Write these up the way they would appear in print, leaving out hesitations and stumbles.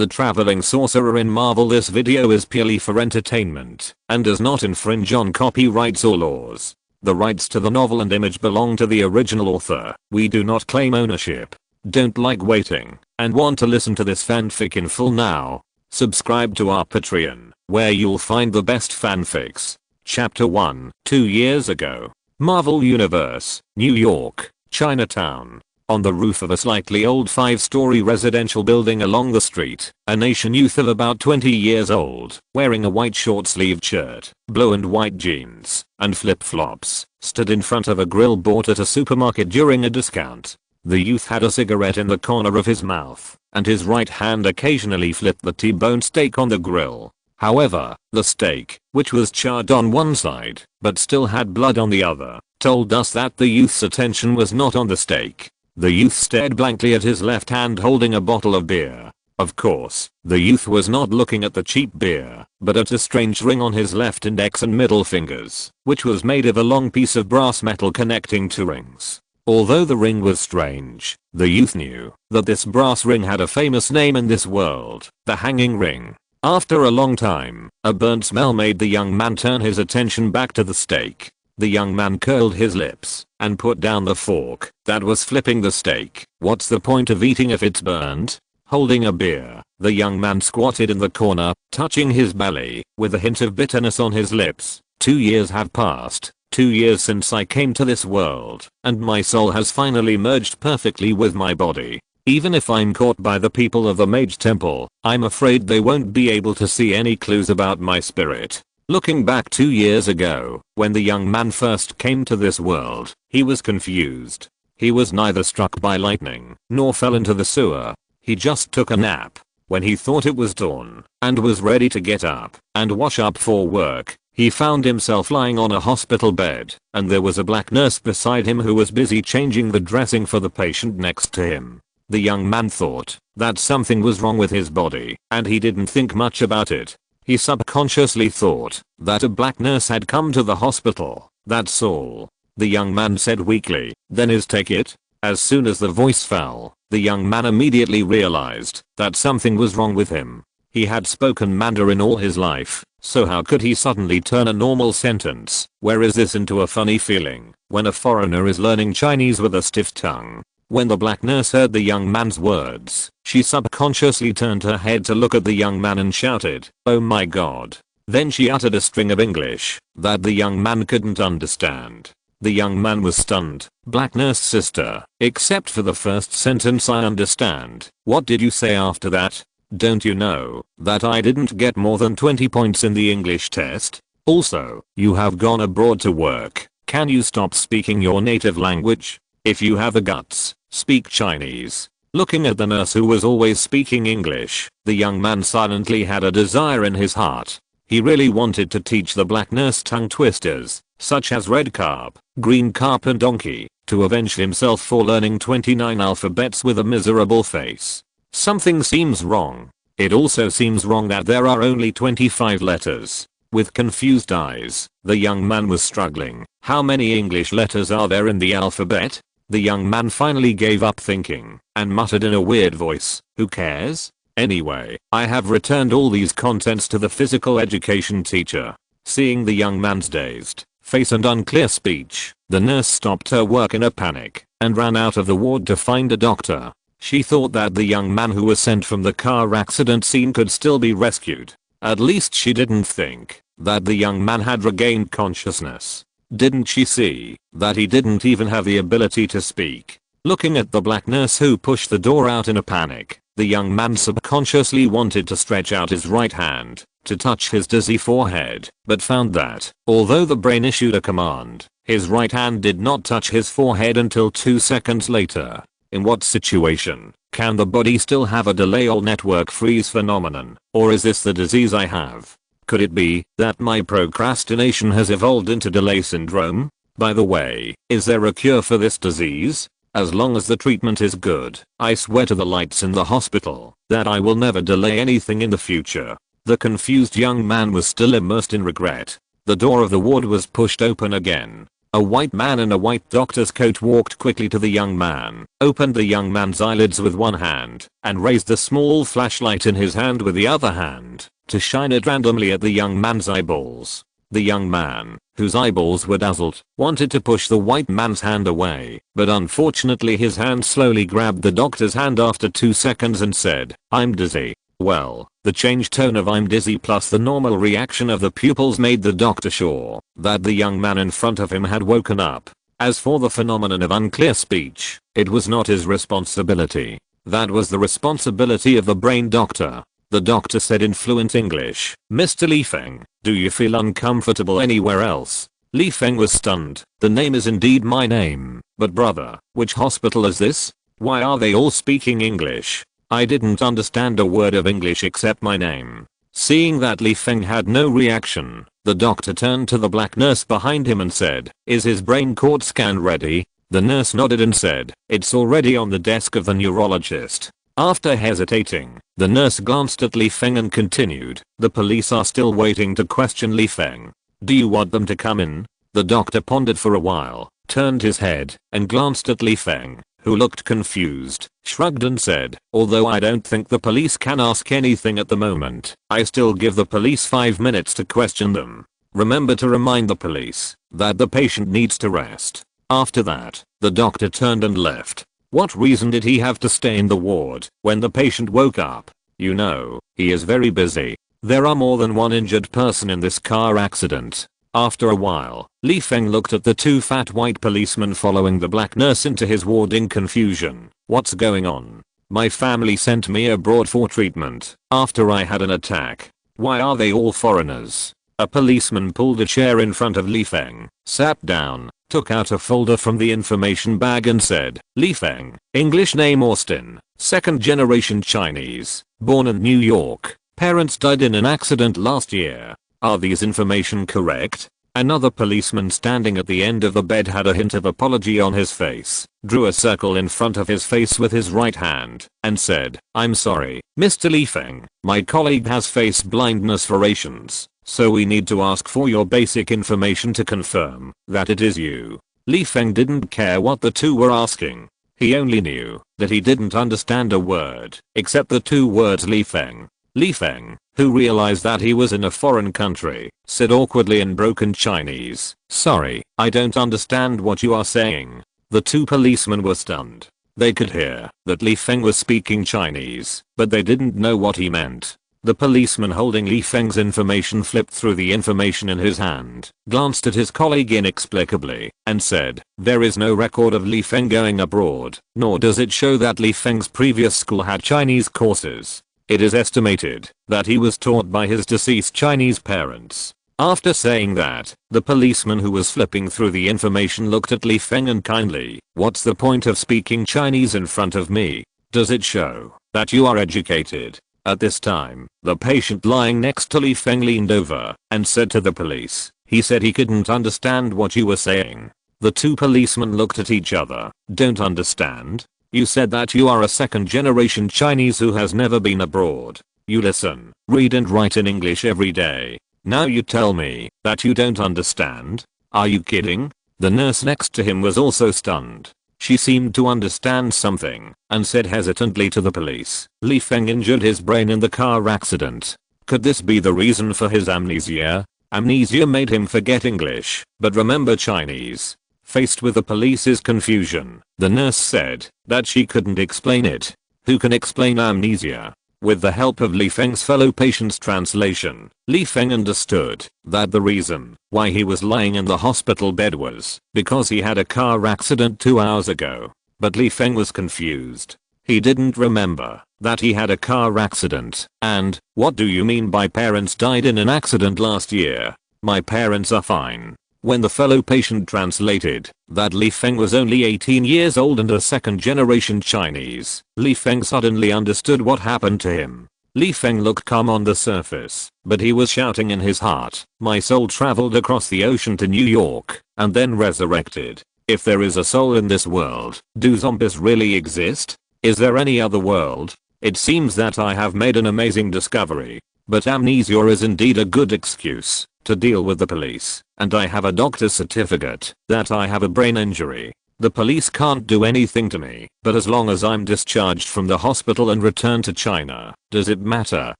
the traveling sorcerer in Marvel. This video is purely for entertainment and does not infringe on copyrights or laws. The rights to the novel and image belong to the original author. We do not claim ownership. Don't like waiting and want to listen to this fanfic in full now? Subscribe to our Patreon, where you'll find the best fanfics. Chapter 1. 2 years ago. Marvel Universe, New York, Chinatown. On the roof of a slightly old 5-story residential building along the street, a nation youth of about 20 years old, wearing a white short-sleeved shirt, blue and white jeans, and flip-flops, stood in front of a grill bought at a supermarket during a discount. The youth had a cigarette in the corner of his mouth, and his right hand occasionally flipped the T-bone steak on the grill. However, the steak, which was charred on one side, but still had blood on the other, told us that the youth's attention was not on the steak. The youth stared blankly at his left hand holding a bottle of beer. Of course, the youth was not looking at the cheap beer, but at a strange ring on his left index and middle fingers, which was made of a long piece of brass metal connecting two rings. Although the ring was strange, the youth knew that this brass ring had a famous name in this world, the hanging ring. After a long time, a burnt smell made the young man turn his attention back to the steak. The young man curled his lips and put down the fork that was flipping the steak. What's the point of eating if it's burnt? Holding a beer, the young man squatted in the corner, touching his belly, with a hint of bitterness on his lips. 2 years have passed. 2 years since I came to this world, and my soul has finally merged perfectly with my body. Even if I'm caught by the people of the Mage Temple, I'm afraid they won't be able to see any clues about my spirit. Looking back 2 years ago, when the young man first came to this world, he was confused. He was neither struck by lightning, nor fell into the sewer. He just took a nap. When he thought it was dawn, and was ready to get up and wash up for work, he found himself lying on a hospital bed, and there was a black nurse beside him who was busy changing the dressing for the patient next to him. The young man thought that something was wrong with his body, and he didn't think much about it. He subconsciously thought that a black nurse had come to the hospital. That's all. The young man said weakly, "Then is take it?" As soon as the voice fell, the young man immediately realized that something was wrong with him. He had spoken Mandarin all his life, so how could he suddenly turn a normal sentence, "Where is this?" into a funny feeling, when a foreigner is learning Chinese with a stiff tongue? When the black nurse heard the young man's words, she subconsciously turned her head to look at the young man and shouted, "Oh my god." Then she uttered a string of English that the young man couldn't understand. The young man was stunned. "Black nurse sister, except for the first sentence I understand. What did you say after that? Don't you know that I didn't get more than 20 points in the English test? Also, you have gone abroad to work. Can you stop speaking your native language? If you have the guts, speak Chinese." Looking at the nurse who was always speaking English, the young man silently had a desire in his heart. He really wanted to teach the black nurse tongue twisters, such as red carp, green carp and donkey, to avenge himself for learning 29 alphabets with a miserable face. Something seems wrong. It also seems wrong that there are only 25 letters. With confused eyes, the young man was struggling. How many English letters are there in the alphabet? The young man finally gave up thinking and muttered in a weird voice, "Who cares? Anyway, I have returned all these contents to the physical education teacher." Seeing the young man's dazed face and unclear speech, the nurse stopped her work in a panic and ran out of the ward to find a doctor. She thought that the young man who was sent from the car accident scene could still be rescued. At least she didn't think that the young man had regained consciousness. Didn't she see that he didn't even have the ability to speak? Looking at the black nurse who pushed the door out in a panic, the young man subconsciously wanted to stretch out his right hand to touch his dizzy forehead, but found that, although the brain issued a command, his right hand did not touch his forehead until 2 seconds later. In what situation can the body still have a delay or network freeze phenomenon, or is this the disease I have? Could it be that my procrastination has evolved into delay syndrome? By the way, is there a cure for this disease? As long as the treatment is good, I swear to the lights in the hospital that I will never delay anything in the future. The confused young man was still immersed in regret. The door of the ward was pushed open again. A white man in a white doctor's coat walked quickly to the young man, opened the young man's eyelids with one hand, and raised the small flashlight in his hand with the other hand, to shine it randomly at the young man's eyeballs. The young man, whose eyeballs were dazzled, wanted to push the white man's hand away, but unfortunately his hand slowly grabbed the doctor's hand after 2 seconds and said, "I'm dizzy." Well, the changed tone of "I'm dizzy" plus the normal reaction of the pupils made the doctor sure that the young man in front of him had woken up. As for the phenomenon of unclear speech, it was not his responsibility. That was the responsibility of the brain doctor. The doctor said in fluent English, "Mr. Li Feng, do you feel uncomfortable anywhere else?" Li Feng was stunned. "The name is indeed my name, but brother, which hospital is this? Why are they all speaking English? I didn't understand a word of English except my name." Seeing that Li Feng had no reaction, the doctor turned to the black nurse behind him and said, "Is his brain cord scan ready?" The nurse nodded and said, "It's already on the desk of the neurologist." After hesitating, the nurse glanced at Li Feng and continued, "The police are still waiting to question Li Feng. Do you want them to come in?" The doctor pondered for a while, turned his head, and glanced at Li Feng, who looked confused, shrugged and said, "Although I don't think the police can ask anything at the moment, I still give the police 5 minutes to question them. Remember to remind the police that the patient needs to rest." After that, the doctor turned and left. What reason did he have to stay in the ward when the patient woke up? You know, he is very busy. There are more than one injured person in this car accident. After a while, Li Feng looked at the 2 fat white policemen following the black nurse into his ward in confusion. "What's going on? My family sent me abroad for treatment after I had an attack. Why are they all foreigners?" A policeman pulled a chair in front of Li Feng, sat down, took out a folder from the information bag and said, "Li Feng, English name Austin, 2nd generation Chinese, born in New York, parents died in an accident last year. Are these information correct?" Another policeman standing at the end of the bed had a hint of apology on his face, drew a circle in front of his face with his right hand, and said, "I'm sorry, Mr. Li Feng, my colleague has face blindness for Asians, so we need to ask for your basic information to confirm that it is you." Li Feng didn't care what the two were asking. He only knew that he didn't understand a word, except the 2 words Li Feng. Li Feng, who realized that he was in a foreign country, said awkwardly in broken Chinese, "Sorry, I don't understand what you are saying." The 2 policemen were stunned. They could hear that Li Feng was speaking Chinese, but they didn't know what he meant. The policeman holding Li Feng's information flipped through the information in his hand, glanced at his colleague inexplicably, and said, "There is no record of Li Feng going abroad, nor does it show that Li Feng's previous school had Chinese courses. It is estimated that he was taught by his deceased Chinese parents." After saying that, the policeman who was flipping through the information looked at Li Feng and kindly, "What's the point of speaking Chinese in front of me? Does it show that you are educated?" At this time, the patient lying next to Li Feng leaned over and said to the police, "He said he couldn't understand what you were saying." The 2 policemen looked at each other. "Don't understand? You said that you are a 2nd generation Chinese who has never been abroad. You listen, read and write in English every day. Now you tell me that you don't understand? Are you kidding?" The nurse next to him was also stunned. She seemed to understand something and said hesitantly to the police, "Li Feng injured his brain in the car accident. Could this be the reason for his amnesia? Amnesia made him forget English, but remember Chinese." Faced with the police's confusion, the nurse said that she couldn't explain it. Who can explain amnesia? With the help of Li Feng's fellow patient's translation, Li Feng understood that the reason why he was lying in the hospital bed was because he had a car accident 2 hours ago. But Li Feng was confused. He didn't remember that he had a car accident. And, "What do you mean by parents died in an accident last year? My parents are fine." When the fellow patient translated that Li Feng was only 18 years old and a 2nd generation Chinese, Li Feng suddenly understood what happened to him. Li Feng looked calm on the surface, but he was shouting in his heart, "My soul traveled across the ocean to New York, and then resurrected. If there is a soul in this world, do zombies really exist? Is there any other world? It seems that I have made an amazing discovery. But amnesia is indeed a good excuse to deal with the police, and I have a doctor's certificate that I have a brain injury. The police can't do anything to me, but as long as I'm discharged from the hospital and returned to China, does it matter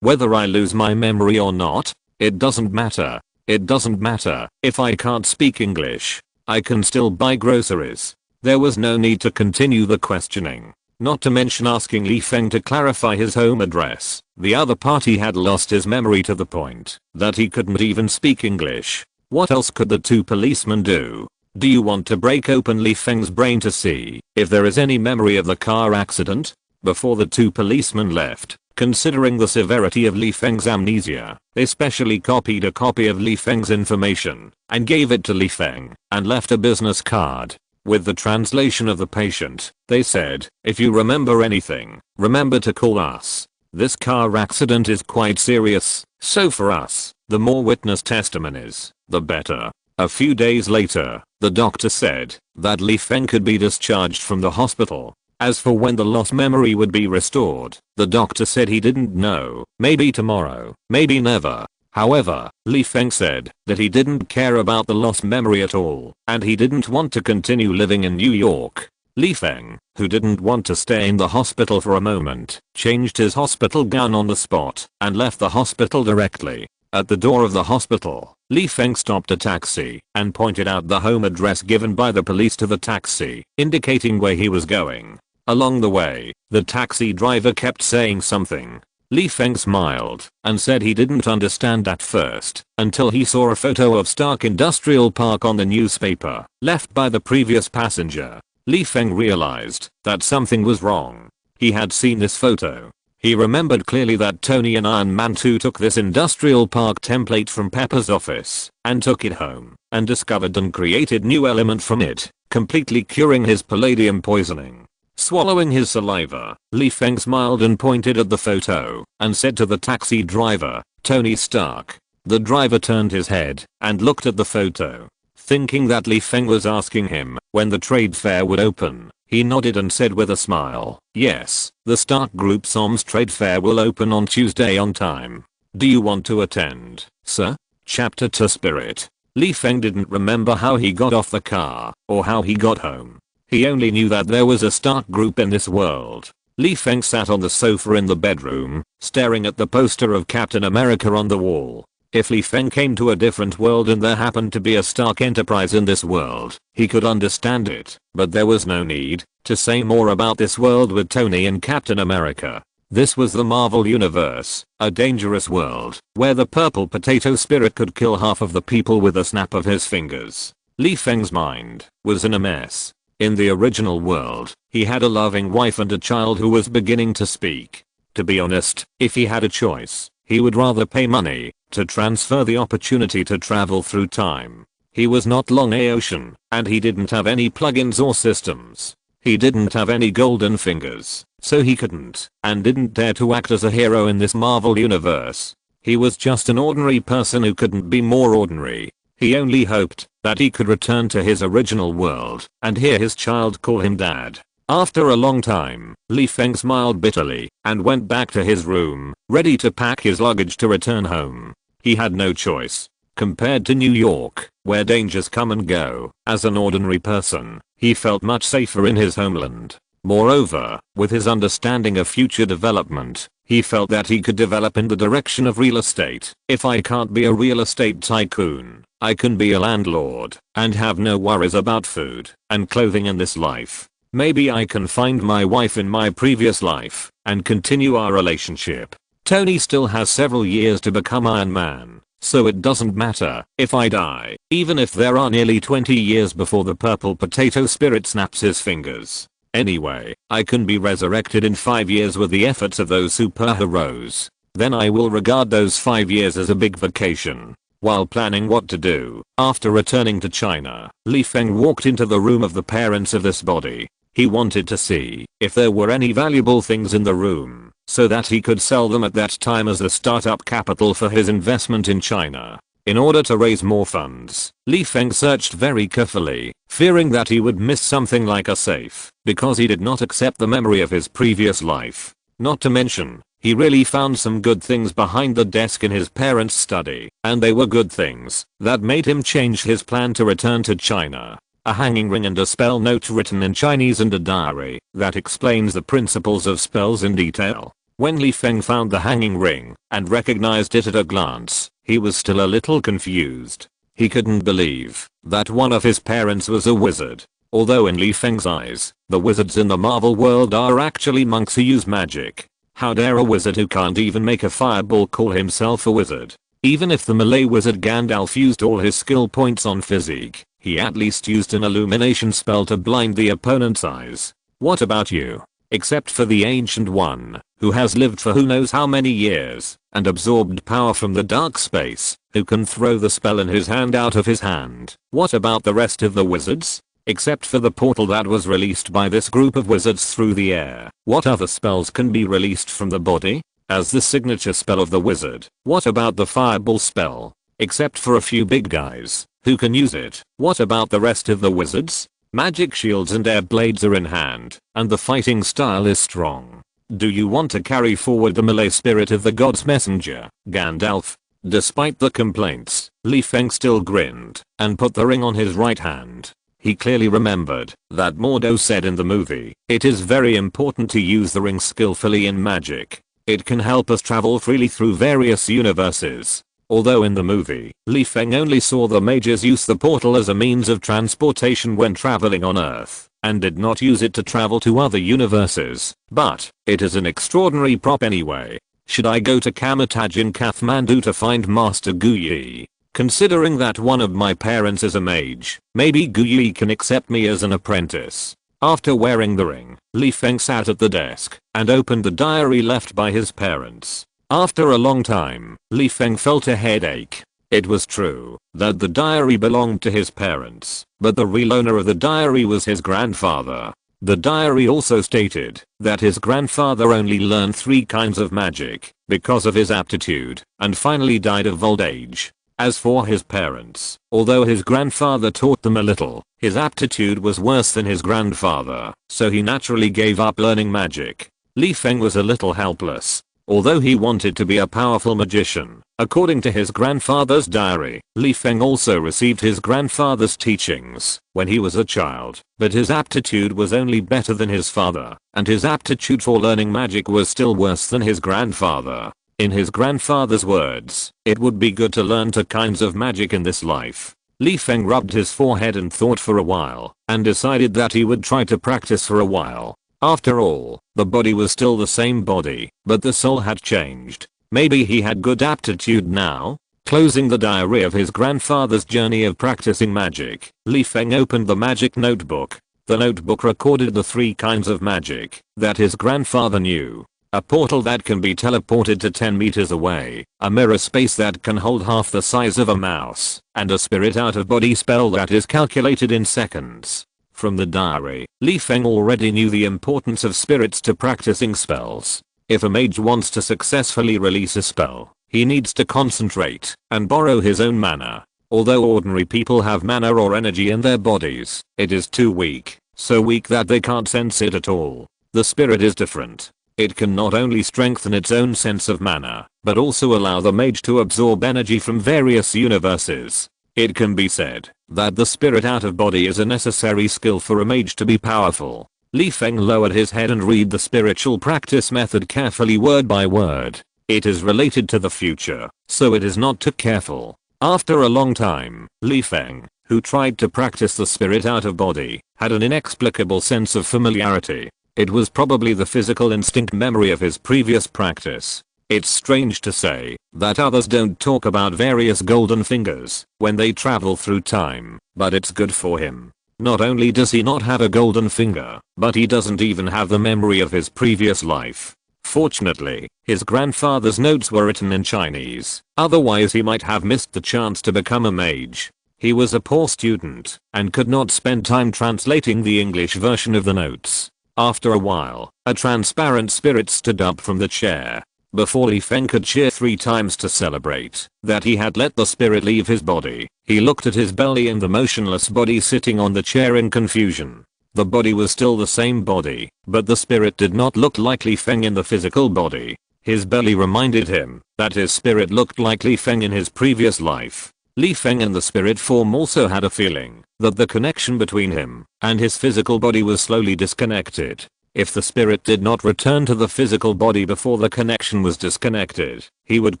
whether I lose my memory or not? It doesn't matter. It doesn't matter if I can't speak English. I can still buy groceries. There was no need to continue the questioning, not to mention asking Li Feng to clarify his home address. The other party had lost his memory to the point that he couldn't even speak English. What else could the two policemen do? Do you want to break open Li Feng's brain to see if there is any memory of the car accident? Before the two policemen left, considering the severity of Li Feng's amnesia, they specially copied a copy of Li Feng's information and gave it to Li Feng and left a business card with the translation of the patient. They said, if you remember anything, remember to call us. This car accident is quite serious, so for us, the more witness testimonies, the better. A few days later, the doctor said that Li Feng could be discharged from the hospital. As for when the lost memory would be restored, the doctor said he didn't know, maybe tomorrow, maybe never. However, Li Feng said that he didn't care about the lost memory at all, and he didn't want to continue living in New York. Li Feng, who didn't want to stay in the hospital for a moment, changed his hospital gown on the spot and left the hospital directly. At the door of the hospital, Li Feng stopped a taxi and pointed out the home address given by the police to the taxi, indicating where he was going. Along the way, the taxi driver kept saying something. Li Feng smiled and said he didn't understand at first until he saw a photo of Stark Industrial Park on the newspaper left by the previous passenger. Li Feng realized that something was wrong. He had seen this photo. He remembered clearly that Tony and Iron Man 2 took this industrial park template from Pepper's office and took it home and discovered and created new element from it, completely curing his palladium poisoning. Swallowing his saliva, Li Feng smiled and pointed at the photo and said to the taxi driver, Tony Stark. The driver turned his head and looked at the photo. Thinking that Li Feng was asking him when the trade fair would open, he nodded and said with a smile, yes, the Stark Group SOMS trade fair will open on Tuesday on time. Do you want to attend, sir? Chapter 2 Spirit. Li Feng didn't remember how he got off the car or how he got home. He only knew that there was a Stark Group in this world. Li Feng sat on the sofa in the bedroom, staring at the poster of Captain America on the wall. If Li Feng came to a different world and there happened to be a Stark Enterprise in this world, he could understand it, but there was no need to say more about this world with Tony and Captain America. This was the Marvel Universe, a dangerous world, where the purple potato spirit could kill half of the people with a snap of his fingers. Li Feng's mind was in a mess. In the original world, he had a loving wife and a child who was beginning to speak. To be honest, if he had a choice, he would rather pay money to transfer the opportunity to travel through time. He was not Long Ocean, and he didn't have any plugins or systems. He didn't have any golden fingers, so he couldn't and didn't dare to act as a hero in this Marvel universe. He was just an ordinary person who couldn't be more ordinary. He only hoped that he could return to his original world and hear his child call him dad. After a long time, Li Feng smiled bitterly and went back to his room, ready to pack his luggage to return home. He had no choice. Compared to New York, where dangers come and go, as an ordinary person, he felt much safer in his homeland. Moreover, with his understanding of future development, he felt that he could develop in the direction of real estate. If I can't be a real estate tycoon, I can be a landlord and have no worries about food and clothing in this life. Maybe I can find my wife in my previous life and continue our relationship. Tony still has several years to become Iron Man, so it doesn't matter if I die, even if there are nearly 20 years before the purple potato spirit snaps his fingers. Anyway, I can be resurrected in 5 years with the efforts of those superheroes. Then I will regard those 5 years as a big vacation. While planning what to do, after returning to China, Li Feng walked into the room of the parents of this body. He wanted to see if there were any valuable things in the room, so that he could sell them at that time as a startup capital for his investment in China. In order to raise more funds, Li Feng searched very carefully, fearing that he would miss something like a safe, because he did not accept the memory of his previous life. Not to mention, He really found some good things behind the desk in his parents' study, and they were good things that made him change his plan to return to China. A hanging ring and a spell note written in Chinese and a diary that explains the principles of spells in detail. When Li Feng found the hanging ring and recognized it at a glance, he was still a little confused. He couldn't believe that one of his parents was a wizard. Although in Li Feng's eyes, the wizards in the Marvel world are actually monks who use magic. How dare a wizard who can't even make a fireball call himself a wizard? Even if the Malay wizard Gandalf used all his skill points on physique, he at least used an illumination spell to blind the opponent's eyes. What about you? Except for the Ancient One, who has lived for who knows how many years, and absorbed power from the dark space, who can throw the spell in his hand out of his hand. What about the rest of the wizards? Except for the portal that was released by this group of wizards through the air. What other spells can be released from the body? As the signature spell of the wizard. What about the fireball spell? Except for a few big guys, who can use it. What about the rest of the wizards? Magic shields and air blades are in hand, and the fighting style is strong. Do you want to carry forward the Malay spirit of the god's messenger, Gandalf? Despite the complaints, Li Feng still grinned, and put the ring on his right hand. He clearly remembered that Mordo said in the movie, "It is very important to use the ring skillfully in magic. It can help us travel freely through various universes." Although in the movie, Li Feng only saw the mages use the portal as a means of transportation when traveling on Earth, and did not use it to travel to other universes. But, it is an extraordinary prop anyway. Should I go to Kamataj in Kathmandu to find Master Guyi? Considering that one of my parents is a mage, maybe Guyi can accept me as an apprentice. After wearing the ring, Li Feng sat at the desk and opened the diary left by his parents. After a long time, Li Feng felt a headache. It was true that the diary belonged to his parents, but the real owner of the diary was his grandfather. The diary also stated that his grandfather only learned 3 kinds of magic because of his aptitude and finally died of old age. As for his parents, although his grandfather taught them a little, his aptitude was worse than his grandfather, so he naturally gave up learning magic. Li Feng was a little helpless, although he wanted to be a powerful magician. According to his grandfather's diary, Li Feng also received his grandfather's teachings when he was a child, but his aptitude was only better than his father, and his aptitude for learning magic was still worse than his grandfather. In his grandfather's words, it would be good to learn 2 kinds of magic in this life. Li Feng rubbed his forehead and thought for a while, and decided that he would try to practice for a while. After all, the body was still the same body, but the soul had changed. Maybe he had good aptitude now? Closing the diary of his grandfather's journey of practicing magic, Li Feng opened the magic notebook. The notebook recorded the 3 kinds of magic that his grandfather knew. A portal that can be teleported to 10 meters away, a mirror space that can hold half the size of a mouse, and a spirit out of body spell that is calculated in seconds. From the diary, Li Feng already knew the importance of spirits to practicing spells. If a mage wants to successfully release a spell, he needs to concentrate and borrow his own mana. Although ordinary people have mana or energy in their bodies, it is too weak, so weak that they can't sense it at all. The spirit is different. It can not only strengthen its own sense of mana, but also allow the mage to absorb energy from various universes. It can be said that the spirit out of body is a necessary skill for a mage to be powerful. Li Feng lowered his head and read the spiritual practice method carefully word by word. It is related to the future, so it is not too careful. After a long time, Li Feng, who tried to practice the spirit out of body, had an inexplicable sense of familiarity. It was probably the physical instinct memory of his previous practice. It's strange to say that others don't talk about various golden fingers when they travel through time, but it's good for him. Not only does he not have a golden finger, but he doesn't even have the memory of his previous life. Fortunately, his grandfather's notes were written in Chinese, otherwise he might have missed the chance to become a mage. He was a poor student and could not spend time translating the English version of the notes. After a while, a transparent spirit stood up from the chair. Before Li Feng could cheer 3 times to celebrate that he had let the spirit leave his body, he looked at his belly and the motionless body sitting on the chair in confusion. The body was still the same body, but the spirit did not look like Li Feng in the physical body. His belly reminded him that his spirit looked like Li Feng in his previous life. Li Feng and the spirit form also had a feeling that the connection between him and his physical body was slowly disconnected. If the spirit did not return to the physical body before the connection was disconnected, he would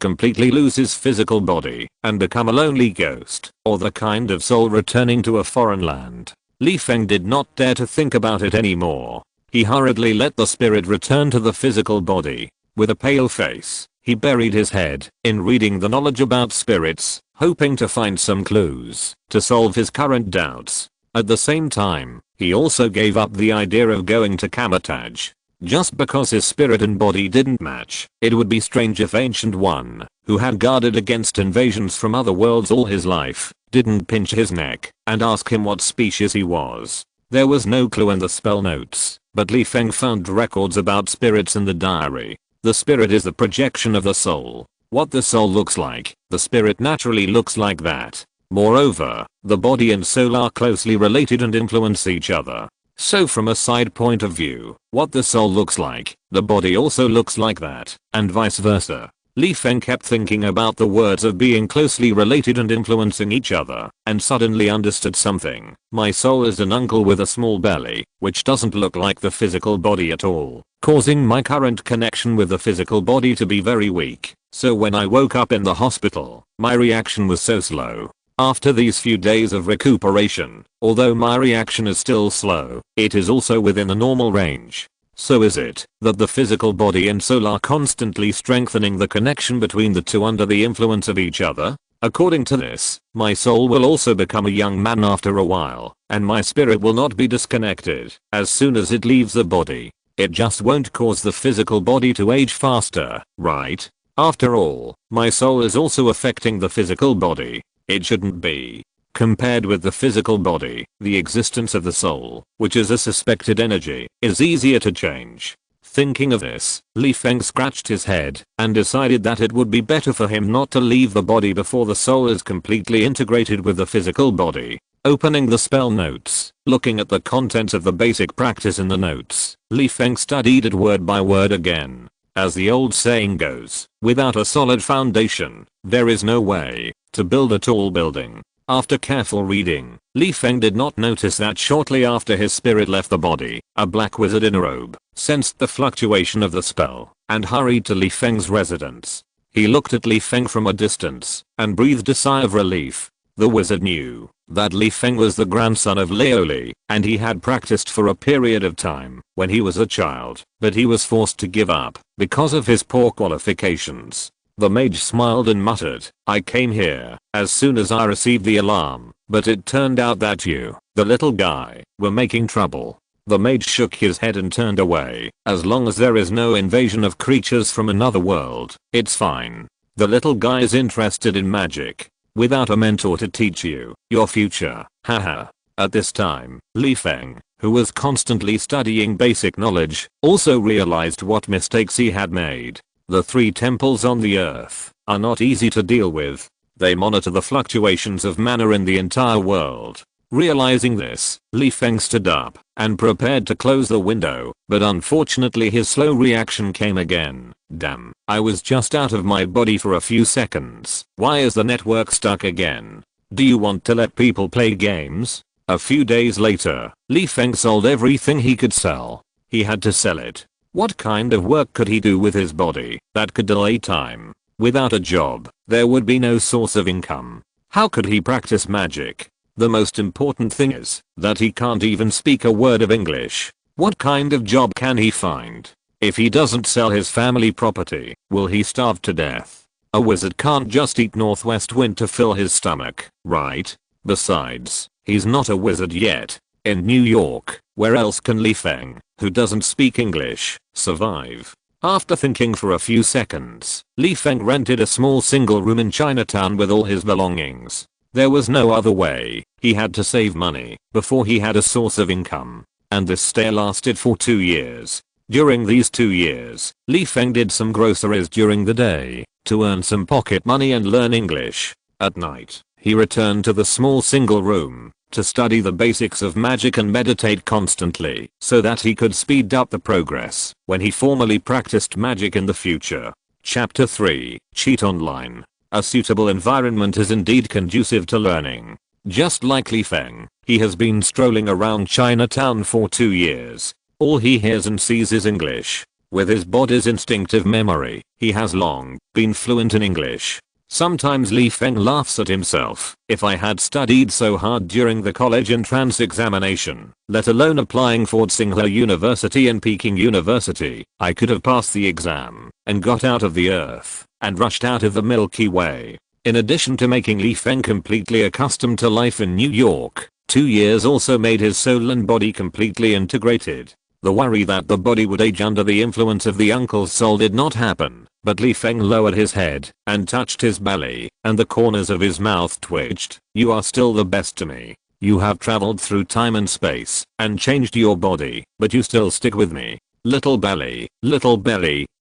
completely lose his physical body and become a lonely ghost, or the kind of soul returning to a foreign land. Li Feng did not dare to think about it anymore. He hurriedly let the spirit return to the physical body. With a pale face, he buried his head in reading the knowledge about spirits, hoping to find some clues to solve his current doubts. At the same time, he also gave up the idea of going to Kamataj. Just because his spirit and body didn't match, it would be strange if Ancient One, who had guarded against invasions from other worlds all his life, didn't pinch his neck and ask him what species he was. There was no clue in the spell notes, but Li Feng found records about spirits in the diary. The spirit is the projection of the soul. What the soul looks like, the spirit naturally looks like that. Moreover, the body and soul are closely related and influence each other. So from a side point of view, what the soul looks like, the body also looks like that, and vice versa. Li Feng kept thinking about the words of being closely related and influencing each other, and suddenly understood something. My soul is an uncle with a small belly, which doesn't look like the physical body at all, causing my current connection with the physical body to be very weak. So when I woke up in the hospital, my reaction was so slow. After these few days of recuperation, although my reaction is still slow, it is also within a normal range. So is it that the physical body and soul are constantly strengthening the connection between the two under the influence of each other? According to this, my soul will also become a young man after a while, and my spirit will not be disconnected as soon as it leaves the body. It just won't cause the physical body to age faster, right? After all, my soul is also affecting the physical body. It shouldn't be. Compared with the physical body, the existence of the soul, which is a suspected energy, is easier to change. Thinking of this, Li Feng scratched his head and decided that it would be better for him not to leave the body before the soul is completely integrated with the physical body. Opening the spell notes, looking at the contents of the basic practice in the notes, Li Feng studied it word by word again. As the old saying goes, without a solid foundation, there is no way to build a tall building. After careful reading, Li Feng did not notice that shortly after his spirit left the body, a black wizard in a robe sensed the fluctuation of the spell and hurried to Li Feng's residence. He looked at Li Feng from a distance and breathed a sigh of relief. The wizard knew that Li Feng was the grandson of Lioli, and he had practiced for a period of time when he was a child, but he was forced to give up because of his poor qualifications. The mage smiled and muttered, I came here as soon as I received the alarm, but it turned out that you, the little guy, were making trouble. The mage shook his head and turned away. As long as there is no invasion of creatures from another world, it's fine. The little guy is interested in magic. Without a mentor to teach you your future, haha. At this time, Li Feng, who was constantly studying basic knowledge, also realized what mistakes he had made. The three temples on the earth are not easy to deal with. They monitor the fluctuations of mana in the entire world. Realizing this, Li Feng stood up and prepared to close the window, but unfortunately his slow reaction came again. Damn, I was just out of my body for a few seconds. Why is the network stuck again? Do you want to let people play games? A few days later, Li Feng sold everything he could sell. He had to sell it. What kind of work could he do with his body that could delay time? Without a job, there would be no source of income. How could he practice magic? The most important thing is that he can't even speak a word of English. What kind of job can he find? If he doesn't sell his family property, will he starve to death? A wizard can't just eat northwest wind to fill his stomach, right? Besides, he's not a wizard yet. In New York, where else can Li Feng, who doesn't speak English, survive? After thinking for a few seconds, Li Feng rented a small single room in Chinatown with all his belongings. There was no other way. He had to save money before he had a source of income. And this stay lasted for 2 years. During these 2 years, Li Feng did some groceries during the day to earn some pocket money and learn English. At night, he returned to the small single room, to study the basics of magic and meditate constantly so that he could speed up the progress when he formally practiced magic in the future. Chapter 3, Cheat Online. A suitable environment is indeed conducive to learning. Just like Li Feng, he has been strolling around Chinatown for 2 years. All he hears and sees is English. With his body's instinctive memory, he has long been fluent in English. Sometimes Li Feng laughs at himself. If I had studied so hard during the college entrance examination, let alone applying for Tsinghua University and Peking University, I could have passed the exam and got out of the earth and rushed out of the Milky Way. In addition to making Li Feng completely accustomed to life in New York, 2 years also made his soul and body completely integrated. The worry that the body would age under the influence of the uncle's soul did not happen, but Li Feng lowered his head and touched his belly, and the corners of his mouth twitched. You are still the best to me. You have traveled through time and space and changed your body, but you still stick with me. Little belly,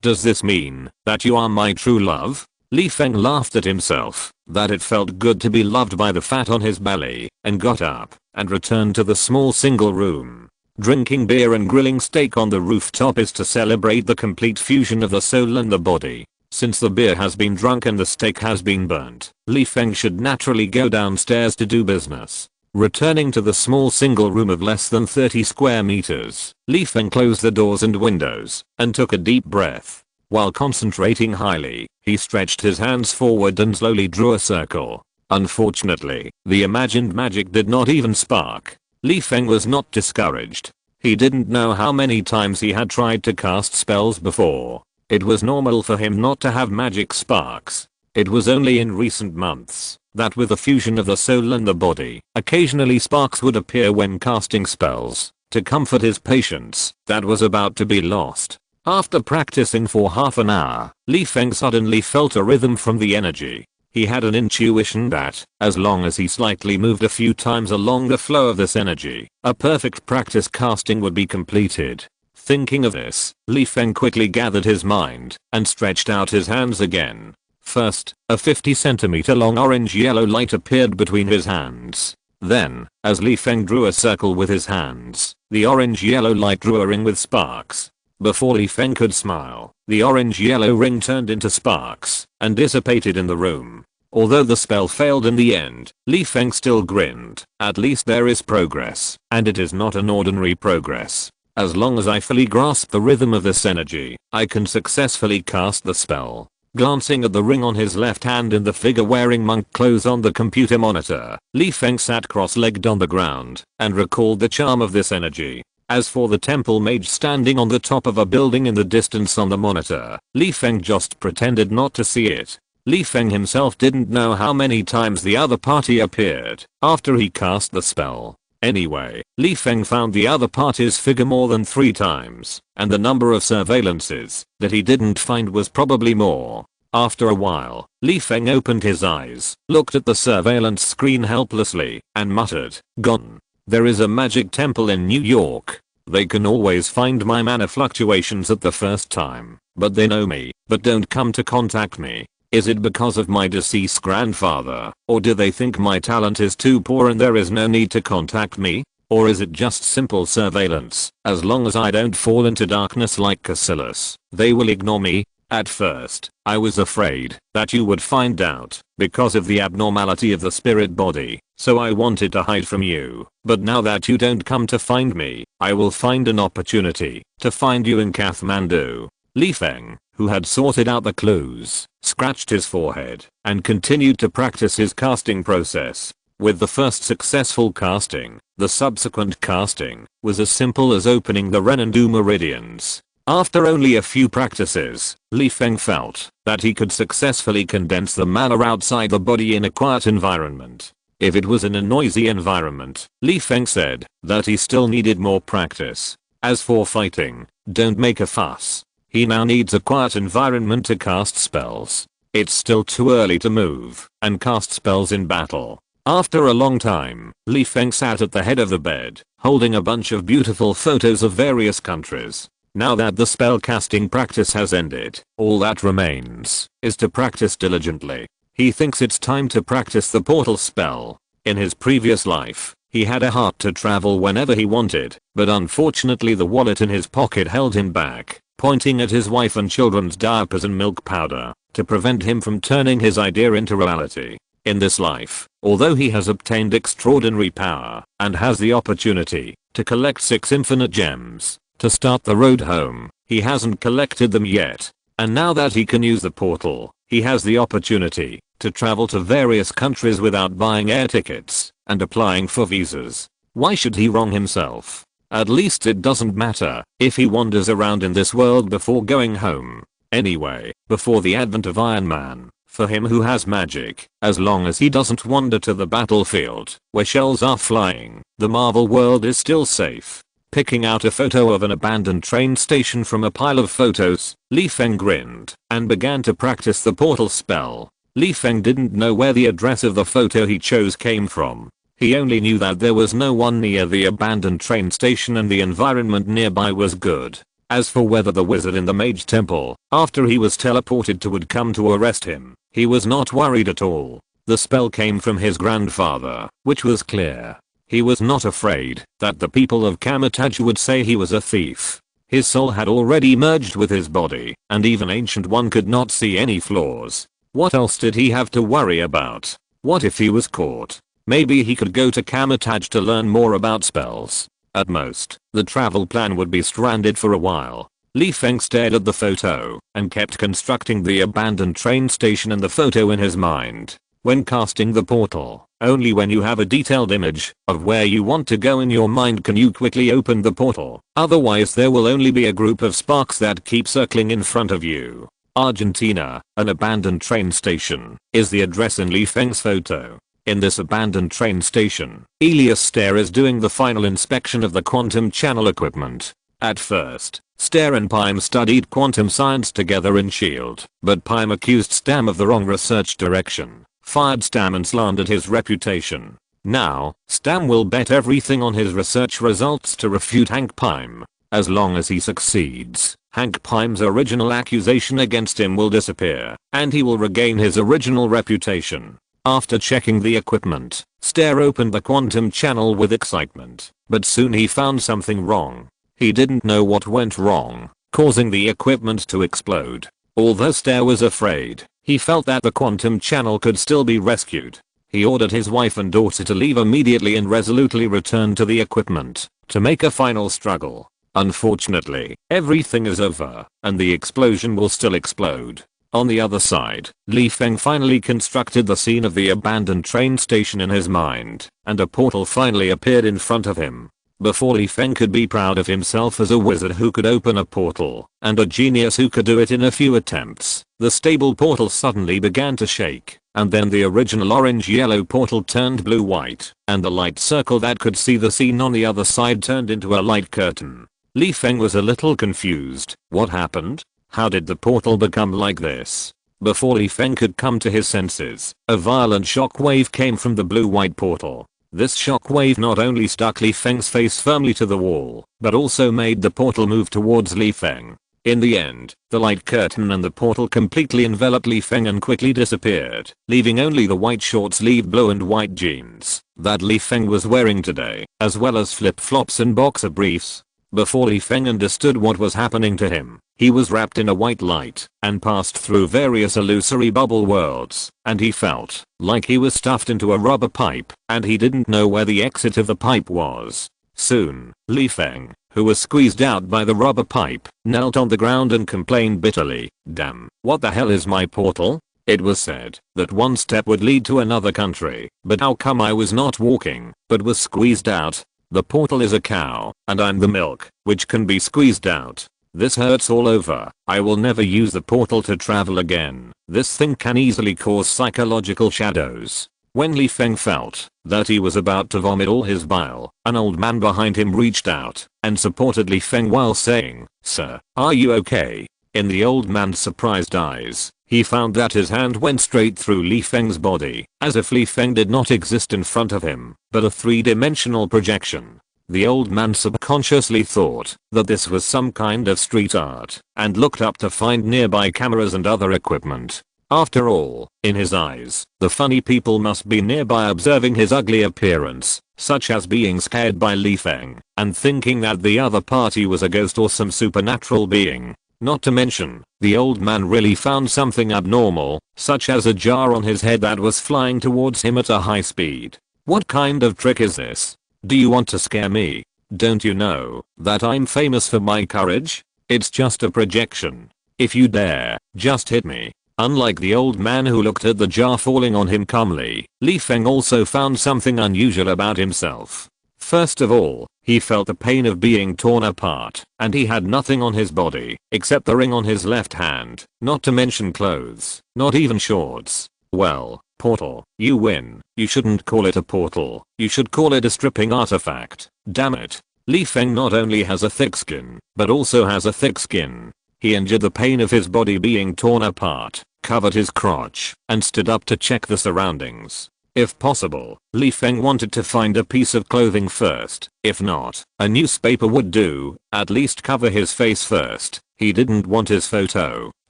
does this mean that you are my true love? Li Feng laughed at himself, that it felt good to be loved by the fat on his belly, and got up and returned to the small single room. Drinking beer and grilling steak on the rooftop is to celebrate the complete fusion of the soul and the body. Since the beer has been drunk and the steak has been burnt, Li Feng should naturally go downstairs to do business. Returning to the small single room of less than 30 square meters, Li Feng closed the doors and windows and took a deep breath. While concentrating highly, he stretched his hands forward and slowly drew a circle. Unfortunately, the imagined magic did not even spark. Li Feng was not discouraged. He didn't know how many times he had tried to cast spells before. It was normal for him not to have magic sparks. It was only in recent months that with the fusion of the soul and the body, occasionally sparks would appear when casting spells to comfort his patience that was about to be lost. After practicing for half an hour, Li Feng suddenly felt a rhythm from the energy. He had an intuition that, as long as he slightly moved a few times along the flow of this energy, a perfect practice casting would be completed. Thinking of this, Li Feng quickly gathered his mind and stretched out his hands again. First, a 50 centimeter long orange-yellow light appeared between his hands. Then, as Li Feng drew a circle with his hands, the orange-yellow light drew a ring with sparks. Before Li Feng could smile, the orange-yellow ring turned into sparks and dissipated in the room. Although the spell failed in the end, Li Feng still grinned. At least there is progress, and it is not an ordinary progress. As long as I fully grasp the rhythm of this energy, I can successfully cast the spell. Glancing at the ring on his left hand and the figure wearing monk clothes on the computer monitor, Li Feng sat cross-legged on the ground and recalled the charm of this energy. As for the temple mage standing on the top of a building in the distance on the monitor, Li Feng just pretended not to see it. Li Feng himself didn't know how many times the other party appeared after he cast the spell. Anyway, Li Feng found the other party's figure more than 3 times, and the number of surveillances that he didn't find was probably more. After a while, Li Feng opened his eyes, looked at the surveillance screen helplessly, and muttered, "Gone. There is a magic temple in New York. They can always find my mana fluctuations at the first time, but they know me, but don't come to contact me. Is it because of my deceased grandfather, or do they think my talent is too poor and there is no need to contact me? Or is it just simple surveillance? As long as I don't fall into darkness like Cassilis, they will ignore me." At first, I was afraid that you would find out because of the abnormality of the spirit body, so I wanted to hide from you. But now that you don't come to find me, I will find an opportunity to find you in Kathmandu. Li Feng, who had sorted out the clues, scratched his forehead and continued to practice his casting process. With the first successful casting, the subsequent casting was as simple as opening the Renandu meridians. After only a few practices, Li Feng felt that he could successfully condense the mana outside the body in a quiet environment. If it was in a noisy environment, Li Feng said that he still needed more practice. As for fighting, don't make a fuss. He now needs a quiet environment to cast spells. It's still too early to move and cast spells in battle. After a long time, Li Feng sat at the head of the bed, holding a bunch of beautiful photos of various countries. Now that the spell casting practice has ended, all that remains is to practice diligently. He thinks it's time to practice the portal spell. In his previous life, He had a heart to travel whenever he wanted, but unfortunately the wallet in his pocket held him back, pointing at his wife and children's diapers and milk powder, to prevent him from turning his idea into reality. In this life, although he has obtained extraordinary power, and has the opportunity to collect 6 infinite gems, to start the road home, he hasn't collected them yet. And now that he can use the portal, he has the opportunity to travel to various countries without buying air tickets and applying for visas. Why should he wrong himself? At least it doesn't matter if he wanders around in this world before going home. Anyway, before the advent of Iron Man, for him who has magic, as long as he doesn't wander to the battlefield where shells are flying, the Marvel world is still safe. Picking out a photo of an abandoned train station from a pile of photos, Feng grinned and began to practice the portal spell. Feng didn't know where the address of the photo he chose came from. He only knew that there was no one near the abandoned train station and the environment nearby was good. As for whether the wizard in the mage temple, after he was teleported to, would come to arrest him, he was not worried at all. The spell came from his grandfather, which was clear. He was not afraid that the people of Kamataj would say he was a thief. His soul had already merged with his body, and even Ancient One could not see any flaws. What else did he have to worry about? What if he was caught? Maybe he could go to Kamataj to learn more about spells. At most, the travel plan would be stranded for a while. Feng stared at the photo and kept constructing the abandoned train station and the photo in his mind. When casting the portal, only when you have a detailed image of where you want to go in your mind can you quickly open the portal. Otherwise there will only be a group of sparks that keep circling in front of you. Argentina, an abandoned train station, is the address in Feng's photo. In this abandoned train station, Elias Stair is doing the final inspection of the quantum channel equipment. At first, Stair and Pym studied quantum science together in S.H.I.E.L.D., but Pym accused Stam of the wrong research direction, fired Stam and slandered his reputation. Now, Stam will bet everything on his research results to refute Hank Pym. As long as he succeeds, Hank Pym's original accusation against him will disappear, and he will regain his original reputation. After checking the equipment, Stair opened the quantum channel with excitement, but soon he found something wrong. He didn't know what went wrong, causing the equipment to explode. Although Stair was afraid, he felt that the quantum channel could still be rescued. He ordered his wife and daughter to leave immediately and resolutely return to the equipment to make a final struggle. Unfortunately, everything is over, and the explosion will still explode. On the other side, Feng finally constructed the scene of the abandoned train station in his mind, and a portal finally appeared in front of him. Before Feng could be proud of himself as a wizard who could open a portal, and a genius who could do it in a few attempts, the stable portal suddenly began to shake, and then the original orange-yellow portal turned blue-white, and the light circle that could see the scene on the other side turned into a light curtain. Feng was a little confused. What happened? How did the portal become like this? Before Feng could come to his senses, a violent shockwave came from the blue-white portal. This shockwave not only stuck Feng's face firmly to the wall, but also made the portal move towards Feng. In the end, the light curtain and the portal completely enveloped Feng and quickly disappeared, leaving only the white short-sleeved blue and white jeans that Feng was wearing today, as well as flip-flops and boxer briefs. Before Feng understood what was happening to him, he was wrapped in a white light and passed through various illusory bubble worlds, and he felt like he was stuffed into a rubber pipe, and he didn't know where the exit of the pipe was. Soon, Feng, who was squeezed out by the rubber pipe, knelt on the ground and complained bitterly, "Damn, what the hell is my portal? It was said that one step would lead to another country, but how come I was not walking, but was squeezed out? The portal is a cow, and I'm the milk, which can be squeezed out. This hurts all over. I will never use the portal to travel again. This thing can easily cause psychological shadows." When Feng felt that he was about to vomit all his bile, an old man behind him reached out and supported Feng while saying, "Sir, are you okay?" In the old man's surprised eyes, he found that his hand went straight through Feng's body, as if Feng did not exist in front of him, but a three-dimensional projection. The old man subconsciously thought that this was some kind of street art, and looked up to find nearby cameras and other equipment. After all, in his eyes, the funny people must be nearby observing his ugly appearance, such as being scared by Feng and thinking that the other party was a ghost or some supernatural being. Not to mention, the old man really found something abnormal, such as a jar on his head that was flying towards him at a high speed. What kind of trick is this? Do you want to scare me? Don't you know that I'm famous for my courage? It's just a projection. If you dare, just hit me. Unlike the old man who looked at the jar falling on him calmly, Feng also found something unusual about himself. First of all, he felt the pain of being torn apart, and he had nothing on his body except the ring on his left hand, not to mention clothes, not even shorts. Well, portal, you win. You shouldn't call it a portal, you should call it a stripping artifact. Damn it. Feng not only has a thick skin, but also has a thick skin. He endured the pain of his body being torn apart, covered his crotch, and stood up to check the surroundings. If possible, Feng wanted to find a piece of clothing first. If not, a newspaper would do. At least cover his face first. He didn't want his photo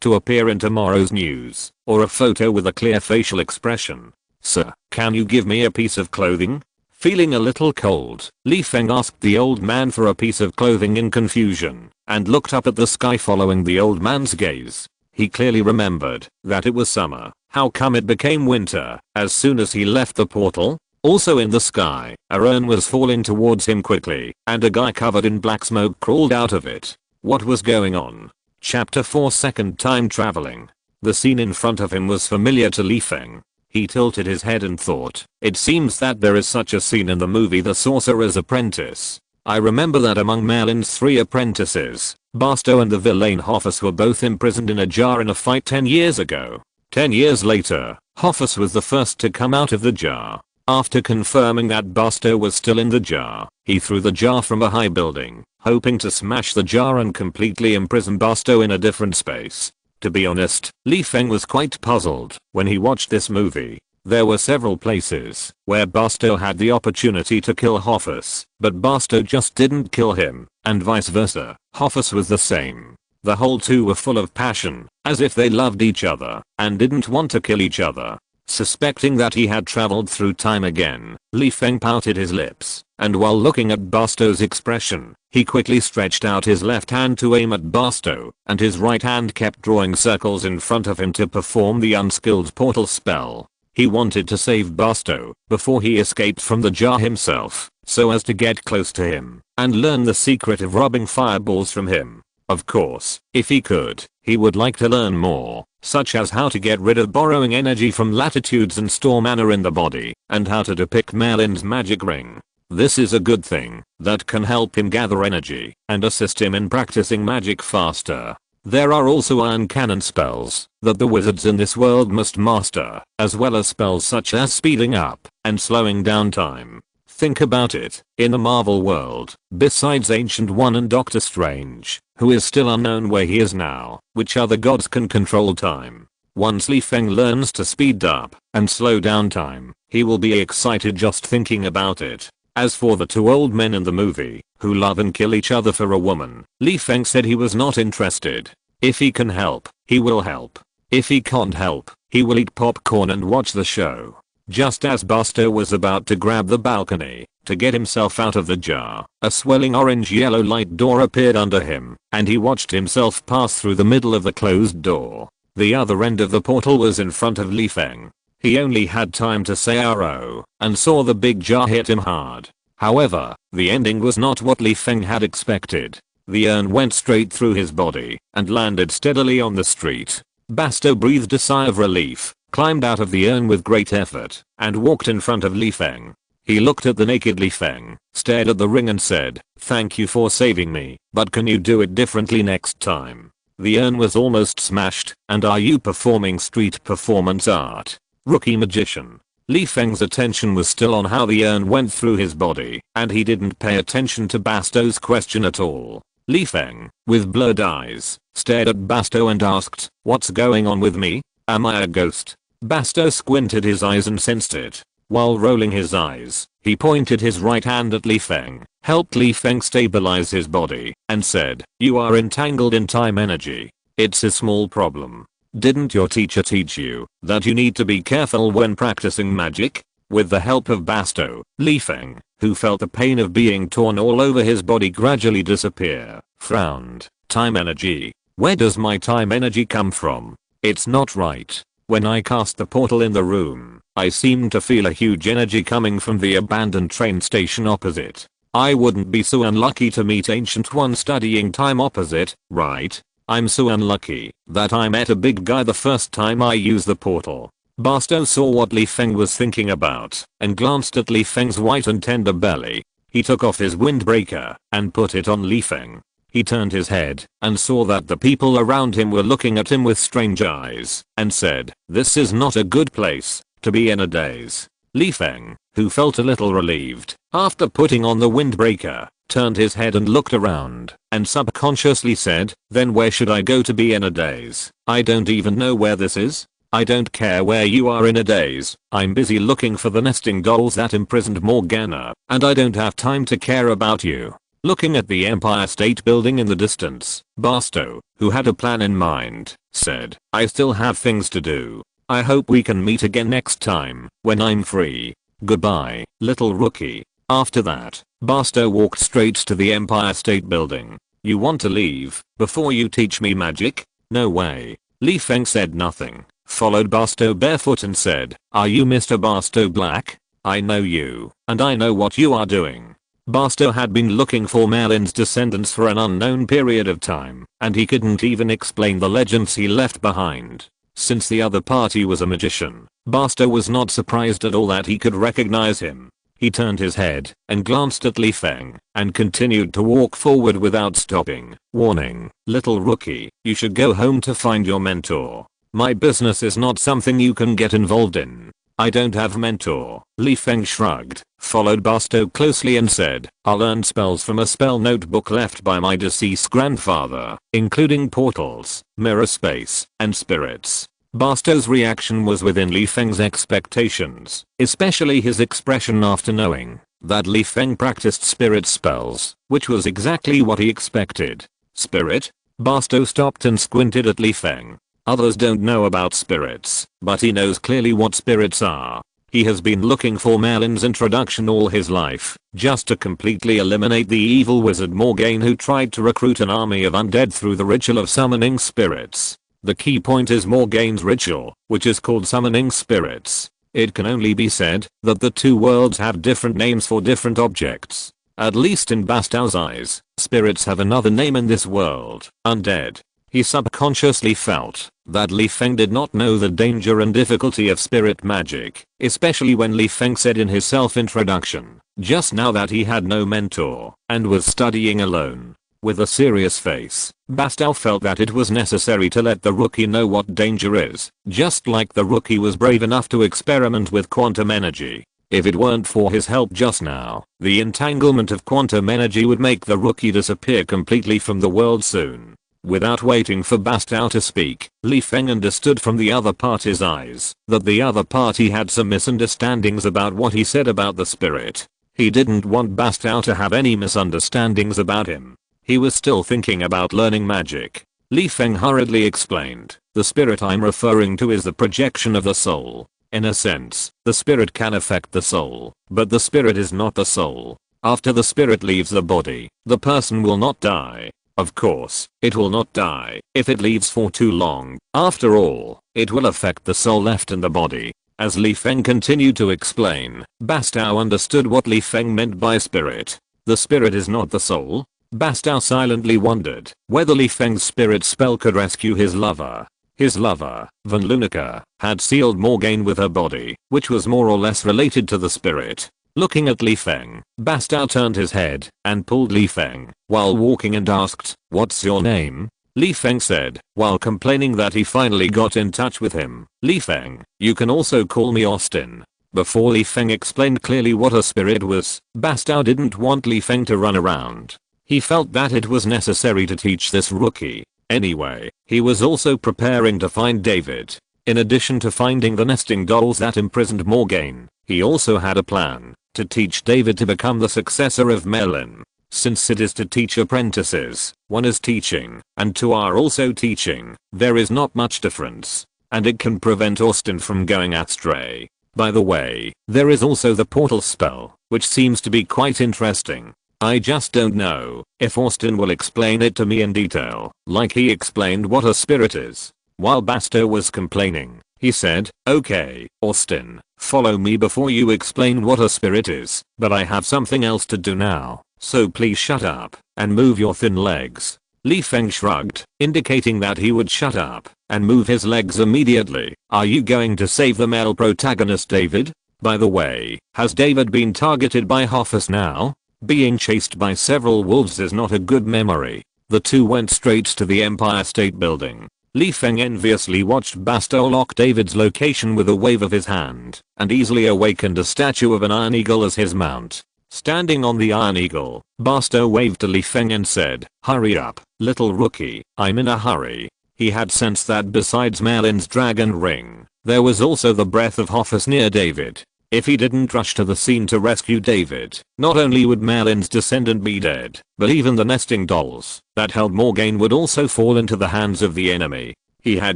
to appear in tomorrow's news, or a photo with a clear facial expression. Sir, can you give me a piece of clothing? Feeling a little cold, Feng asked the old man for a piece of clothing in confusion, and looked up at the sky following the old man's gaze. He clearly remembered that it was summer. How come it became winter as soon as he left the portal? Also in the sky, a urn was falling towards him quickly, and a guy covered in black smoke crawled out of it. What was going on? Chapter 4 Second Time Traveling. The scene in front of him was familiar to Feng. He tilted his head and thought, it seems that there is such a scene in the movie The Sorcerer's Apprentice. I remember that among Merlin's 3 apprentices, Barstow and the villain Hoffus were both imprisoned in a jar in a fight 10 years ago. 10 years later, Hoffus was the first to come out of the jar. After confirming that Barstow was still in the jar, he threw the jar from a high building, hoping to smash the jar and completely imprison Barstow in a different space. To be honest, Feng was quite puzzled when he watched this movie. There were several places where Barstow had the opportunity to kill Hoffus, but Barstow just didn't kill him, and vice versa. Hoffus was the same. The whole two were full of passion, as if they loved each other, and didn't want to kill each other. Suspecting that he had traveled through time again, Feng pouted his lips, and while looking at Barstow's expression, he quickly stretched out his left hand to aim at Barstow, and his right hand kept drawing circles in front of him to perform the unskilled portal spell. He wanted to save Barstow before he escaped from the jar himself, so as to get close to him and learn the secret of rubbing fireballs from him. Of course, if he could, he would like to learn more, such as how to get rid of borrowing energy from latitudes and store mana in the body, and how to depict Merlin's magic ring. This is a good thing that can help him gather energy and assist him in practicing magic faster. There are also iron cannon spells that the wizards in this world must master, as well as spells such as speeding up and slowing down time. Think about it, in the Marvel world, besides Ancient One and Doctor Strange, who is still unknown where he is now, which other gods can control time? Once Feng learns to speed up and slow down time, he will be excited just thinking about it. As for the 2 old men in the movie, who love and kill each other for a woman, Feng said he was not interested. If he can help, he will help. If he can't help, he will eat popcorn and watch the show. Just as Barstow was about to grab the balcony to get himself out of the jar, a swelling orange-yellow light door appeared under him, and he watched himself pass through the middle of the closed door. The other end of the portal was in front of Feng. He only had time to say "Arrow" and saw the big jar hit him hard. However, the ending was not what Feng had expected. The urn went straight through his body and landed steadily on the street. Barstow breathed a sigh of relief, climbed out of the urn with great effort, and walked in front of Feng. He looked at the naked Feng, stared at the ring and said, "Thank you for saving me, but can you do it differently next time?" The urn was almost smashed, and are you performing street performance art? Rookie magician. Feng's attention was still on how the urn went through his body, and he didn't pay attention to Bastow's question at all. Feng, with blurred eyes, stared at Barstow and asked, "What's going on with me? Am I a ghost?" Barstow squinted his eyes and sensed it. While rolling his eyes, he pointed his right hand at Feng, helped Feng stabilize his body, and said, "You are entangled in time energy. It's a small problem. Didn't your teacher teach you that you need to be careful when practicing magic? With the help of Basto, Feng, who felt the pain of being torn all over his body gradually disappear, frowned. Time energy. Where does my time energy come from? It's not right. When I cast the portal in the room, I seemed to feel a huge energy coming from the abandoned train station opposite. I wouldn't be so unlucky to meet Ancient One studying time opposite, right? I'm so unlucky that I met a big guy the first time I used the portal. Basto saw what Feng was thinking about and glanced at Feng's white and tender belly. He took off his windbreaker and put it on Feng. He turned his head and saw that the people around him were looking at him with strange eyes and said, "This is not a good place to be in a daze." Feng, who felt a little relieved after putting on the windbreaker, turned his head and looked around and subconsciously said, "Then where should I go to be in a daze? I don't even know where this is." "I don't care where you are in a daze. I'm busy looking for the nesting dolls that imprisoned Morgana, and I don't have time to care about you." Looking at the Empire State Building in the distance, Basto, who had a plan in mind, said, "I still have things to do. I hope we can meet again next time, when I'm free. Goodbye, little rookie." After that, Basto walked straight to the Empire State Building. "You want to leave before you teach me magic? No way." Feng said nothing, followed Basto barefoot and said, "Are you Mr. Basto Black? I know you, and I know what you are doing." Basto had been looking for Merlin's descendants for an unknown period of time, and he couldn't even explain the legends he left behind. Since the other party was a magician, Basto was not surprised at all that he could recognize him. He turned his head and glanced at Feng and continued to walk forward without stopping, warning, "Little rookie, you should go home to find your mentor. My business is not something you can get involved in." "I don't have mentor." Feng shrugged, followed Basto closely and said, "I'll learn spells from a spell notebook left by my deceased grandfather, including portals, mirror space, and spirits." Basto's reaction was within Feng's expectations, especially his expression after knowing that Feng practiced spirit spells, which was exactly what he expected. "Spirit?" Basto stopped and squinted at Feng. Others don't know about spirits, but he knows clearly what spirits are. He has been looking for Merlin's introduction all his life, just to completely eliminate the evil wizard Morgane who tried to recruit an army of undead through the ritual of summoning spirits. The key point is Morgane's ritual, which is called summoning spirits. It can only be said that the two worlds have different names for different objects. At least in Basto's eyes, spirits have another name in this world, undead. He subconsciously felt that Feng did not know the danger and difficulty of spirit magic, especially when Feng said in his self-introduction just now that he had no mentor and was studying alone. With a serious face, Basto felt that it was necessary to let the rookie know what danger is, just like the rookie was brave enough to experiment with quantum energy. If it weren't for his help just now, the entanglement of quantum energy would make the rookie disappear completely from the world soon. Without waiting for Basto to speak, Feng understood from the other party's eyes that the other party had some misunderstandings about what he said about the spirit. He didn't want Basto to have any misunderstandings about him. He was still thinking about learning magic. Feng hurriedly explained, "The spirit I'm referring to is the projection of the soul. In a sense, the spirit can affect the soul, but the spirit is not the soul. After the spirit leaves the body, the person will not die. Of course, it will not die if it leaves for too long. After all, it will affect the soul left in the body." As Feng continued to explain, Basto understood what Feng meant by spirit. The spirit is not the soul? Basto silently wondered whether Feng's spirit spell could rescue his lover. His lover, Van Lunica, had sealed Morgane with her body, which was more or less related to the spirit. Looking at Feng, Basto turned his head and pulled Feng while walking and asked, "What's your name?" Feng said, while complaining that he finally got in touch with him, "Feng, you can also call me Austin." Before Feng explained clearly what a spirit was, Basto didn't want Feng to run around. He felt that it was necessary to teach this rookie. Anyway, he was also preparing to find David. In addition to finding the nesting dolls that imprisoned Morgane, he also had a plan to teach David to become the successor of Merlin. Since it is to teach apprentices, one is teaching, and two are also teaching, there is not much difference. And it can prevent Austin from going astray. By the way, there is also the portal spell, which seems to be quite interesting. I just don't know if Austin will explain it to me in detail, like he explained what a spirit is. While Basto was complaining, he said, "Okay, Austin, follow me before you explain what a spirit is, but I have something else to do now, so please shut up and move your thin legs." Feng shrugged, indicating that he would shut up and move his legs immediately. "Are you going to save the male protagonist David? By the way, has David been targeted by Hoffus now? Being chased by several wolves is not a good memory." The two went straight to the Empire State Building. Feng enviously watched Basto lock David's location with a wave of his hand and easily awakened a statue of an Iron Eagle as his mount. Standing on the Iron Eagle, Basto waved to Feng and said, "Hurry up, little rookie, I'm in a hurry." He had sensed that besides Merlin's dragon ring, there was also the breath of Hoffus near David. If he didn't rush to the scene to rescue David, not only would Merlin's descendant be dead, but even the nesting dolls that held Morgaine would also fall into the hands of the enemy. He had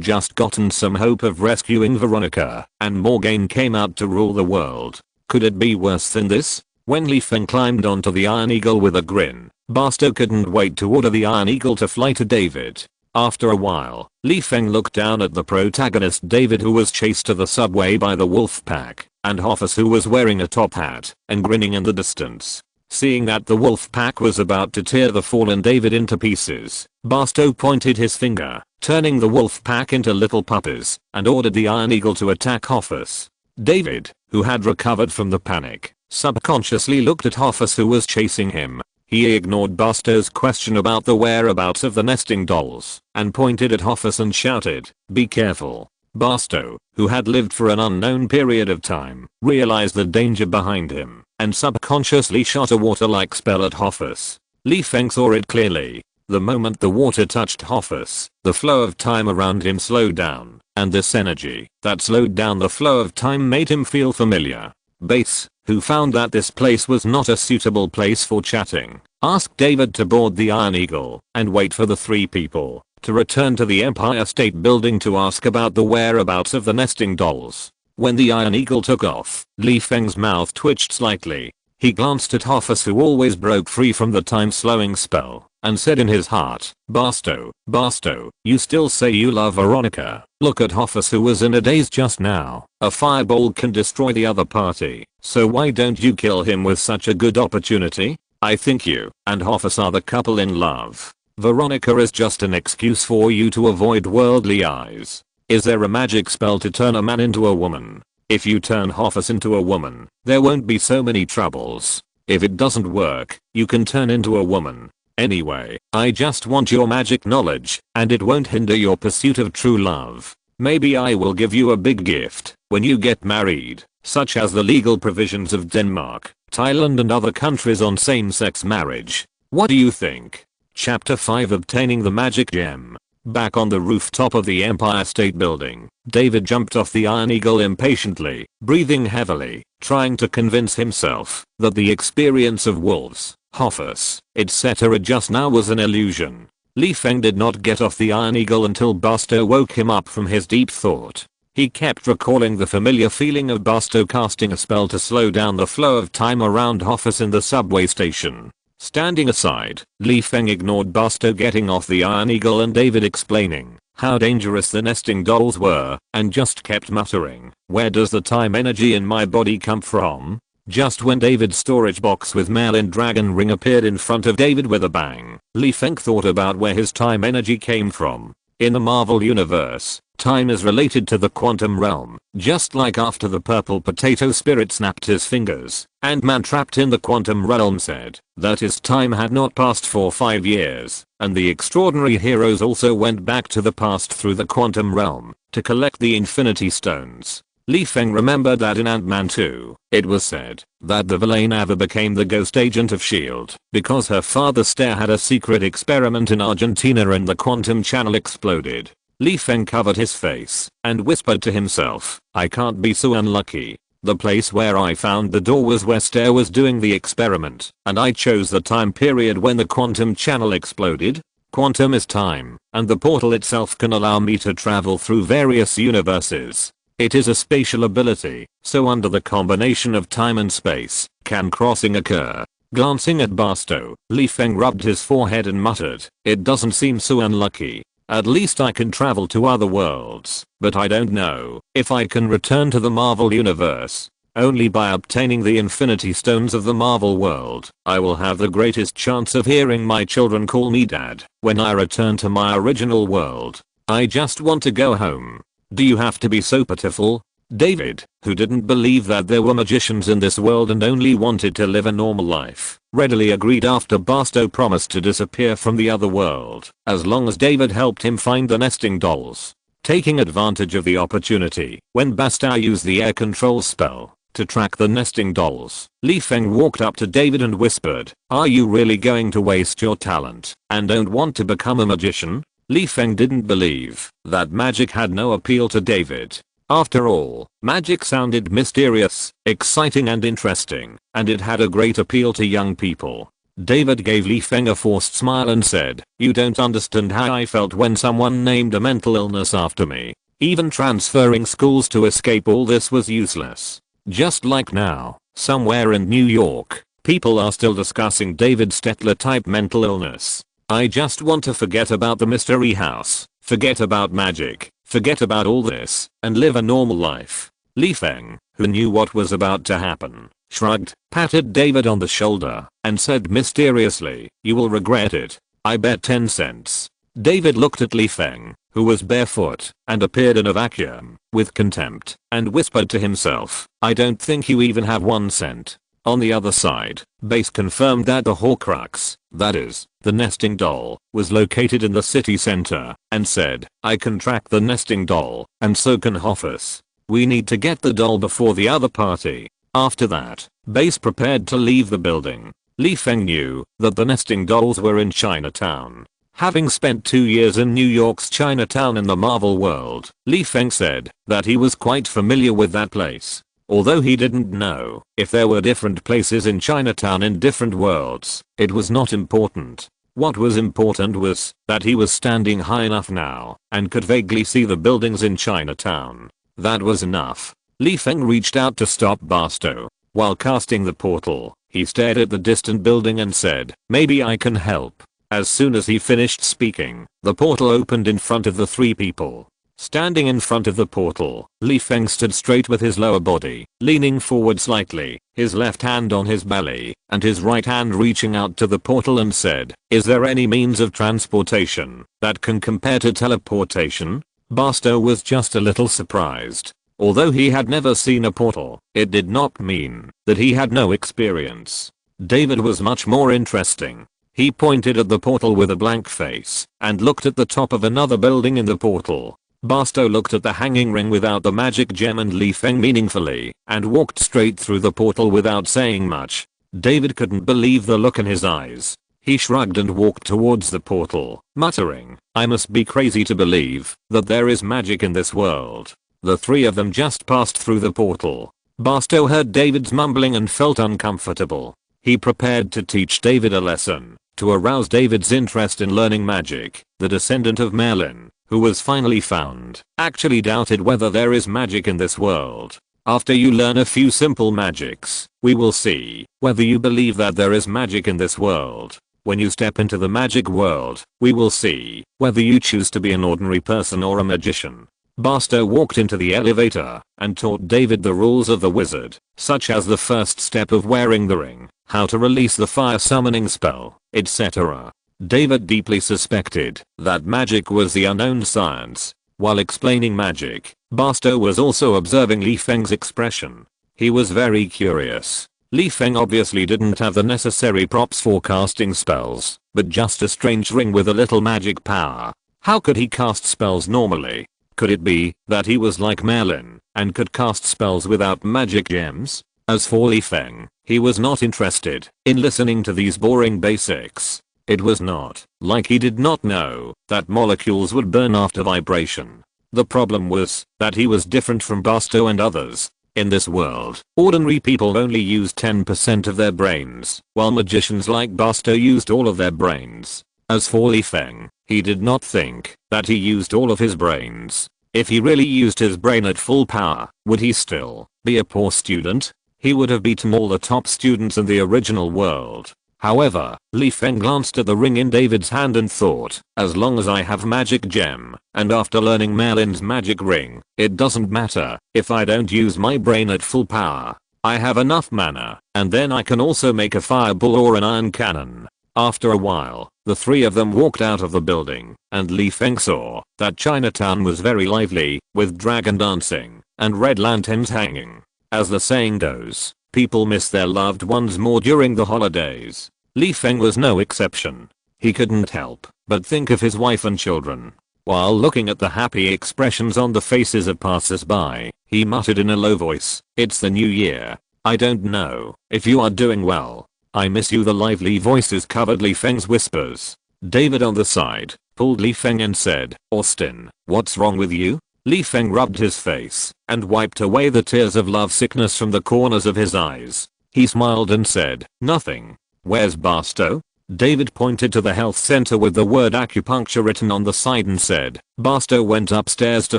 just gotten some hope of rescuing Veronica, and Morgaine came out to rule the world. Could it be worse than this? When Feng climbed onto the Iron Eagle with a grin, Basto couldn't wait to order the Iron Eagle to fly to David. After a while, Feng looked down at the protagonist David, who was chased to the subway by the wolf pack, and Hoffus, who was wearing a top hat and grinning in the distance. Seeing that the wolf pack was about to tear the fallen David into pieces, Basto pointed his finger, turning the wolf pack into little puppies, and ordered the Iron Eagle to attack Hoffus. David, who had recovered from the panic, subconsciously looked at Hoffus, who was chasing him. He ignored Basto's question about the whereabouts of the nesting dolls and pointed at Hoffus and shouted, "Be careful." Basto, who had lived for an unknown period of time, realized the danger behind him and subconsciously shot a water-like spell at Hoffus. Feng saw it clearly. The moment the water touched Hoffus, the flow of time around him slowed down, and this energy that slowed down the flow of time made him feel familiar. Bates, who found that this place was not a suitable place for chatting, asked David to board the Iron Eagle and wait for the three people to return to the Empire State Building to ask about the whereabouts of the nesting dolls. When the Iron Eagle took off, Feng's mouth twitched slightly. He glanced at Hoffus, who always broke free from the time-slowing spell, and said in his heart, Basto, you still say you love Veronica. Look at Hoffus, who was in a daze just now. A fireball can destroy the other party, so why don't you kill him with such a good opportunity? I think you and Hoffus are the couple in love. Veronica is just an excuse for you to avoid worldly eyes. Is there a magic spell to turn a man into a woman? If you turn Hoffus into a woman, there won't be so many troubles. If it doesn't work, you can turn into a woman. Anyway, I just want your magic knowledge, and it won't hinder your pursuit of true love. Maybe I will give you a big gift when you get married, such as the legal provisions of Denmark, Thailand and other countries on same-sex marriage. What do you think? Chapter 5, Obtaining the Magic Gem. Back on the rooftop of the Empire State Building, David jumped off the Iron Eagle impatiently, breathing heavily, trying to convince himself that the experience of wolves, Hoffus, etc. just now was an illusion. Feng did not get off the Iron Eagle until Basto woke him up from his deep thought. He kept recalling the familiar feeling of Basto casting a spell to slow down the flow of time around Hoffus in the subway station. Standing aside, Feng ignored Basto getting off the Iron Eagle and David explaining how dangerous the nesting dolls were, and just kept muttering, "Where does the time energy in my body come from?" Just when David's storage box with Merlin Dragon Ring appeared in front of David with a bang, Feng thought about where his time energy came from. In the Marvel universe, time is related to the quantum realm, just like after the purple potato spirit snapped his fingers, Ant-Man trapped in the quantum realm said that his time had not passed for 5 years, and the extraordinary heroes also went back to the past through the quantum realm to collect the Infinity Stones. Feng remembered that in Ant-Man 2, it was said that the villain Ava became the ghost agent of S.H.I.E.L.D. because her father Stair had a secret experiment in Argentina and the quantum channel exploded. Feng covered his face and whispered to himself, "I can't be so unlucky." The place where I found the door was where Stair was doing the experiment, and I chose the time period when the quantum channel exploded. Quantum is time, and the portal itself can allow me to travel through various universes. It is a spatial ability, so under the combination of time and space, can crossing occur? Glancing at Barstow, Li Feng rubbed his forehead and muttered, "It doesn't seem so unlucky. At least I can travel to other worlds, but I don't know if I can return to the Marvel universe. Only by obtaining the Infinity Stones of the Marvel world, I will have the greatest chance of hearing my children call me Dad when I return to my original world. I just want to go home." "Do you have to be so pitiful?" David, who didn't believe that there were magicians in this world and only wanted to live a normal life, readily agreed after Barstow promised to disappear from the other world as long as David helped him find the nesting dolls. Taking advantage of the opportunity, when Barstow used the air control spell to track the nesting dolls, Li Feng walked up to David and whispered, "Are you really going to waste your talent and don't want to become a magician?" Li Feng didn't believe that magic had no appeal to David. After all, magic sounded mysterious, exciting and interesting, and it had a great appeal to young people. David gave Li Feng a forced smile and said, "You don't understand how I felt when someone named a mental illness after me. Even transferring schools to escape all this was useless." Just like now, somewhere in New York, people are still discussing David Stetler type mental illness. I just want to forget about the mystery house, forget about magic, forget about all this, and live a normal life. Li Feng, who knew what was about to happen, shrugged, patted David on the shoulder, and said mysteriously, "You will regret it. I bet 10 cents. David looked at Li Feng, who was barefoot and appeared in a vacuum, with contempt, and whispered to himself, "I don't think you even have 1 cent. On the other side, Base confirmed that the Horcrux, that is, the nesting doll, was located in the city center, and said, "I can track the nesting doll, and so can Hoffus. We need to get the doll before the other party." After that, Base prepared to leave the building. Li Feng knew that the nesting dolls were in Chinatown. Having spent 2 years in New York's Chinatown in the Marvel world, Li Feng said that he was quite familiar with that place. Although he didn't know if there were different places in Chinatown in different worlds, it was not important. What was important was that he was standing high enough now and could vaguely see the buildings in Chinatown. That was enough. Li Feng reached out to stop Barstow. While casting the portal, he stared at the distant building and said, "Maybe I can help." As soon as he finished speaking, the portal opened in front of the 3 people. Standing in front of the portal, Li Feng stood straight with his lower body, leaning forward slightly, his left hand on his belly, and his right hand reaching out to the portal and said, "Is there any means of transportation that can compare to teleportation?" Barstow was just a little surprised. Although he had never seen a portal, it did not mean that he had no experience. David was much more interesting. He pointed at the portal with a blank face and looked at the top of another building in the portal. Barstow looked at the hanging ring without the magic gem and Li Feng meaningfully and walked straight through the portal without saying much. David couldn't believe the look in his eyes. He shrugged and walked towards the portal, muttering, "I must be crazy to believe that there is magic in this world." The 3 of them just passed through the portal. Barstow heard David's mumbling and felt uncomfortable. He prepared to teach David a lesson, to arouse David's interest in learning magic. The descendant of Merlin, who was finally found, actually doubted whether there is magic in this world. After you learn a few simple magics, we will see whether you believe that there is magic in this world. When you step into the magic world, we will see whether you choose to be an ordinary person or a magician. Barstow walked into the elevator and taught David the rules of the wizard, such as the first step of wearing the ring, how to release the fire summoning spell, etc. David deeply suspected that magic was the unknown science. While explaining magic, Barstow was also observing Li Feng's expression. He was very curious. Li Feng obviously didn't have the necessary props for casting spells, but just a strange ring with a little magic power. How could he cast spells normally? Could it be that he was like Merlin and could cast spells without magic gems? As for Li Feng, he was not interested in listening to these boring basics. It was not like he did not know that molecules would burn after vibration. The problem was that he was different from Barstow and others. In this world, ordinary people only use 10% of their brains, while magicians like Barstow used all of their brains. As for Li Feng, he did not think that he used all of his brains. If he really used his brain at full power, would he still be a poor student? He would have beaten all the top students in the original world. However, Li Feng glanced at the ring in David's hand and thought, as long as I have magic gem, and after learning Merlin's magic ring, it doesn't matter if I don't use my brain at full power. I have enough mana, and then I can also make a fireball or an iron cannon. After a while, the three of them walked out of the building, and Li Feng saw that Chinatown was very lively, with dragon dancing and red lanterns hanging. As the saying goes, people miss their loved ones more during the holidays. Li Feng was no exception. He couldn't help but think of his wife and children. While looking at the happy expressions on the faces of passers-by, he muttered in a low voice, "It's the new year. I don't know if you are doing well. I miss you." The lively voices covered Li Feng's whispers. David on the side pulled Li Feng and said, "Austin, what's wrong with you?" Li Feng rubbed his face and wiped away the tears of love sickness from the corners of his eyes. He smiled and said, "Nothing." "Where's Barstow?" David pointed to the health center with the word acupuncture written on the side and said, "Barstow went upstairs to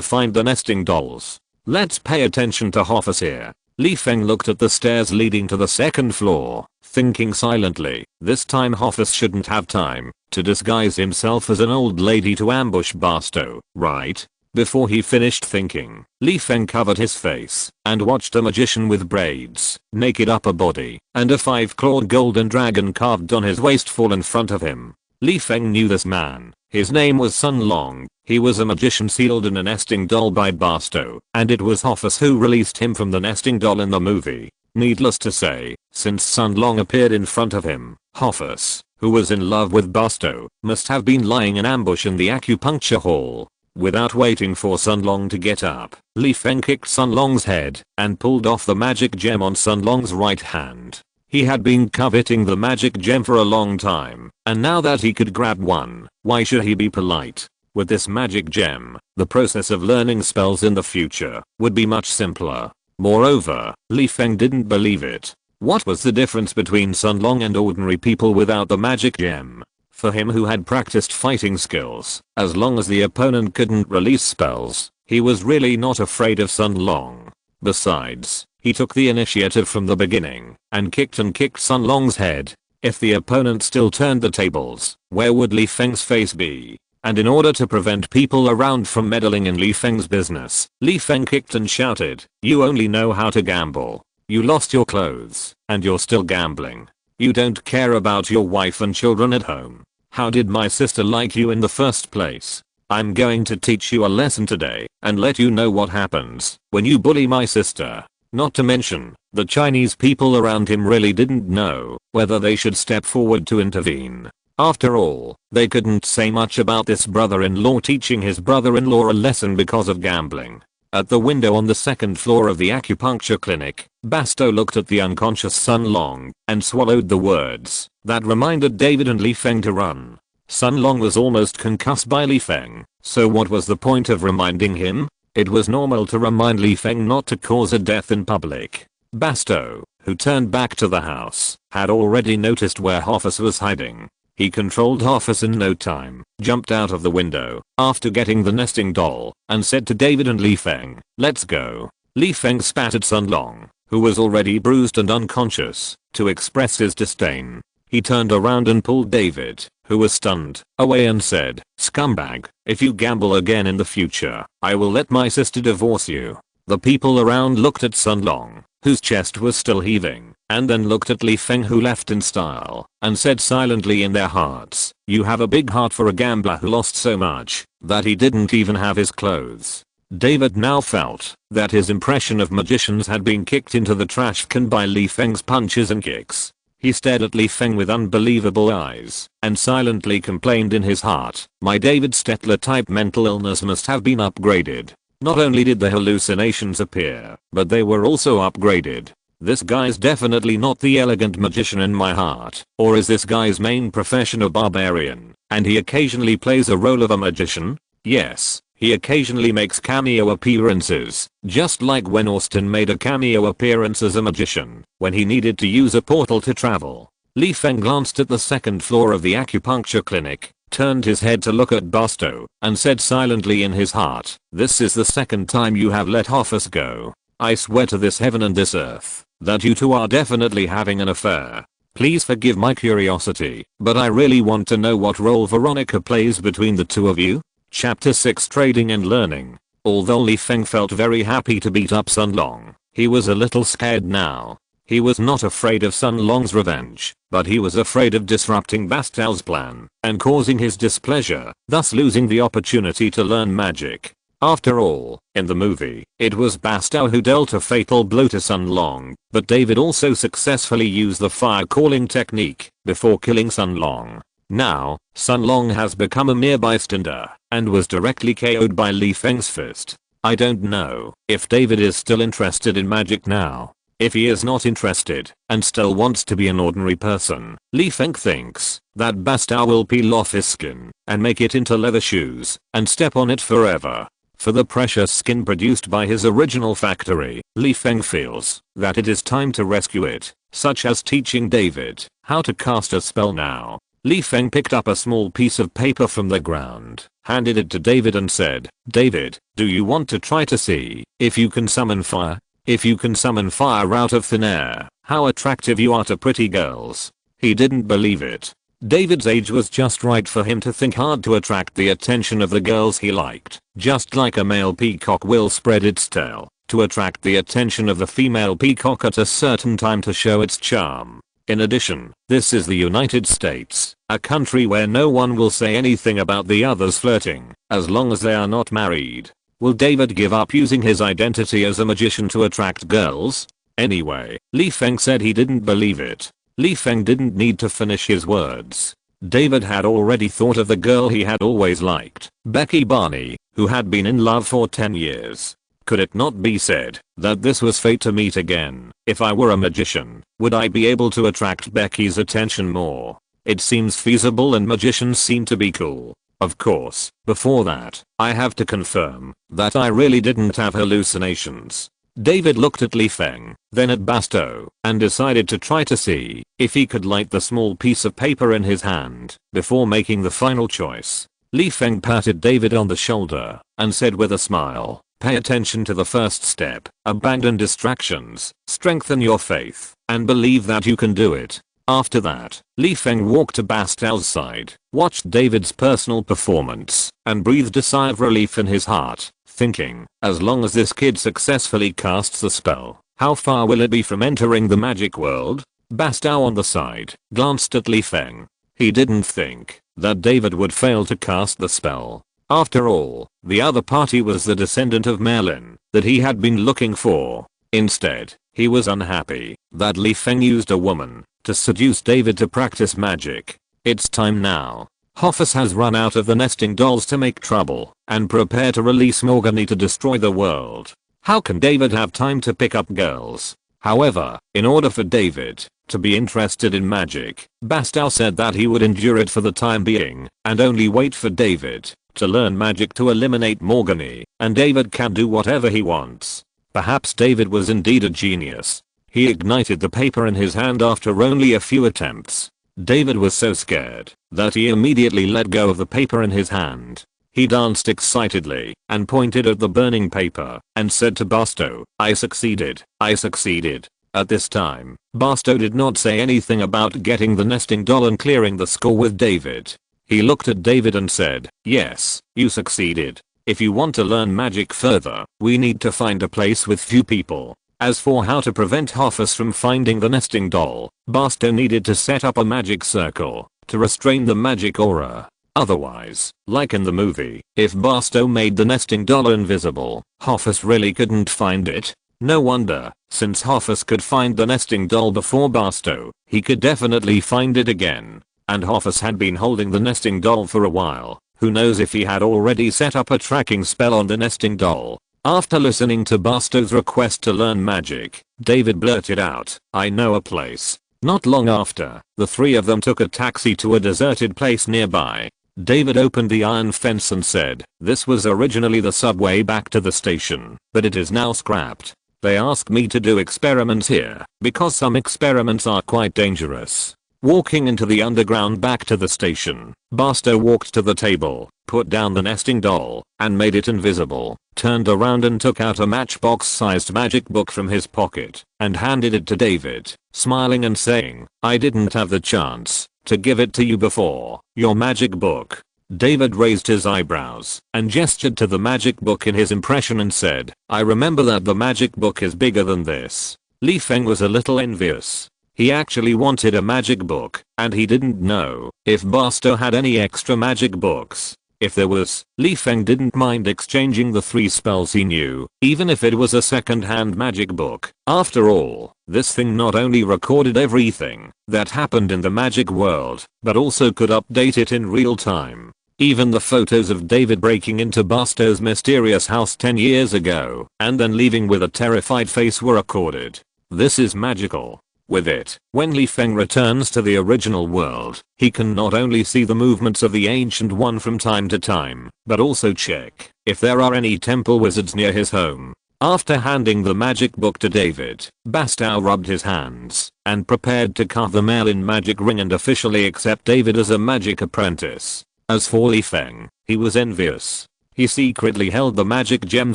find the nesting dolls." "Let's pay attention to Hoffus here." Li Feng looked at the stairs leading to the second floor, thinking silently, this time Hoffus shouldn't have time to disguise himself as an old lady to ambush Barstow, right? Before he finished thinking, Li Feng covered his face and watched a magician with braids, naked upper body, and a 5-clawed golden dragon carved on his waist fall in front of him. Li Feng knew this man. His name was Sun Long. He was a magician sealed in a nesting doll by Barstow, and it was Hoffus who released him from the nesting doll in the movie. Needless to say, since Sun Long appeared in front of him, Hoffus, who was in love with Barstow, must have been lying in ambush in the acupuncture hall. Without waiting for Sun Long to get up, Li Feng kicked Sun Long's head and pulled off the magic gem on Sun Long's right hand. He had been coveting the magic gem for a long time, and now that he could grab one, why should he be polite? With this magic gem, the process of learning spells in the future would be much simpler. Moreover, Li Feng didn't believe it. What was the difference between Sun Long and ordinary people without the magic gem? For him who had practiced fighting skills, as long as the opponent couldn't release spells, he was really not afraid of Sun Long. Besides, he took the initiative from the beginning and kicked Sun Long's head. If the opponent still turned the tables, where would Li Feng's face be? And in order to prevent people around from meddling in Li Feng's business, Li Feng kicked and shouted, "You only know how to gamble. You lost your clothes, and you're still gambling. You don't care about your wife and children at home. How did my sister like you in the first place? I'm going to teach you a lesson today and let you know what happens when you bully my sister." Not to mention, the Chinese people around him really didn't know whether they should step forward to intervene. After all, they couldn't say much about this brother-in-law teaching his brother-in-law a lesson because of gambling. At the window on the second floor of the acupuncture clinic, Barstow looked at the unconscious Sun Long and swallowed the words that reminded David and Li Feng to run. Sun Long was almost concussed by Li Feng, so what was the point of reminding him? It was normal to remind Li Feng not to cause a death in public. Barstow, who turned back to the house, had already noticed where Hoffus was hiding. He controlled Hoffus in no time, jumped out of the window after getting the nesting doll, and said to David and Li Feng, "Let's go." Li Feng spat at Sun Long, who was already bruised and unconscious, to express his disdain. He turned around and pulled David, who was stunned, away and said, "Scumbag, if you gamble again in the future, I will let my sister divorce you." The people around looked at Sun Long, whose chest was still heaving, and then looked at Li Feng, who left in style, and said silently in their hearts, "You have a big heart for a gambler who lost so much that he didn't even have his clothes." David now felt that his impression of magicians had been kicked into the trash can by Li Feng's punches and kicks. He stared at Li Feng with unbelievable eyes and silently complained in his heart, "My David Stetler type mental illness must have been upgraded. Not only did the hallucinations appear, but they were also upgraded. This guy's definitely not the elegant magician in my heart. Or is this guy's main profession a barbarian, and he occasionally plays a role of a magician? Yes, He occasionally makes cameo appearances, just like when Austin made a cameo appearance as a magician when he needed to use a portal to travel. Li Feng glanced at the second floor of the acupuncture clinic, turned his head to look at Basto, and said silently in his heart, "This is the second time you have let Hoffus go. I swear to this heaven and this earth that you two are definitely having an affair. Please forgive my curiosity, but I really want to know what role Veronica plays between the two of you." Chapter 6 Trading and Learning. Although Li Feng felt very happy to beat up Sun Long, he was a little scared now. He was not afraid of Sun Long's revenge, but he was afraid of disrupting Basto's plan and causing his displeasure, thus losing the opportunity to learn magic. After all, in the movie, it was Basto who dealt a fatal blow to Sun Long, but David also successfully used the fire calling technique before killing Sun Long. Now, Sun Long has become a mere bystander and was directly KO'd by Li Feng's fist. I don't know if David is still interested in magic now. If he is not interested and still wants to be an ordinary person, Li Feng thinks that Basto will peel off his skin and make it into leather shoes and step on it forever. For the precious skin produced by his original factory, Li Feng feels that it is time to rescue it, such as teaching David how to cast a spell now. Li Feng picked up a small piece of paper from the ground, handed it to David and said, "David, do you want to try to see if you can summon fire? If you can summon fire out of thin air, how attractive you are to pretty girls." He didn't believe it. David's age was just right for him to think hard to attract the attention of the girls he liked, just like a male peacock will spread its tail to attract the attention of the female peacock at a certain time to show its charm. In addition, this is the United States, a country where no one will say anything about the others flirting, as long as they are not married. Will David give up using his identity as a magician to attract girls? Anyway, Li Feng said he didn't believe it. Li Feng didn't need to finish his words. David had already thought of the girl he had always liked, Becky Barney, who had been in love for 10 years. Could it not be said that this was fate to meet again? If I were a magician, would I be able to attract Becky's attention more? It seems feasible and magicians seem to be cool. Of course, before that, I have to confirm that I really didn't have hallucinations. David looked at Li Feng, then at Basto, and decided to try to see if he could light the small piece of paper in his hand before making the final choice. Li Feng patted David on the shoulder and said with a smile, "Pay attention to the first step, abandon distractions, strengthen your faith, and believe that you can do it." After that, Li Feng walked to Basto's side, watched David's personal performance, and breathed a sigh of relief in his heart, thinking, as long as this kid successfully casts the spell, how far will it be from entering the magic world? Basto on the side glanced at Li Feng. He didn't think that David would fail to cast the spell. After all, the other party was the descendant of Merlin that he had been looking for. Instead, he was unhappy that Li Feng used a woman to seduce David to practice magic. It's time now. Hoffus has run out of the nesting dolls to make trouble and prepare to release Morgany to destroy the world. How can David have time to pick up girls? However, in order for David to be interested in magic, Basto said that he would endure it for the time being and only wait for David to learn magic to eliminate Morgany, and David can do whatever he wants. Perhaps David was indeed a genius. He ignited the paper in his hand after only a few attempts. David was so scared that he immediately let go of the paper in his hand. He danced excitedly and pointed at the burning paper and said to Basto, "I succeeded, I succeeded." At this time, Basto did not say anything about getting the nesting doll and clearing the score with David. He looked at David and said, "Yes, you succeeded. If you want to learn magic further, we need to find a place with few people." As for how to prevent Hoffus from finding the nesting doll, Basto needed to set up a magic circle to restrain the magic aura. Otherwise, like in the movie, if Basto made the nesting doll invisible, Hoffus really couldn't find it. No wonder, since Hoffus could find the nesting doll before Basto, he could definitely find it again. And Hoffus had been holding the nesting doll for a while. Who knows if he had already set up a tracking spell on the nesting doll. After listening to Basto's request to learn magic, David blurted out, "I know a place." Not long after, the three of them took a taxi to a deserted place nearby. David opened the iron fence and said, "This was originally the subway back to the station, but it is now scrapped. They asked me to do experiments here because some experiments are quite dangerous." Walking into the underground back to the station, Barstow walked to the table, put down the nesting doll, and made it invisible, turned around and took out a matchbox-sized magic book from his pocket, and handed it to David, smiling and saying, "I didn't have the chance to give it to you before. Your magic book." David raised his eyebrows and gestured to the magic book in his impression and said, "I remember that the magic book is bigger than this." Feng was a little envious. He actually wanted a magic book, and he didn't know if Barstow had any extra magic books. If there was, Feng didn't mind exchanging the 3 spells he knew, even if it was a second-hand magic book. After all, this thing not only recorded everything that happened in the magic world, but also could update it in real time. Even the photos of David breaking into Barstow's mysterious house 10 years ago, and then leaving with a terrified face were recorded. This is magical. With it, when Feng returns to the original world, he can not only see the movements of the Ancient One from time to time, but also check if there are any temple wizards near his home. After handing the magic book to David, Barstow rubbed his hands and prepared to carve the Merlin magic ring and officially accept David as a magic apprentice. As for Feng, he was envious. He secretly held the magic gem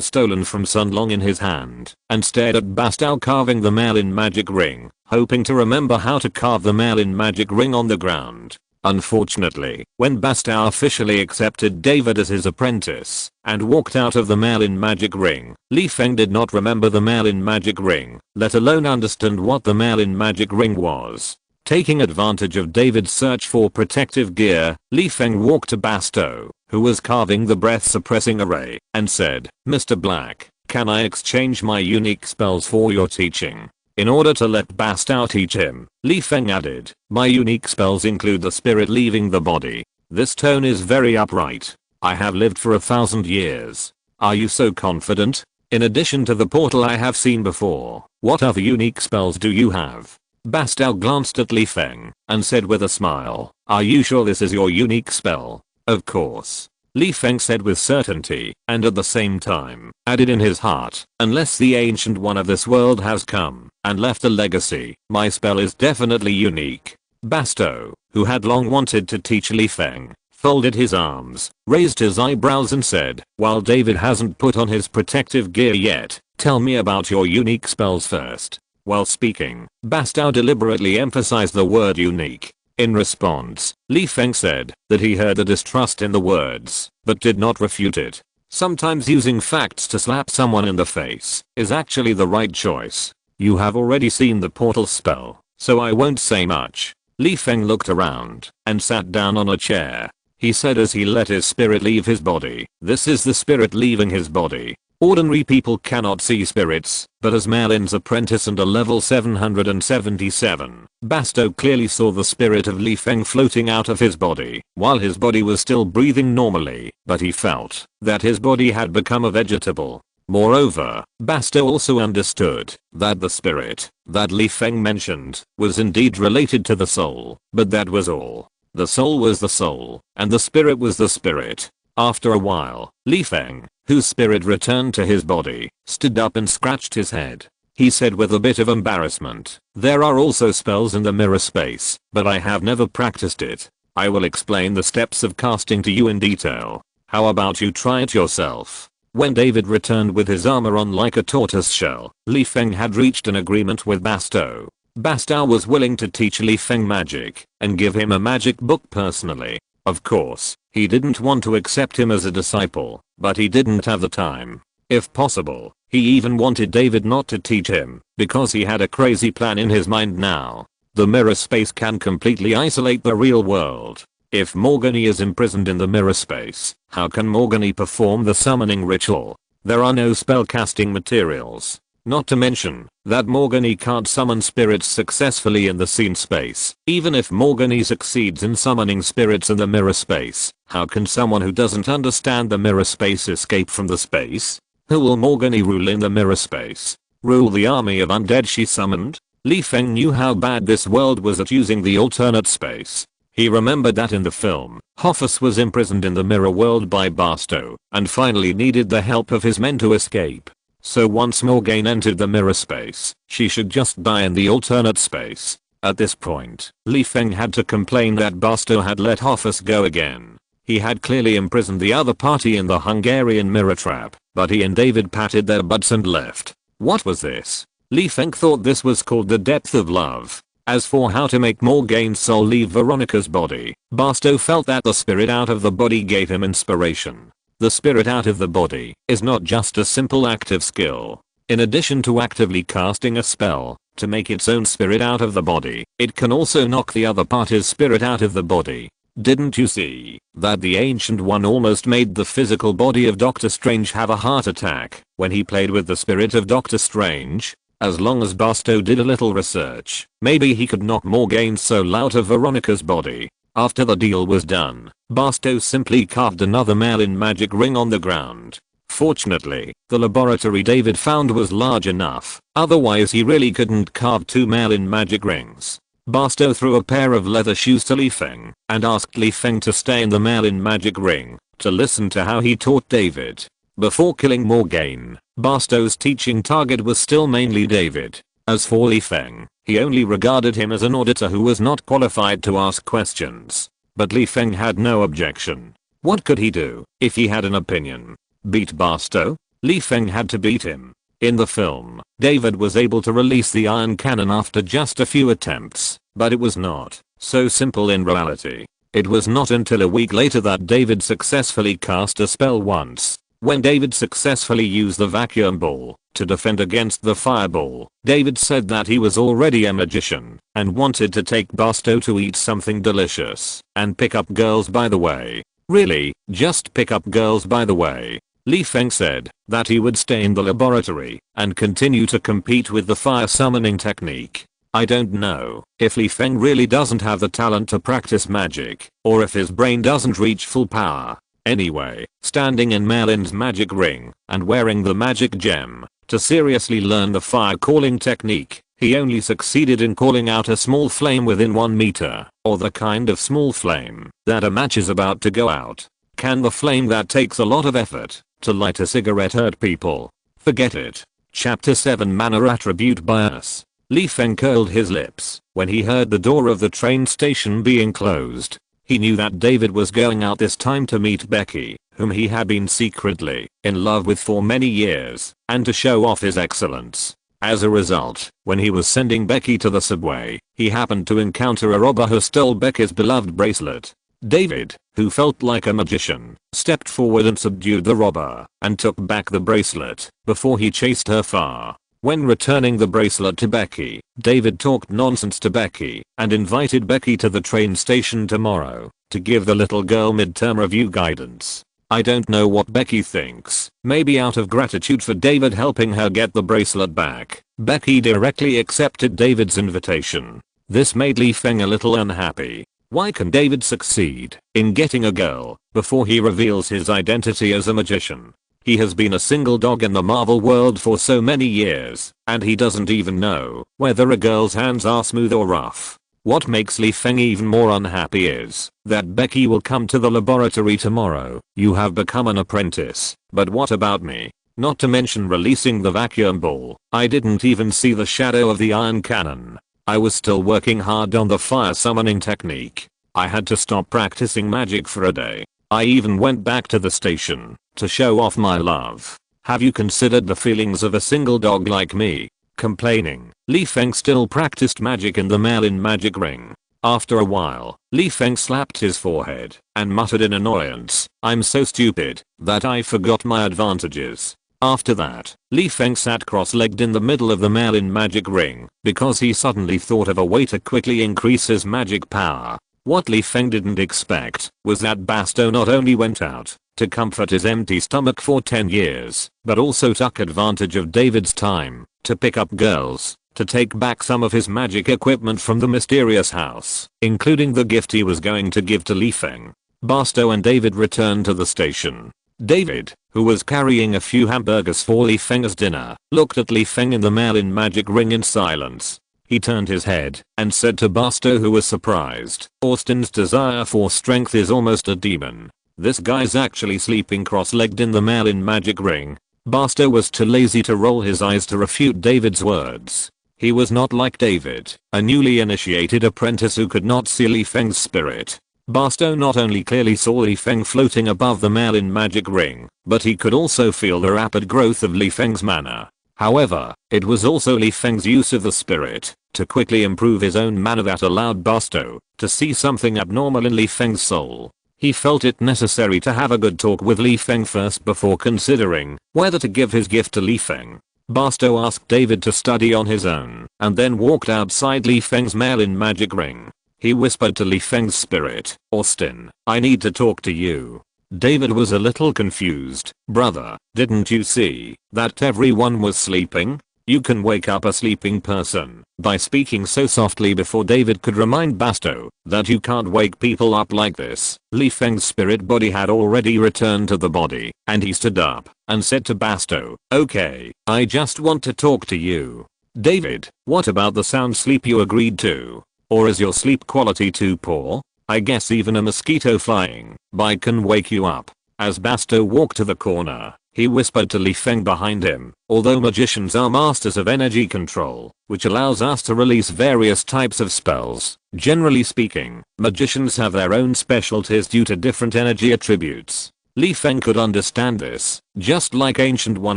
stolen from Sun Long in his hand and stared at Barstow carving the Merlin magic ring, hoping to remember how to carve the Merlin magic ring on the ground. Unfortunately, when Barstow officially accepted David as his apprentice and walked out of the Merlin magic ring, Feng did not remember the Merlin magic ring, let alone understand what the Merlin magic ring was. Taking advantage of David's search for protective gear, Feng walked to Barstow, who was carving the breath-suppressing array, and said, "Mr. Black, can I exchange my unique spells for your teaching?" In order to let Barstow teach him, Feng added, "My unique spells include the spirit leaving the body." This tone is very upright. "I have lived for 1,000 years. Are you so confident? In addition to the portal I have seen before, what other unique spells do you have?" Barstow glanced at Feng and said with a smile, "Are you sure this is your unique spell?" "Of course," Feng said with certainty, and at the same time, added in his heart, "unless the Ancient One of this world has come and left a legacy, my spell is definitely unique." Barstow, who had long wanted to teach Feng, folded his arms, raised his eyebrows and said, "While David hasn't put on his protective gear yet, tell me about your unique spells first." While speaking, Barstow deliberately emphasized the word unique. In response, Feng said that he heard the distrust in the words, but did not refute it. Sometimes using facts to slap someone in the face is actually the right choice. "You have already seen the portal spell, so I won't say much." Feng looked around and sat down on a chair. He said as he let his spirit leave his body, "This is the spirit leaving his body. Ordinary people cannot see spirits, but as Merlin's apprentice and a level 777, Barstow clearly saw the spirit of Feng floating out of his body, while his body was still breathing normally, but he felt that his body had become a vegetable. Moreover, Barstow also understood that the spirit that Feng mentioned was indeed related to the soul, but that was all. The soul was the soul, and the spirit was the spirit. After a while, Feng, whose spirit returned to his body, stood up and scratched his head. He said with a bit of embarrassment, "There are also spells in the mirror space, but I have never practiced it. I will explain the steps of casting to you in detail. How about you try it yourself?" When David returned with his armor on like a tortoise shell, Feng had reached an agreement with Barstow. Barstow was willing to teach Feng magic and give him a magic book personally. Of course, he didn't want to accept him as a disciple, but he didn't have the time. If possible, he even wanted David not to teach him, because he had a crazy plan in his mind now. The mirror space can completely isolate the real world. If Morgany is imprisoned in the mirror space, how can Morgany perform the summoning ritual? There are no spellcasting materials. Not to mention that Morgany can't summon spirits successfully in the scene space. Even if Morgany succeeds in summoning spirits in the mirror space, how can someone who doesn't understand the mirror space escape from the space? Who will Morgany rule in the mirror space? Rule the army of undead she summoned? Feng knew how bad this world was at using the alternate space. He remembered that in the film, Hoffus was imprisoned in the mirror world by Barstow and finally needed the help of his men to escape. So once Morgane entered the mirror space, she should just die in the alternate space. At this point, Feng had to complain that Barstow had let Hoffus go again. He had clearly imprisoned the other party in the Hungarian mirror trap, but he and David patted their butts and left. What was this? Feng thought this was called the depth of love. As for how to make Morgane's soul leave Veronica's body, Barstow felt that the spirit out of the body gave him inspiration. The spirit out of the body is not just a simple active skill. In addition to actively casting a spell to make its own spirit out of the body, it can also knock the other party's spirit out of the body. Didn't you see that the Ancient One almost made the physical body of Doctor Strange have a heart attack when he played with the spirit of Doctor Strange? As long as Barstow did a little research, maybe he could knock Morgane's soul out of Veronica's body. After the deal was done, Barstow simply carved another Merlin magic ring on the ground. Fortunately, the laboratory David found was large enough, otherwise he really couldn't carve 2 Merlin magic rings. Barstow threw a pair of leather shoes to Feng and asked Feng to stay in the Merlin magic ring to listen to how he taught David. Before killing Morgane, Barstow's teaching target was still mainly David. As for Feng, he only regarded him as an auditor who was not qualified to ask questions. But Feng had no objection. What could he do if he had an opinion? Beat Barstow? Feng had to beat him. In the film, David was able to release the iron cannon after just a few attempts, but it was not so simple in reality. It was not until a week later that David successfully cast a spell once. When David successfully used the vacuum ball to defend against the fireball, David said that he was already a magician and wanted to take Barstow to eat something delicious and pick up girls by the way. Really, just pick up girls by the way. Feng said that he would stay in the laboratory and continue to compete with the fire summoning technique. I don't know if Feng really doesn't have the talent to practice magic or if his brain doesn't reach full power. Anyway, standing in Merlin's magic ring and wearing the magic gem to seriously learn the fire calling technique, he only succeeded in calling out a small flame within 1 meter, or the kind of small flame that a match is about to go out. Can the flame that takes a lot of effort to light a cigarette hurt people? Forget it. Chapter 7 Mana Attribute Bias. Feng curled his lips when he heard the door of the train station being closed. He knew that David was going out this time to meet Becky, whom he had been secretly in love with for many years, and to show off his excellence. As a result, when he was sending Becky to the subway, he happened to encounter a robber who stole Becky's beloved bracelet. David, who felt like a magician, stepped forward and subdued the robber and took back the bracelet before he chased her far. When returning the bracelet to Becky, David talked nonsense to Becky and invited Becky to the train station tomorrow to give the little girl midterm review guidance. I don't know what Becky thinks. Maybe out of gratitude for David helping her get the bracelet back, Becky directly accepted David's invitation. This made Feng a little unhappy. Why can David succeed in getting a girl before he reveals his identity as a magician? He has been a single dog in the Marvel world for so many years, and he doesn't even know whether a girl's hands are smooth or rough. What makes Feng even more unhappy is that Becky will come to the laboratory tomorrow. You have become an apprentice, but what about me? Not to mention releasing the vacuum ball. I didn't even see the shadow of the iron cannon. I was still working hard on the fire summoning technique. I had to stop practicing magic for a day. I even went back to the station to show off my love. Have you considered the feelings of a single dog like me? Complaining, Feng still practiced magic in the Merlin magic ring. After a while, Feng slapped his forehead and muttered in annoyance, I'm so stupid that I forgot my advantages. After that, Feng sat cross-legged in the middle of the Merlin magic ring because he suddenly thought of a way to quickly increase his magic power. What Feng didn't expect was that Barstow not only went out to comfort his empty stomach for 10 years, but also took advantage of David's time to pick up girls, to take back some of his magic equipment from the mysterious house, including the gift he was going to give to Feng. Barstow and David returned to the station. David, who was carrying a few hamburgers for Feng as dinner, looked at Feng in the Merlin magic ring in silence. He turned his head and said to Basto, who was surprised, "Austin's desire for strength is almost a demon. This guy's actually sleeping cross-legged in the Merlin magic ring." Basto was too lazy to roll his eyes to refute David's words. He was not like David, a newly initiated apprentice who could not see Li Feng's spirit. Basto not only clearly saw Li Feng floating above the Merlin magic ring, but he could also feel the rapid growth of Li Feng's mana. However, it was also Li Feng's use of the spirit to quickly improve his own mana that allowed Basto to see something abnormal in Li Feng's soul. He felt it necessary to have a good talk with Li Feng first before considering whether to give his gift to Li Feng. Basto asked David to study on his own and then walked outside Li Feng's Merlin magic ring. He whispered to Li Feng's spirit, "Austin, I need to talk to you." David was a little confused. "Brother, didn't you see that everyone was sleeping? You can wake up a sleeping person by speaking so softly." Before David could remind Basto that you can't wake people up like this, Li Feng's spirit body had already returned to the body, and he stood up and said to Basto, "Okay, I just want to talk to you." "David, what about the sound sleep you agreed to? Or is your sleep quality too poor? I guess even a mosquito flying by can wake you up." As Basto walked to the corner, he whispered to Li Feng behind him, "Although magicians are masters of energy control, which allows us to release various types of spells, generally speaking, magicians have their own specialties due to different energy attributes." Li Feng could understand this, just like Ancient One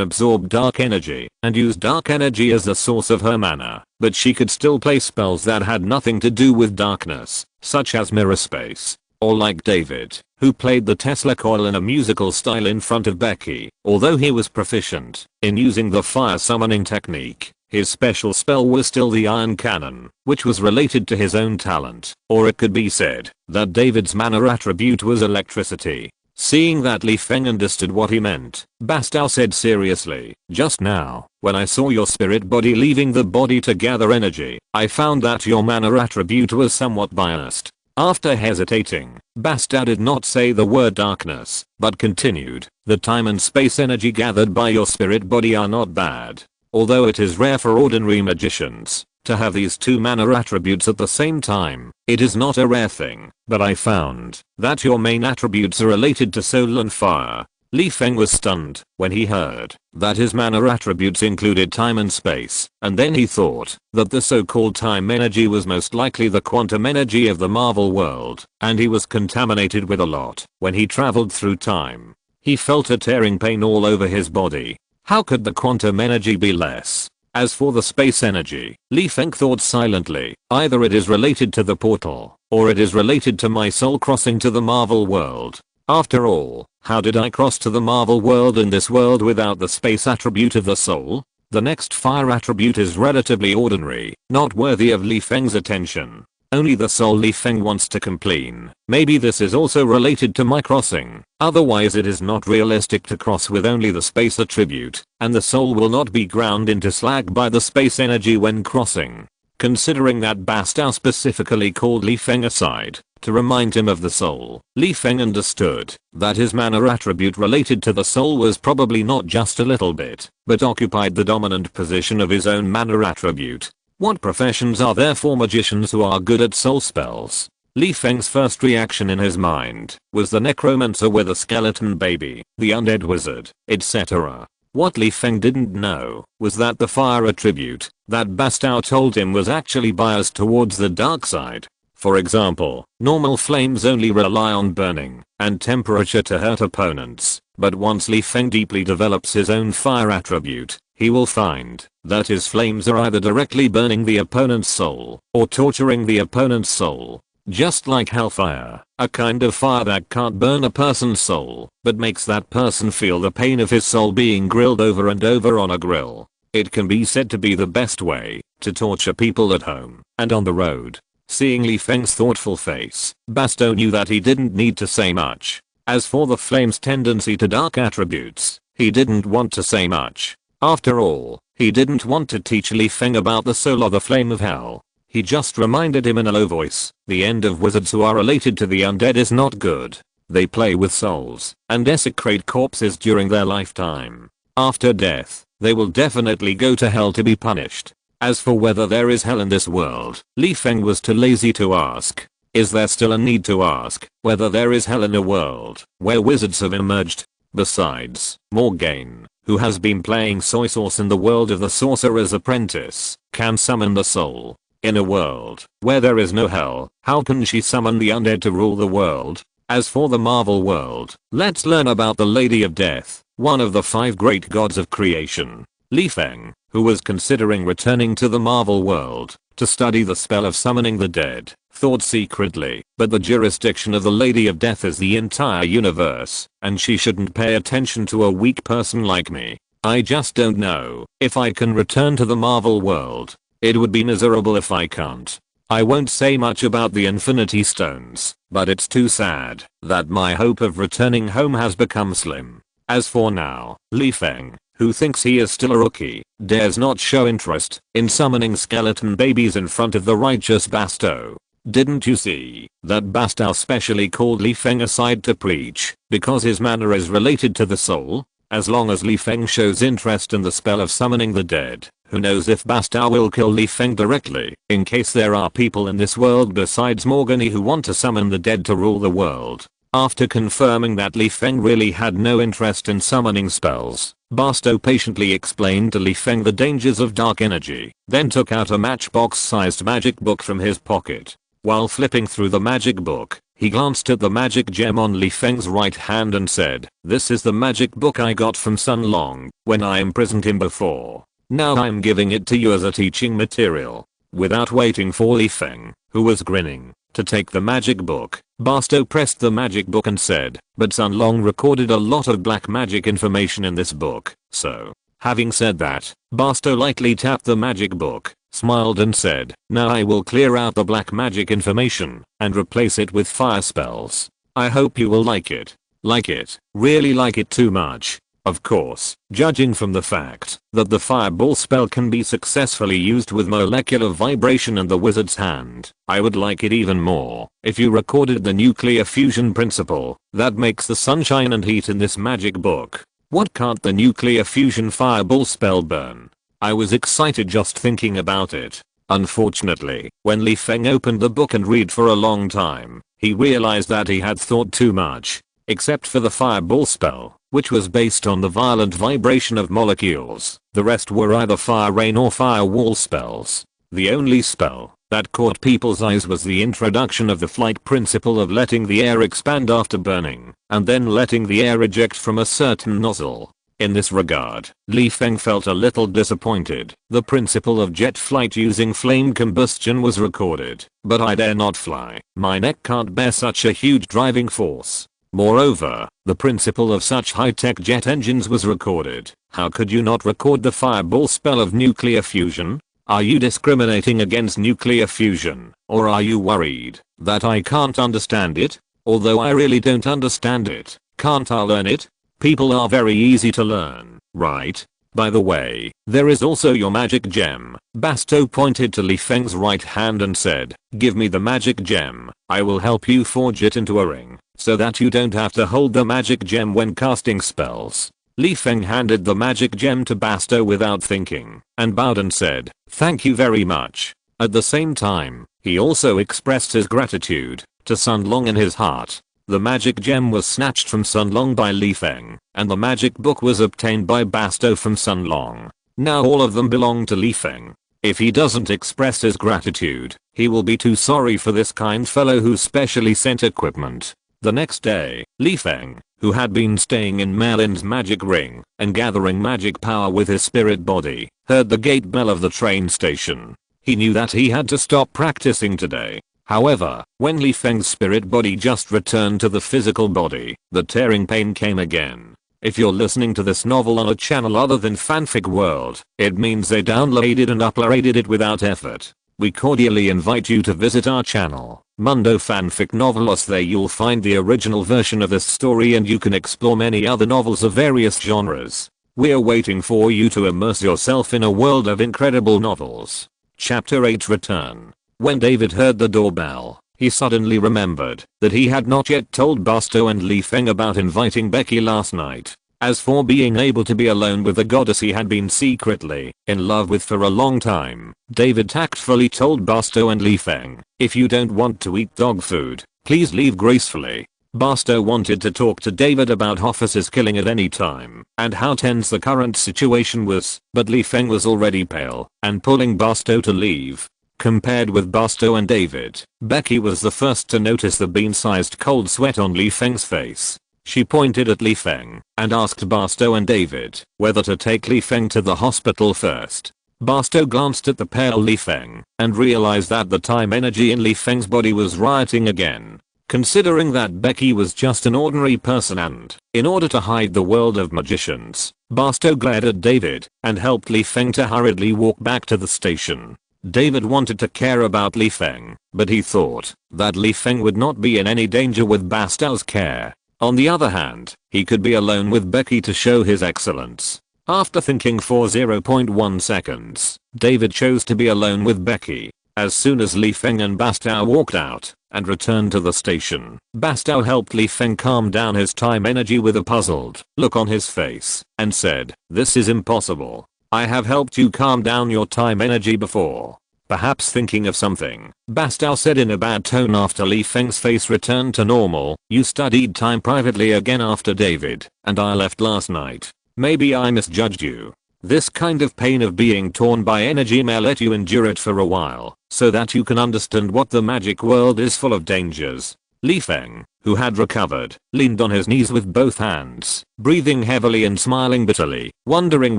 absorbed dark energy and used dark energy as the source of her mana, but she could still play spells that had nothing to do with darkness, such as mirror space. Or like David, who played the Tesla coil in a musical style in front of Becky. Although he was proficient in using the fire summoning technique, his special spell was still the iron cannon, which was related to his own talent. Or it could be said that David's mana attribute was electricity. Seeing that Li Feng understood what he meant, Basto said seriously, "Just now, when I saw your spirit body leaving the body to gather energy, I found that your mana attribute was somewhat biased." After hesitating, Basto did not say the word darkness, but continued, "The time and space energy gathered by your spirit body are not bad. Although it is rare for ordinary magicians to have these two mana attributes at the same time, it is not a rare thing, but I found that your main attributes are related to soul and fire." Li Feng was stunned when he heard that his mana attributes included time and space, and then he thought that the so-called time energy was most likely the quantum energy of the Marvel world, and he was contaminated with a lot when he traveled through time. He felt a tearing pain all over his body. How could the quantum energy be less? As for the space energy, Li Feng thought silently, either it is related to the portal, or it is related to my soul crossing to the Marvel world. After all, how did I cross to the Marvel world in this world without the space attribute of the soul? The next fire attribute is relatively ordinary, not worthy of Li Feng's attention. Only the soul Li Feng wants to complain. Maybe this is also related to my crossing. Otherwise it is not realistic to cross with only the space attribute, and the soul will not be ground into slag by the space energy when crossing. Considering that Basto specifically called Li Feng aside to remind him of the soul, Li Feng understood that his mana attribute related to the soul was probably not just a little bit, but occupied the dominant position of his own mana attribute. What professions are there for magicians who are good at soul spells? Li Feng's first reaction in his mind was the necromancer with a skeleton baby, the undead wizard, etc. What Li Feng didn't know was that the fire attribute that Basto told him was actually biased towards the dark side. For example, normal flames only rely on burning and temperature to hurt opponents, but once Li Feng deeply develops his own fire attribute, he will find that his flames are either directly burning the opponent's soul or torturing the opponent's soul. Just like hellfire, a kind of fire that can't burn a person's soul, but makes that person feel the pain of his soul being grilled over and over on a grill. It can be said to be the best way to torture people at home and on the road. Seeing Li Feng's thoughtful face, Basto knew that he didn't need to say much. As for the flame's tendency to dark attributes, he didn't want to say much. After all, he didn't want to teach Li Feng about the soul or the flame of hell. He just reminded him in a low voice, the end of wizards who are related to the undead is not good. They play with souls and desecrate corpses during their lifetime. After death, they will definitely go to hell to be punished. As for whether there is hell in this world, Li Feng was too lazy to ask. Is there still a need to ask whether there is hell in a world where wizards have emerged? Besides, Morgane, who has been playing soy sauce in the world of the Sorcerer's Apprentice, can summon the soul. In a world where there is no hell, how can she summon the undead to rule the world? As for the Marvel world, let's learn about the Lady of Death, one of the 5 great gods of creation. Li Feng, who was considering returning to the Marvel world to study the spell of summoning the dead, thought secretly, but the jurisdiction of the Lady of Death is the entire universe, and she shouldn't pay attention to a weak person like me. I just don't know if I can return to the Marvel world. It would be miserable if I can't. I won't say much about the Infinity Stones, but it's too sad that my hope of returning home has become slim. As for now, Li Feng, who thinks he is still a rookie, dares not show interest in summoning skeleton babies in front of the righteous Basto. Didn't you see that Basto specially called Li Feng aside to preach because his manner is related to the soul? As long as Li Feng shows interest in the spell of summoning the dead, who knows if Basto will kill Li Feng directly, in case there are people in this world besides Morgane who want to summon the dead to rule the world. After confirming that Li Feng really had no interest in summoning spells, Basto patiently explained to Li Feng the dangers of dark energy, then took out a matchbox-sized magic book from his pocket. While flipping through the magic book, he glanced at the magic gem on Li Feng's right hand and said, "This is the magic book I got from Sun Long when I imprisoned him before. Now I'm giving it to you as a teaching material." Without waiting for Li Feng, who was grinning, to take the magic book, Basto pressed the magic book and said, "But Sun Long recorded a lot of black magic information in this book, so." Having said that, Basto lightly tapped the magic book, smiled and said, "Now I will clear out the black magic information and replace it with fire spells. I hope you will like it. Like it, really like it too much." Of course, judging from the fact that the fireball spell can be successfully used with molecular vibration in the wizard's hand, I would like it even more if you recorded the nuclear fusion principle that makes the sunshine and heat in this magic book. What can't the nuclear fusion fireball spell burn? I was excited just thinking about it. Unfortunately, when Li Feng opened the book and read for a long time, he realized that he had thought too much. Except for the fireball spell, which was based on the violent vibration of molecules, the rest were either fire rain or firewall spells. The only spell that caught people's eyes was the introduction of the flight principle of letting the air expand after burning, and then letting the air eject from a certain nozzle. In this regard, Li Feng felt a little disappointed. The principle of jet flight using flame combustion was recorded, but I dare not fly. My neck can't bear such a huge driving force. Moreover, the principle of such high-tech jet engines was recorded. How could you not record the fireball spell of nuclear fusion? Are you discriminating against nuclear fusion, or are you worried that I can't understand it? Although I really don't understand it, can't I learn it? People are very easy to learn, right? By the way, there is also your magic gem. Basto pointed to Li Feng's right hand and said, "Give me the magic gem. I will help you forge it into a ring, so that you don't have to hold the magic gem when casting spells." Li Feng handed the magic gem to Basto without thinking, and bowed and said, "Thank you very much." At the same time, he also expressed his gratitude to Sun Long in his heart. The magic gem was snatched from Sun Long by Li Feng, and the magic book was obtained by Basto from Sun Long. Now all of them belong to Li Feng. If he doesn't express his gratitude, he will be too sorry for this kind fellow who specially sent equipment. The next day, Li Feng, who had been staying in Merlin's magic ring and gathering magic power with his spirit body, heard the gate bell of the train station. He knew that he had to stop practicing today. However, when Li Feng's spirit body just returned to the physical body, the tearing pain came again. If you're listening to this novel on a channel other than Fanfic World, it means they downloaded and uploaded it without effort. We cordially invite you to visit our channel, Mundo Fanfic Novelos. There you'll find the original version of this story and you can explore many other novels of various genres. We're waiting for you to immerse yourself in a world of incredible novels. Chapter 8 Return. When David heard the doorbell, he suddenly remembered that he had not yet told Basto and Li Feng about inviting Becky last night. As for being able to be alone with the goddess he had been secretly in love with for a long time, David tactfully told Basto and Li Feng, if you don't want to eat dog food, please leave gracefully. Basto wanted to talk to David about officers killing at any time and how tense the current situation was, but Li Feng was already pale and pulling Basto to leave. Compared with Basto and David, Becky was the first to notice the bean-sized cold sweat on Li Feng's face. She pointed at Li Feng and asked Basto and David whether to take Li Feng to the hospital first. Basto glanced at the pale Li Feng and realized that the time energy in Li Feng's body was rioting again. Considering that Becky was just an ordinary person and, in order to hide the world of magicians, Basto glared at David and helped Li Feng to hurriedly walk back to the station. David wanted to care about Li Feng, but he thought that Li Feng would not be in any danger with Basto's care. On the other hand, he could be alone with Becky to show his excellence. After thinking for 0.1 seconds, David chose to be alone with Becky. As soon as Li Feng and Basto walked out and returned to the station, Basto helped Li Feng calm down his time energy with a puzzled look on his face and said, "This is impossible. I have helped you calm down your time energy before." Perhaps thinking of something, Basto said in a bad tone after Li Feng's face returned to normal, "You studied time privately again after David and I left last night. Maybe I misjudged you. This kind of pain of being torn by energy may let you endure it for a while, so that you can understand what the magic world is full of dangers." Li Feng, who had recovered, leaned on his knees with both hands, breathing heavily and smiling bitterly, wondering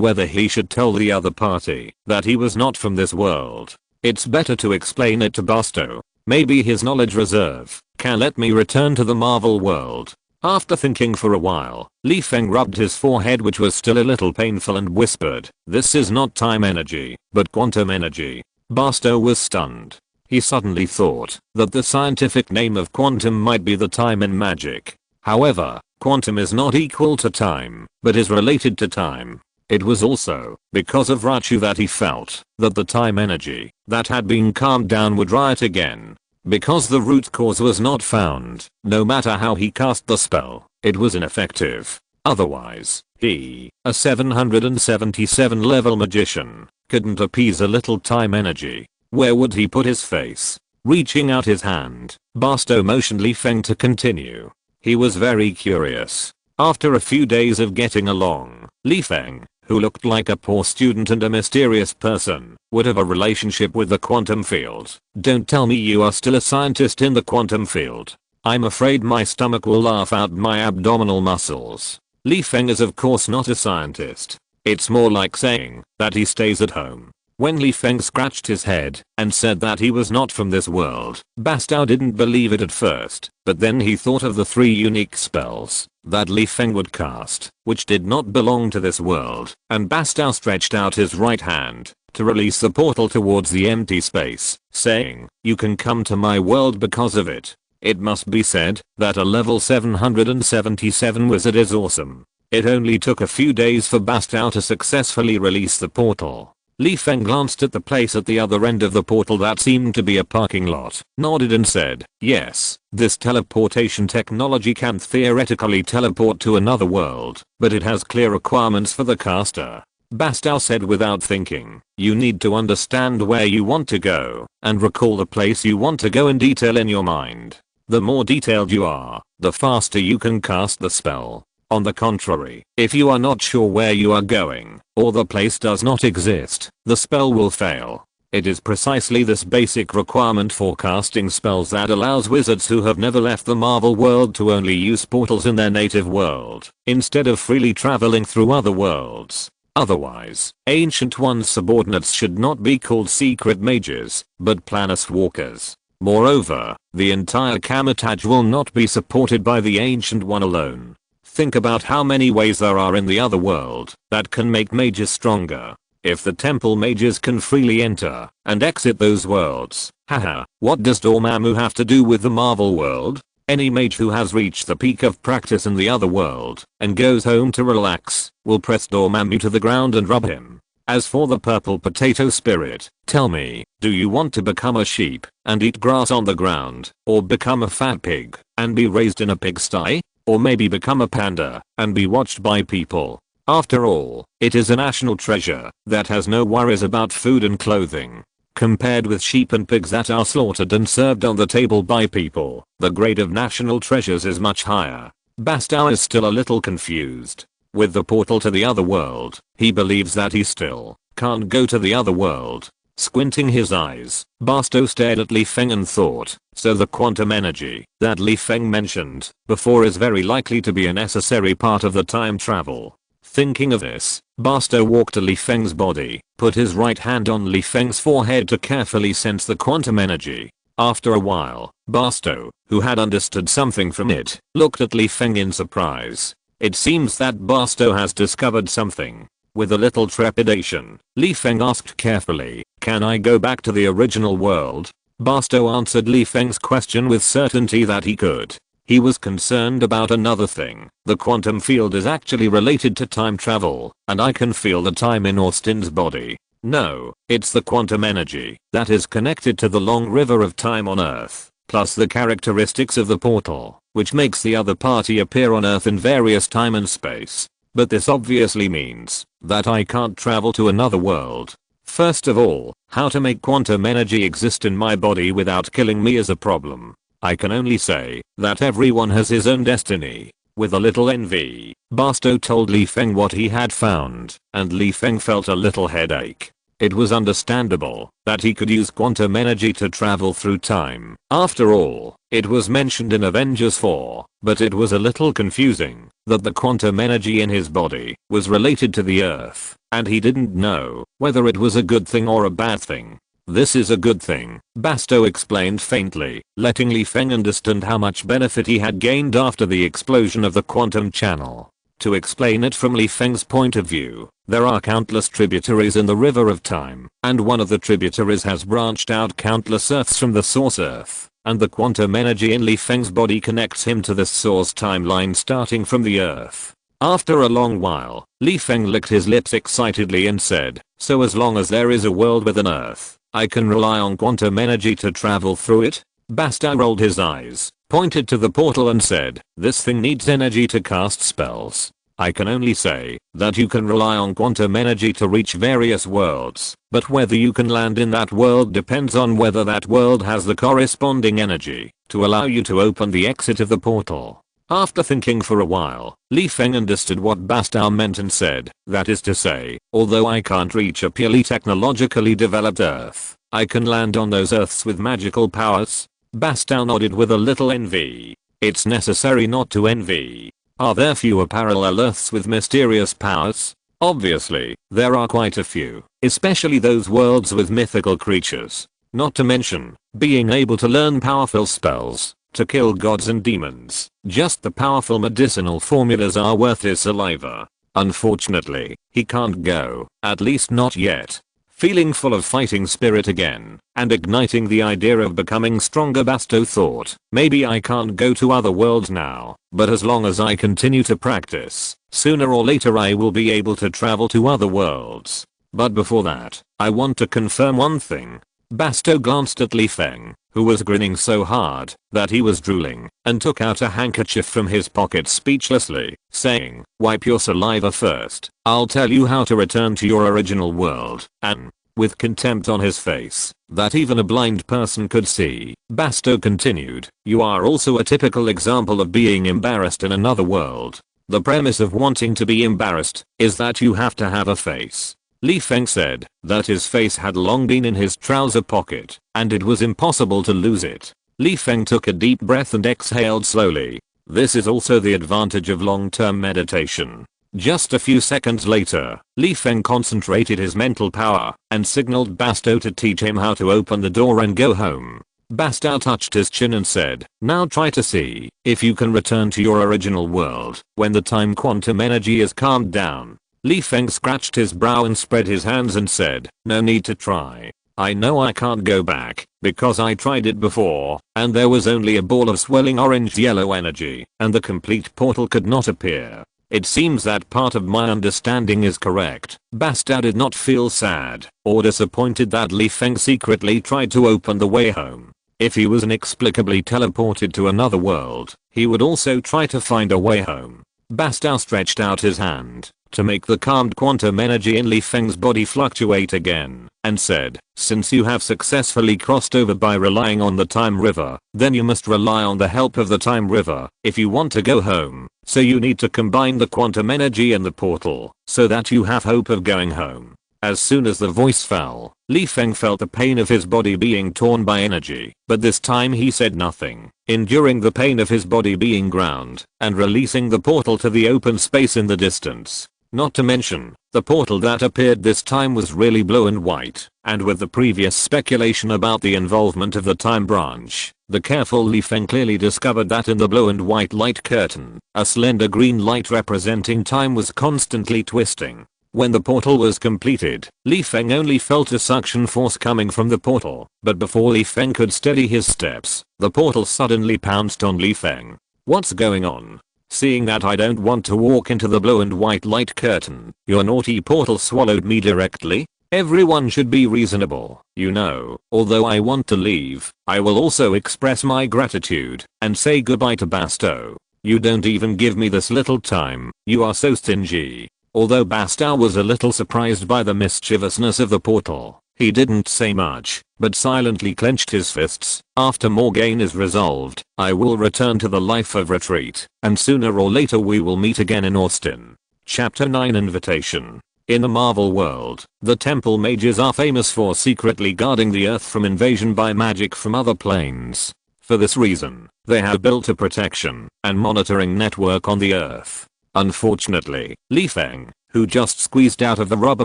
whether he should tell the other party that he was not from this world. It's better to explain it to Basto. Maybe his knowledge reserve can let me return to the Marvel world. After thinking for a while, Li Feng rubbed his forehead, which was still a little painful, and whispered, "This is not time energy, but quantum energy." Basto was stunned. He suddenly thought that the scientific name of quantum might be the time in magic. However, quantum is not equal to time, but is related to time. It was also because of Rachu that he felt that the time energy that had been calmed down would riot again. Because the root cause was not found, no matter how he cast the spell, it was ineffective. Otherwise, he, a 777 level magician, couldn't appease a little time energy. Where would he put his face? Reaching out his hand, Basto motioned Li Feng to continue. He was very curious. After a few days of getting along, Li Feng, who looked like a poor student and a mysterious person, would have a relationship with the quantum field. Don't tell me you are still a scientist in the quantum field. I'm afraid my stomach will laugh out my abdominal muscles. Li Feng is of course not a scientist. It's more like saying that he stays at home. When Li Feng scratched his head and said that he was not from this world, Basto didn't believe it at first, but then he thought of the 3 unique spells that Li Feng would cast, which did not belong to this world, and Basto stretched out his right hand to release the portal towards the empty space, saying, "You can come to my world because of it." It must be said that a level 777 wizard is awesome. It only took a few days for Basto to successfully release the portal. Li Feng glanced at the place at the other end of the portal that seemed to be a parking lot, nodded and said, "Yes, this teleportation technology can theoretically teleport to another world, but it has clear requirements for the caster." Basto said without thinking, "You need to understand where you want to go and recall the place you want to go in detail in your mind. The more detailed you are, the faster you can cast the spell. On the contrary, if you are not sure where you are going, or the place does not exist, the spell will fail." It is precisely this basic requirement for casting spells that allows wizards who have never left the Marvel world to only use portals in their native world, instead of freely traveling through other worlds. Otherwise, Ancient One's subordinates should not be called secret mages, but planetwalkers. Moreover, the entire Kamitage will not be supported by the Ancient One alone. Think about how many ways there are in the other world that can make mages stronger. If the temple mages can freely enter and exit those worlds, haha, what does Dormammu have to do with the Marvel world? Any mage who has reached the peak of practice in the other world and goes home to relax will press Dormammu to the ground and rub him. As for the purple potato spirit, tell me, do you want to become a sheep and eat grass on the ground, or become a fat pig and be raised in a pigsty? Or maybe become a panda and be watched by people. After all, it is a national treasure that has no worries about food and clothing. Compared with sheep and pigs that are slaughtered and served on the table by people, the grade of national treasures is much higher. Bastow is still a little confused. With the portal to the other world, he believes that he still can't go to the other world. Squinting his eyes, Bastow stared at Li Feng and thought, so the quantum energy that Li Feng mentioned before is very likely to be a necessary part of the time travel. Thinking of this, Bastow walked to Li Feng's body, put his right hand on Li Feng's forehead to carefully sense the quantum energy. After a while, Bastow, who had understood something from it, looked at Li Feng in surprise. It seems that Bastow has discovered something. With a little trepidation, Li Feng asked carefully, "Can I go back to the original world?" Bastow answered Li Feng's question with certainty that he could. He was concerned about another thing. The quantum field is actually related to time travel, and I can feel the time in Austin's body. No, it's the quantum energy that is connected to the long river of time on Earth, plus the characteristics of the portal, which makes the other party appear on Earth in various time and space. But this obviously means that I can't travel to another world. First of all, how to make quantum energy exist in my body without killing me is a problem. I can only say that everyone has his own destiny. With a little envy, Bastow told Li Feng what he had found, and Li Feng felt a little headache. It was understandable that he could use quantum energy to travel through time. After all, it was mentioned in Avengers 4, but it was a little confusing that the quantum energy in his body was related to the Earth, and he didn't know whether it was a good thing or a bad thing. This is a good thing, Bastow explained faintly, letting Li Feng understand how much benefit he had gained after the explosion of the quantum channel. To explain it from Li Feng's point of view, there are countless tributaries in the river of time, and one of the tributaries has branched out countless Earths from the source Earth, and the quantum energy in Li Feng's body connects him to this source timeline starting from the Earth. After a long while, Li Feng licked his lips excitedly and said, "So as long as there is a world with an Earth, I can rely on quantum energy to travel through it?" Bastow rolled his eyes, pointed to the portal and said, "This thing needs energy to cast spells. I can only say that you can rely on quantum energy to reach various worlds, but whether you can land in that world depends on whether that world has the corresponding energy to allow you to open the exit of the portal." After thinking for a while, Li Feng understood what Bastow meant and said, "That is to say, although I can't reach a purely technologically developed Earth, I can land on those Earths with magical powers?" Bastow nodded with a little envy. It's necessary not to envy. Are there fewer parallel Earths with mysterious powers? Obviously, there are quite a few, especially those worlds with mythical creatures. Not to mention, being able to learn powerful spells to kill gods and demons. Just the powerful medicinal formulas are worth his saliva. Unfortunately, he can't go, at least not yet. Feeling full of fighting spirit again, and igniting the idea of becoming stronger, Bastow thought, maybe I can't go to other worlds now, but as long as I continue to practice, sooner or later I will be able to travel to other worlds. But before that, I want to confirm one thing. Bastow glanced at Li Feng, who was grinning so hard that he was drooling, and took out a handkerchief from his pocket speechlessly, saying, "Wipe your saliva first. I'll tell you how to return to your original world." And, with contempt on his face that even a blind person could see, Bastow continued, "You are also a typical example of being embarrassed in another world. The premise of wanting to be embarrassed is that you have to have a face." Li Feng said that his face had long been in his trouser pocket, and it was impossible to lose it. Li Feng took a deep breath and exhaled slowly. This is also the advantage of long-term meditation. Just a few seconds later, Li Feng concentrated his mental power and signaled Bastow to teach him how to open the door and go home. Bastow touched his chin and said, "Now try to see if you can return to your original world when the time quantum energy is calmed down." Li Feng scratched his brow and spread his hands and said, "No need to try. I know I can't go back, because I tried it before, and there was only a ball of swelling orange-yellow energy, and the complete portal could not appear. It seems that part of my understanding is correct." Bastow did not feel sad or disappointed that Li Feng secretly tried to open the way home. If he was inexplicably teleported to another world, he would also try to find a way home. Bastow stretched out his hand to make the calmed quantum energy in Li Feng's body fluctuate again, and said, "Since you have successfully crossed over by relying on the time river, then you must rely on the help of the time river if you want to go home. So you need to combine the quantum energy in the portal so that you have hope of going home." As soon as the voice fell, Li Feng felt the pain of his body being torn by energy, but this time he said nothing, enduring the pain of his body being ground and releasing the portal to the open space in the distance. Not to mention, the portal that appeared this time was really blue and white, and with the previous speculation about the involvement of the time branch, the careful Li Feng clearly discovered that in the blue and white light curtain, a slender green light representing time was constantly twisting. When the portal was completed, Li Feng only felt a suction force coming from the portal, but before Li Feng could steady his steps, the portal suddenly pounced on Li Feng. "What's going on?" "Seeing that I don't want to walk into the blue and white light curtain, your naughty portal swallowed me directly? Everyone should be reasonable, you know. Although I want to leave, I will also express my gratitude and say goodbye to Bastow. You don't even give me this little time, you are so stingy." Although Bastow was a little surprised by the mischievousness of the portal, he didn't say much, but silently clenched his fists. "After Morgane is resolved, I will return to the life of retreat, and sooner or later we will meet again in Austin." Chapter 9 Invitation. In the Marvel world, the temple mages are famous for secretly guarding the earth from invasion by magic from other planes. For this reason, they have built a protection and monitoring network on the earth. Unfortunately, Li Feng, who just squeezed out of the rubber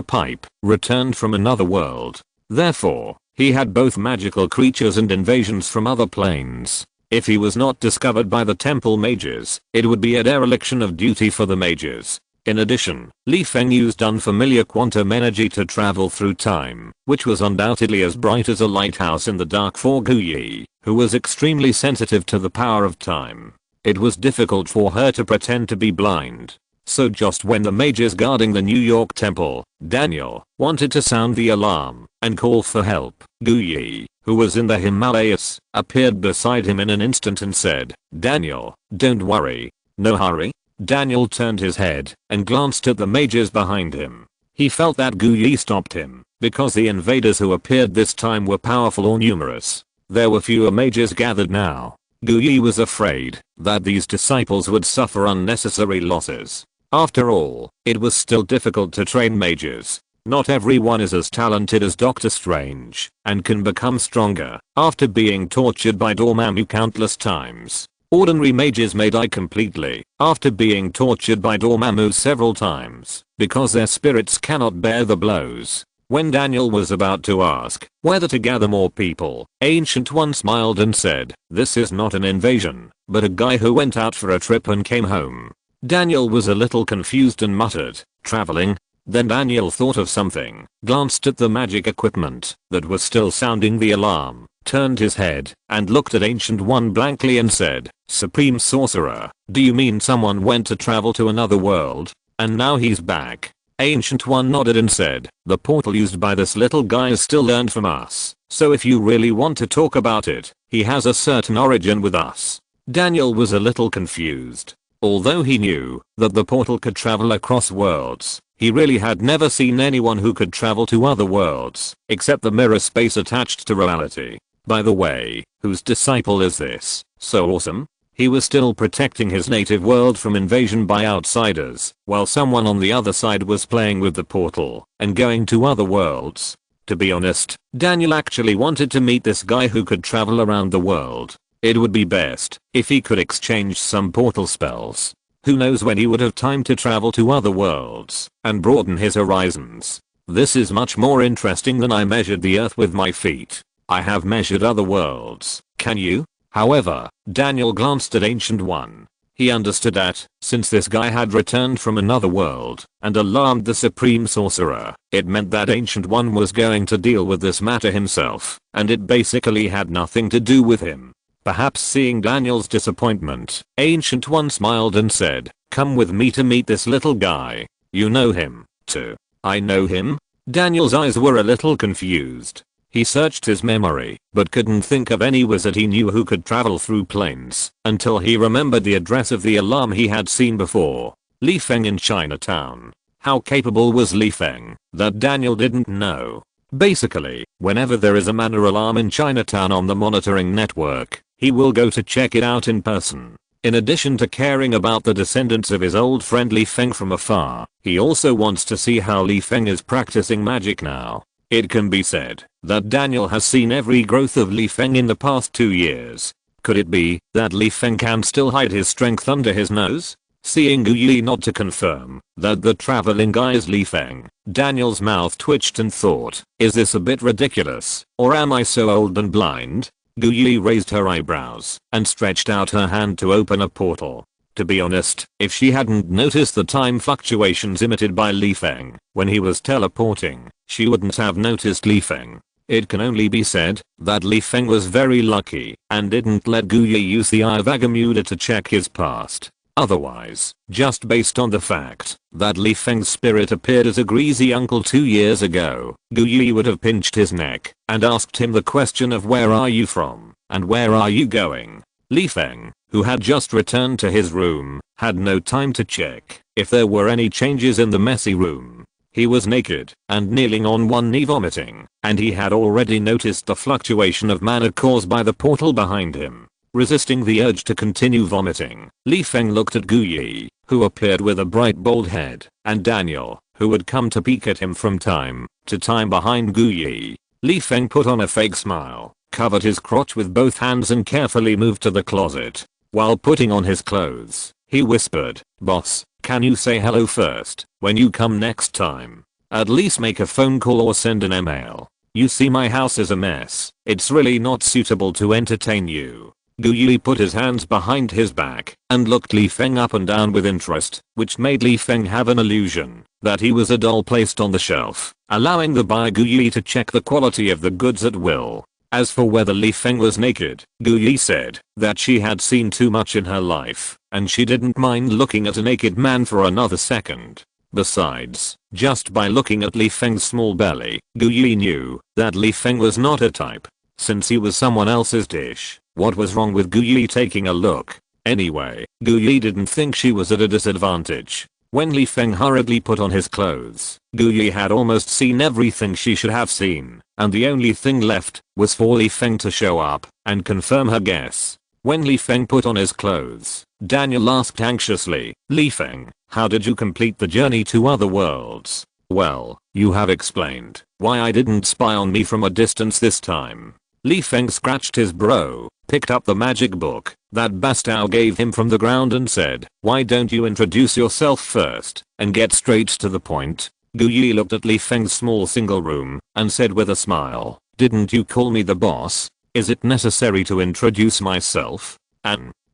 pipe, returned from another world. Therefore, he had both magical creatures and invasions from other planes. If he was not discovered by the temple mages, it would be a dereliction of duty for the mages. In addition, Li Feng used unfamiliar quantum energy to travel through time, which was undoubtedly as bright as a lighthouse in the dark for Gu Yi, who was extremely sensitive to the power of time. It was difficult for her to pretend to be blind. So just when the mages guarding the New York temple, Daniel, wanted to sound the alarm and call for help, Gu Yi, who was in the Himalayas, appeared beside him in an instant and said, "Daniel, don't worry. No hurry." Daniel turned his head and glanced at the mages behind him. He felt that Gu Yi stopped him because the invaders who appeared this time were powerful or numerous. There were fewer mages gathered now. Gu Yi was afraid that these disciples would suffer unnecessary losses. After all, it was still difficult to train mages. Not everyone is as talented as Doctor Strange and can become stronger after being tortured by Dormammu countless times. Ordinary mages may die completely after being tortured by Dormammu several times because their spirits cannot bear the blows. When Daniel was about to ask whether to gather more people, Ancient One smiled and said, "This is not an invasion, but a guy who went out for a trip and came home." Daniel was a little confused and muttered, "Traveling?" Then Daniel thought of something, glanced at the magic equipment that was still sounding the alarm, turned his head, and looked at Ancient One blankly and said, "Supreme Sorcerer, do you mean someone went to travel to another world, and now he's back?" Ancient One nodded and said, "The portal used by this little guy is still learned from us, so if you really want to talk about it, he has a certain origin with us." Daniel was a little confused. Although he knew that the portal could travel across worlds, he really had never seen anyone who could travel to other worlds, except the mirror space attached to reality. By the way, whose disciple is this? So awesome? He was still protecting his native world from invasion by outsiders, while someone on the other side was playing with the portal and going to other worlds. To be honest, Daniel actually wanted to meet this guy who could travel around the world. It would be best if he could exchange some portal spells. Who knows when he would have time to travel to other worlds and broaden his horizons. This is much more interesting than I measured the earth with my feet. I have measured other worlds. Can you? However, Daniel glanced at Ancient One. He understood that, since this guy had returned from another world and alarmed the Supreme Sorcerer, it meant that Ancient One was going to deal with this matter himself, and it basically had nothing to do with him. Perhaps seeing Daniel's disappointment, Ancient One smiled and said, "Come with me to meet this little guy. You know him, too." "I know him?" Daniel's eyes were a little confused. He searched his memory, but couldn't think of any wizard he knew who could travel through planes, until he remembered the address of the alarm he had seen before. Li Feng in Chinatown. How capable was Li Feng that Daniel didn't know? Basically, whenever there is a manor alarm in Chinatown on the monitoring network, he will go to check it out in person. In addition to caring about the descendants of his old friend Li Feng from afar, he also wants to see how Li Feng is practicing magic now. It can be said that Daniel has seen every growth of Li Feng in the past 2 years. Could it be that Li Feng can still hide his strength under his nose? Seeing Gu Yi nod to confirm that the traveling guy is Li Feng, Daniel's mouth twitched and thought, is this a bit ridiculous, or am I so old and blind? Gu Yi raised her eyebrows and stretched out her hand to open a portal. To be honest, if she hadn't noticed the time fluctuations emitted by Li Feng when he was teleporting, she wouldn't have noticed Li Feng. It can only be said that Li Feng was very lucky and didn't let Gu Yi use the Eye of Agamemnon to check his past. Otherwise, just based on the fact that Li Feng's spirit appeared as a greasy uncle 2 years ago, Gu Yi would have pinched his neck and asked him the question of where are you from and where are you going. Li Feng, who had just returned to his room, had no time to check if there were any changes in the messy room. He was naked and kneeling on one knee vomiting, and he had already noticed the fluctuation of mana caused by the portal behind him. Resisting the urge to continue vomiting, Li Feng looked at Gu Yi, who appeared with a bright bald head, and Daniel, who would come to peek at him from time to time behind Gu Yi. Li Feng put on a fake smile, covered his crotch with both hands and carefully moved to the closet. While putting on his clothes, he whispered, "Boss, can you say hello first when you come next time? At least make a phone call or send an email. You see my house is a mess. It's really not suitable to entertain you." Gu Yi put his hands behind his back and looked Li Feng up and down with interest, which made Li Feng have an illusion that he was a doll placed on the shelf, allowing the buyer Gu Yi to check the quality of the goods at will. As for whether Li Feng was naked, Gu Yi said that she had seen too much in her life, and she didn't mind looking at a naked man for another second. Besides, just by looking at Li Feng's small belly, Gu Yi knew that Li Feng was not a type. Since he was someone else's dish, what was wrong with Gu Yi taking a look? Anyway, Gu Yi didn't think she was at a disadvantage. When Li Feng hurriedly put on his clothes, Gu Yi had almost seen everything she should have seen, and the only thing left was for Li Feng to show up and confirm her guess. When Li Feng put on his clothes, Daniel asked anxiously, "Li Feng, how did you complete the journey to other worlds?" "Well, you have explained why I didn't spy on me from a distance this time." Li Feng scratched his brow, picked up the magic book that Bastao gave him from the ground and said, "Why don't you introduce yourself first and get straight to the point?" Gu Yi looked at Li Feng's small single room and said with a smile, "Didn't you call me the boss? Is it necessary to introduce myself?"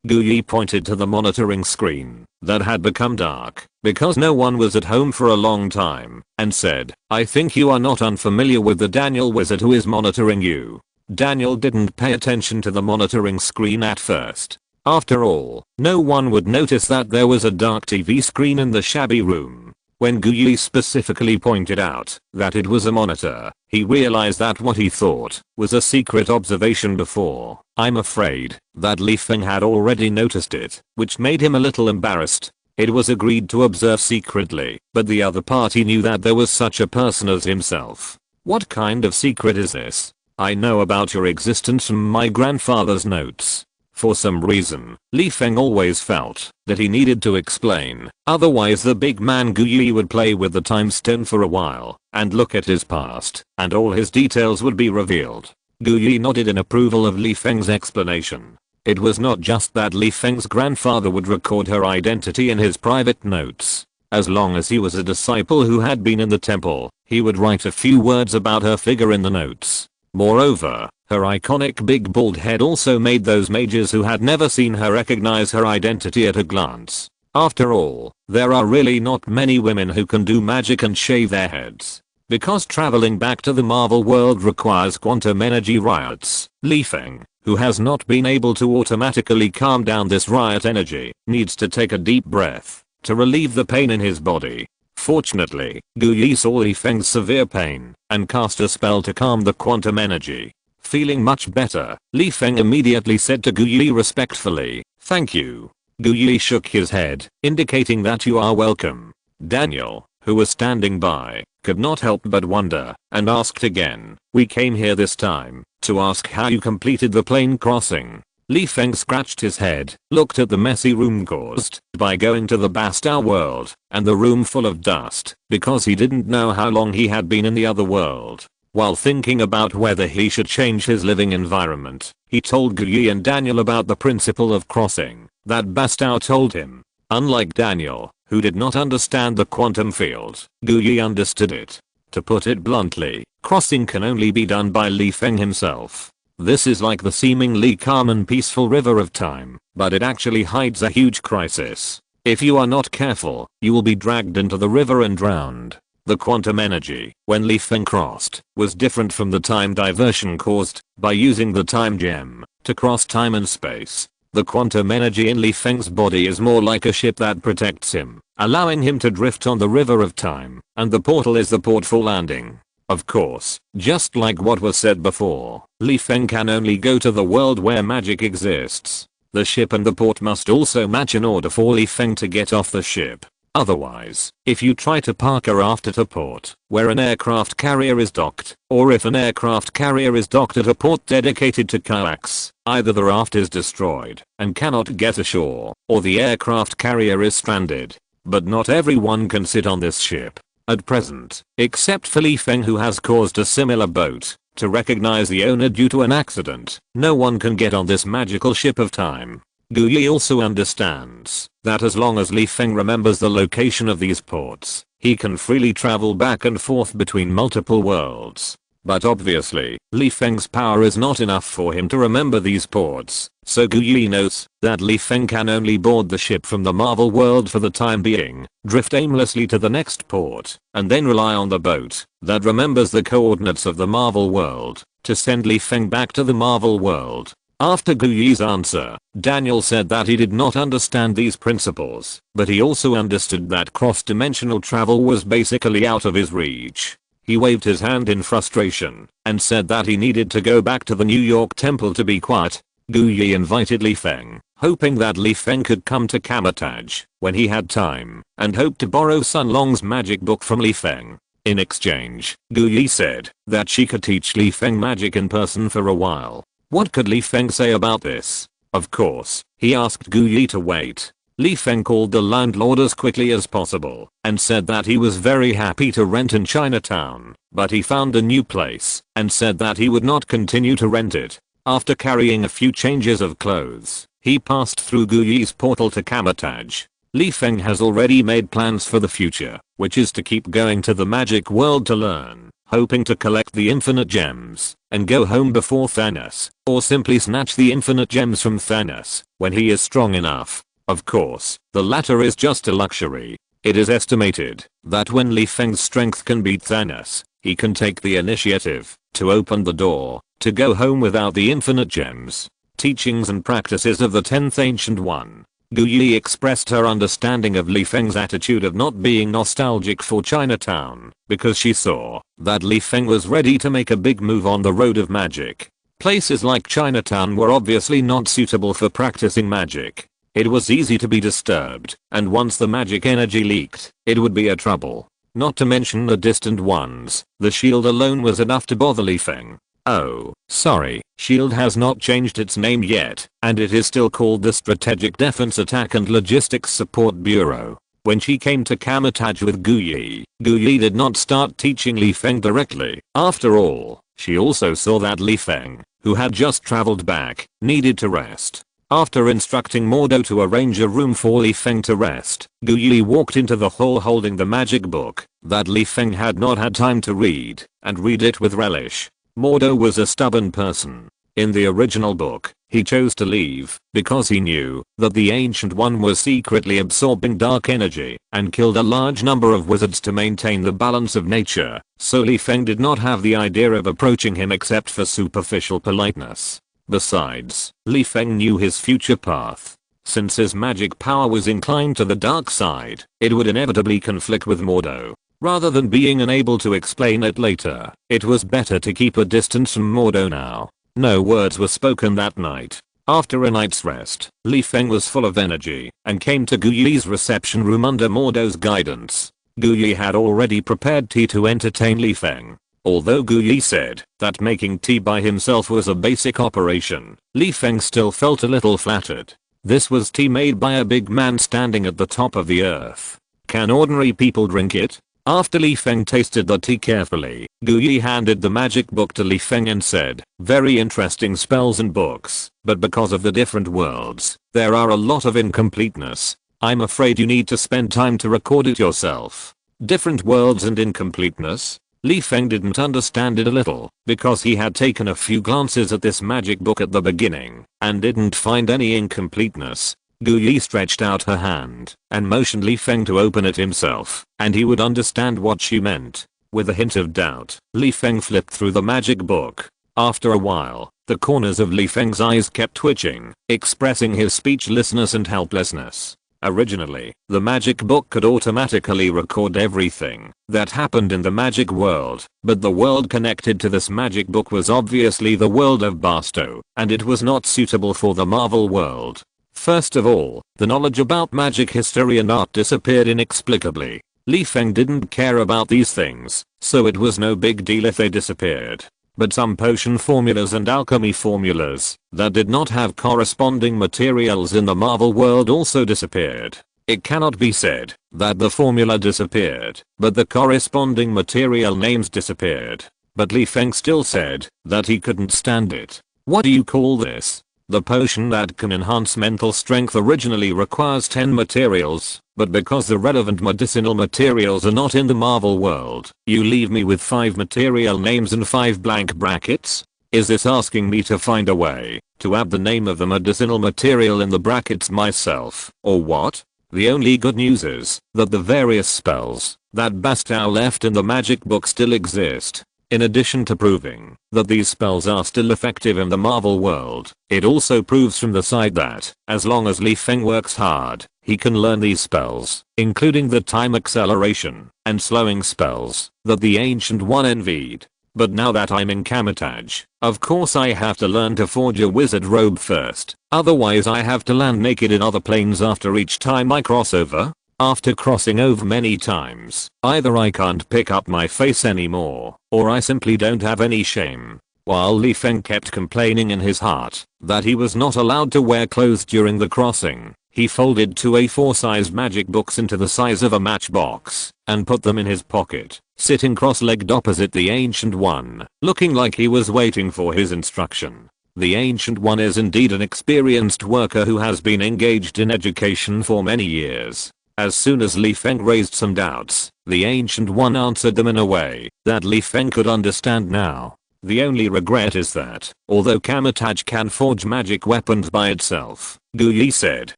Gu Yi pointed to the monitoring screen that had become dark because no one was at home for a long time and said, "I think you are not unfamiliar with the Daniel wizard who is monitoring you." Daniel didn't pay attention to the monitoring screen at first. After all, no one would notice that there was a dark TV screen in the shabby room. When Gu Yi specifically pointed out that it was a monitor, he realized that what he thought was a secret observation before. I'm afraid that Li Feng had already noticed it, which made him a little embarrassed. It was agreed to observe secretly, but the other party knew that there was such a person as himself. What kind of secret is this? "I know about your existence from my grandfather's notes." For some reason, Li Feng always felt that he needed to explain, otherwise the big man Gu Yi would play with the time stone for a while and look at his past, and all his details would be revealed. Gu Yi nodded in approval of Li Feng's explanation. It was not just that Li Feng's grandfather would record her identity in his private notes. As long as he was a disciple who had been in the temple, he would write a few words about her figure in the notes. Moreover, her iconic big bald head also made those mages who had never seen her recognize her identity at a glance. After all, there are really not many women who can do magic and shave their heads. Because traveling back to the Marvel world requires quantum energy riots, Li Feng, who has not been able to automatically calm down this riot energy, needs to take a deep breath to relieve the pain in his body. Fortunately, Gu Yi saw Li Feng's severe pain and cast a spell to calm the quantum energy. Feeling much better, Li Feng immediately said to Gu Yi respectfully, "Thank you." Gu Yi shook his head, indicating that you are welcome. Daniel, who was standing by, could not help but wonder, and asked again, "We came here this time to ask how you completed the plane crossing." Li Feng scratched his head, looked at the messy room caused by going to the Bastau world, and the room full of dust, because he didn't know how long he had been in the other world. While thinking about whether he should change his living environment, he told Gu Yi and Daniel about the principle of crossing that Bastau told him. Unlike Daniel, who did not understand the quantum field, Gu Yi understood it. To put it bluntly, crossing can only be done by Li Feng himself. This is like the seemingly calm and peaceful river of time, but it actually hides a huge crisis. If you are not careful, you will be dragged into the river and drowned. The quantum energy, when Li Feng crossed, was different from the time diversion caused by using the time gem to cross time and space. The quantum energy in Li Feng's body is more like a ship that protects him, allowing him to drift on the river of time, and the portal is the port for landing. Of course, just like what was said before, Li Feng can only go to the world where magic exists. The ship and the port must also match in order for Li Feng to get off the ship. Otherwise, if you try to park a raft at a port where an aircraft carrier is docked, or if an aircraft carrier is docked at a port dedicated to kayaks, either the raft is destroyed and cannot get ashore, or the aircraft carrier is stranded. But not everyone can sit on this ship at present, except for Li Feng, who has caused a similar boat to recognize the owner due to an accident. No one can get on this magical ship of time. Gu Yi also understands that as long as Li Feng remembers the location of these ports, he can freely travel back and forth between multiple worlds. But obviously, Li Feng's power is not enough for him to remember these ports, so Gu Yi notes that Li Feng can only board the ship from the Marvel world for the time being, drift aimlessly to the next port, and then rely on the boat that remembers the coordinates of the Marvel world to send Li Feng back to the Marvel world. After Gu Yi's answer, Daniel said that he did not understand these principles, but he also understood that cross-dimensional travel was basically out of his reach. He waved his hand in frustration and said that he needed to go back to the New York temple to be quiet. Gu Yi invited Li Feng, hoping that Li Feng could come to Kamatage when he had time, and hoped to borrow Sun Long's magic book from Li Feng. In exchange, Gu Yi said that she could teach Li Feng magic in person for a while. What could Li Feng say about this? Of course, he asked Gu Yi to wait. Li Feng called the landlord as quickly as possible and said that he was very happy to rent in Chinatown, but he found a new place and said that he would not continue to rent it. After carrying a few changes of clothes, he passed through Gu Yi's portal to Kamatage. Li Feng has already made plans for the future, which is to keep going to the magic world to learn, hoping to collect the infinite gems and go home before Thanos, or simply snatch the infinite gems from Thanos when he is strong enough. Of course, the latter is just a luxury. It is estimated that when Li Feng's strength can beat Thanos, he can take the initiative to open the door to go home without the infinite gems. Teachings and practices of the 10th Ancient One. Gu Yi expressed her understanding of Li Feng's attitude of not being nostalgic for Chinatown, because she saw that Li Feng was ready to make a big move on the road of magic. Places like Chinatown were obviously not suitable for practicing magic. It was easy to be disturbed, and once the magic energy leaked, it would be a trouble. Not to mention the distant ones, the shield alone was enough to bother Li Feng. Oh, sorry, SHIELD has not changed its name yet, and it is still called the Strategic Defense Attack and Logistics Support Bureau. When she came to Kamatage with Gu Yi did not start teaching Li Feng directly. After all, she also saw that Li Feng, who had just traveled back, needed to rest. After instructing Mordo to arrange a room for Li Feng to rest, Gu Yi walked into the hall holding the magic book that Li Feng had not had time to read, and read it with relish. Mordo was a stubborn person. In the original book, he chose to leave because he knew that the Ancient One was secretly absorbing dark energy and killed a large number of wizards to maintain the balance of nature, so Li Feng did not have the idea of approaching him except for superficial politeness. Besides, Li Feng knew his future path. Since his magic power was inclined to the dark side, it would inevitably conflict with Mordo. Rather than being unable to explain it later, it was better to keep a distance from Mordo now. No words were spoken that night. After a night's rest, Li Feng was full of energy and came to Gu Yi's reception room under Mordo's guidance. Gu Yi had already prepared tea to entertain Li Feng. Although Gu Yi said that making tea by himself was a basic operation, Li Feng still felt a little flattered. This was tea made by a big man standing at the top of the earth. Can ordinary people drink it? After Li Feng tasted the tea carefully, Gu Yi handed the magic book to Li Feng and said, "Very interesting spells and books, but because of the different worlds, there are a lot of incompleteness. I'm afraid you need to spend time to record it yourself." Different worlds and incompleteness? Li Feng didn't understand it a little, because he had taken a few glances at this magic book at the beginning, and didn't find any incompleteness. Gu Yi stretched out her hand and motioned Li Feng to open it himself, and he would understand what she meant. With a hint of doubt, Li Feng flipped through the magic book. After a while, the corners of Li Feng's eyes kept twitching, expressing his speechlessness and helplessness. Originally, the magic book could automatically record everything that happened in the magic world, but the world connected to this magic book was obviously the world of Barstow, and it was not suitable for the Marvel world. First of all, the knowledge about magic history and art disappeared inexplicably. Li Feng didn't care about these things, so it was no big deal if they disappeared. But some potion formulas and alchemy formulas that did not have corresponding materials in the Marvel world also disappeared. It cannot be said that the formula disappeared, but the corresponding material names disappeared. But Li Feng still said that he couldn't stand it. "What do you call this?" The potion that can enhance mental strength originally requires 10 materials, but because the relevant medicinal materials are not in the Marvel world, you leave me with 5 material names and 5 blank brackets? Is this asking me to find a way to add the name of the medicinal material in the brackets myself, or what? The only good news is that the various spells that Barstow left in the magic book still exist. In addition to proving that these spells are still effective in the Marvel world, it also proves from the side that, as long as Li Feng works hard, he can learn these spells, including the time acceleration and slowing spells that the Ancient One envied. But now that I'm in Kamatage, of course I have to learn to forge a wizard robe first, otherwise I have to land naked in other planes after each time I cross over. After crossing over many times, either I can't pick up my face anymore, or I simply don't have any shame. While Li Feng kept complaining in his heart that he was not allowed to wear clothes during the crossing, he folded 2 A4-size magic books into the size of a matchbox and put them in his pocket, sitting cross-legged opposite the Ancient One, looking like he was waiting for his instruction. The Ancient One is indeed an experienced worker who has been engaged in education for many years. As soon as Li Feng raised some doubts, the Ancient One answered them in a way that Li Feng could understand now. The only regret is that, although Kamatage can forge magic weapons by itself, Gu Yi said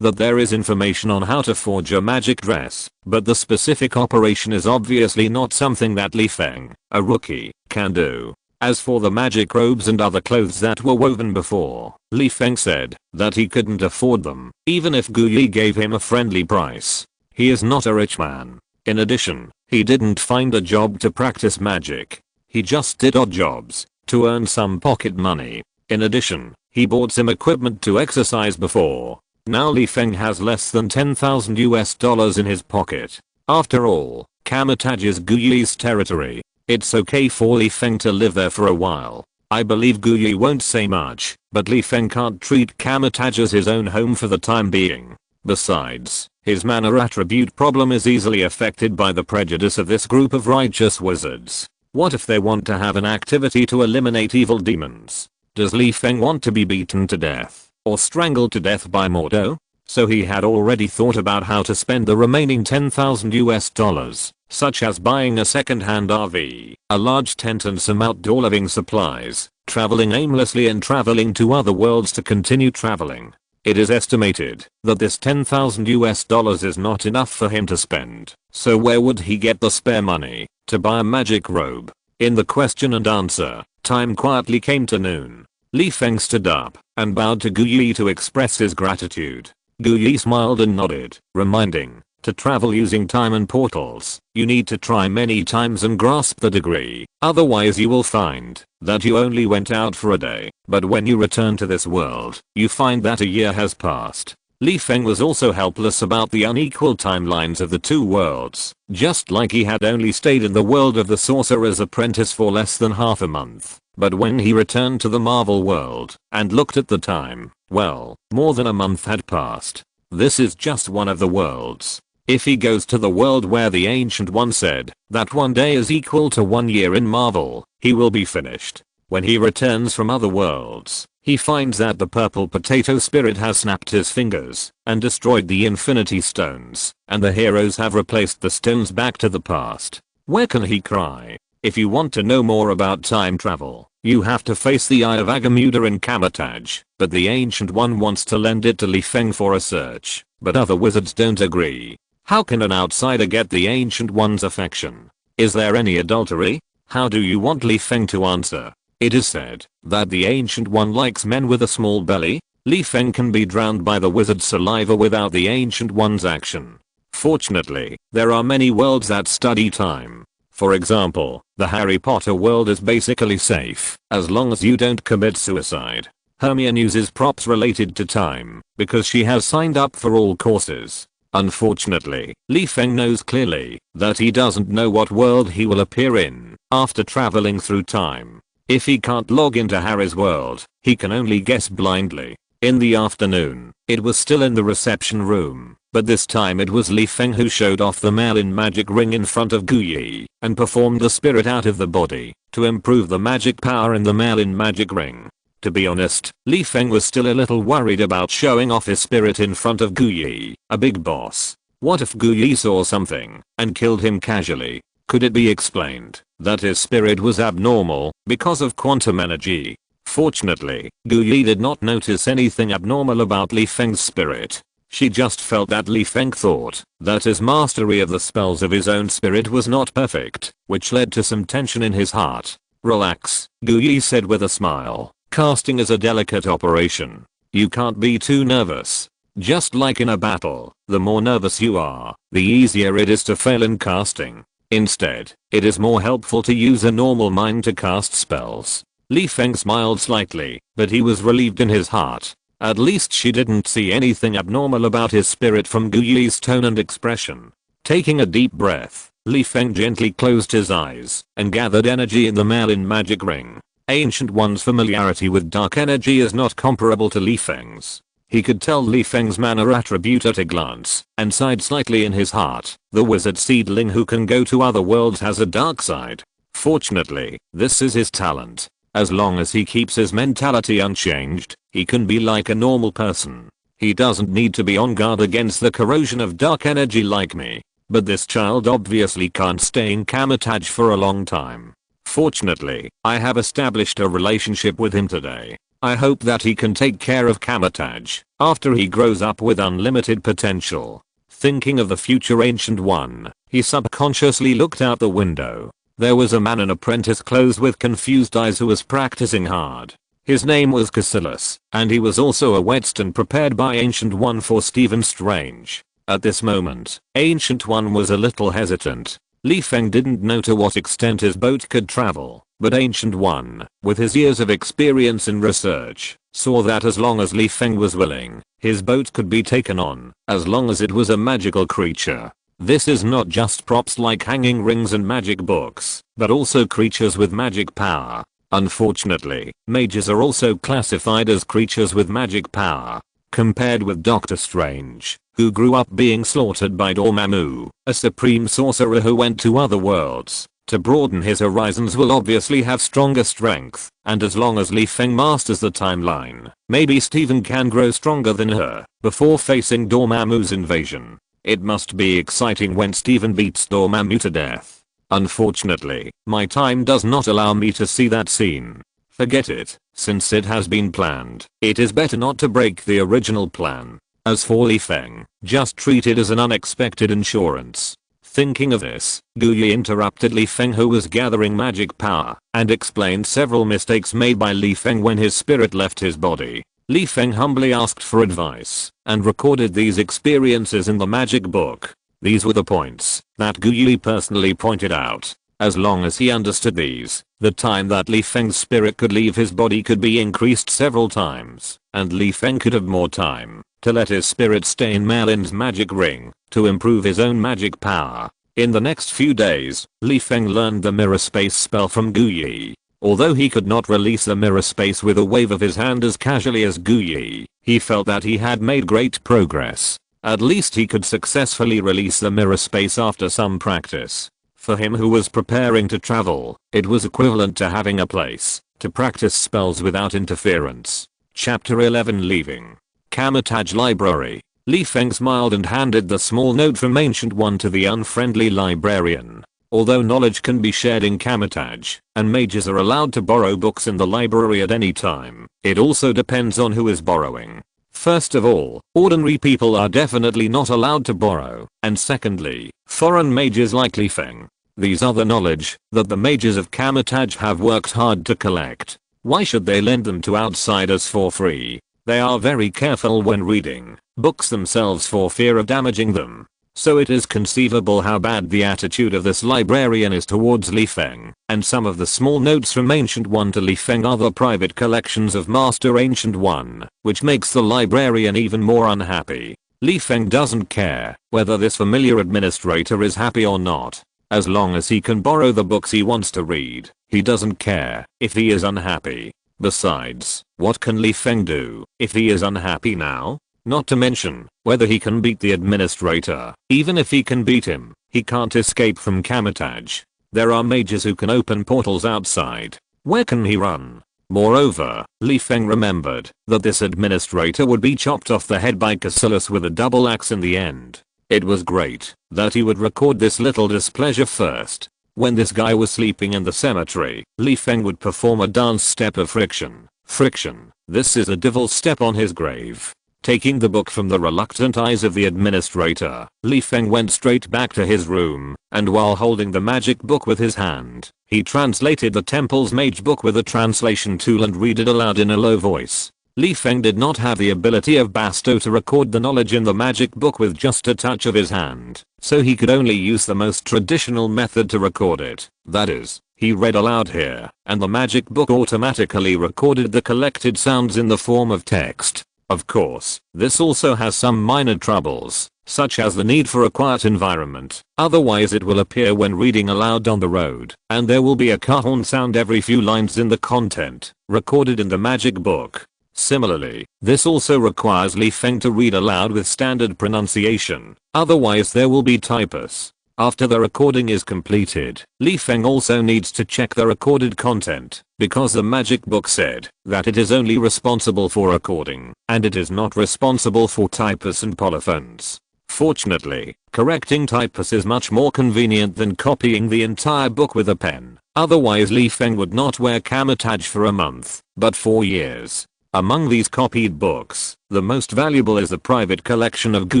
that there is information on how to forge a magic dress, but the specific operation is obviously not something that Li Feng, a rookie, can do. As for the magic robes and other clothes that were woven before, Li Feng said that he couldn't afford them, even if Gu Yi gave him a friendly price. He is not a rich man. In addition, he didn't find a job to practice magic. He just did odd jobs to earn some pocket money. In addition, he bought some equipment to exercise before. Now Li Feng has less than $10,000 in his pocket. After all, Kamatage is Gu Yi's territory. It's okay for Li Feng to live there for a while. I believe Gu Yi won't say much, but Li Feng can't treat Kamatage as his own home for the time being. Besides, his manner attribute problem is easily affected by the prejudice of this group of righteous wizards. What if they want to have an activity to eliminate evil demons? Does Li Feng want to be beaten to death or strangled to death by Mordo? So he had already thought about how to spend the remaining $10,000, such as buying a second-hand RV, a large tent and some outdoor living supplies, traveling aimlessly and traveling to other worlds to continue traveling. It is estimated that this $10,000 is not enough for him to spend, so where would he get the spare money to buy a magic robe? In the question and answer, time quietly came to noon. Li Feng stood up and bowed to Gu Yi to express his gratitude. Gu Yi smiled and nodded, reminding, to travel using time and portals, you need to try many times and grasp the degree, otherwise you will find that you only went out for a day, but when you return to this world, you find that a year has passed. Li Feng was also helpless about the unequal timelines of the two worlds, just like he had only stayed in the world of the Sorcerer's Apprentice for less than half a month. But when he returned to the Marvel world and looked at the time, well, more than a month had passed. This is just one of the worlds. If he goes to the world where the Ancient One said that one day is equal to 1 year in Marvel, he will be finished. When he returns from other worlds, he finds that the purple potato spirit has snapped his fingers and destroyed the Infinity Stones, and the heroes have replaced the stones back to the past. Where can he cry? If you want to know more about time travel, you have to face the Eye of Agamemnon in Kamataj, but the Ancient One wants to lend it to Li Feng for a search, but other wizards don't agree. How can an outsider get the Ancient One's affection? Is there any adultery? How do you want Li Feng to answer? It is said that the Ancient One likes men with a small belly. Li Feng can be drowned by the wizard's saliva without the Ancient One's action. Fortunately, there are many worlds that study time. For example, the Harry Potter world is basically safe as long as you don't commit suicide. Hermione uses props related to time because she has signed up for all courses. Unfortunately, Li Feng knows clearly that he doesn't know what world he will appear in after traveling through time. If he can't log into Harry's world, he can only guess blindly. In the afternoon, it was still in the reception room, but this time it was Li Feng who showed off the Merlin magic ring in front of Gu Yi and performed the spirit out of the body to improve the magic power in the Merlin magic ring. To be honest, Li Feng was still a little worried about showing off his spirit in front of Gu Yi, a big boss. What if Gu Yi saw something and killed him casually? Could it be explained that his spirit was abnormal because of quantum energy? Fortunately, Gu Yi did not notice anything abnormal about Li Feng's spirit. She just felt that Li Feng thought that his mastery of the spells of his own spirit was not perfect, which led to some tension in his heart. Relax, Gu Yi said with a smile. Casting is a delicate operation. You can't be too nervous. Just like in a battle, the more nervous you are, the easier it is to fail in casting. Instead, it is more helpful to use a normal mind to cast spells. Li Feng smiled slightly, but he was relieved in his heart. At least she didn't see anything abnormal about his spirit from Gu Yi's tone and expression. Taking a deep breath, Li Feng gently closed his eyes and gathered energy in the Merlin magic ring. Ancient One's familiarity with dark energy is not comparable to Li Feng's. He could tell Li Feng's manner attribute at a glance and sighed slightly in his heart. The wizard seedling who can go to other worlds has a dark side. Fortunately, this is his talent. As long as he keeps his mentality unchanged, he can be like a normal person. He doesn't need to be on guard against the corrosion of dark energy like me. But this child obviously can't stay in Kamataj for a long time. Fortunately, I have established a relationship with him today. I hope that he can take care of Kamataj after he grows up with unlimited potential. Thinking of the future Ancient One, he subconsciously looked out the window. There was a man in apprentice clothes with confused eyes who was practicing hard. His name was Cassilis, and he was also a whetstone prepared by Ancient One for Stephen Strange. At this moment, Ancient One was a little hesitant. Li Feng didn't know to what extent his boat could travel, but Ancient One, with his years of experience in research, saw that as long as Li Feng was willing, his boat could be taken on, as long as it was a magical creature. This is not just props like hanging rings and magic books, but also creatures with magic power. Unfortunately, mages are also classified as creatures with magic power. Compared with Doctor Strange, who grew up being slaughtered by Dormammu, a supreme sorcerer who went to other worlds to broaden his horizons will obviously have stronger strength, and as long as Li Feng masters the timeline, maybe Stephen can grow stronger than her before facing Dormammu's invasion. It must be exciting when Stephen beats Dormammu to death. Unfortunately, my time does not allow me to see that scene. Forget it, since it has been planned. It is better not to break the original plan. As for Li Feng, just treat it as an unexpected insurance. Thinking of this, Gu Yi interrupted Li Feng who was gathering magic power and explained several mistakes made by Li Feng when his spirit left his body. Li Feng humbly asked for advice and recorded these experiences in the magic book. These were the points that Gu Yi personally pointed out. As long as he understood these, the time that Li Feng's spirit could leave his body could be increased several times, and Li Feng could have more time to let his spirit stay in Merlin's magic ring to improve his own magic power. In the next few days, Li Feng learned the mirror space spell from Gu Yi. Although he could not release the mirror space with a wave of his hand as casually as Gu Yi, he felt that he had made great progress. At least he could successfully release the mirror space after some practice. For him who was preparing to travel, it was equivalent to having a place to practice spells without interference. Chapter 11 Leaving Kamatage Library. Li Feng smiled and handed the small note from Ancient One to the unfriendly librarian. Although knowledge can be shared in Kamatage, and mages are allowed to borrow books in the library at any time, it also depends on who is borrowing. First of all, ordinary people are definitely not allowed to borrow, and secondly, foreign mages like Li Feng. These are the knowledge that the mages of Kamatage have worked hard to collect. Why should they lend them to outsiders for free? They are very careful when reading books themselves for fear of damaging them. So it is conceivable how bad the attitude of this librarian is towards Li Feng, and some of the small notes from Ancient One to Li Feng are the private collections of Master Ancient One, which makes the librarian even more unhappy. Li Feng doesn't care whether this familiar administrator is happy or not. As long as he can borrow the books he wants to read, he doesn't care if he is unhappy. Besides, what can Li Feng do if he is unhappy now? Not to mention whether he can beat the administrator. Even if he can beat him, he can't escape from Kamatage. There are mages who can open portals outside. Where can he run? Moreover, Li Feng remembered that this administrator would be chopped off the head by Cassius with a double axe in the end. It was great that he would record this little displeasure first. When this guy was sleeping in the cemetery, Li Feng would perform a dance step of friction. Friction. This is a devil step on his grave. Taking the book from the reluctant eyes of the administrator, Li Feng went straight back to his room, and while holding the magic book with his hand, he translated the temple's mage book with a translation tool and read it aloud in a low voice. Li Feng did not have the ability of Basto to record the knowledge in the magic book with just a touch of his hand, so he could only use the most traditional method to record it. That is, he read aloud here, and the magic book automatically recorded the collected sounds in the form of text. Of course, this also has some minor troubles, such as the need for a quiet environment, otherwise it will appear when reading aloud on the road, and there will be a car horn sound every few lines in the content, recorded in the magic book. Similarly, this also requires Li Feng to read aloud with standard pronunciation, otherwise there will be typos. After the recording is completed, Li Feng also needs to check the recorded content, because the magic book said that it is only responsible for recording, and it is not responsible for typos and polyphones. Fortunately, correcting typos is much more convenient than copying the entire book with a pen, otherwise Li Feng would not wear Kamatage for a month, but 4 years. Among these copied books, the most valuable is the private collection of Gu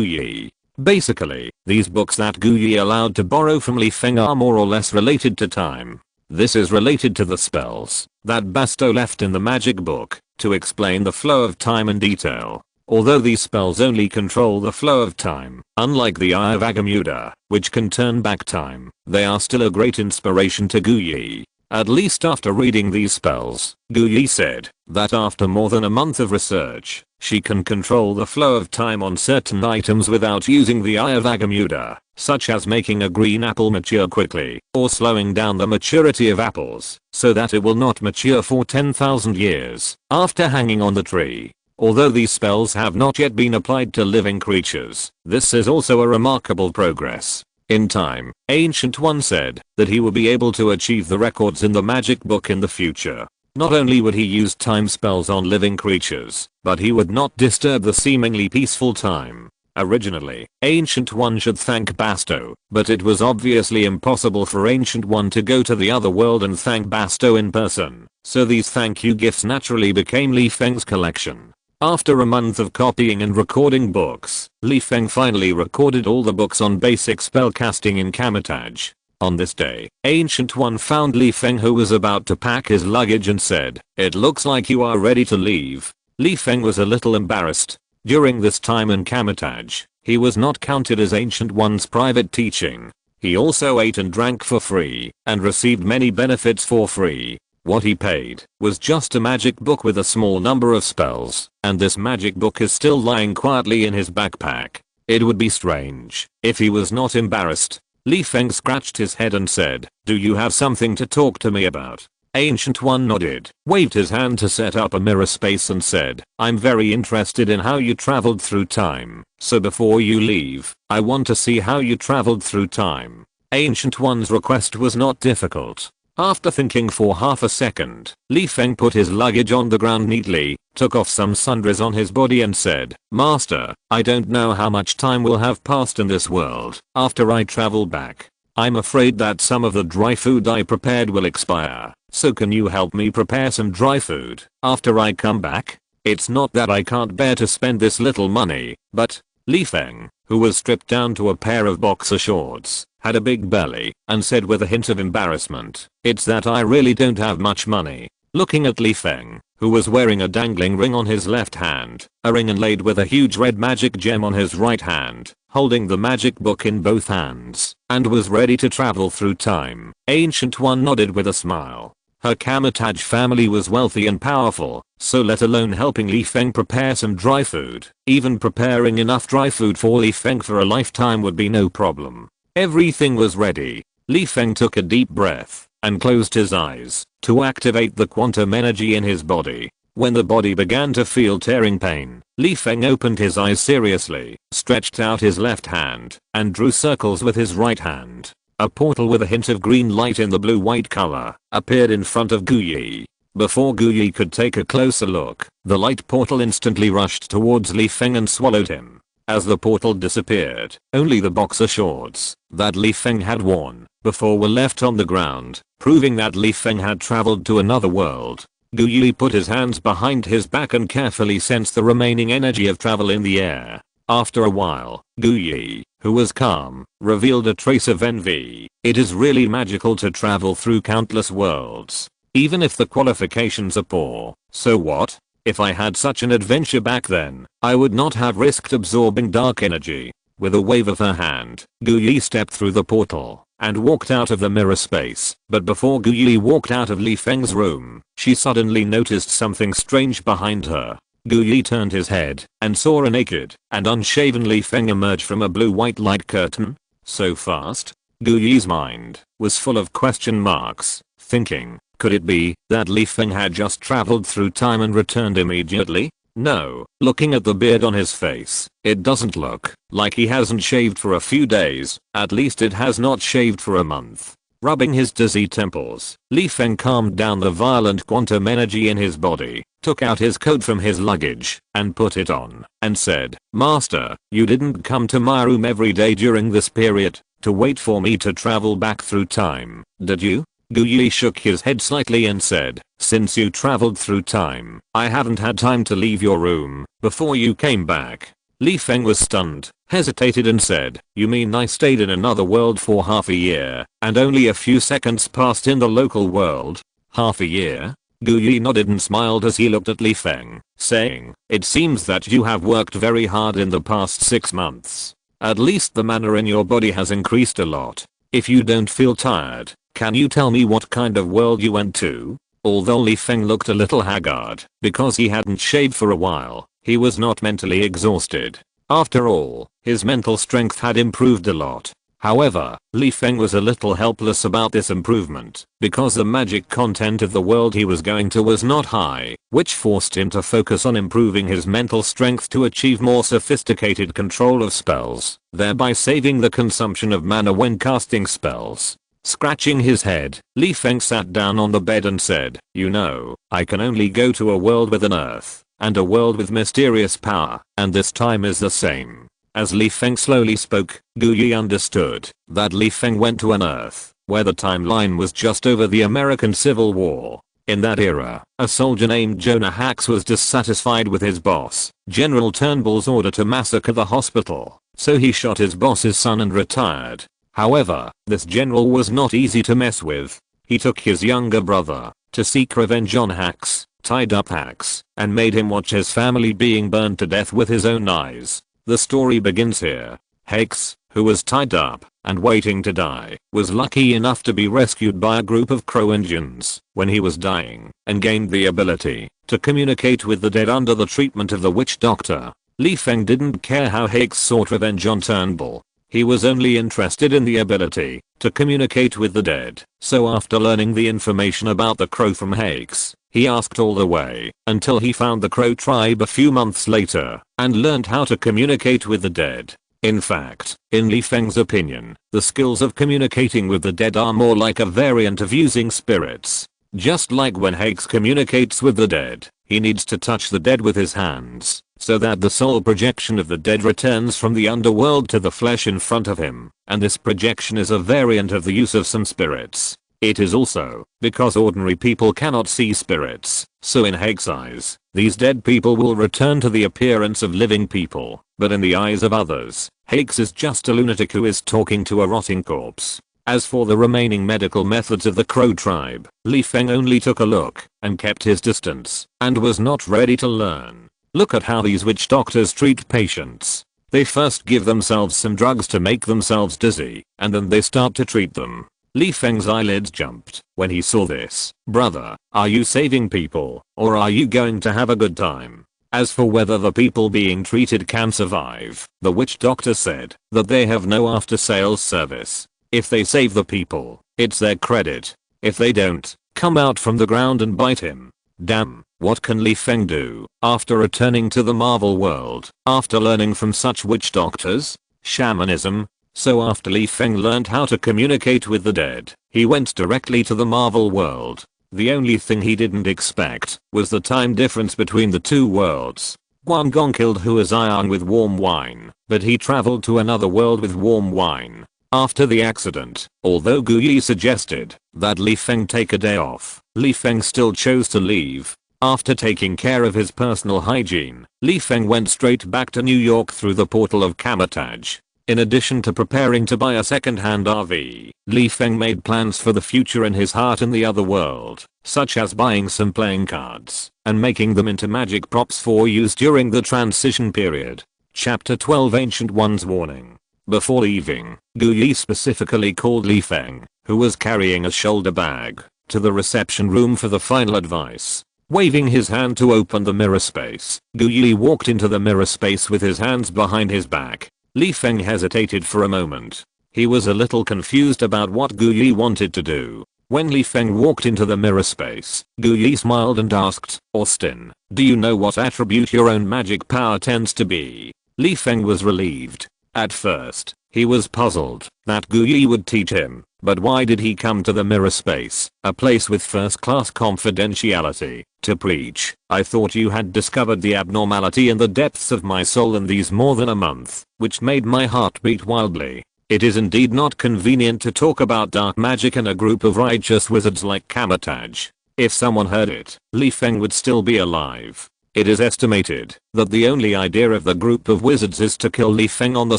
Yi. Basically, these books that Gu Yi allowed to borrow from Li Feng are more or less related to time. This is related to the spells that Basto left in the magic book to explain the flow of time in detail. Although these spells only control the flow of time, unlike the Eye of Agamemnon, which can turn back time, they are still a great inspiration to Gu Yi. At least after reading these spells, Gu Yi said that after more than a month of research, she can control the flow of time on certain items without using the Eye of Agamemnon, such as making a green apple mature quickly, or slowing down the maturity of apples, so that it will not mature for 10,000 years after hanging on the tree. Although these spells have not yet been applied to living creatures, this is also a remarkable progress. In time, Ancient One said that he would be able to achieve the records in the magic book in the future. Not only would he use time spells on living creatures, but he would not disturb the seemingly peaceful time. Originally, Ancient One should thank Basto, but it was obviously impossible for Ancient One to go to the other world and thank Basto in person, so these thank you gifts naturally became Li Feng's collection. After a month of copying and recording books, Li Feng finally recorded all the books on basic spellcasting in Kamatage. On this day, Ancient One found Li Feng who was about to pack his luggage and said, "It looks like you are ready to leave." Li Feng was a little embarrassed. During this time in Kamatage, he was not counted as Ancient One's private teaching. He also ate and drank for free, and received many benefits for free. What he paid was just a magic book with a small number of spells, and this magic book is still lying quietly in his backpack. It would be strange if he was not embarrassed. Li Feng scratched his head and said, "Do you have something to talk to me about?" Ancient One nodded, waved his hand to set up a mirror space and said, "I'm very interested in how you traveled through time, so before you leave, I want to see how you traveled through time." Ancient One's request was not difficult. After thinking for half a second, Li Feng put his luggage on the ground neatly, took off some sundries on his body and said, "Master, I don't know how much time will have passed in this world after I travel back. I'm afraid that some of the dry food I prepared will expire, so can you help me prepare some dry food after I come back? It's not that I can't bear to spend this little money, but..." Li Feng, who was stripped down to a pair of boxer shorts, had a big belly, and said with a hint of embarrassment, "It's that I really don't have much money." Looking at Li Feng, who was wearing a dangling ring on his left hand, a ring inlaid with a huge red magic gem on his right hand, holding the magic book in both hands, and was ready to travel through time, Ancient One nodded with a smile. Her Kamatage family was wealthy and powerful, so let alone helping Li Feng prepare some dry food, even preparing enough dry food for Li Feng for a lifetime would be no problem. Everything was ready. Li Feng took a deep breath and closed his eyes to activate the quantum energy in his body. When the body began to feel tearing pain, Li Feng opened his eyes seriously, stretched out his left hand, and drew circles with his right hand. A portal with a hint of green light in the blue-white color appeared in front of Gu Yi. Before Gu Yi could take a closer look, the light portal instantly rushed towards Li Feng and swallowed him. As the portal disappeared, only the boxer shorts that Li Feng had worn before were left on the ground, proving that Li Feng had traveled to another world. Gu Yi put his hands behind his back and carefully sensed the remaining energy of travel in the air. After a while, Gu Yi, who was calm, revealed a trace of envy. "It is really magical to travel through countless worlds, even if the qualifications are poor. So what? If I had such an adventure back then, I would not have risked absorbing dark energy." With a wave of her hand, Gu Yi stepped through the portal and walked out of the mirror space. But before Gu Yi walked out of Li Feng's room, she suddenly noticed something strange behind her. Gu Yi turned his head and saw a naked and unshaven Li Feng emerge from a blue-white light curtain. So fast? Gu Yi's mind was full of question marks, thinking, could it be that Li Feng had just traveled through time and returned immediately? No, looking at the beard on his face, it doesn't look like he hasn't shaved for a few days, at least it has not shaved for a month. Rubbing his dizzy temples, Li Feng calmed down the violent quantum energy in his body, took out his coat from his luggage, and put it on, and said, "Master, you didn't come to my room every day during this period to wait for me to travel back through time, did you?" Gu Yi shook his head slightly and said, "Since you traveled through time, I haven't had time to leave your room before you came back." Li Feng was stunned, hesitated and said, "You mean I stayed in another world for half a year, and only a few seconds passed in the local world?" "Half a year?" Gu Yi nodded and smiled as he looked at Li Feng, saying, "It seems that you have worked very hard in the past 6 months. At least the mana in your body has increased a lot. If you don't feel tired, can you tell me what kind of world you went to?" Although Li Feng looked a little haggard because he hadn't shaved for a while, he was not mentally exhausted. After all, his mental strength had improved a lot. However, Li Feng was a little helpless about this improvement because the magic content of the world he was going to was not high, which forced him to focus on improving his mental strength to achieve more sophisticated control of spells, thereby saving the consumption of mana when casting spells. Scratching his head, Li Feng sat down on the bed and said, "You know, I can only go to a world with an earth, and a world with mysterious power, and this time is the same." As Li Feng slowly spoke, Gu Yi understood that Li Feng went to an earth where the timeline was just over the American Civil War. In that era, a soldier named Jonah Hax was dissatisfied with his boss, General Turnbull's order to massacre the hospital, so he shot his boss's son and retired. However, this general was not easy to mess with. He took his younger brother to seek revenge on Hax, tied up Hacks, and made him watch his family being burned to death with his own eyes. The story begins here. Hacks, who was tied up and waiting to die, was lucky enough to be rescued by a group of crow Indians when he was dying, and gained the ability to communicate with the dead under the treatment of the witch doctor. Li Feng didn't care how Hacks sought revenge on Turnbull. He was only interested in the ability to communicate with the dead. So after learning the information about the crow from Hacks, he asked all the way until he found the crow tribe a few months later and learned how to communicate with the dead. In fact, in Li Feng's opinion, the skills of communicating with the dead are more like a variant of using spirits. Just like when Hacks communicates with the dead, he needs to touch the dead with his hands, so that the soul projection of the dead returns from the underworld to the flesh in front of him, and this projection is a variant of the use of some spirits. It is also because ordinary people cannot see spirits, so in Hacks' eyes, these dead people will return to the appearance of living people, but in the eyes of others, Hacks is just a lunatic who is talking to a rotting corpse. As for the remaining medical methods of the Crow tribe, Li Feng only took a look and kept his distance, and was not ready to learn. Look at how these witch doctors treat patients. They first give themselves some drugs to make themselves dizzy, and then they start to treat them. Li Feng's eyelids jumped when he saw this. Brother, are you saving people, or are you going to have a good time? As for whether the people being treated can survive, the witch doctor said that they have no after-sales service. If they save the people, it's their credit. If they don't, come out from the ground and bite him. Damn, what can Li Feng do after returning to the Marvel world, after learning from such witch doctors? Shamanism. So after Li Feng learned how to communicate with the dead, he went directly to the Marvel world. The only thing he didn't expect was the time difference between the two worlds. Guangong killed Huaziang with warm wine, but he traveled to another world with warm wine. After the accident, although Gu Yi suggested that Li Feng take a day off, Li Feng still chose to leave. After taking care of his personal hygiene, Li Feng went straight back to New York through the portal of Kamatage. In addition to preparing to buy a second-hand RV, Li Feng made plans for the future in his heart in the other world, such as buying some playing cards and making them into magic props for use during the transition period. Chapter 12 Ancient One's Warning. Before leaving, Gu Yi specifically called Li Feng, who was carrying a shoulder bag, to the reception room for the final advice. Waving his hand to open the mirror space, Gu Yi walked into the mirror space with his hands behind his back. Li Feng hesitated for a moment. He was a little confused about what Gu Yi wanted to do. When Li Feng walked into the mirror space, Gu Yi smiled and asked, Austin, do you know what attribute your own magic power tends to be? Li Feng was relieved. At first, he was puzzled that Gu Yi would teach him, but why did he come to the mirror space, a place with first-class confidentiality, to preach? I thought you had discovered the abnormality in the depths of my soul in these more than a month, which made my heart beat wildly. It is indeed not convenient to talk about dark magic in a group of righteous wizards like Kamatage. If someone heard it, Li Feng would still be alive. It is estimated that the only idea of the group of wizards is to kill Li Feng on the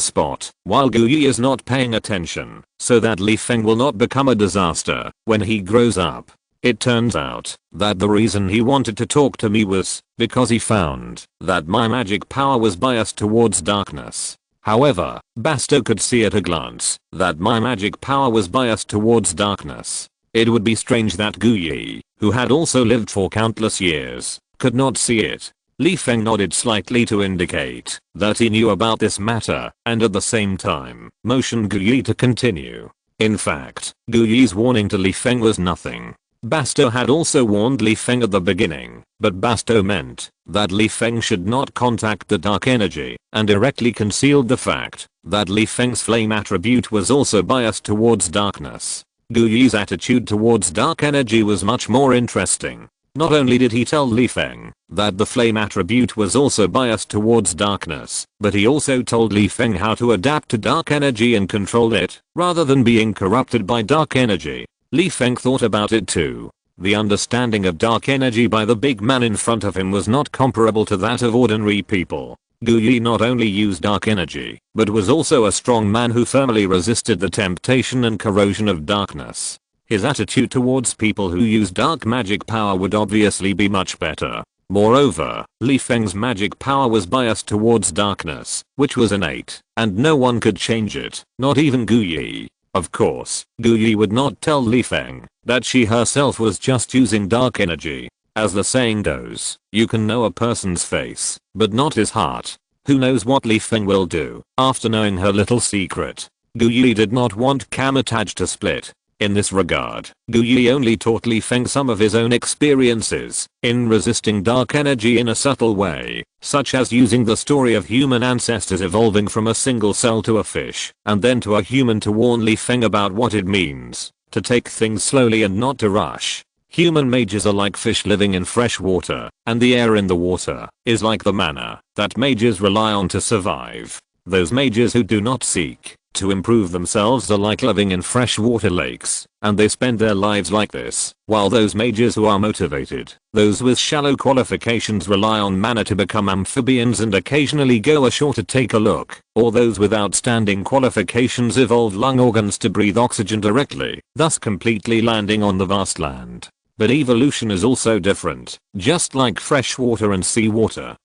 spot while Gu Yi is not paying attention, so that Li Feng will not become a disaster when he grows up. It turns out that the reason he wanted to talk to me was because he found that my magic power was biased towards darkness. However, Basto could see at a glance that my magic power was biased towards darkness. It would be strange that Gu Yi, who had also lived for countless years, could not see it. Li Feng nodded slightly to indicate that he knew about this matter, and at the same time, motioned Gu Yi to continue. In fact, Gu Yi's warning to Li Feng was nothing. Basto had also warned Li Feng at the beginning, but Basto meant that Li Feng should not contact the dark energy, and directly concealed the fact that Li Feng's flame attribute was also biased towards darkness. Gu Yi's attitude towards dark energy was much more interesting. Not only did he tell Li Feng that the flame attribute was also biased towards darkness, but he also told Li Feng how to adapt to dark energy and control it, rather than being corrupted by dark energy. Li Feng thought about it too. The understanding of dark energy by the big man in front of him was not comparable to that of ordinary people. Gu Yi not only used dark energy, but was also a strong man who firmly resisted the temptation and corrosion of darkness. His attitude towards people who use dark magic power would obviously be much better. Moreover, Li Feng's magic power was biased towards darkness, which was innate, and no one could change it, not even Gu Yi. Of course, Gu Yi would not tell Li Feng that she herself was just using dark energy. As the saying goes, you can know a person's face, but not his heart. Who knows what Li Feng will do after knowing her little secret? Gu Yi did not want Kamataj to split. In this regard, Gu Yi only taught Li Feng some of his own experiences in resisting dark energy in a subtle way, such as using the story of human ancestors evolving from a single cell to a fish, and then to a human to warn Li Feng about what it means to take things slowly and not to rush. Human mages are like fish living in fresh water, and the air in the water is like the manna that mages rely on to survive. Those mages who do not seek to improve themselves are like living in freshwater lakes, and they spend their lives like this, while those mages who are motivated, those with shallow qualifications rely on mana to become amphibians and occasionally go ashore to take a look, or those with outstanding qualifications evolve lung organs to breathe oxygen directly, thus completely landing on the vast land. But evolution is also different, just like freshwater and seawater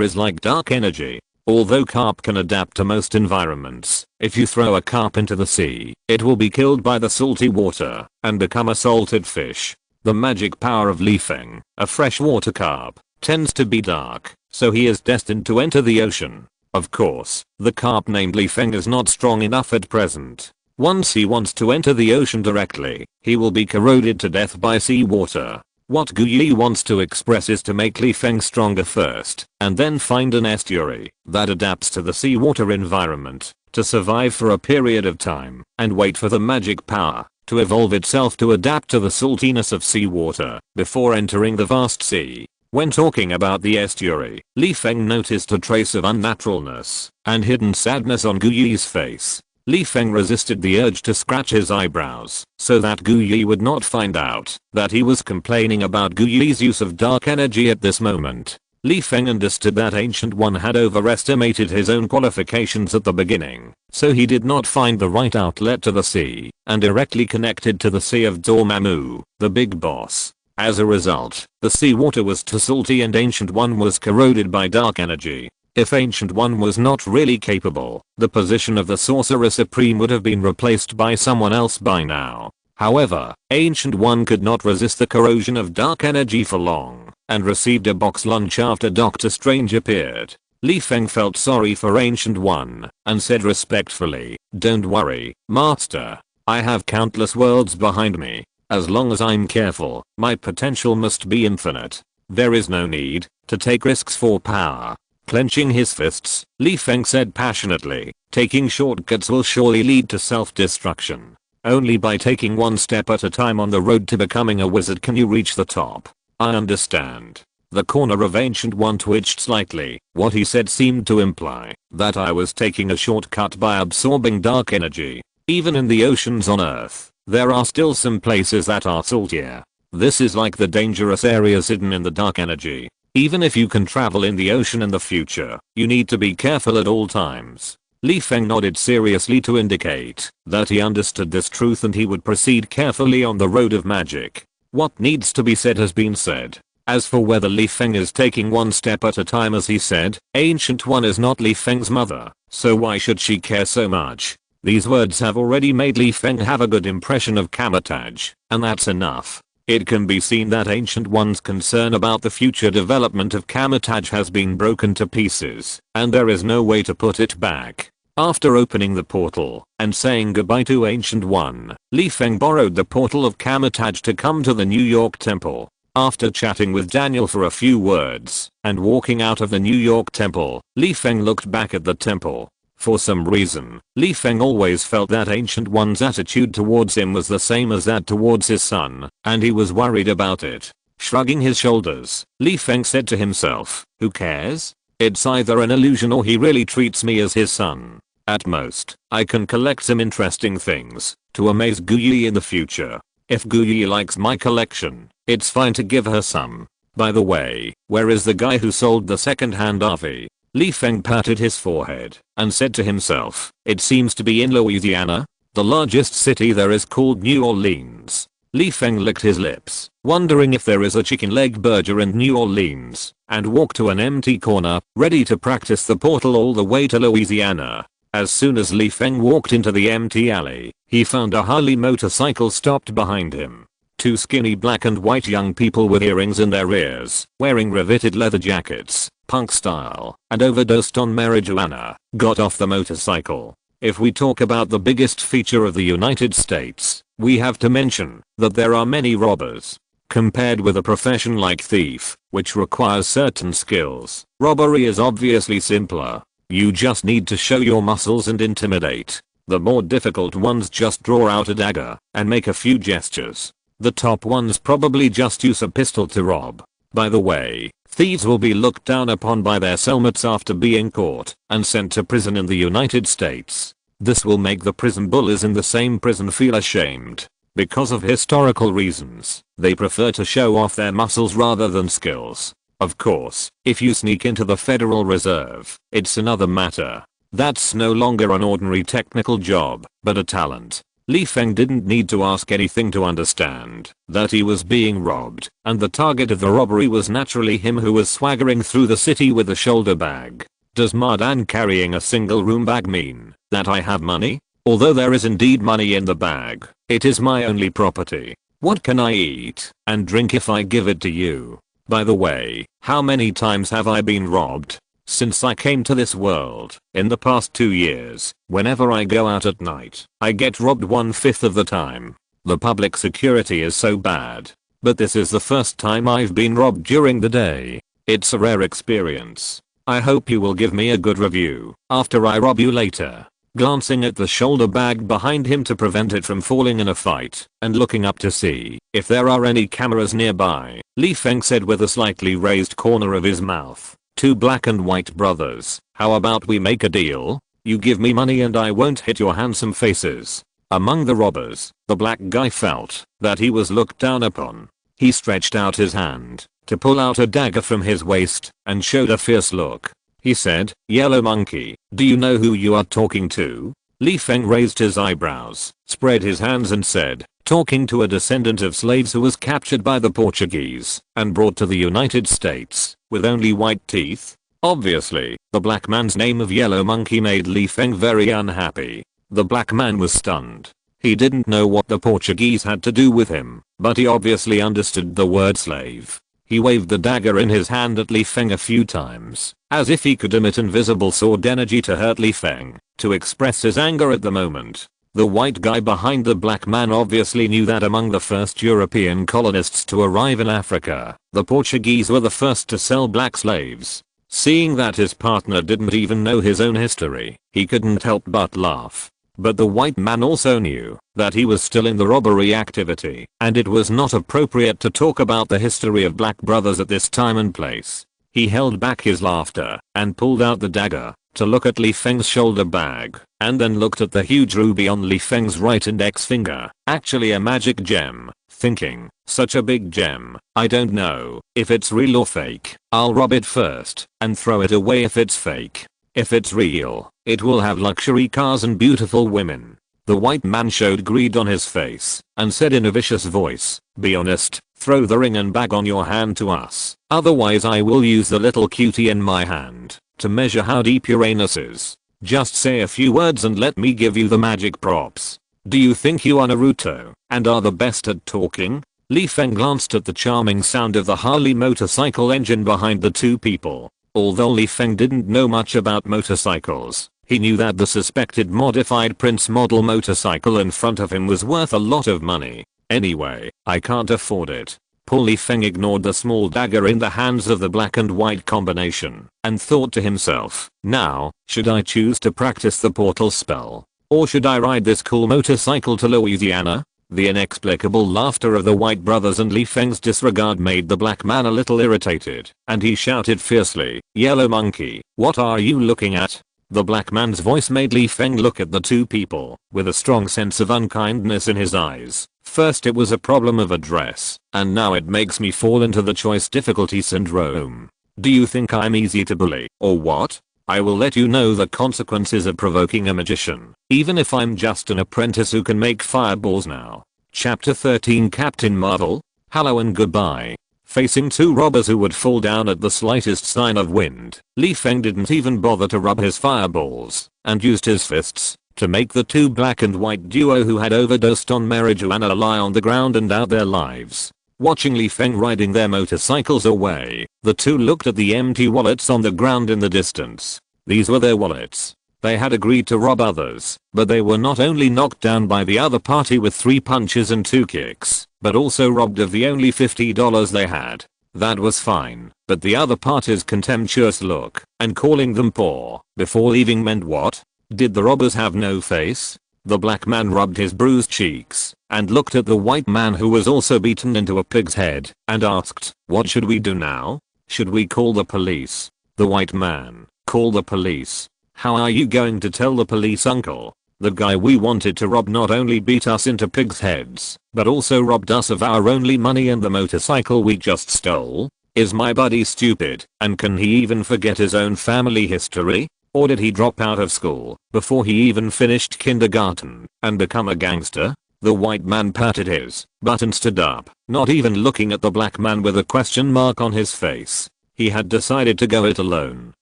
is like dark energy. Although carp can adapt to most environments, if you throw a carp into the sea, it will be killed by the salty water and become a salted fish. The magic power of Li Feng, a freshwater carp, tends to be dark, so he is destined to enter the ocean. Of course, the carp named Li Feng is not strong enough at present. Once he wants to enter the ocean directly, he will be corroded to death by seawater. What Gu Yi wants to express is to make Li Feng stronger first, and then find an estuary that adapts to the seawater environment to survive for a period of time, and wait for the magic power to evolve itself to adapt to the saltiness of seawater before entering the vast sea. When talking about the estuary, Li Feng noticed a trace of unnaturalness and hidden sadness on Gu Yi's face. Li Feng resisted the urge to scratch his eyebrows so that Gu Yi would not find out that he was complaining about Gu Yi's use of dark energy at this moment. Li Feng understood that Ancient One had overestimated his own qualifications at the beginning, so he did not find the right outlet to the sea, and directly connected to the Sea of Dormammu, the big boss. As a result, the seawater was too salty and Ancient One was corroded by dark energy. If Ancient One was not really capable, the position of the Sorcerer Supreme would have been replaced by someone else by now. However, Ancient One could not resist the corrosion of dark energy for long, and received a box lunch after Doctor Strange appeared. Li Feng felt sorry for Ancient One, and said respectfully, "Don't worry, Master. I have countless worlds behind me. As long as I'm careful, my potential must be infinite. There is no need to take risks for power." Clenching his fists, Li Feng said passionately, "Taking shortcuts will surely lead to self-destruction. Only by taking one step at a time on the road to becoming a wizard can you reach the top." "I understand." The corner of Ancient One twitched slightly. What he said seemed to imply that I was taking a shortcut by absorbing dark energy. Even in the oceans on Earth, there are still some places that are saltier. This is like the dangerous areas hidden in the dark energy. Even if you can travel in the ocean in the future, you need to be careful at all times. Li Feng nodded seriously to indicate that he understood this truth and he would proceed carefully on the road of magic. What needs to be said has been said. As for whether Li Feng is taking one step at a time as he said, Ancient One is not Li Feng's mother, so why should she care so much? These words have already made Li Feng have a good impression of Kamataj, and that's enough. It can be seen that Ancient One's concern about the future development of Kamataj has been broken to pieces, and there is no way to put it back. After opening the portal and saying goodbye to Ancient One, Li Feng borrowed the portal of Kamataj to come to the New York Temple. After chatting with Daniel for a few words and walking out of the New York Temple, Li Feng looked back at the temple. For some reason, Li Feng always felt that Ancient One's attitude towards him was the same as that towards his son, and he was worried about it. Shrugging his shoulders, Li Feng said to himself, "Who cares? It's either an illusion or he really treats me as his son. At most, I can collect some interesting things to amaze Gu Yi in the future. If Gu Yi likes my collection, it's fine to give her some. By the way, where is the guy who sold the second-hand RV?" Li Feng patted his forehead and said to himself, "It seems to be in Louisiana." The largest city there is called New Orleans. Li Feng licked his lips, wondering if there is a chicken leg burger in New Orleans, and walked to an empty corner, ready to practice the portal all the way to Louisiana. As soon as Li Feng walked into the empty alley, he found a Harley motorcycle stopped behind him. Two skinny black and white young people with earrings in their ears, wearing riveted leather jackets, punk style, and overdosed on marijuana, got off the motorcycle. If we talk about the biggest feature of the United States, we have to mention that there are many robbers. Compared with a profession like thief, which requires certain skills, robbery is obviously simpler. You just need to show your muscles and intimidate. The more difficult ones just draw out a dagger and make a few gestures. The top ones probably just use a pistol to rob. By the way, thieves will be looked down upon by their cellmates after being caught and sent to prison in the United States. This will make the prison bullies in the same prison feel ashamed. Because of historical reasons, they prefer to show off their muscles rather than skills. Of course, if you sneak into the Federal Reserve, it's another matter. That's no longer an ordinary technical job, but a talent. Li Feng didn't need to ask anything to understand that he was being robbed, and the target of the robbery was naturally him who was swaggering through the city with a shoulder bag. Does Mardan carrying a single room bag mean that I have money? Although there is indeed money in the bag, it is my only property. What can I eat and drink if I give it to you? By the way, how many times have I been robbed? Since I came to this world, in the past 2 years, whenever I go out at night, I get robbed 1/5 of the time. The public security is so bad. But this is the first time I've been robbed during the day. It's a rare experience. I hope you will give me a good review after I rob you later. Glancing at the shoulder bag behind him to prevent it from falling in a fight, and looking up to see if there are any cameras nearby, Li Feng said with a slightly raised corner of his mouth, "Two black and white brothers, how about we make a deal? You give me money and I won't hit your handsome faces." Among the robbers, the black guy felt that he was looked down upon. He stretched out his hand to pull out a dagger from his waist and showed a fierce look. He said, "Yellow monkey, do you know who you are talking to?" Li Feng raised his eyebrows, spread his hands and said, "Talking to a descendant of slaves who was captured by the Portuguese and brought to the United States with only white teeth." Obviously, the black man's name of Yellow Monkey made Li Feng very unhappy. The black man was stunned. He didn't know what the Portuguese had to do with him, but he obviously understood the word slave. He waved the dagger in his hand at Li Feng a few times, as if he could emit invisible sword energy to hurt Li Feng, to express his anger at the moment. The white guy behind the black man obviously knew that among the first European colonists to arrive in Africa, the Portuguese were the first to sell black slaves. Seeing that his partner didn't even know his own history, he couldn't help but laugh. But the white man also knew that he was still in the robbery activity, and it was not appropriate to talk about the history of black brothers at this time and place. He held back his laughter and pulled out the dagger to look at Li Feng's shoulder bag, and then looked at the huge ruby on Li Feng's right index finger, actually a magic gem, thinking, such a big gem, I don't know if it's real or fake. I'll rob it first and throw it away if it's fake. If it's real, it will have luxury cars and beautiful women. The white man showed greed on his face and said in a vicious voice, "Be honest, throw the ring and bag on your hand to us. Otherwise I will use the little cutie in my hand to measure how deep your anus is. Just say a few words and let me give you the magic props. Do you think you are Naruto and are the best at talking?" Li Feng glanced at the charming sound of the Harley motorcycle engine behind the two people. Although Li Feng didn't know much about motorcycles, he knew that the suspected modified Prince model motorcycle in front of him was worth a lot of money. "Anyway, I can't afford it." Li Feng ignored the small dagger in the hands of the black and white combination and thought to himself, now, should I choose to practice the portal spell? Or should I ride this cool motorcycle to Louisiana? The inexplicable laughter of the white brothers and Li Feng's disregard made the black man a little irritated, and he shouted fiercely, "Yellow monkey, what are you looking at?" The black man's voice made Li Feng look at the two people with a strong sense of unkindness in his eyes. First it was a problem of address, and now it makes me fall into the choice difficulty syndrome. Do you think I'm easy to bully, or what? I will let you know the consequences of provoking a magician, even if I'm just an apprentice who can make fireballs now. Chapter 13 Captain Marvel. Hello and goodbye. Facing two robbers who would fall down at the slightest sign of wind, Li Feng didn't even bother to rub his fireballs, and used his fists to make the two black and white duo who had overdosed on marijuana lie on the ground and out their lives. Watching Li Feng riding their motorcycles away, the two looked at the empty wallets on the ground in the distance. These were their wallets. They had agreed to rob others, but they were not only knocked down by the other party with 3 punches and 2 kicks, but also robbed of the only $50 they had. That was fine, but the other party's contemptuous look and calling them poor before leaving meant what? Did the robbers have no face? The black man rubbed his bruised cheeks and looked at the white man who was also beaten into a pig's head and asked, "What should we do now? Should we call the police?" The white man, "Call the police? How are you going to tell the police, uncle? The guy we wanted to rob not only beat us into pigs' heads, but also robbed us of our only money and the motorcycle we just stole? Is my buddy stupid, and can he even forget his own family history? Or did he drop out of school before he even finished kindergarten and become a gangster?" The white man patted his butt and stood up, not even looking at the black man with a question mark on his face. He had decided to go it alone.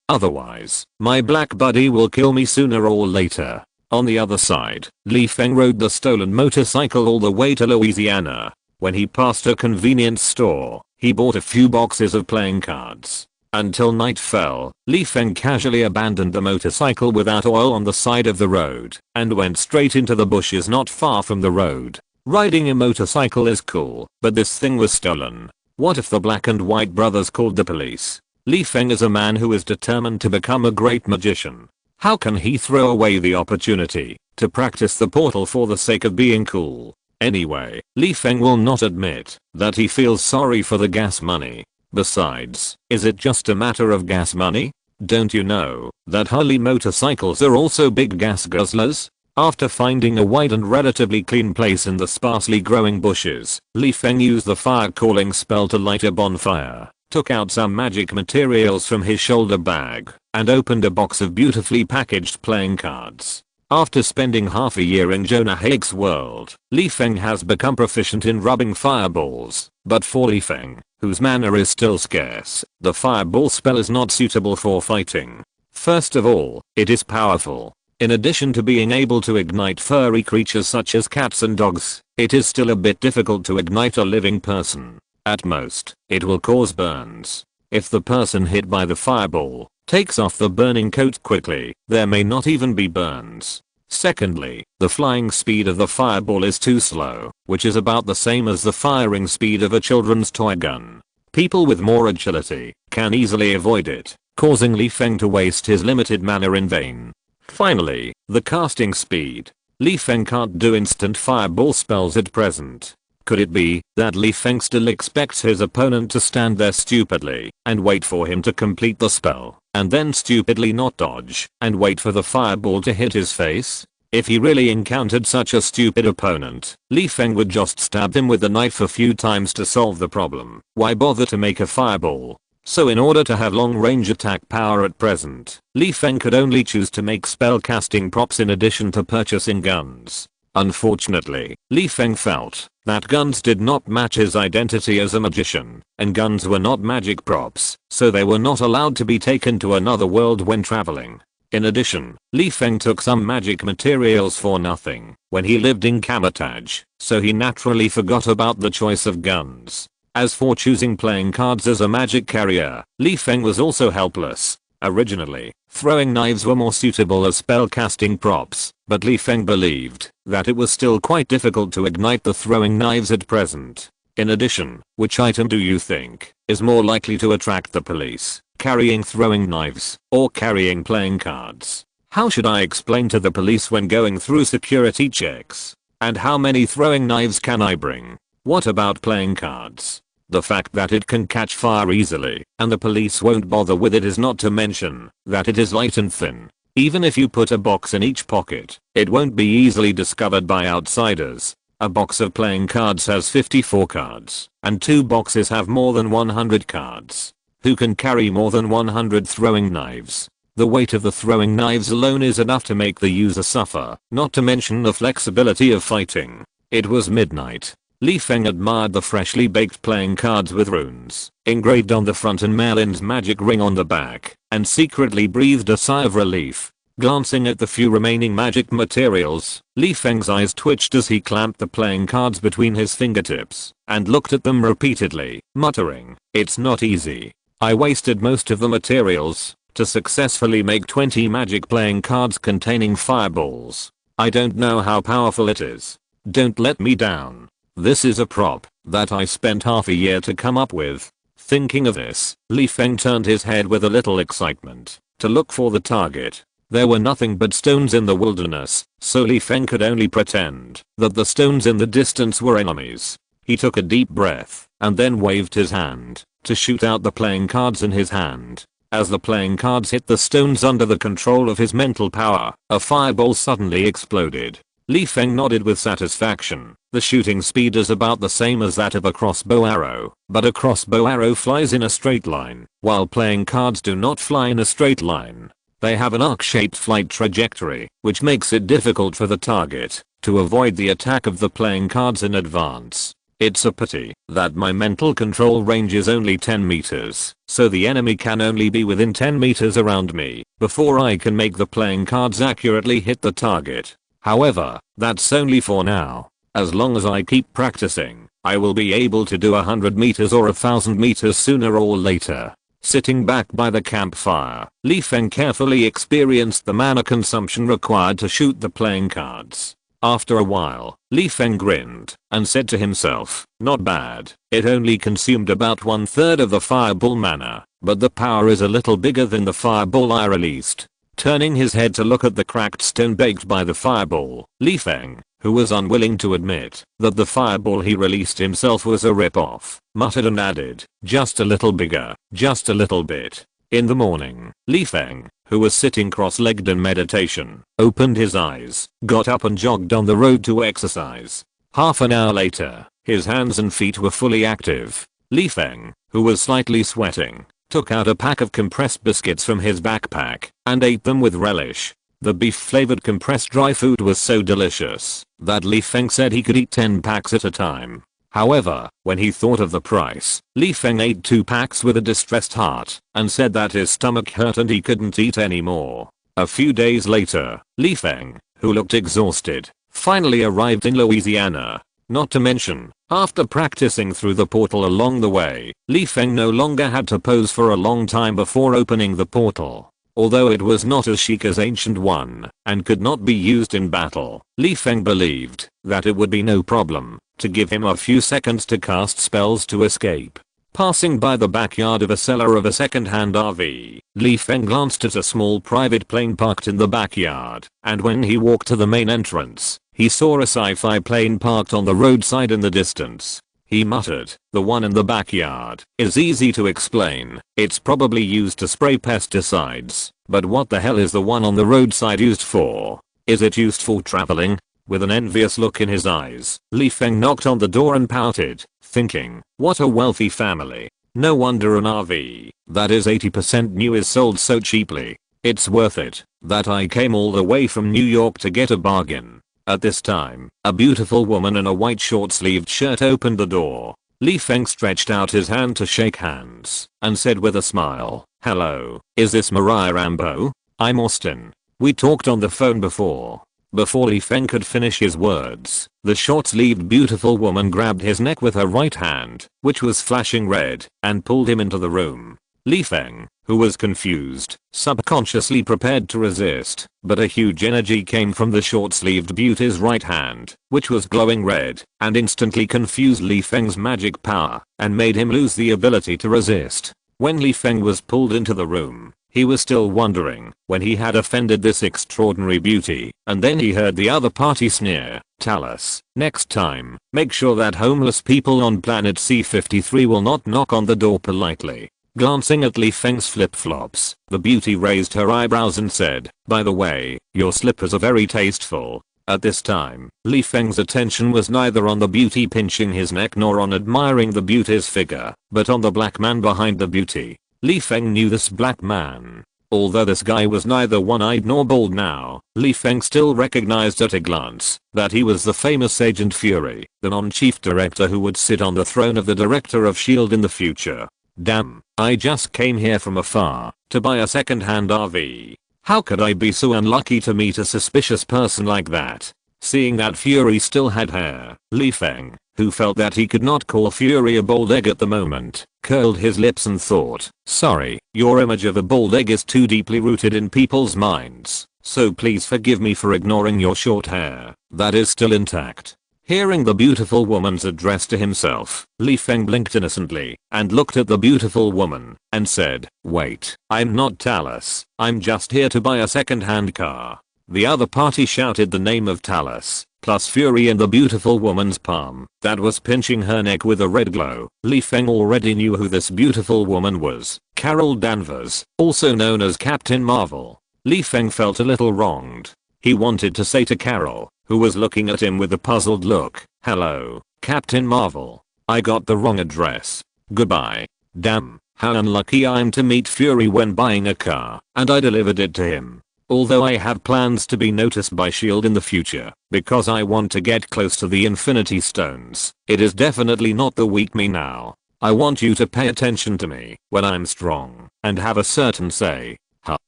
Otherwise, my black buddy will kill me sooner or later. On the other side, Li Feng rode the stolen motorcycle all the way to Louisiana. When he passed a convenience store, he bought a few boxes of playing cards. Until night fell, Li Feng casually abandoned the motorcycle without oil on the side of the road and went straight into the bushes not far from the road. Riding a motorcycle is cool, but this thing was stolen. What if the black and white brothers called the police? Li Feng is a man who is determined to become a great magician. How can he throw away the opportunity to practice the portal for the sake of being cool? Anyway, Li Feng will not admit that he feels sorry for the gas money. Besides, is it just a matter of gas money? Don't you know that Harley motorcycles are also big gas guzzlers? After finding a wide and relatively clean place in the sparsely growing bushes, Li Feng used the fire calling spell to light a bonfire, took out some magic materials from his shoulder bag, and opened a box of beautifully packaged playing cards. After spending half a year in Jonah Hex world, Li Feng has become proficient in rubbing fireballs, but for Li Feng, whose mana is still scarce, the fireball spell is not suitable for fighting. First of all, it is powerful. In addition to being able to ignite furry creatures such as cats and dogs, it is still a bit difficult to ignite a living person. At most, it will cause burns. If the person hit by the fireball takes off the burning coat quickly, there may not even be burns. Secondly, the flying speed of the fireball is too slow, which is about the same as the firing speed of a children's toy gun. People with more agility can easily avoid it, causing Li Feng to waste his limited mana in vain. Finally, the casting speed. Li Feng can't do instant fireball spells at present. Could it be that Li Feng still expects his opponent to stand there stupidly and wait for him to complete the spell, and then stupidly not dodge and wait for the fireball to hit his face? If he really encountered such a stupid opponent, Li Feng would just stab him with the knife a few times to solve the problem. Why bother to make a fireball? So in order to have long range attack power at present, Li Feng could only choose to make spell casting props in addition to purchasing guns. Unfortunately, Li Feng felt that guns did not match his identity as a magician, and guns were not magic props, so they were not allowed to be taken to another world when traveling. In addition, Li Feng took some magic materials for nothing when he lived in Kamatage, so he naturally forgot about the choice of guns. As for choosing playing cards as a magic carrier, Li Feng was also helpless. Originally, throwing knives were more suitable as spell-casting props, but Li Feng believed that it was still quite difficult to ignite the throwing knives at present. In addition, which item do you think is more likely to attract the police? Carrying throwing knives or carrying playing cards? How should I explain to the police when going through security checks? And how many throwing knives can I bring? What about playing cards? The fact that it can catch fire easily and the police won't bother with it is not to mention that it is light and thin. Even if you put a box in each pocket, it won't be easily discovered by outsiders. A box of playing cards has 54 cards, and 2 boxes have more than 100 cards. Who can carry more than 100 throwing knives? The weight of the throwing knives alone is enough to make the user suffer, not to mention the flexibility of fighting. It was midnight. Feng admired the freshly baked playing cards with runes engraved on the front and Merlin's magic ring on the back, and secretly breathed a sigh of relief. Glancing at the few remaining magic materials, Feng's eyes twitched as he clamped the playing cards between his fingertips and looked at them repeatedly, muttering, "It's not easy. I wasted most of the materials to successfully make 20 magic playing cards containing fireballs. I don't know how powerful it is. Don't let me down. This is a prop that I spent half a year to come up with." Thinking of this, Feng turned his head with a little excitement to look for the target. There were nothing but stones in the wilderness, so Feng could only pretend that the stones in the distance were enemies. He took a deep breath and then waved his hand to shoot out the playing cards in his hand. As the playing cards hit the stones under the control of his mental power, a fireball suddenly exploded. Feng nodded with satisfaction. The shooting speed is about the same as that of a crossbow arrow, but a crossbow arrow flies in a straight line, while playing cards do not fly in a straight line. They have an arc-shaped flight trajectory, which makes it difficult for the target to avoid the attack of the playing cards in advance. It's a pity that my mental control range is only 10 meters, so the enemy can only be within 10 meters around me before I can make the playing cards accurately hit the target. However, that's only for now. As long as I keep practicing, I will be able to do 100 meters or 1000 meters sooner or later. Sitting back by the campfire, Feng carefully experienced the mana consumption required to shoot the playing cards. After a while, Feng grinned and said to himself, "Not bad. It only consumed about 1/3 of the fireball mana, but the power is a little bigger than the fireball I released." Turning his head to look at the cracked stone baked by the fireball, Feng, who was unwilling to admit that the fireball he released himself was a rip-off, muttered and added, "Just a little bigger, just a little bit." In the morning, Feng, who was sitting cross-legged in meditation, opened his eyes, got up and jogged on the road to exercise. Half an hour later, his hands and feet were fully active. Feng, who was slightly sweating, took out a pack of compressed biscuits from his backpack and ate them with relish. The beef-flavored compressed dry food was so delicious that Feng said he could eat 10 packs at a time. However, when he thought of the price, Feng ate 2 packs with a distressed heart and said that his stomach hurt and he couldn't eat anymore. A few days later, Feng, who looked exhausted, finally arrived in Louisiana. Not to mention, after practicing through the portal along the way, Feng no longer had to pose for a long time before opening the portal. Although it was not as chic as ancient one and could not be used in battle, Feng believed that it would be no problem to give him a few seconds to cast spells to escape. Passing by the backyard of a seller of a second-hand RV, Feng glanced at a small private plane parked in the backyard, and when he walked to the main entrance, he saw a sci-fi plane parked on the roadside in the distance. He muttered, "The one in the backyard is easy to explain. It's probably used to spray pesticides. But what the hell is the one on the roadside used for? Is it used for traveling?" With an envious look in his eyes, Feng knocked on the door and pouted, thinking, "What a wealthy family. No wonder an RV that is 80% new is sold so cheaply. It's worth it that I came all the way from New York to get a bargain." At this time, a beautiful woman in a white short-sleeved shirt opened the door. Feng stretched out his hand to shake hands and said with a smile, "Hello, is this Mariah Rambo? I'm Austin. We talked on the phone before." Before Feng could finish his words, the short-sleeved beautiful woman grabbed his neck with her right hand, which was flashing red, and pulled him into the room. Feng, who was confused, subconsciously prepared to resist, but a huge energy came from the short-sleeved beauty's right hand, which was glowing red, and instantly confused Feng's magic power, and made him lose the ability to resist. When Feng was pulled into the room, he was still wondering when he had offended this extraordinary beauty, and then he heard the other party sneer, "Talus, next time, make sure that homeless people on planet C-53 will not knock on the door politely." Glancing at Feng's flip-flops, the beauty raised her eyebrows and said, "By the way, your slippers are very tasteful." At this time, Feng's attention was neither on the beauty pinching his neck nor on admiring the beauty's figure, but on the black man behind the beauty. Feng knew this black man. Although this guy was neither one-eyed nor bald now, Li Feng still recognized at a glance that he was the famous Agent Fury, the non-chief director who would sit on the throne of the director of S.H.I.E.L.D. in the future. Damn, I just came here from afar to buy a second-hand RV. How could I be so unlucky to meet a suspicious person like that? Seeing that Fury still had hair, Li Feng, who felt that he could not call Fury a bald egg at the moment, curled his lips and thought, sorry, your image of a bald egg is too deeply rooted in people's minds, so please forgive me for ignoring your short hair, that is still intact. Hearing the beautiful woman's address to himself, Li Feng blinked innocently and looked at the beautiful woman and said, wait, I'm not Talus, I'm just here to buy a second-hand car. The other party shouted the name of Talus, plus fury in the beautiful woman's palm that was pinching her neck with a red glow. Li Feng already knew who this beautiful woman was, Carol Danvers, also known as Captain Marvel. Li Feng felt a little wronged. He wanted to say to Carol, who was looking at him with a puzzled look, hello, Captain Marvel. I got the wrong address. Goodbye. Damn, how unlucky I'm to meet Fury when buying a car, and I delivered it to him. Although I have plans to be noticed by S.H.I.E.L.D. in the future, because I want to get close to the Infinity Stones, it is definitely not the weak me now. I want you to pay attention to me when I'm strong and have a certain say. Huh,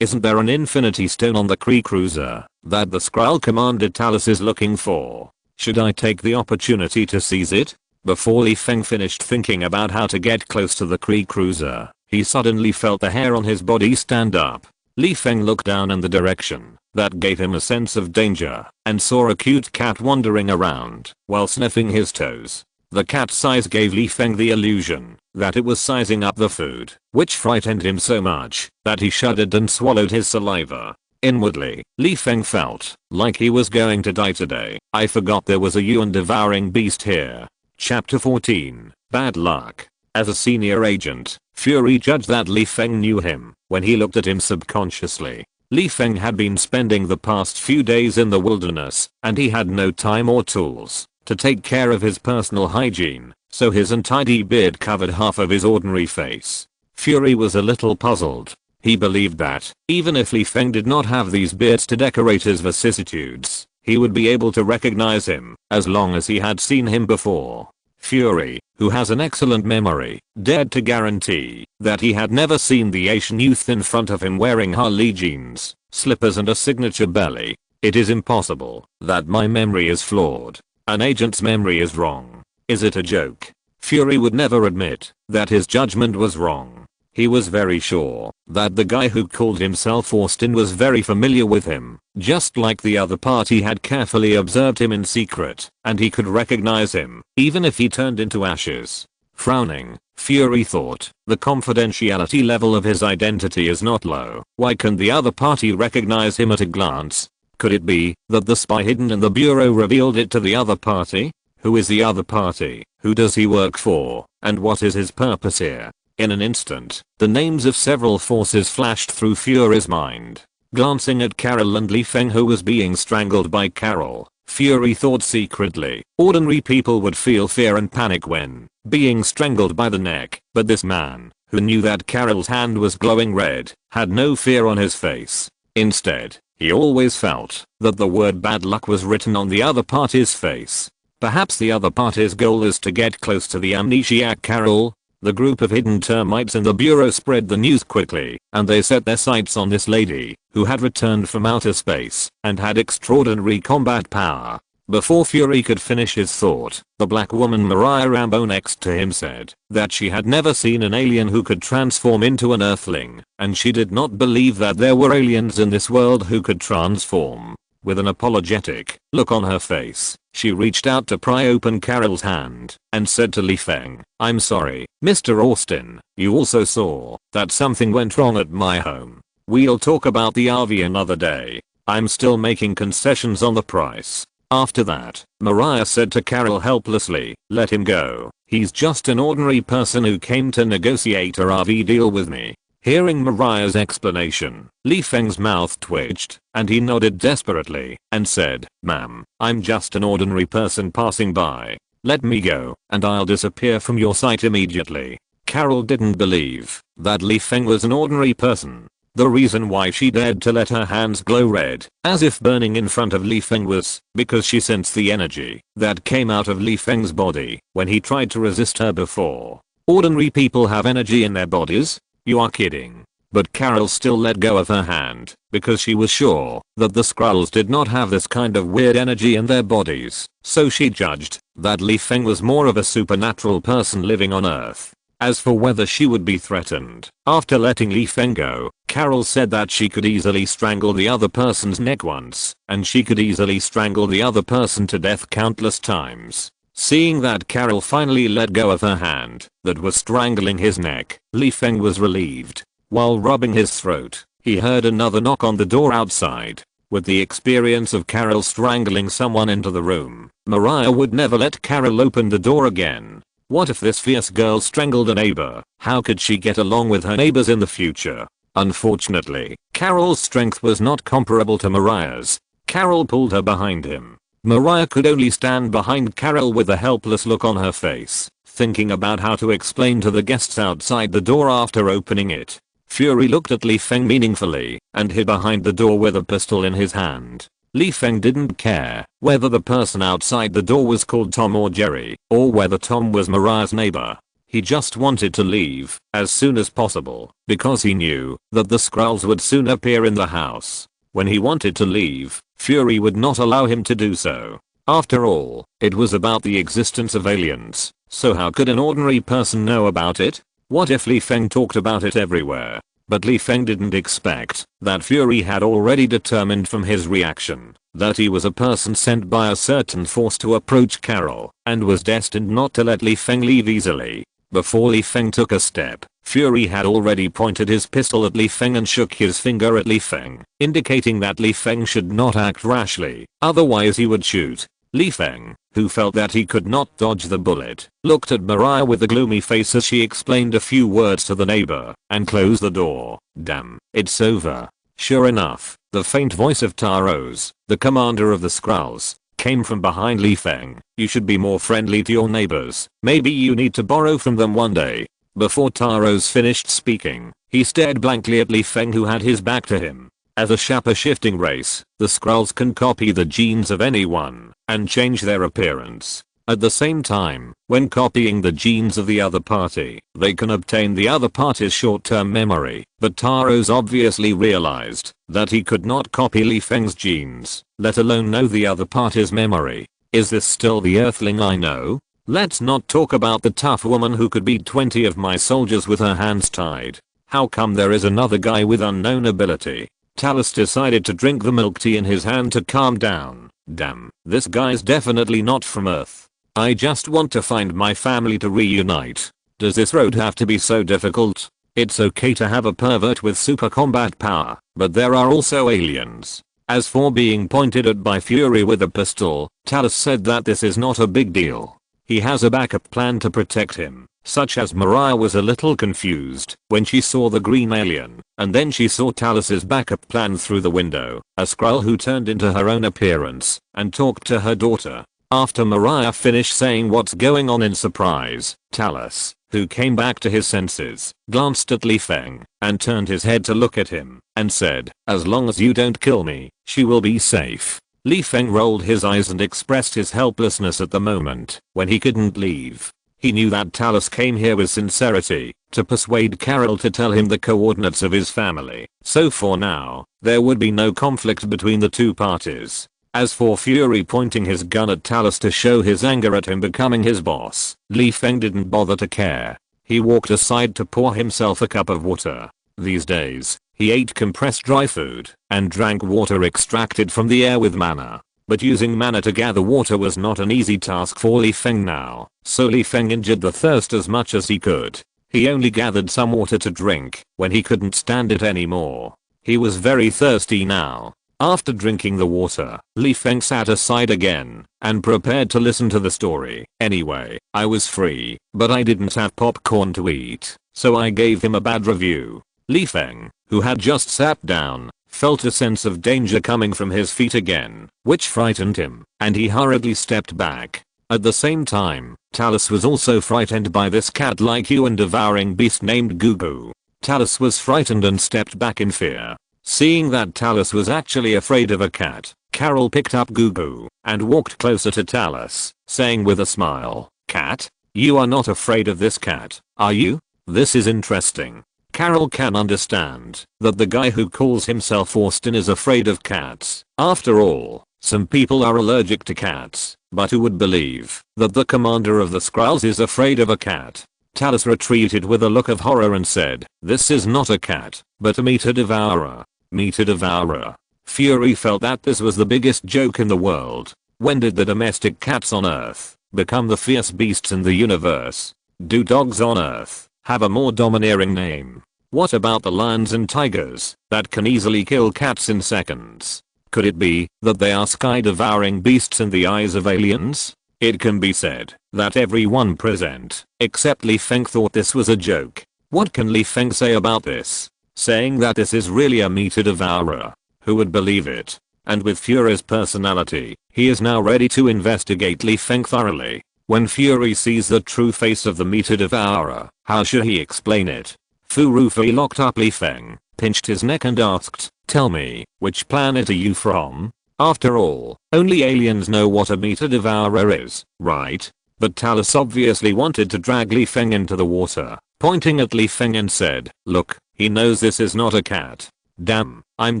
isn't there an Infinity Stone on the Kree cruiser that the Skrull Commander Talus is looking for? Should I take the opportunity to seize it? Before Li Feng finished thinking about how to get close to the Kree cruiser, he suddenly felt the hair on his body stand up. Li Feng looked down in the direction that gave him a sense of danger and saw a cute cat wandering around while sniffing his toes. The cat's size gave Li Feng the illusion that it was sizing up the food, which frightened him so much that he shuddered and swallowed his saliva. Inwardly, Li Feng felt like he was going to die today. I forgot there was a yuan devouring beast here. Chapter 14, Bad Luck. As a senior agent, Fury judged that Li Feng knew him when he looked at him subconsciously. Li Feng had been spending the past few days in the wilderness and he had no time or tools to take care of his personal hygiene, so his untidy beard covered half of his ordinary face. Fury was a little puzzled. He believed that, even if Li Feng did not have these beards to decorate his vicissitudes, he would be able to recognize him as long as he had seen him before. Fury, who has an excellent memory, dared to guarantee that he had never seen the Asian youth in front of him wearing Harley jeans, slippers and a signature belly. It is impossible that my memory is flawed. An agent's memory is wrong. Is it a joke? Fury would never admit that his judgment was wrong. He was very sure that the guy who called himself Austin was very familiar with him, just like the other party had carefully observed him in secret, and he could recognize him, even if he turned into ashes. Frowning, Fury thought, the confidentiality level of his identity is not low. Why can't the other party recognize him at a glance? Could it be that the spy hidden in the bureau revealed it to the other party? Who is the other party? Who does he work for? And what is his purpose here? In an instant, the names of several forces flashed through Fury's mind. Glancing at Carol and Li Feng who was being strangled by Carol, Fury thought secretly, ordinary people would feel fear and panic when being strangled by the neck, but this man, who knew that Carol's hand was glowing red, had no fear on his face. Instead, he always felt that the word bad luck was written on the other party's face. Perhaps the other party's goal is to get close to the amnesiac Carol. The group of hidden termites in the bureau spread the news quickly, and they set their sights on this lady, who had returned from outer space and had extraordinary combat power. Before Fury could finish his thought, the black woman Mariah Rambo next to him said that she had never seen an alien who could transform into an earthling, and she did not believe that there were aliens in this world who could transform. With an apologetic look on her face, she reached out to pry open Carol's hand and said to Li Feng, I'm sorry, Mr. Austin, you also saw that something went wrong at my home. We'll talk about the RV another day. I'm still making concessions on the price. After that, Mariah said to Carol helplessly, let him go. He's just an ordinary person who came to negotiate a RV deal with me. Hearing Mariah's explanation, Li Feng's mouth twitched, and he nodded desperately and said, ma'am, I'm just an ordinary person passing by. Let me go, and I'll disappear from your sight immediately. Carol didn't believe that Li Feng was an ordinary person. The reason why she dared to let her hands glow red, as if burning in front of Li Feng, was because she sensed the energy that came out of Li Feng's body when he tried to resist her before. Ordinary people have energy in their bodies? You are kidding. But Carol still let go of her hand because she was sure that the Skrulls did not have this kind of weird energy in their bodies, so she judged that Li Feng was more of a supernatural person living on Earth. As for whether she would be threatened, after letting Li Feng go, Carol said that she could easily strangle the other person's neck once, and she could easily strangle the other person to death countless times. Seeing that Carol finally let go of her hand that was strangling his neck, Li Feng was relieved. While rubbing his throat, he heard another knock on the door outside. With the experience of Carol strangling someone into the room, Mariah would never let Carol open the door again. What if this fierce girl strangled a neighbor? How could she get along with her neighbors in the future? Unfortunately, Carol's strength was not comparable to Mariah's. Carol pulled her behind him. Mariah could only stand behind Carol with a helpless look on her face, thinking about how to explain to the guests outside the door after opening it. Fury looked at Li Feng meaningfully and hid behind the door with a pistol in his hand. Li Feng didn't care whether the person outside the door was called Tom or Jerry, or whether Tom was Mariah's neighbor. He just wanted to leave as soon as possible because he knew that the Skrulls would soon appear in the house. When he wanted to leave, Fury would not allow him to do so. After all, it was about the existence of aliens, so how could an ordinary person know about it? What if Li Feng talked about it everywhere? But Li Feng didn't expect that Fury had already determined from his reaction that he was a person sent by a certain force to approach Carol and was destined not to let Li Feng leave easily. Before Li Feng took a step, Fury had already pointed his pistol at Li Feng and shook his finger at Li Feng, indicating that Li Feng should not act rashly, otherwise he would shoot. Li Feng, who felt that he could not dodge the bullet, looked at Mariah with a gloomy face as she explained a few words to the neighbor and closed the door. Damn, it's over. Sure enough, the faint voice of Taros, the commander of the Skrulls, came from behind Li Feng. You should be more friendly to your neighbors. Maybe you need to borrow from them one day. Before Taros finished speaking, he stared blankly at Li Feng, who had his back to him. As a shaper-shifting race, the Skrulls can copy the genes of anyone and change their appearance. At the same time, when copying the genes of the other party, they can obtain the other party's short-term memory. But Taros obviously realized that he could not copy Li Feng's genes, let alone know the other party's memory. Is this still the Earthling I know? Let's not talk about the tough woman who could beat 20 of my soldiers with her hands tied. How come there is another guy with unknown ability? Talus decided to drink the milk tea in his hand to calm down. Damn, this guy's definitely not from Earth. I just want to find my family to reunite. Does this road have to be so difficult? It's okay to have a pervert with super combat power, but there are also aliens. As for being pointed at by Fury with a pistol, Talus said that this is not a big deal. He has a backup plan to protect him, such as Mariah was a little confused when she saw the green alien, and then she saw Talus's backup plan through the window, a Skrull who turned into her own appearance and talked to her daughter. After Mariah finished saying what's going on in surprise, Talus, who came back to his senses, glanced at Li Feng and turned his head to look at him and said, "As long as you don't kill me, she will be safe." Li Feng rolled his eyes and expressed his helplessness at the moment when he couldn't leave. He knew that Talus came here with sincerity to persuade Carol to tell him the coordinates of his family, so for now, there would be no conflict between the two parties. As for Fury pointing his gun at Talus to show his anger at him becoming his boss, Li Feng didn't bother to care. He walked aside to pour himself a cup of water. These days, he ate compressed dry food and drank water extracted from the air with mana. But using mana to gather water was not an easy task for Li Feng now, so Li Feng endured the thirst as much as he could. He only gathered some water to drink when he couldn't stand it anymore. He was very thirsty now. After drinking the water, Li Feng sat aside again and prepared to listen to the story. Anyway, I was free, but I didn't have popcorn to eat, so I gave him a bad review. Li Feng, who had just sat down, felt a sense of danger coming from his feet again, which frightened him, and he hurriedly stepped back. At the same time, Talus was also frightened by this cat-like human devouring beast named Gugu. Talus was frightened and stepped back in fear. Seeing that Talus was actually afraid of a cat, Carol picked up Gugu and walked closer to Talus, saying with a smile, "Cat? You are not afraid of this cat, are you? This is interesting." Carol can understand that the guy who calls himself Austin is afraid of cats. After all, some people are allergic to cats, but who would believe that the commander of the Skrulls is afraid of a cat? Talus retreated with a look of horror and said, "This is not a cat, but a meter devourer." Meter devourer. Fury felt that this was the biggest joke in the world. When did the domestic cats on Earth become the fierce beasts in the universe? Do dogs on Earth have a more domineering name? What about the lions and tigers that can easily kill cats in seconds? Could it be that they are sky-devouring beasts in the eyes of aliens? It can be said that everyone present, except Li Feng, thought this was a joke. What can Li Feng say about this? Saying that this is really a meter devourer. Who would believe it? And with Fury's personality, he is now ready to investigate Li Feng thoroughly. When Fury sees the true face of the meter devourer, how should he explain it? Fu Rufei locked up Li Feng, pinched his neck and asked, "Tell me, which planet are you from?" After all, only aliens know what a meter devourer is, right? But Talus obviously wanted to drag Li Feng into the water, pointing at Li Feng and said, "Look, he knows this is not a cat. Damn, I'm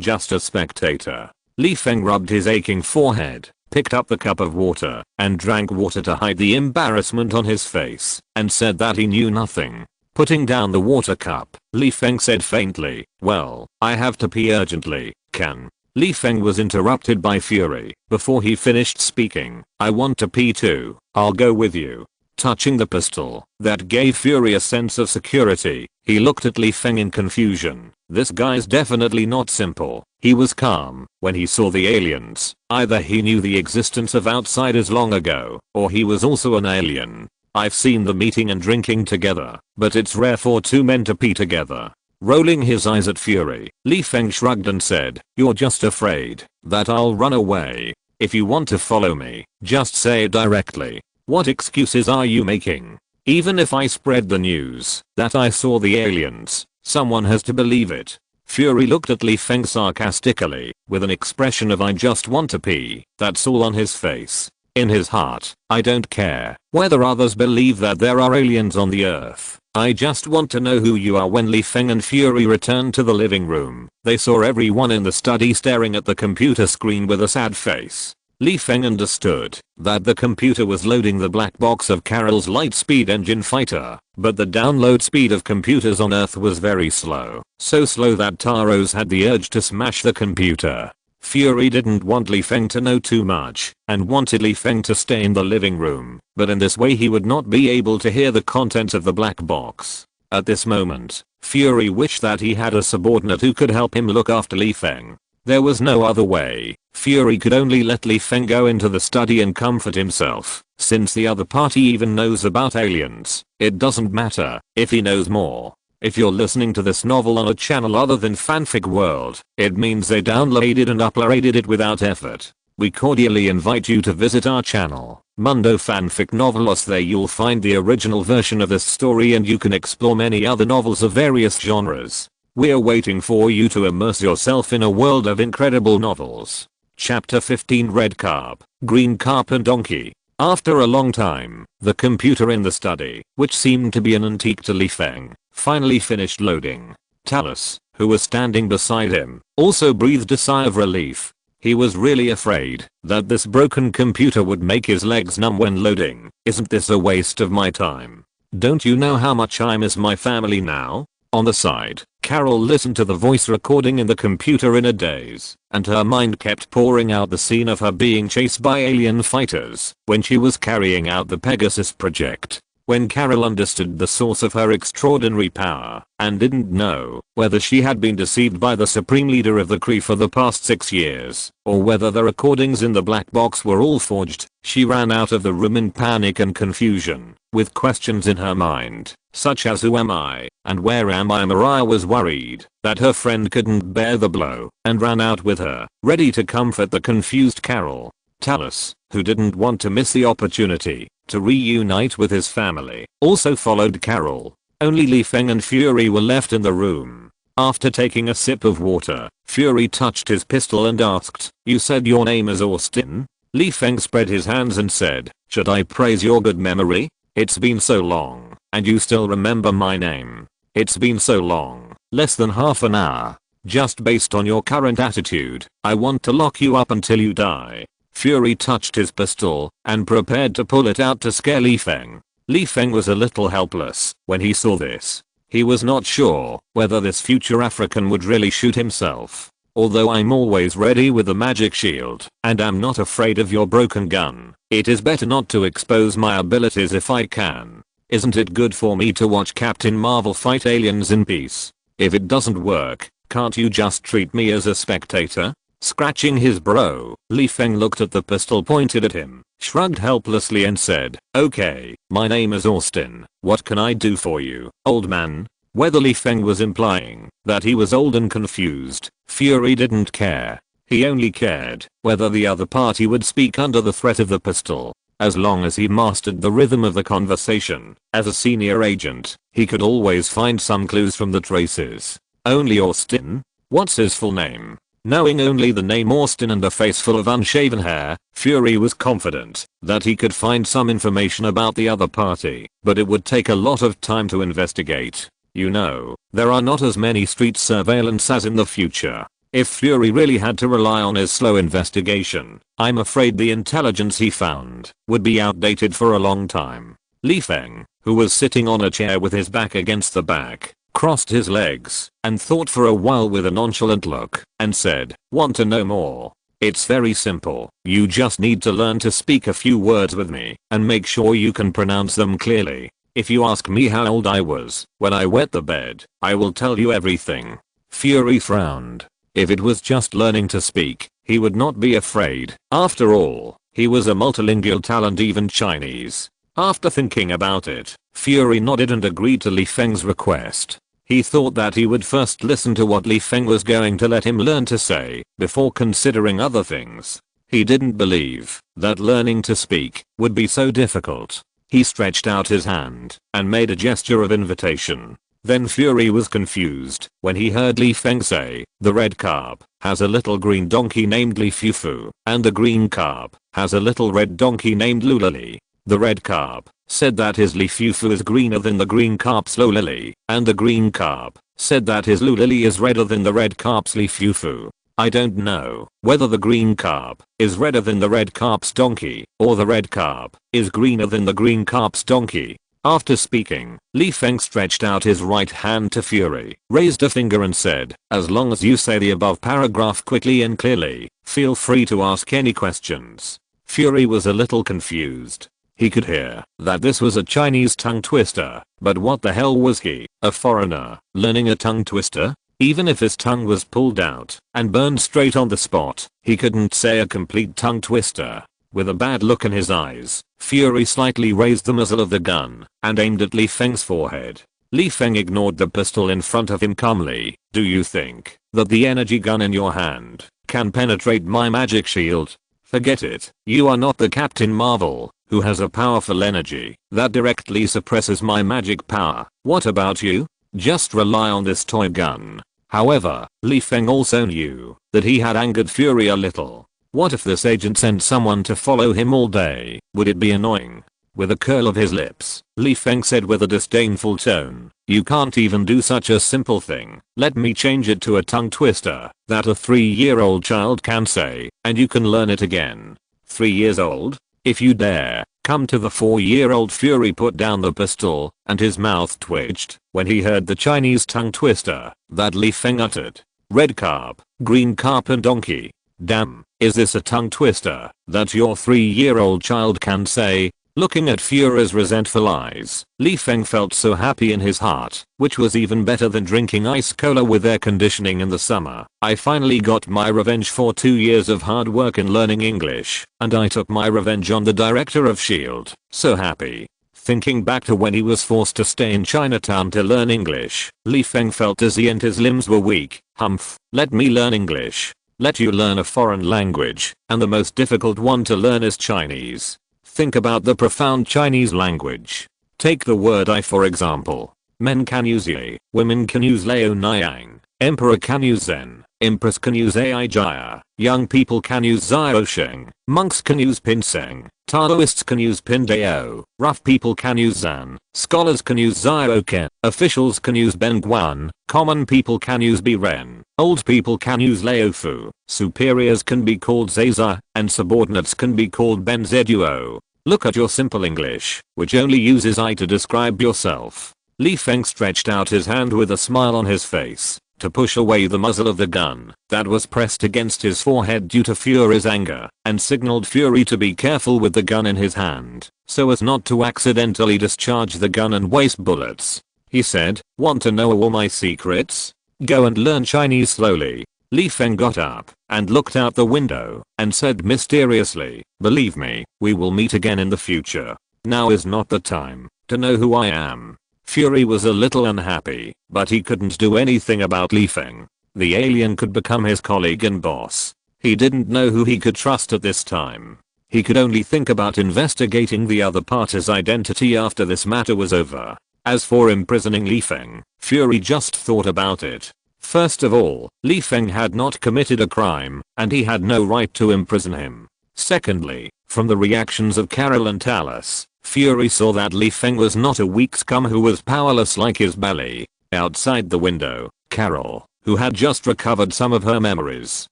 just a spectator." Li Feng rubbed his aching forehead, picked up the cup of water, and drank water to hide the embarrassment on his face, and said that he knew nothing. Putting down the water cup, Li Feng said faintly, "Well, I have to pee urgently, can?" Li Feng was interrupted by Fury before he finished speaking. "I want to pee too, I'll go with you." Touching the pistol, that gave Fury a sense of security. He looked at Li Feng in confusion. This guy's definitely not simple. He was calm when he saw the aliens. Either he knew the existence of outsiders long ago, or he was also an alien. "I've seen them eating and drinking together, but it's rare for two men to pee together." Rolling his eyes at Fury, Li Feng shrugged and said, "You're just afraid that I'll run away. If you want to follow me, just say it directly. What excuses are you making? Even if I spread the news that I saw the aliens, someone has to believe it." Fury looked at Li Feng sarcastically, with an expression of "I just want to pee," that's all on his face. In his heart, "I don't care whether others believe that there are aliens on the earth. I just want to know who you are." When Li Feng and Fury returned to the living room, they saw everyone in the study staring at the computer screen with a sad face. Li Feng understood that the computer was loading the black box of Carol's light-speed engine fighter, but the download speed of computers on Earth was very slow. So slow that Taros had the urge to smash the computer. Fury didn't want Li Feng to know too much, and wanted Li Feng to stay in the living room, but in this way he would not be able to hear the contents of the black box. At this moment, Fury wished that he had a subordinate who could help him look after Li Feng. There was no other way. Fury could only let Li Feng go into the study and comfort himself. Since the other party even knows about aliens, it doesn't matter if he knows more. If you're listening to this novel on a channel other than Fanfic World, it means they downloaded and uploaded it without effort. We cordially invite you to visit our channel, Mundo Fanfic Novelos. There you'll find the original version of this story and you can explore many other novels of various genres. We're waiting for you to immerse yourself in a world of incredible novels. Chapter 15, Red Carp, Green Carp and Donkey. After a long time, the computer in the study, which seemed to be an antique to Li Feng, finally finished loading. Talus, who was standing beside him, also breathed a sigh of relief. He was really afraid that this broken computer would make his legs numb when loading. "Isn't this a waste of my time? Don't you know how much I miss my family now?" On the side, Carol listened to the voice recording in the computer in a daze, and her mind kept pouring out the scene of her being chased by alien fighters when she was carrying out the Pegasus project. When Carol understood the source of her extraordinary power, and didn't know whether she had been deceived by the supreme leader of the Kree for the past 6 years, or whether the recordings in the black box were all forged, she ran out of the room in panic and confusion, with questions in her mind, such as "Who am I, and where am I?" Mariah was worried that her friend couldn't bear the blow, and ran out with her, ready to comfort the confused Carol. Talus, who didn't want to miss the opportunity to reunite with his family, also followed Carol. Only Li Feng and Fury were left in the room. After taking a sip of water, Fury touched his pistol and asked, "You said your name is Austin?" Li Feng spread his hands and said, "Should I praise your good memory? It's been so long, and you still remember my name. It's been so long, less than half an hour. Just based on your current attitude, I want to lock you up until you die." Fury touched his pistol and prepared to pull it out to scare Li Feng. Li Feng was a little helpless when he saw this. He was not sure whether this future African would really shoot himself. "Although I'm always ready with a magic shield, and I'm not afraid of your broken gun, it is better not to expose my abilities if I can. Isn't it good for me to watch Captain Marvel fight aliens in peace? If it doesn't work, can't you just treat me as a spectator?" Scratching his brow, Li Feng looked at the pistol pointed at him, shrugged helplessly and said, "Okay, my name is Austin. What can I do for you, old man?" Whether Li Feng was implying that he was old and confused, Fury didn't care. He only cared whether the other party would speak under the threat of the pistol. As long as he mastered the rhythm of the conversation, as a senior agent, he could always find some clues from the traces. Only Austin? What's his full name? Knowing only the name Austin and a face full of unshaven hair, Fury was confident that he could find some information about the other party, but it would take a lot of time to investigate. You know, there are not as many street surveillance as in the future. If Fury really had to rely on his slow investigation, I'm afraid the intelligence he found would be outdated for a long time. Li Feng, who was sitting on a chair with his back against the back, crossed his legs and thought for a while with a nonchalant look and said, "Want to know more? It's very simple. You just need to learn to speak a few words with me and make sure you can pronounce them clearly. If you ask me how old I was when I wet the bed, I will tell you everything." Fury frowned. If it was just learning to speak, he would not be afraid. After all, he was a multilingual talent, even Chinese. After thinking about it, Fury nodded and agreed to Li Feng's request. He thought that he would first listen to what Li Feng was going to let him learn to say before considering other things. He didn't believe that learning to speak would be so difficult. He stretched out his hand and made a gesture of invitation. Then Fury was confused when he heard Li Feng say, "The red carp has a little green donkey named Li Fufu, and the green carp has a little red donkey named Lulali." The red carp said that his Li Fufu is greener than the green carp's Lulali, and the green carp said that his Lulali is redder than the red carp's Li Fufu. I don't know whether the green carp is redder than the red carp's donkey, or the red carp is greener than the green carp's donkey. After speaking, Li Feng stretched out his right hand to Fury, raised a finger and said, "As long as you say the above paragraph quickly and clearly, feel free to ask any questions." Fury was a little confused. He could hear that this was a Chinese tongue twister, but what the hell was he, a foreigner, learning a tongue twister? Even if his tongue was pulled out and burned straight on the spot, he couldn't say a complete tongue twister. With a bad look in his eyes, Fury slightly raised the muzzle of the gun and aimed at Li Feng's forehead. Li Feng ignored the pistol in front of him calmly. "Do you think that the energy gun in your hand can penetrate my magic shield? Forget it. You are not the Captain Marvel, who has a powerful energy that directly suppresses my magic power. What about you? Just rely on this toy gun." However, Li Feng also knew that he had angered Fury a little. What if this agent sent someone to follow him all day? Would it be annoying? With a curl of his lips, Li Feng said with a disdainful tone, "You can't even do such a simple thing. Let me change it to a tongue twister that a 3-year-old child can say, and you can learn it again." 3 years old? If you dare, come to the 4-year-old. Fury put down the pistol, and his mouth twitched when he heard the Chinese tongue twister that Li Feng uttered. "Red carp, green carp and donkey. Damn, is this a tongue twister that your 3-year-old child can say?" Looking at Fury's resentful eyes, Li Feng felt so happy in his heart, which was even better than drinking ice cola with air conditioning in the summer. "I finally got my revenge for 2 years of hard work in learning English, and I took my revenge on the director of S.H.I.E.L.D. So happy." Thinking back to when he was forced to stay in Chinatown to learn English, Li Feng felt dizzy and his limbs were weak. "Humph, let me learn English. Let you learn a foreign language, and the most difficult one to learn is Chinese. Think about the profound Chinese language. Take the word I for example. Men can use Yi, women can use Leo Nyang, Emperor can use Zen, Empress can use Ai Jaya, young people can use Zio Sheng, monks can use Pinseng, Taoists can use Pindao, rough people can use Zan, scholars can use Zio Ken, officials can use Ben Guan, common people can use Biren, old people can use Leo Fu, superiors can be called Zaza, and subordinates can be called Ben Zeduo. Look at your simple English, which only uses I to describe yourself. Li Feng stretched out his hand with a smile on his face to push away the muzzle of the gun that was pressed against his forehead due to Fury's anger, and signaled Fury to be careful with the gun in his hand so as not to accidentally discharge the gun and waste bullets. He said, "Want to know all my secrets? Go and learn Chinese slowly." Li Feng got up and looked out the window and said mysteriously, "Believe me, we will meet again in the future. Now is not the time to know who I am." Fury was a little unhappy, but he couldn't do anything about Li Feng. The alien could become his colleague and boss. He didn't know who he could trust at this time. He could only think about investigating the other party's identity after this matter was over. As for imprisoning Li Feng, Fury just thought about it. First of all, Li Feng had not committed a crime, and he had no right to imprison him. Secondly, from the reactions of Carol and Talus, Fury saw that Li Feng was not a weak scum who was powerless like his belly. Outside the window, Carol, who had just recovered some of her memories,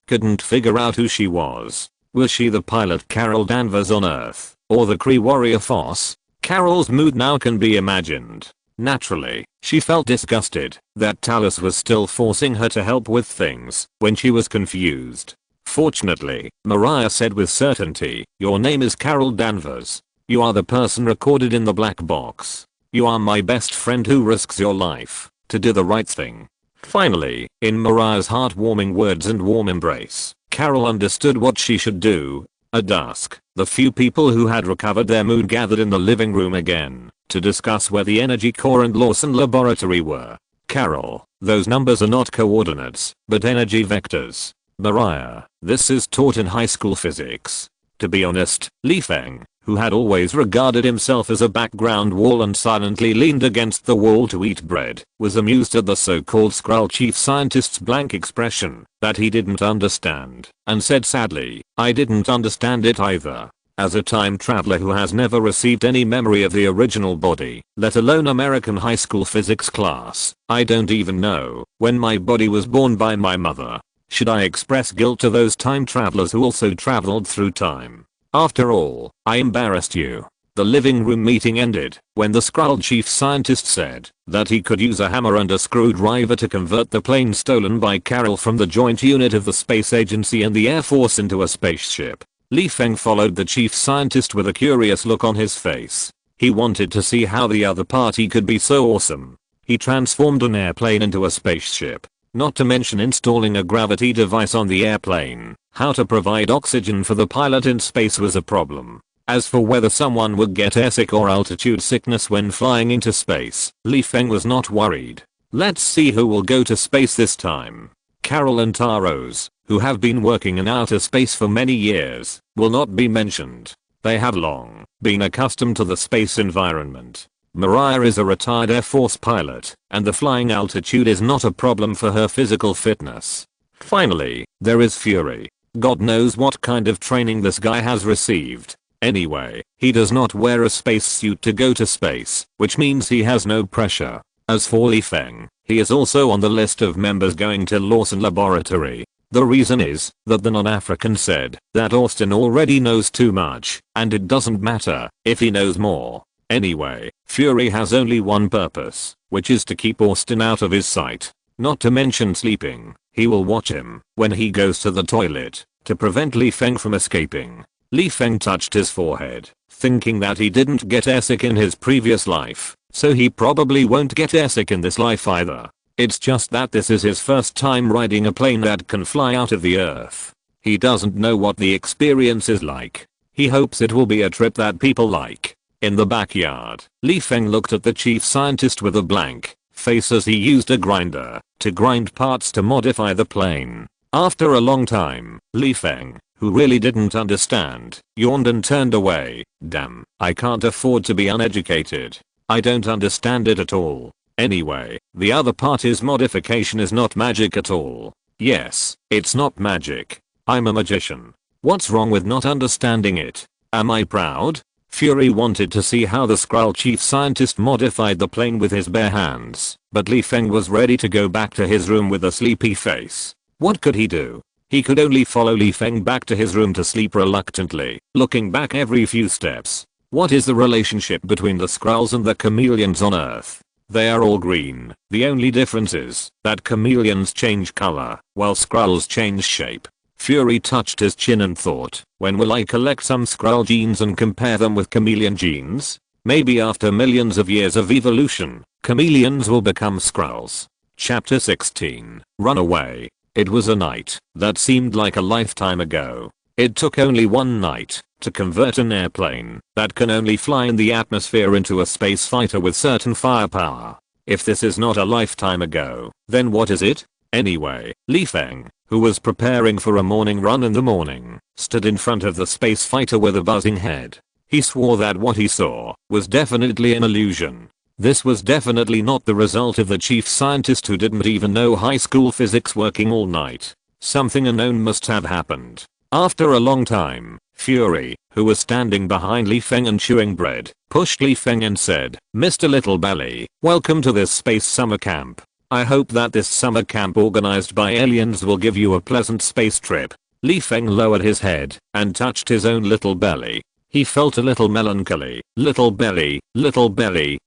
couldn't figure out who she was. Was she the pilot Carol Danvers on Earth, or the Kree warrior Foss? Carol's mood now can be imagined. Naturally, she felt disgusted that Talus was still forcing her to help with things when she was confused. Fortunately, Mariah said with certainty, "Your name is Carol Danvers. You are the person recorded in the black box. You are my best friend who risks your life to do the right thing." Finally, in Mariah's heartwarming words and warm embrace, Carol understood what she should do. At dusk, the few people who had recovered their mood gathered in the living room again to discuss where the energy core and Lawson laboratory were. "Carol, those numbers are not coordinates, but energy vectors." "Mariah, this is taught in high school physics." To be honest, Li Feng, who had always regarded himself as a background wall and silently leaned against the wall to eat bread, was amused at the so-called Skrull chief scientist's blank expression that he didn't understand, and said sadly, "I didn't understand it either. As a time traveler who has never received any memory of the original body, let alone American high school physics class, I don't even know when my body was born by my mother. Should I express guilt to those time travelers who also traveled through time? After all, I embarrassed you." The living room meeting ended when the Skrull chief scientist said that he could use a hammer and a screwdriver to convert the plane stolen by Carol from the joint unit of the space agency and the Air Force into a spaceship. Li Feng followed the chief scientist with a curious look on his face. He wanted to see how the other party could be so awesome. He transformed an airplane into a spaceship. Not to mention installing a gravity device on the airplane. How to provide oxygen for the pilot in space was a problem. As for whether someone would get airsick or altitude sickness when flying into space, Li Feng was not worried. Let's see who will go to space this time. Carol and Taros, who have been working in outer space for many years, will not be mentioned. They have long been accustomed to the space environment. Mariah is a retired Air Force pilot, and the flying altitude is not a problem for her physical fitness. Finally, there is Fury. God knows what kind of training this guy has received. Anyway, he does not wear a spacesuit to go to space, which means he has no pressure. As for Li Feng, he is also on the list of members going to Lawson Laboratory. The reason is that the non-African said that Austin already knows too much, and it doesn't matter if he knows more. Anyway, Fury has only one purpose, which is to keep Austin out of his sight. Not to mention sleeping. He will watch him when he goes to the toilet to prevent Li Feng from escaping. Li Feng touched his forehead, thinking that he didn't get airsick in his previous life, so he probably won't get airsick in this life either. It's just that this is his first time riding a plane that can fly out of the earth. He doesn't know what the experience is like. He hopes it will be a trip that people like. In the backyard, Li Feng looked at the chief scientist with a blank face as he used a grinder to grind parts to modify the plane. After a long time, Li Feng, who really didn't understand, yawned and turned away. Damn, I can't afford to be uneducated. I don't understand it at all. Anyway, the other part is modification is not magic at all. Yes, it's not magic. I'm a magician. What's wrong with not understanding it? Am I proud? Fury wanted to see how the Skrull chief scientist modified the plane with his bare hands, but Li Feng was ready to go back to his room with a sleepy face. What could he do? He could only follow Li Feng back to his room to sleep reluctantly, looking back every few steps. What is the relationship between the Skrulls and the chameleons on Earth? They are all green. The only difference is that chameleons change color, while Skrulls change shape. Fury touched his chin and thought, when will I collect some Skrull genes and compare them with chameleon genes? Maybe after millions of years of evolution, chameleons will become Skrulls. Chapter 16. Run away. It was a night that seemed like a lifetime ago. It took only one night to convert an airplane that can only fly in the atmosphere into a space fighter with certain firepower. If this is not a lifetime ago, then what is it? Anyway, Li Feng, who was preparing for a morning run in the morning, stood in front of the space fighter with a buzzing head. He swore that what he saw was definitely an illusion. This was definitely not the result of the chief scientist who didn't even know high school physics working all night. Something unknown must have happened. After a long time, Fury, who was standing behind Li Feng and chewing bread, pushed Li Feng and said, "Mr. Little Belly, welcome to this space summer camp. I hope that this summer camp organized by aliens will give you a pleasant space trip." Li Feng lowered his head and touched his own little belly. He felt a little melancholy. Little belly,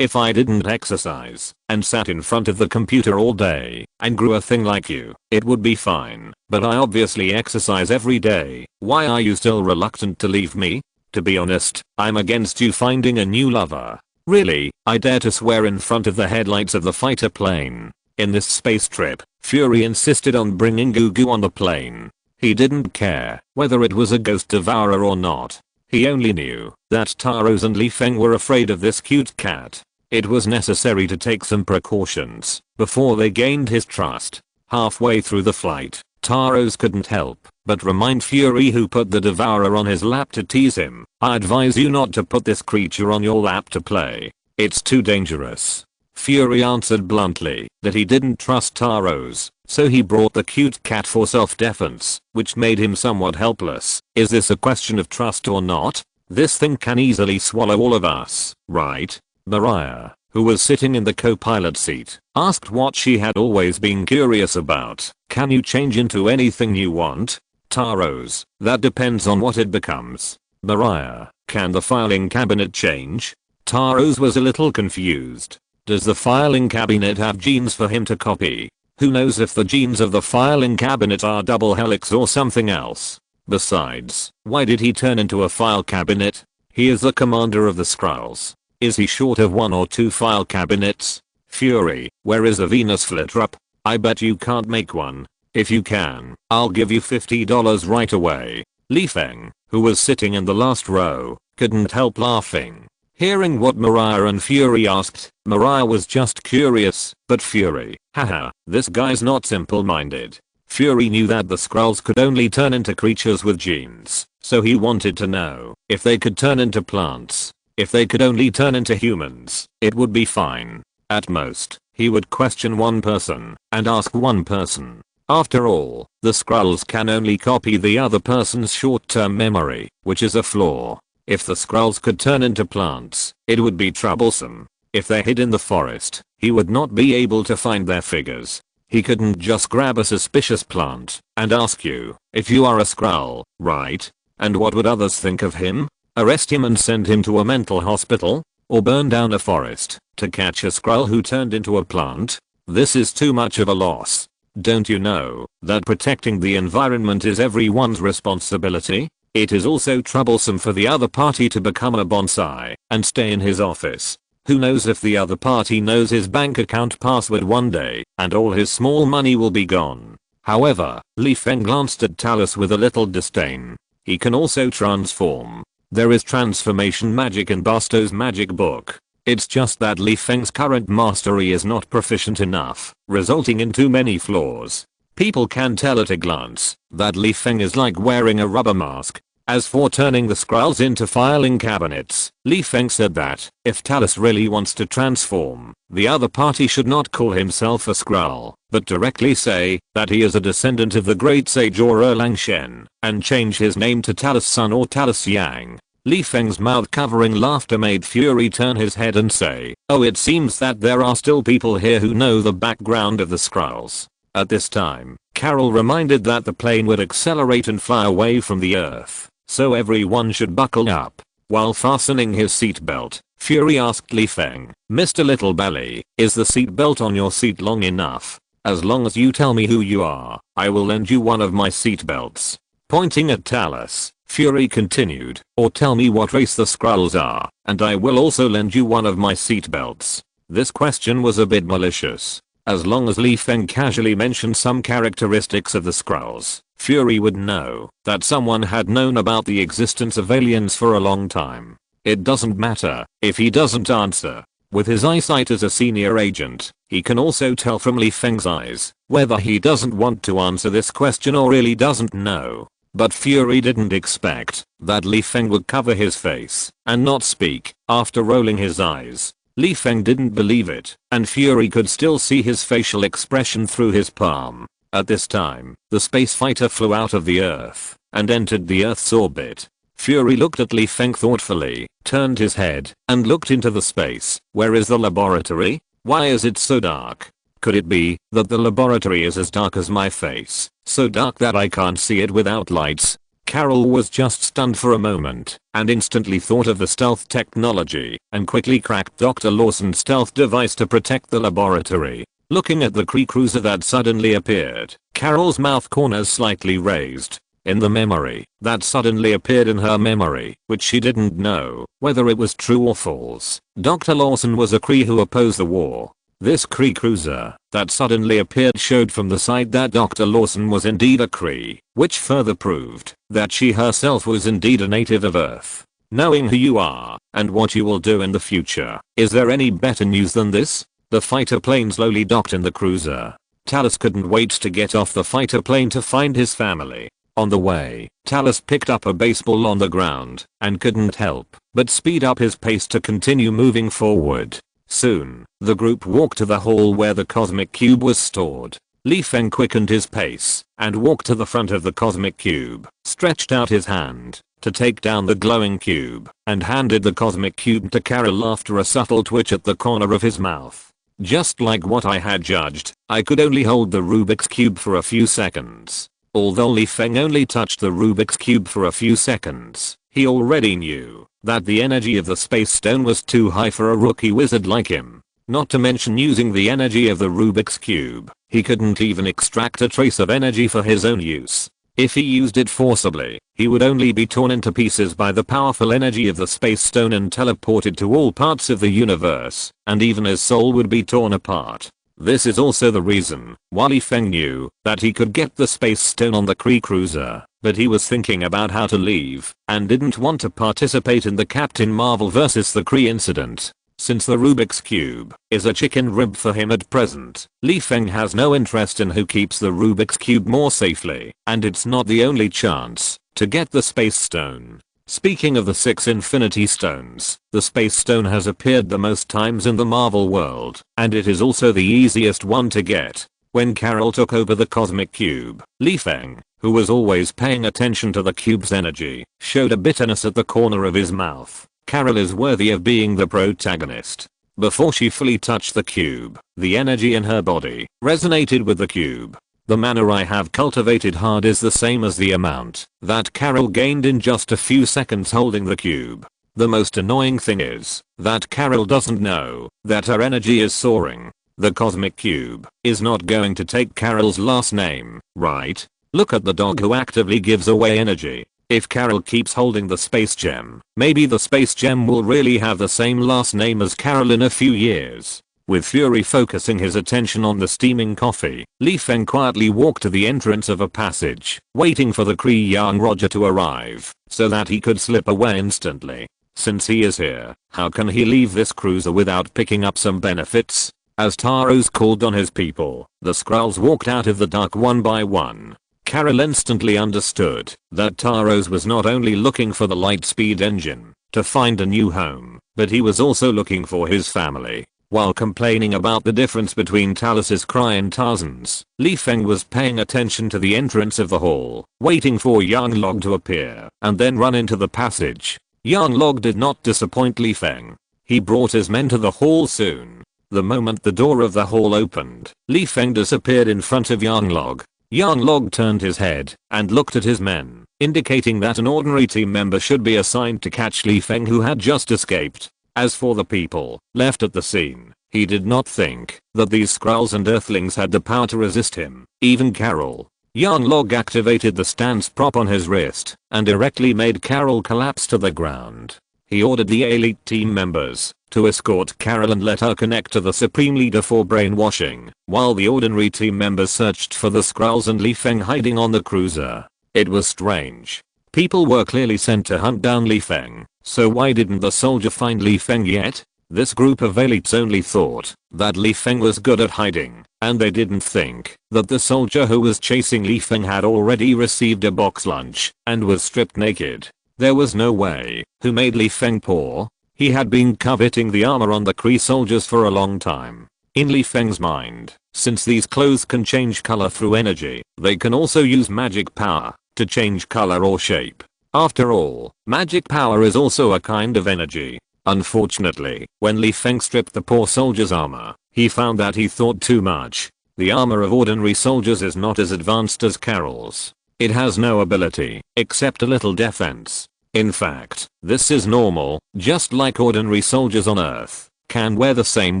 if I didn't exercise and sat in front of the computer all day and grew a thing like you, it would be fine. But I obviously exercise every day. Why are you still reluctant to leave me? To be honest, I'm against you finding a new lover. Really, I dare to swear in front of the headlights of the fighter plane. In this space trip, Fury insisted on bringing Gugu on the plane. He didn't care whether it was a ghost devourer or not. He only knew that Taros and Li Feng were afraid of this cute cat. It was necessary to take some precautions before they gained his trust. Halfway through the flight, Taros couldn't help but remind Fury, who put the devourer on his lap, to tease him. "I advise you not to put this creature on your lap to play. It's too dangerous." Fury answered bluntly that he didn't trust Taros, so he brought the cute cat for self-defense, which made him somewhat helpless. Is this a question of trust or not? This thing can easily swallow all of us, right? Mariah, who was sitting in the co-pilot seat, asked what she had always been curious about. "Can you change into anything you want?" Taros, "That depends on what it becomes." Mariah, "Can the filing cabinet change?" Taros was a little confused. Does the filing cabinet have genes for him to copy? Who knows if the genes of the filing cabinet are double helix or something else? Besides, why did he turn into a file cabinet? He is the commander of the Skrulls. Is he short of one or two file cabinets? Fury, where is a Venus flytrap? I bet you can't make one. If you can, I'll give you $50 right away. Li Feng, who was sitting in the last row, couldn't help laughing. Hearing what Mariah and Fury asked, Mariah was just curious, but Fury, haha, this guy's not simple-minded. Fury knew that the Skrulls could only turn into creatures with genes, so he wanted to know if they could turn into plants. If they could only turn into humans, it would be fine. At most, he would question one person and ask one person. After all, the Skrulls can only copy the other person's short-term memory, which is a flaw. If the Skrulls could turn into plants, it would be troublesome. If they hid in the forest, he would not be able to find their figures. He couldn't just grab a suspicious plant and ask you if you are a Skrull, right? And what would others think of him? Arrest him and send him to a mental hospital? Or burn down a forest to catch a Skrull who turned into a plant? This is too much of a loss. Don't you know that protecting the environment is everyone's responsibility? It is also troublesome for the other party to become a bonsai and stay in his office. Who knows if the other party knows his bank account password one day and all his small money will be gone. However, Li Feng glanced at Talus with a little disdain. He can also transform. There is transformation magic in Basto's magic book. It's just that Li Feng's current mastery is not proficient enough, resulting in too many flaws. People can tell at a glance that Li Feng is like wearing a rubber mask. As for turning the Skrulls into filing cabinets, Feng said that if Talus really wants to transform, the other party should not call himself a Skrull, but directly say that he is a descendant of the great sage Auror Langshen, and change his name to Talus Sun or Talus Yang. Feng's mouth covering laughter made Fury turn his head and say, "Oh, it seems that there are still people here who know the background of the Skrulls." At this time, Carol reminded that the plane would accelerate and fly away from the Earth, so everyone should buckle up. While fastening his seatbelt, Fury asked Feng, "Mr. Little Belly, is the seatbelt on your seat long enough? As long as you tell me who you are, I will lend you one of my seatbelts." Pointing at Talus, Fury continued, "Or tell me what race the Skrulls are, and I will also lend you one of my seatbelts." This question was a bit malicious. As long as Feng casually mentioned some characteristics of the Skrulls, Fury would know that someone had known about the existence of aliens for a long time. It doesn't matter if he doesn't answer. With his eyesight as a senior agent, he can also tell from Feng's eyes whether he doesn't want to answer this question or really doesn't know. But Fury didn't expect that Feng would cover his face and not speak after rolling his eyes. Feng didn't believe it, and Fury could still see his facial expression through his palm. At this time, the space fighter flew out of the Earth and entered the Earth's orbit. Fury looked at Feng thoughtfully, turned his head, and looked into the space. "Where is the laboratory? Why is it so dark? Could it be that the laboratory is as dark as my face, so dark that I can't see it without lights?" Carol was just stunned for a moment and instantly thought of the stealth technology and quickly cracked Dr. Lawson's stealth device to protect the laboratory. Looking at the Kree cruiser that suddenly appeared, Carol's mouth corners slightly raised. In the memory that suddenly appeared in her memory, which she didn't know whether it was true or false, Dr. Lawson was a Kree who opposed the war. This Kree cruiser that suddenly appeared showed from the side that Dr. Lawson was indeed a Kree, which further proved that she herself was indeed a native of Earth. Knowing who you are and what you will do in the future, is there any better news than this? The fighter plane slowly docked in the cruiser. Talus couldn't wait to get off the fighter plane to find his family. On the way, Talus picked up a baseball on the ground and couldn't help but speed up his pace to continue moving forward. Soon, the group walked to the hall where the cosmic cube was stored. Feng quickened his pace and walked to the front of the cosmic cube, stretched out his hand to take down the glowing cube, and handed the cosmic cube to Carol after a subtle twitch at the corner of his mouth. Just like what I had judged, I could only hold the Rubik's Cube for a few seconds. Although Feng only touched the Rubik's Cube for a few seconds, he already knew that the energy of the space stone was too high for a rookie wizard like him. Not to mention using the energy of the Rubik's Cube, he couldn't even extract a trace of energy for his own use. If he used it forcibly, he would only be torn into pieces by the powerful energy of the space stone and teleported to all parts of the universe, and even his soul would be torn apart. This is also the reason why Feng knew that he could get the space stone on the Kree cruiser, but he was thinking about how to leave and didn't want to participate in the Captain Marvel vs. the Kree incident. Since the Rubik's Cube is a chicken rib for him at present, Feng has no interest in who keeps the Rubik's Cube more safely, and it's not the only chance to get the space stone. Speaking of the 6 Infinity Stones, the Space Stone has appeared the most times in the Marvel world, and it is also the easiest one to get. When Carol took over the Cosmic Cube, Feng, who was always paying attention to the cube's energy, showed a bitterness at the corner of his mouth. Carol is worthy of being the protagonist. Before she fully touched the cube, the energy in her body resonated with the cube. The mana I have cultivated hard is the same as the amount that Carol gained in just a few seconds holding the cube. The most annoying thing is that Carol doesn't know that her energy is soaring. The cosmic cube is not going to take Carol's last name, right? Look at the dog who actively gives away energy. If Carol keeps holding the space gem, maybe the space gem will really have the same last name as Carol in a few years. With Fury focusing his attention on the steaming coffee, Feng quietly walked to the entrance of a passage, waiting for the Kree young Roger to arrive, so that he could slip away instantly. Since he is here, how can he leave this cruiser without picking up some benefits? As Taros called on his people, the Skrulls walked out of the dark one by one. Carol instantly understood that Taros was not only looking for the Lightspeed engine to find a new home, but he was also looking for his family. While complaining about the difference between Talus's cry and Tarzan's, Li Feng was paying attention to the entrance of the hall, waiting for Yang Log to appear and then run into the passage. Yang Log did not disappoint Li Feng. He brought his men to the hall soon. The moment the door of the hall opened, Li Feng disappeared in front of Yang Log. Yang Log turned his head and looked at his men, indicating that an ordinary team member should be assigned to catch Li Feng, who had just escaped. As for the people left at the scene, he did not think that these Skrulls and Earthlings had the power to resist him. Even Carol. Yang Log activated the stance prop on his wrist and directly made Carol collapse to the ground. He ordered the elite team members to escort Carol and let her connect to the Supreme Leader for brainwashing, while the ordinary team members searched for the Skrulls and Li Feng hiding on the cruiser. It was strange. People were clearly sent to hunt down Li Feng, so why didn't the soldier find Li Feng yet? This group of elites only thought that Li Feng was good at hiding, and they didn't think that the soldier who was chasing Li Feng had already received a box lunch and was stripped naked. There was no way. Who made Li Feng poor? He had been coveting the armor on the Kree soldiers for a long time. In Li Feng's mind, since these clothes can change color through energy, they can also use magic power to change color or shape. After all, magic power is also a kind of energy. Unfortunately, when Li Feng stripped the poor soldier's armor, he found that he thought too much. The armor of ordinary soldiers is not as advanced as Carol's. It has no ability, except a little defense. In fact, this is normal, just like ordinary soldiers on Earth can wear the same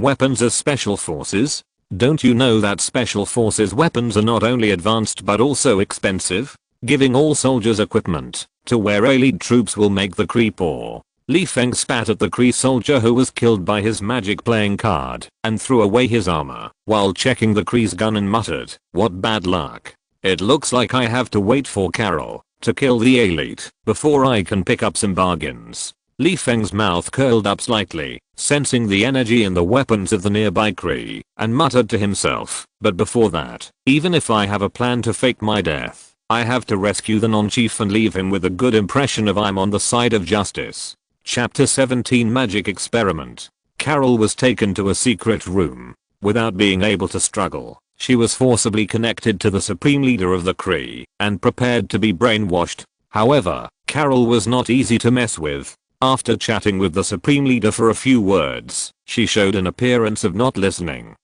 weapons as special forces. Don't you know that special forces weapons are not only advanced but also expensive? Giving all soldiers equipment to wear elite troops will make the Kree poor. Li Feng spat at the Kree soldier who was killed by his magic playing card and threw away his armor while checking the Kree's gun and muttered, "What bad luck. It looks like I have to wait for Carol to kill the elite before I can pick up some bargains." Li Feng's mouth curled up slightly, sensing the energy in the weapons of the nearby Kree, and muttered to himself, "But before that, even if I have a plan to fake my death, I have to rescue the non-chief and leave him with a good impression of I'm on the side of justice." Chapter 17 Magic Experiment. Carol was taken to a secret room. Without being able to struggle, she was forcibly connected to the Supreme Leader of the Kree and prepared to be brainwashed. However, Carol was not easy to mess with. After chatting with the Supreme Leader for a few words, she showed an appearance of not listening,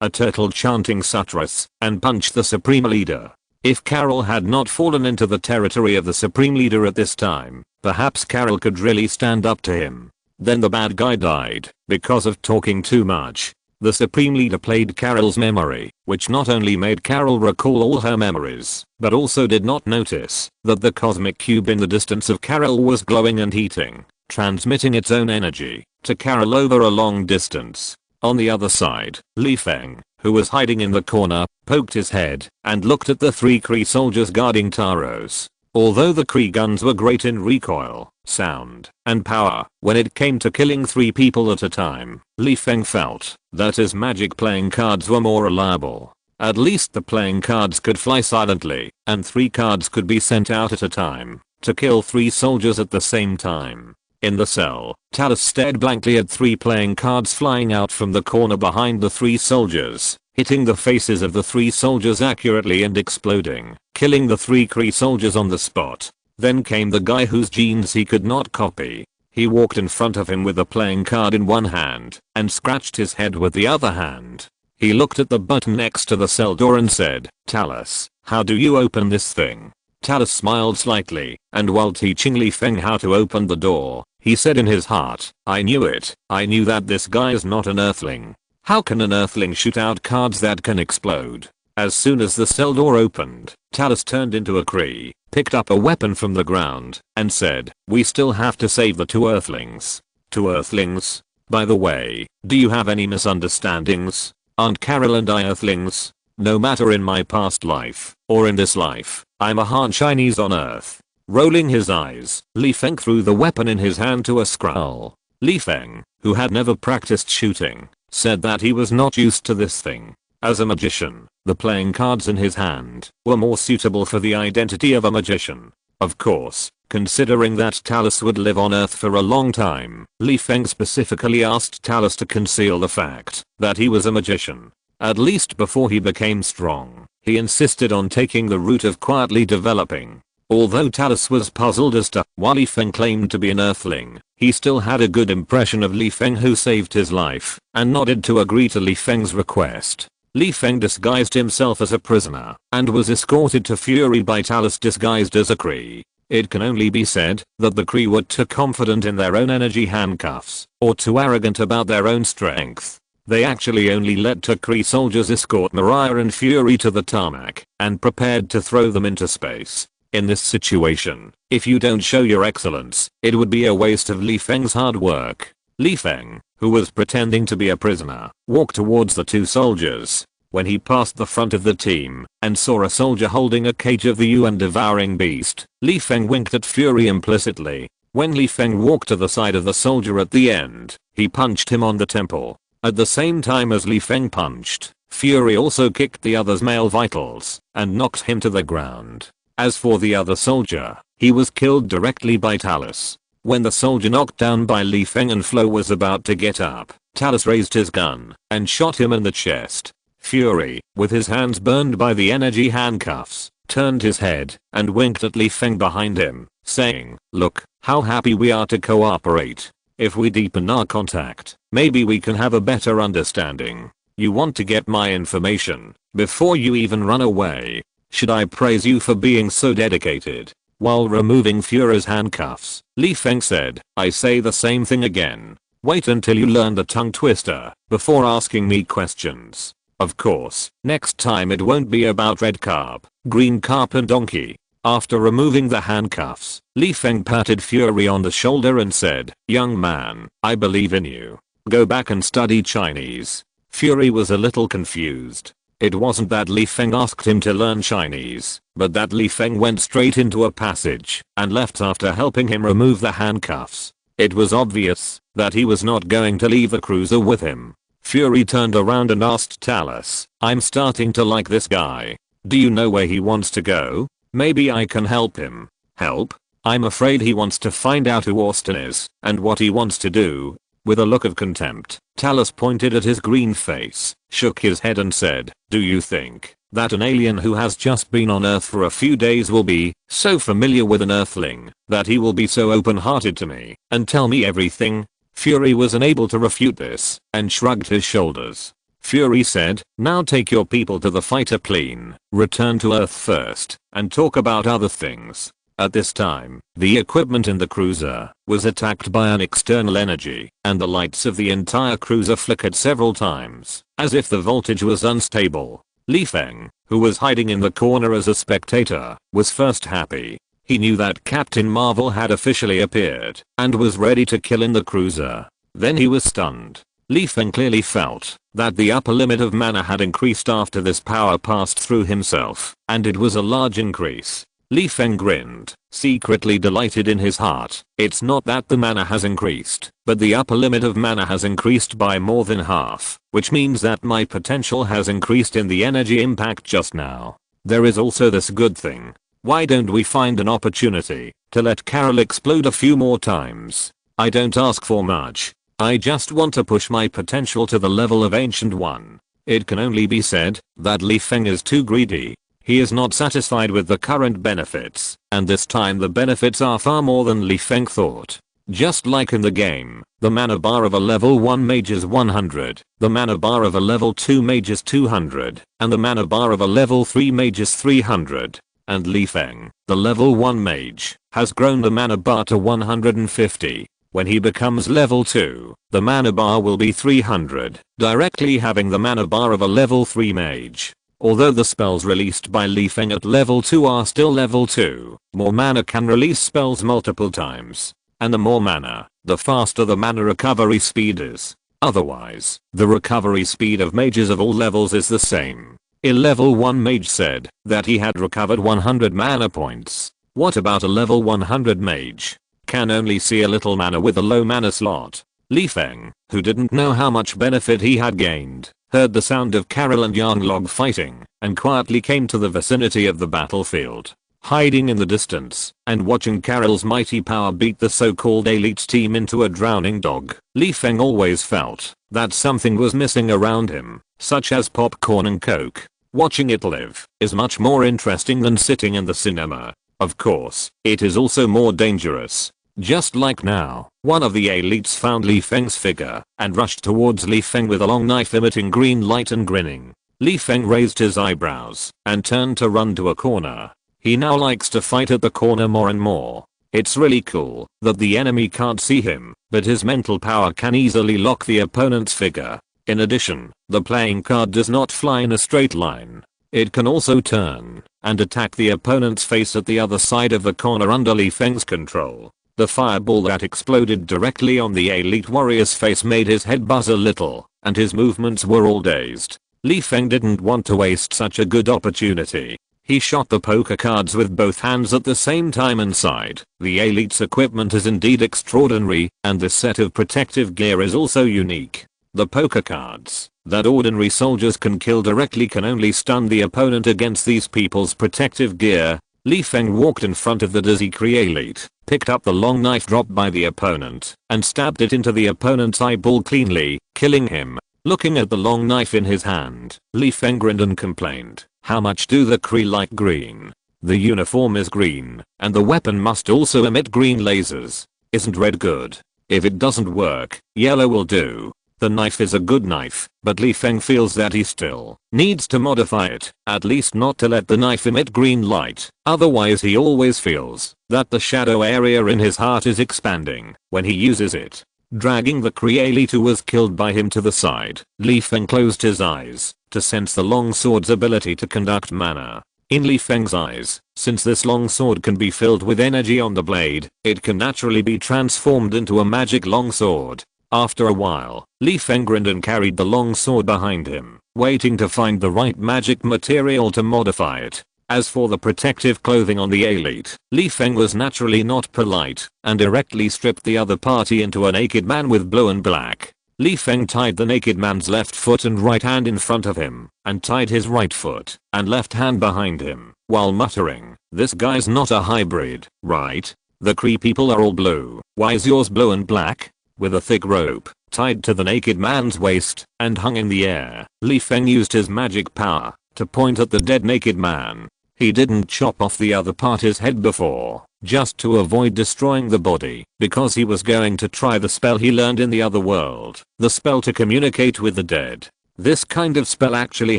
a turtle chanting sutras, and punched the Supreme Leader. If Carol had not fallen into the territory of the Supreme Leader at this time, perhaps Carol could really stand up to him. Then the bad guy died because of talking too much. The Supreme Leader played Carol's memory, which not only made Carol recall all her memories, but also did not notice that the cosmic cube in the distance of Carol was glowing and heating, transmitting its own energy to Carol over a long distance. On the other side, Li Feng, who was hiding in the corner, poked his head and looked at the 3 Kree soldiers guarding Taros. Although the Kree guns were great in recoil, sound, and power, when it came to killing 3 people at a time, Li Feng felt that his magic playing cards were more reliable. At least the playing cards could fly silently, and 3 cards could be sent out at a time to kill 3 soldiers at the same time. In the cell, Talus stared blankly at 3 playing cards flying out from the corner behind the 3 soldiers, hitting the faces of the 3 soldiers accurately and exploding, killing the 3 Kree soldiers on the spot. Then came the guy whose genes he could not copy. He walked in front of him with a playing card in one hand and scratched his head with the other hand. He looked at the button next to the cell door and said, "Talus, how do you open this thing?" Talus smiled slightly, and while teaching Li Feng how to open the door, he said in his heart, "I knew it. I knew that this guy is not an Earthling. How can an Earthling shoot out cards that can explode?" As soon as the cell door opened, Talus turned into a Kree, picked up a weapon from the ground, and said, "We still have to save the 2 Earthlings." 2 Earthlings? By the way, do you have any misunderstandings? Aren't Carol and I Earthlings? No matter in my past life, or in this life, I'm a Han Chinese on Earth. Rolling his eyes, Li Feng threw the weapon in his hand to a Skrull. Li Feng, who had never practiced shooting, said that he was not used to this thing. As a magician, the playing cards in his hand were more suitable for the identity of a magician. Of course, considering that Talus would live on Earth for a long time, Li Feng specifically asked Talus to conceal the fact that he was a magician. At least before he became strong, he insisted on taking the route of quietly developing. Although Talus was puzzled as to why Li Feng claimed to be an Earthling, he still had a good impression of Li Feng, who saved his life, and nodded to agree to Li Feng's request. Li Feng disguised himself as a prisoner and was escorted to Fury by Talus disguised as a Kree. It can only be said that the Kree were too confident in their own energy handcuffs, or too arrogant about their own strength. They actually only let two Kree soldiers escort Mariah and Fury to the tarmac and prepared to throw them into space. In this situation, if you don't show your excellence, it would be a waste of Li Feng's hard work. Li Feng, who was pretending to be a prisoner, walked towards the two soldiers. When he passed the front of the team and saw a soldier holding a cage of the UN devouring beast, Li Feng winked at Fury implicitly. When Li Feng walked to the side of the soldier at the end, he punched him on the temple. At the same time as Li Feng punched, Fury also kicked the other's male vitals and knocked him to the ground. As for the other soldier, he was killed directly by Talus. When the soldier knocked down by Li Feng and Flo was about to get up, Talus raised his gun and shot him in the chest. Fury, with his hands burned by the energy handcuffs, turned his head and winked at Li Feng behind him, saying, "Look, how happy we are to cooperate. If we deepen our contact, maybe we can have a better understanding. You want to get my information before you even run away. Should I praise you for being so dedicated?" While removing Fury's handcuffs, Li Feng said, "I say the same thing again. Wait until you learn the tongue twister before asking me questions. Of course, next time it won't be about red carp, green carp and donkey." After removing the handcuffs, Li Feng patted Fury on the shoulder and said, "Young man, I believe in you. Go back and study Chinese." Fury was a little confused. It wasn't that Li Feng asked him to learn Chinese, but that Li Feng went straight into a passage and left after helping him remove the handcuffs. It was obvious that he was not going to leave the cruiser with him. Fury turned around and asked Talus, "I'm starting to like this guy. Do you know where he wants to go? Maybe I can help him." "Help? I'm afraid he wants to find out who Austin is and what he wants to do." With a look of contempt, Talus pointed at his green face, shook his head and said, "Do you think that an alien who has just been on Earth for a few days will be so familiar with an Earthling that he will be so open-hearted to me and tell me everything?" Fury was unable to refute this and shrugged his shoulders. Fury said, "Now take your people to the fighter plane, return to Earth first, and talk about other things." At this time, the equipment in the cruiser was attacked by an external energy, and the lights of the entire cruiser flickered several times, as if the voltage was unstable. Li Feng, who was hiding in the corner as a spectator, was first happy. He knew that Captain Marvel had officially appeared and was ready to kill in the cruiser. Then he was stunned. Li Feng clearly felt that the upper limit of mana had increased after this power passed through himself, and it was a large increase. Li Feng grinned, secretly delighted in his heart. It's not that the mana has increased, but the upper limit of mana has increased by more than half, which means that my potential has increased in the energy impact just now. There is also this good thing. Why don't we find an opportunity to let Carol explode a few more times? I don't ask for much. I just want to push my potential to the level of Ancient One. It can only be said that Li Feng is too greedy. He is not satisfied with the current benefits, and this time the benefits are far more than Li Feng thought. Just like in the game, the mana bar of a level 1 mage is 100, the mana bar of a level 2 mage is 200, and the mana bar of a level 3 mage is 300. And Li Feng, the level 1 mage, has grown the mana bar to 150. When he becomes level 2, the mana bar will be 300, directly having the mana bar of a level 3 mage. Although the spells released by Li Feng at level 2 are still level 2, more mana can release spells multiple times. And the more mana, the faster the mana recovery speed is. Otherwise, the recovery speed of mages of all levels is the same. A level 1 mage said that he had recovered 100 mana points. What about a level 100 mage? Can only see a little mana with a low mana slot. Li Feng, who didn't know how much benefit he had gained, heard the sound of Carol and Yanglog fighting, and quietly came to the vicinity of the battlefield. Hiding in the distance, and watching Carol's mighty power beat the so-called elite team into a drowning dog, Li Feng always felt that something was missing around him, such as popcorn and coke. Watching it live is much more interesting than sitting in the cinema. Of course, it is also more dangerous. Just like now, one of the elites found Li Feng's figure, and rushed towards Li Feng with a long knife emitting green light and grinning. Li Feng raised his eyebrows, and turned to run to a corner. He now likes to fight at the corner more and more. It's really cool that the enemy can't see him, but his mental power can easily lock the opponent's figure. In addition, the playing card does not fly in a straight line. It can also turn and attack the opponent's face at the other side of the corner under Li Feng's control. The fireball that exploded directly on the elite warrior's face made his head buzz a little, and his movements were all dazed. Li Feng didn't want to waste such a good opportunity. He shot the poker cards with both hands at the same time and sighed. The elite's equipment is indeed extraordinary, and this set of protective gear is also unique. The poker cards that ordinary soldiers can kill directly can only stun the opponent against these people's protective gear. Li Feng walked in front of the dizzy Kree elite, picked up the long knife dropped by the opponent, and stabbed it into the opponent's eyeball cleanly, killing him. Looking at the long knife in his hand, Li Feng grinned and complained, "How much do the Kree like green? The uniform is green, and the weapon must also emit green lasers. Isn't red good? If it doesn't work, yellow will do." The knife is a good knife, but Li Feng feels that he still needs to modify it, at least not to let the knife emit green light. Otherwise he always feels that the shadow area in his heart is expanding when he uses it. Dragging the Kree elite who was killed by him to the side, Li Feng closed his eyes to sense the long sword's ability to conduct mana. In Li Feng's eyes, since this long sword can be filled with energy on the blade, it can naturally be transformed into a magic long sword. After a while, Li Feng grinned and carried the long sword behind him, waiting to find the right magic material to modify it. As for the protective clothing on the elite, Li Feng was naturally not polite, and directly stripped the other party into a naked man with blue and black. Li Feng tied the naked man's left foot and right hand in front of him, and tied his right foot and left hand behind him, while muttering, "This guy's not a hybrid, right? The Kree people are all blue, why is yours blue and black?" With a thick rope tied to the naked man's waist and hung in the air, Li Feng used his magic power to point at the dead naked man. He didn't chop off the other party's head before, just to avoid destroying the body, because he was going to try the spell he learned in the other world, the spell to communicate with the dead. This kind of spell actually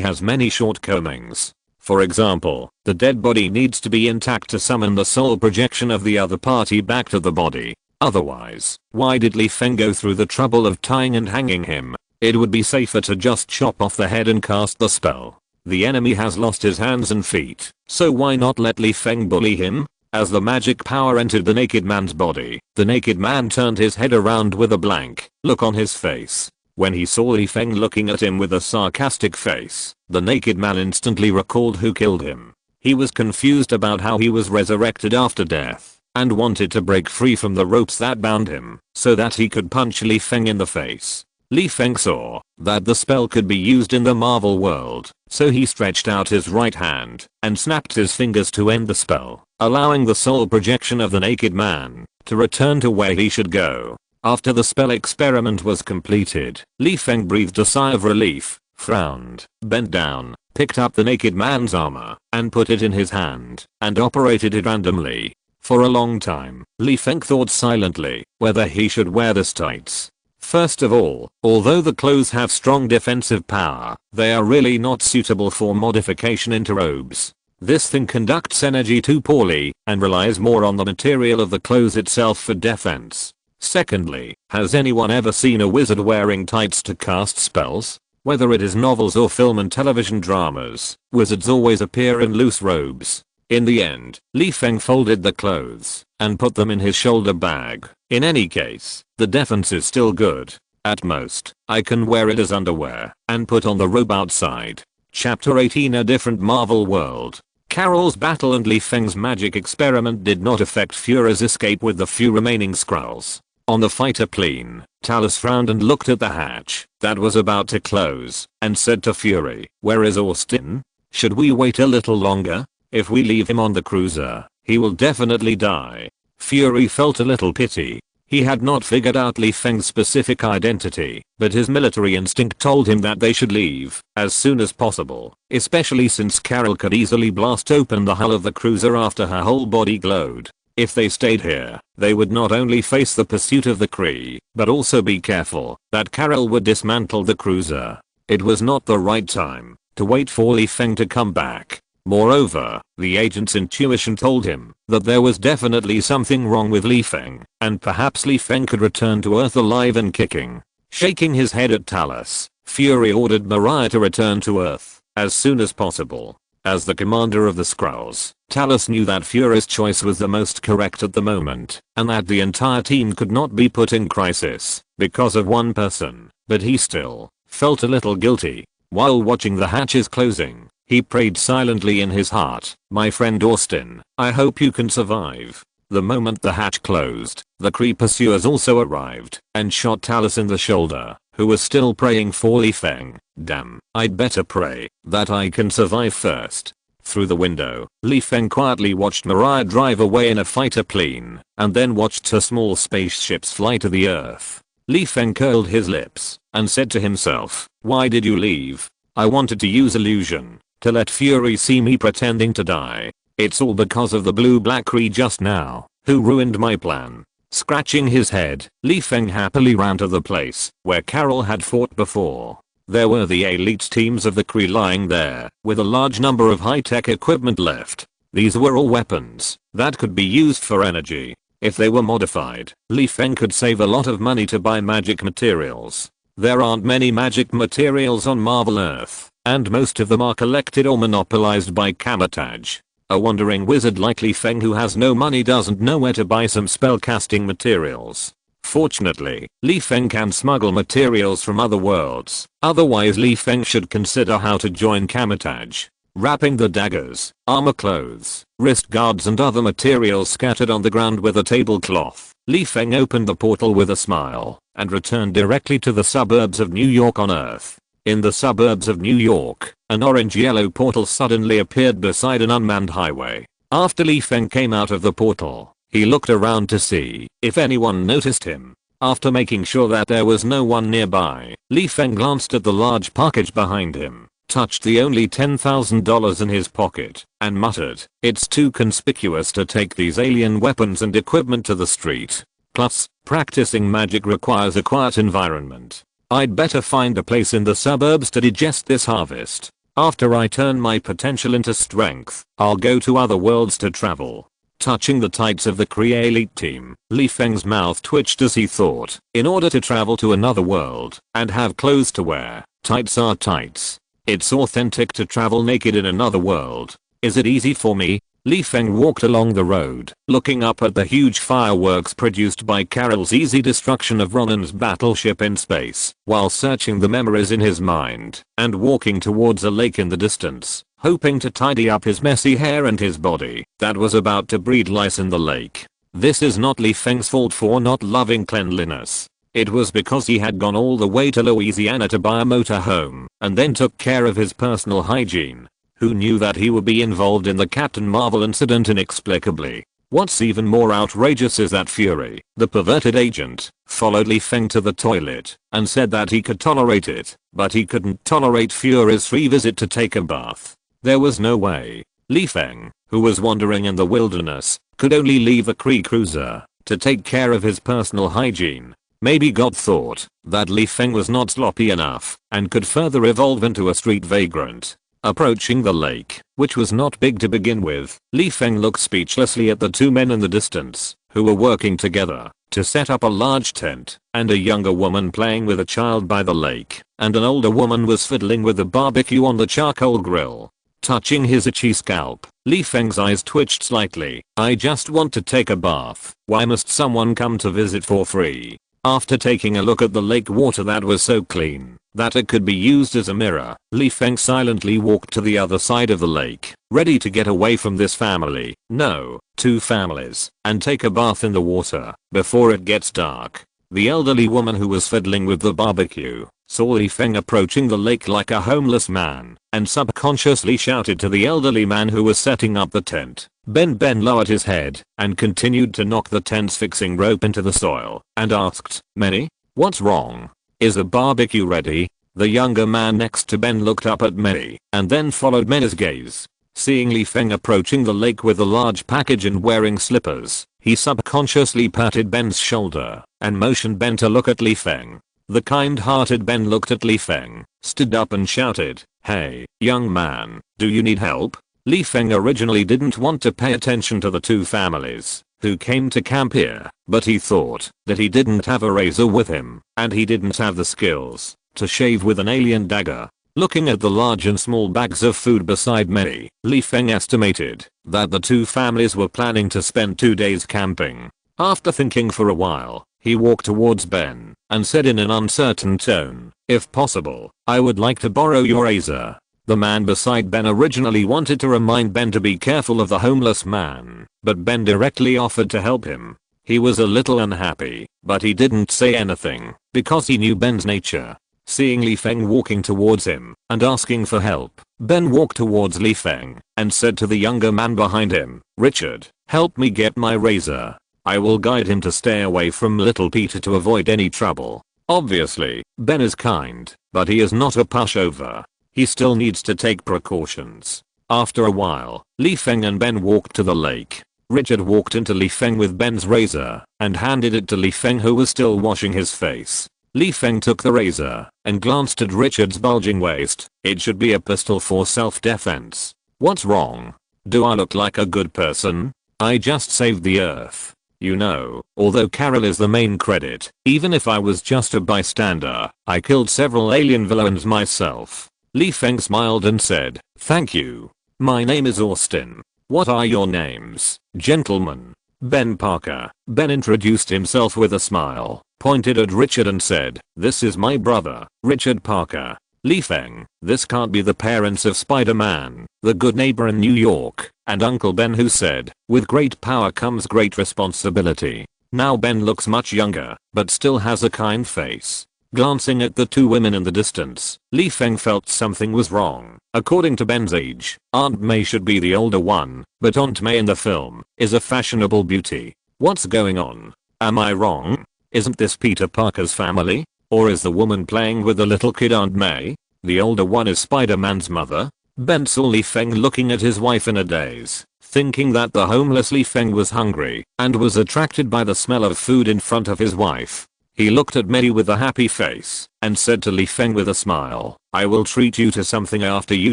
has many shortcomings. For example, the dead body needs to be intact to summon the soul projection of the other party back to the body. Otherwise, why did Li Feng go through the trouble of tying and hanging him? It would be safer to just chop off the head and cast the spell. The enemy has lost his hands and feet, so why not let Li Feng bully him? As the magic power entered the naked man's body, the naked man turned his head around with a blank look on his face. When he saw Li Feng looking at him with a sarcastic face, the naked man instantly recalled who killed him. He was confused about how he was resurrected after death, and wanted to break free from the ropes that bound him, so that he could punch Li Feng in the face. Li Feng saw that the spell could be used in the Marvel world, so he stretched out his right hand and snapped his fingers to end the spell, allowing the soul projection of the naked man to return to where he should go. After the spell experiment was completed, Li Feng breathed a sigh of relief, frowned, bent down, picked up the naked man's armor, and put it in his hand, and operated it randomly. For a long time, Li Feng thought silently whether he should wear the tights. First of all, although the clothes have strong defensive power, they are really not suitable for modification into robes. This thing conducts energy too poorly, and relies more on the material of the clothes itself for defense. Secondly, has anyone ever seen a wizard wearing tights to cast spells? Whether it is novels or film and television dramas, wizards always appear in loose robes. In the end, Li Feng folded the clothes and put them in his shoulder bag. In any case, the defense is still good. At most, I can wear it as underwear and put on the robe outside. Chapter 18: A Different Marvel World. Carol's battle and Li Feng's magic experiment did not affect Führer's escape with the few remaining Skrulls. On the fighter plane, Talus frowned and looked at the hatch that was about to close and said to Fury, "Where is Austin? Should we wait a little longer? If we leave him on the cruiser, he will definitely die." Fury felt a little pity. He had not figured out Li Feng's specific identity, but his military instinct told him that they should leave as soon as possible, especially since Carol could easily blast open the hull of the cruiser after her whole body glowed. If they stayed here, they would not only face the pursuit of the Kree, but also be careful that Carol would dismantle the cruiser. It was not the right time to wait for Li Feng to come back. Moreover, the agent's intuition told him that there was definitely something wrong with Li Feng, and perhaps Li Feng could return to Earth alive and kicking. Shaking his head at Talus, Fury ordered Mariah to return to Earth as soon as possible. As the commander of the Skrulls, Talus knew that Fury's choice was the most correct at the moment, and that the entire team could not be put in crisis because of one person, but he still felt a little guilty. While watching the hatches closing, he prayed silently in his heart, "My friend Austin, I hope you can survive." The moment the hatch closed, the Kree pursuers also arrived and shot Talus in the shoulder, who was still praying for Li Feng. "Damn, I'd better pray that I can survive first." Through the window, Li Feng quietly watched Mariah drive away in a fighter plane, and then watched her small spaceships fly to the Earth. Li Feng curled his lips and said to himself, "Why did you leave? I wanted to use illusion to let Fury see me pretending to die. It's all because of the blue-black Kree just now, who ruined my plan." Scratching his head, Li Feng happily ran to the place where Carol had fought before. There were the elite teams of the Kree lying there, with a large number of high-tech equipment left. These were all weapons that could be used for energy. If they were modified, Li Feng could save a lot of money to buy magic materials. There aren't many magic materials on Marvel Earth, and most of them are collected or monopolized by Kamatage. A wandering wizard like Li Feng who has no money doesn't know where to buy some spellcasting materials. Fortunately, Li Feng can smuggle materials from other worlds, otherwise Li Feng should consider how to join Kamatage. Wrapping the daggers, armor clothes, wrist guards and other materials scattered on the ground with a tablecloth, Li Feng opened the portal with a smile and returned directly to the suburbs of New York on Earth. In the suburbs of New York, an orange-yellow portal suddenly appeared beside an unmanned highway. After Li Feng came out of the portal, he looked around to see if anyone noticed him. After making sure that there was no one nearby, Li Feng glanced at the large package behind him, touched the only $10,000 in his pocket, and muttered, "It's too conspicuous to take these alien weapons and equipment to the street. Plus, practicing magic requires a quiet environment. I'd better find a place in the suburbs to digest this harvest. After I turn my potential into strength, I'll go to other worlds to travel." Touching the tights of the Kree elite team, Li Feng's mouth twitched as he thought, in order to travel to another world and have clothes to wear, tights are tights. It's authentic to travel naked in another world. Is it easy for me? Li Feng walked along the road, looking up at the huge fireworks produced by Carol's easy destruction of Ronan's battleship in space, while searching the memories in his mind, and walking towards a lake in the distance, hoping to tidy up his messy hair and his body that was about to breed lice in the lake. This is not Li Feng's fault for not loving cleanliness. It was because he had gone all the way to Louisiana to buy a motorhome, and then took care of his personal hygiene. Who knew that he would be involved in the Captain Marvel incident inexplicably? What's even more outrageous is that Fury, the perverted agent, followed Li Feng to the toilet and said that he could tolerate it, but he couldn't tolerate Fury's free visit to take a bath. There was no way. Li Feng, who was wandering in the wilderness, could only leave a Kree cruiser to take care of his personal hygiene. Maybe God thought that Li Feng was not sloppy enough and could further evolve into a street vagrant. Approaching the lake, which was not big to begin with, Li Feng looked speechlessly at the two men in the distance, who were working together to set up a large tent, and a younger woman playing with a child by the lake, and an older woman was fiddling with a barbecue on the charcoal grill. Touching his itchy scalp, Li Feng's eyes twitched slightly. "I just want to take a bath. Why must someone come to visit for free?" After taking a look at the lake water that was so clean that it could be used as a mirror, Li Feng silently walked to the other side of the lake ready to get away from this family, no, two families, and take a bath in the water before it gets dark. The elderly woman who was fiddling with the barbecue saw Li Feng approaching the lake like a homeless man and subconsciously shouted to the elderly man who was setting up the tent. Ben lowered his head and continued to knock the tent's fixing rope into the soil and asked, "Many? What's wrong? Is the barbecue ready?" The younger man next to Ben looked up at Mei and then followed Mei's gaze. Seeing Li Feng approaching the lake with a large package and wearing slippers, he subconsciously patted Ben's shoulder and motioned Ben to look at Li Feng. The kind-hearted Ben looked at Li Feng, stood up and shouted, "Hey, young man, do you need help?" Li Feng originally didn't want to pay attention to the two families who came to camp here, but he thought that he didn't have a razor with him and he didn't have the skills to shave with an alien dagger. Looking at the large and small bags of food beside Mei, Li Feng estimated that the two families were planning to spend 2 days camping. After thinking for a while, he walked towards Ben and said in an uncertain tone, "If possible, I would like to borrow your razor." The man beside Ben originally wanted to remind Ben to be careful of the homeless man, but Ben directly offered to help him. He was a little unhappy, but he didn't say anything because he knew Ben's nature. Seeing Li Feng walking towards him and asking for help, Ben walked towards Li Feng and said to the younger man behind him, "Richard, help me get my razor. I will guide him to stay away from little Peter to avoid any trouble." Obviously, Ben is kind, but he is not a pushover. He still needs to take precautions. After a while, Li Feng and Ben walked to the lake. Richard walked into Li Feng with Ben's razor and handed it to Li Feng, who was still washing his face. Li Feng took the razor and glanced at Richard's bulging waist. "It should be a pistol for self-defense. What's wrong? Do I look like a good person? I just saved the earth. You know, although Carol is the main credit, even if I was just a bystander, I killed several alien villains myself." Li Feng smiled and said, "Thank you. My name is Austin. What are your names, gentlemen?" "Ben Parker." Ben introduced himself with a smile, pointed at Richard and said, "This is my brother, Richard Parker." Li Feng, this can't be the parents of Spider-Man, the good neighbor in New York, and Uncle Ben, who said, "With great power comes great responsibility." Now Ben looks much younger, but still has a kind face. Glancing at the two women in the distance, Li Feng felt something was wrong. According to Ben's age, Aunt May should be the older one, but Aunt May in the film is a fashionable beauty. What's going on? Am I wrong? Isn't this Peter Parker's family? Or is the woman playing with the little kid Aunt May? The older one is Spider-Man's mother? Ben saw Li Feng looking at his wife in a daze, thinking that the homeless Li Feng was hungry and was attracted by the smell of food in front of his wife. He looked at Mei with a happy face and said to Li Feng with a smile, "I will treat you to something after you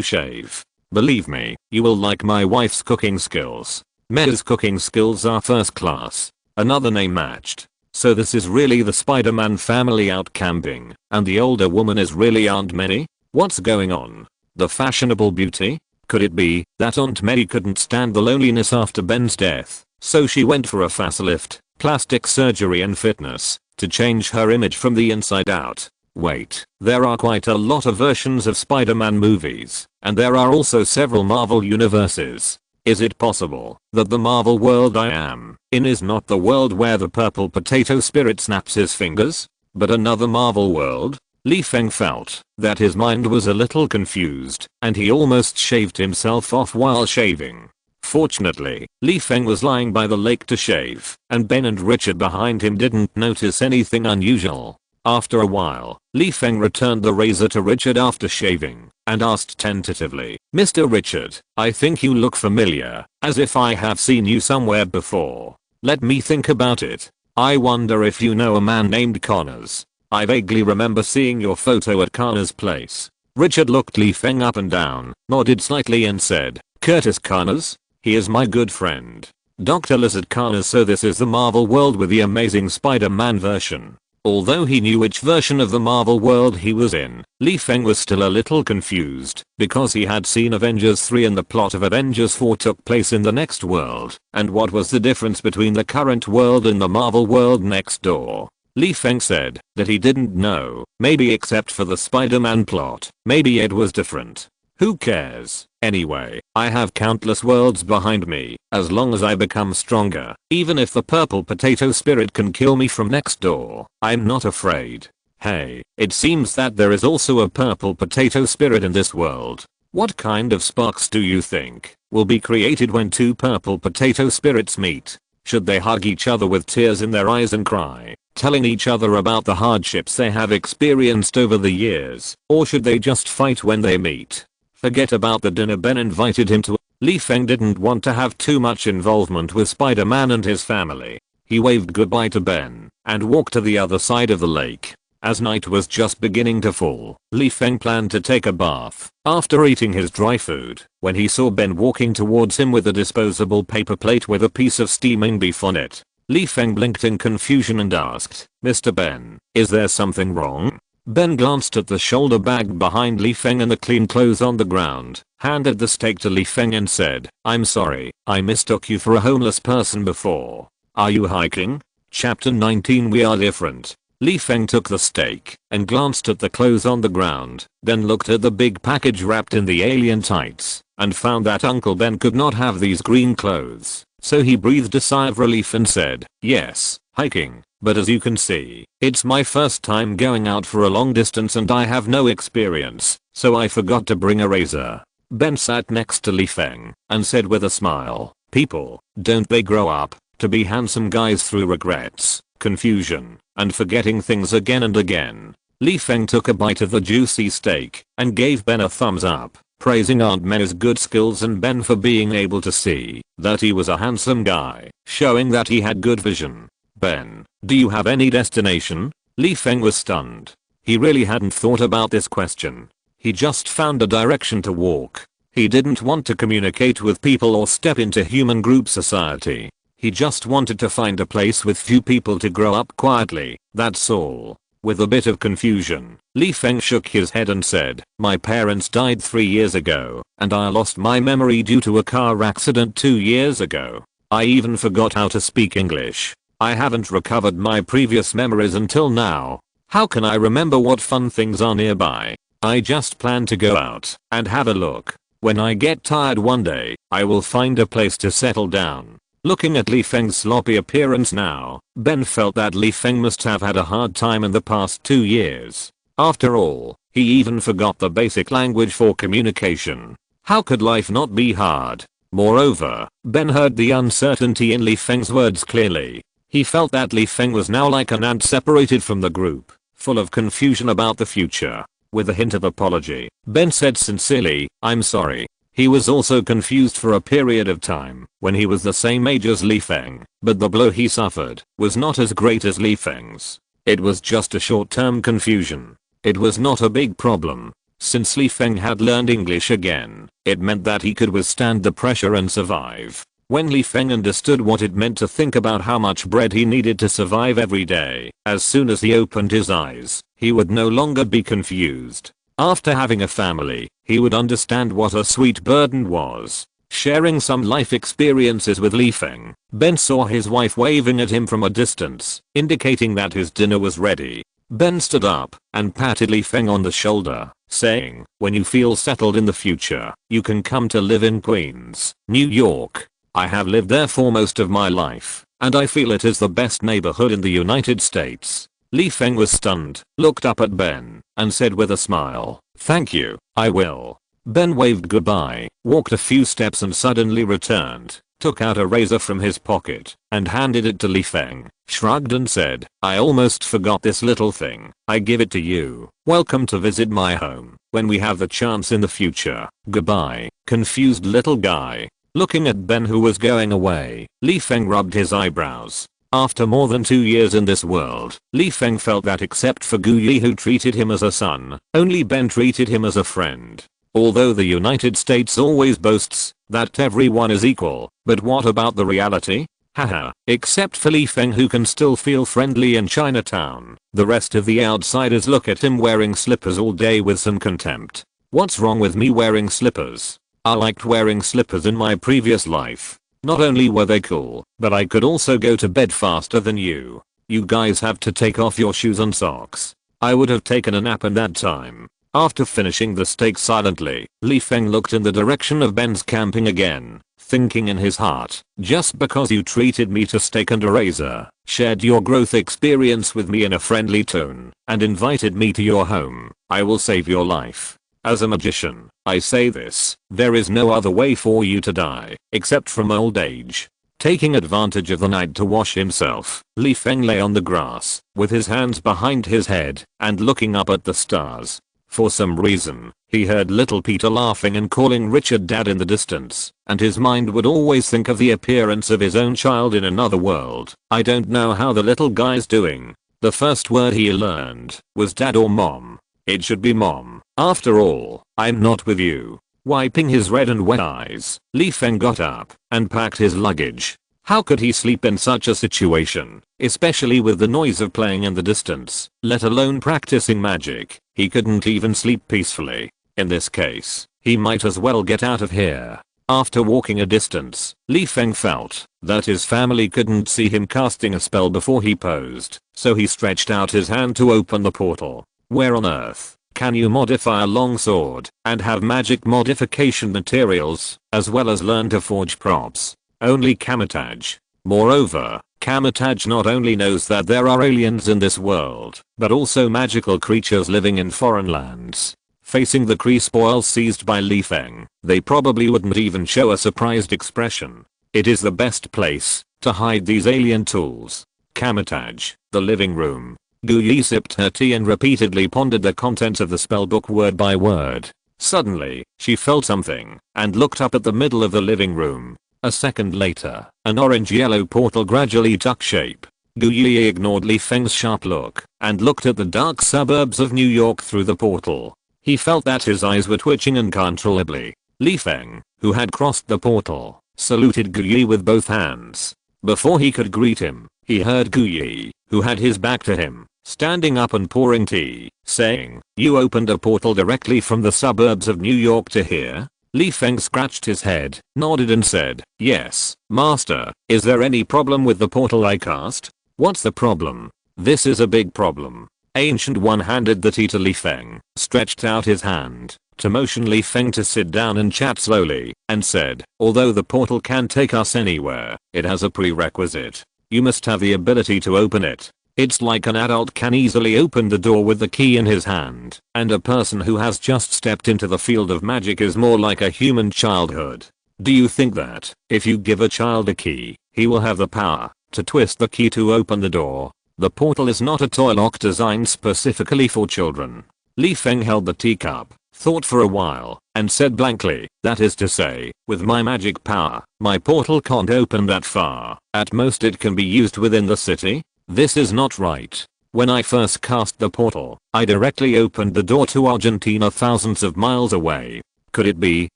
shave. Believe me, you will like my wife's cooking skills." Mei's cooking skills are first class. Another name matched. So this is really the Spider-Man family out camping, and the older woman is really Aunt May? What's going on? The fashionable beauty? Could it be that Aunt May couldn't stand the loneliness after Ben's death, so she went for a facelift, plastic surgery and fitness, to change her image from the inside out? Wait, there are quite a lot of versions of Spider-Man movies, and there are also several Marvel universes. Is it possible that the Marvel world I am in is not the world where the purple potato spirit snaps his fingers, but another Marvel world? Li Feng felt that his mind was a little confused, and he almost shaved himself off while shaving. Fortunately, Li Feng was lying by the lake to shave, and Ben and Richard behind him didn't notice anything unusual. After a while, Li Feng returned the razor to Richard after shaving and asked tentatively, "Mr. Richard, I think you look familiar, as if I have seen you somewhere before. Let me think about it. I wonder if you know a man named Connors. I vaguely remember seeing your photo at Connor's place." Richard looked Li Feng up and down, nodded slightly and said, "Curtis Connors? He is my good friend. Dr. Lizard Connors." So this is the Marvel world with the Amazing Spider-Man version. Although he knew which version of the Marvel world he was in, Li Feng was still a little confused because he had seen Avengers 3 and the plot of Avengers 4 took place in the next world, and what was the difference between the current world and the Marvel world next door? Li Feng said that he didn't know, maybe except for the Spider-Man plot, maybe it was different. Who cares? Anyway, I have countless worlds behind me, as long as I become stronger. Even if the purple potato spirit can kill me from next door, I'm not afraid. Hey, it seems that there is also a purple potato spirit in this world. What kind of sparks do you think will be created when two purple potato spirits meet? Should they hug each other with tears in their eyes and cry, telling each other about the hardships they have experienced over the years, or should they just fight when they meet? Forget about the dinner Ben invited him to. Li Feng didn't want to have too much involvement with Spider-Man and his family. He waved goodbye to Ben and walked to the other side of the lake. As night was just beginning to fall, Li Feng planned to take a bath after eating his dry food when he saw Ben walking towards him with a disposable paper plate with a piece of steaming beef on it. Li Feng blinked in confusion and asked, "Mr. Ben, is there something wrong?" Ben glanced at the shoulder bag behind Li Feng and the clean clothes on the ground, handed the steak to Li Feng and said, "I'm sorry, I mistook you for a homeless person before. Are you hiking?" Chapter 19 We Are Different. Li Feng took the steak and glanced at the clothes on the ground, then looked at the big package wrapped in the alien tights and found that Uncle Ben could not have these green clothes. So he breathed a sigh of relief and said, "Yes, hiking, but as you can see, it's my first time going out for a long distance and I have no experience, so I forgot to bring a razor." Ben sat next to Li Feng and said with a smile, "People, don't they grow up to be handsome guys through regrets, confusion, and forgetting things again and again?" Li Feng took a bite of the juicy steak and gave Ben a thumbs up, praising Aunt May's good skills and Ben for being able to see that he was a handsome guy, showing that he had good vision. "Ben, do you have any destination?" Li Feng was stunned. He really hadn't thought about this question. He just found a direction to walk. He didn't want to communicate with people or step into human group society. He just wanted to find a place with few people to grow up quietly, that's all. With a bit of confusion, Li Feng shook his head and said, "My parents died 3 years ago, and I lost my memory due to a car accident 2 years ago. I even forgot how to speak English. I haven't recovered my previous memories until now. How can I remember what fun things are nearby? I just plan to go out and have a look. When I get tired one day, I will find a place to settle down." Looking at Li Feng's sloppy appearance now, Ben felt that Li Feng must have had a hard time in the past 2 years. After all, he even forgot the basic language for communication. How could life not be hard? Moreover, Ben heard the uncertainty in Li Feng's words clearly. He felt that Li Feng was now like an ant separated from the group, full of confusion about the future. With a hint of apology, Ben said sincerely, "I'm sorry." He was also confused for a period of time when he was the same age as Li Feng, but the blow he suffered was not as great as Li Feng's. It was just a short-term confusion. It was not a big problem. Since Li Feng had learned English again, it meant that he could withstand the pressure and survive. When Li Feng understood what it meant to think about how much bread he needed to survive every day, as soon as he opened his eyes, he would no longer be confused. After having a family, he would understand what a sweet burden was. Sharing some life experiences with Li Feng, Ben saw his wife waving at him from a distance, indicating that his dinner was ready. Ben stood up and patted Li Feng on the shoulder, saying, "When you feel settled in the future, you can come to live in Queens, New York. I have lived there for most of my life, and I feel it is the best neighborhood in the United States." Li Feng was stunned, looked up at Ben, and said with a smile, "Thank you, I will." Ben waved goodbye, walked a few steps and suddenly returned, took out a razor from his pocket, and handed it to Li Feng, shrugged and said, "I almost forgot this little thing. I give it to you. Welcome to visit my home, when we have the chance in the future. Goodbye, confused little guy." Looking at Ben who was going away, Li Feng rubbed his eyebrows. After more than 2 years in this world, Li Feng felt that except for Gu Yi who treated him as a son, only Ben treated him as a friend. Although the United States always boasts that everyone is equal, but what about the reality? Haha, except for Li Feng who can still feel friendly in Chinatown, the rest of the outsiders look at him wearing slippers all day with some contempt. What's wrong with me wearing slippers? I liked wearing slippers in my previous life. Not only were they cool, but I could also go to bed faster than you. You guys have to take off your shoes and socks. I would have taken a nap in that time. After finishing the steak silently, Li Feng looked in the direction of Ben's camping again, thinking in his heart, just because you treated me to steak and a razor, shared your growth experience with me in a friendly tone, and invited me to your home, I will save your life. As a magician, I say this, there is no other way for you to die, except from old age. Taking advantage of the night to wash himself, Li Feng lay on the grass, with his hands behind his head, and looking up at the stars. For some reason, he heard little Peter laughing and calling Richard dad in the distance, and his mind would always think of the appearance of his own child in another world. I don't know how the little guy's doing. The first word he learned was dad or mom. It should be mom. After all, I'm not with you. Wiping his red and wet eyes, Li Feng got up and packed his luggage. How could he sleep in such a situation, especially with the noise of playing in the distance, let alone practicing magic? He couldn't even sleep peacefully. In this case, he might as well get out of here. After walking a distance, Li Feng felt that his family couldn't see him casting a spell before he posed, so he stretched out his hand to open the portal. Where on earth can you modify a longsword and have magic modification materials, as well as learn to forge props? Only Kamataj. Moreover, Kamataj not only knows that there are aliens in this world, but also magical creatures living in foreign lands. Facing the Kree spoils seized by Li Feng, they probably wouldn't even show a surprised expression. It is the best place to hide these alien tools. Kamataj, the living room. Gu Yi sipped her tea and repeatedly pondered the contents of the spellbook word by word. Suddenly, she felt something, and looked up at the middle of the living room. A second later, an orange-yellow portal gradually took shape. Gu Yi ignored Li Feng's sharp look, and looked at the dark suburbs of New York through the portal. He felt that his eyes were twitching uncontrollably. Li Feng, who had crossed the portal, saluted Gu Yi with both hands. Before he could greet him, he heard Gu Yi, who had his back to him, standing up and pouring tea, saying, "You opened a portal directly from the suburbs of New York to here?" Li Feng scratched his head, nodded and said, "Yes, master. Is there any problem with the portal I cast?" "What's the problem?" "This is a big problem." Ancient One handed the tea to Li Feng, stretched out his hand to motion Li Feng to sit down and chat slowly, and said, "Although the portal can take us anywhere, it has a prerequisite. You must have the ability to open it. It's like an adult can easily open the door with the key in his hand, and a person who has just stepped into the field of magic is more like a human childhood. Do you think that, if you give a child a key, he will have the power to twist the key to open the door? The portal is not a toy lock designed specifically for children." Li Feng held the teacup, thought for a while, and said blankly, "That is to say, with my magic power, my portal can't open that far. At most it can be used within the city? This is not right. When I first cast the portal, I directly opened the door to Argentina thousands of miles away. Could it be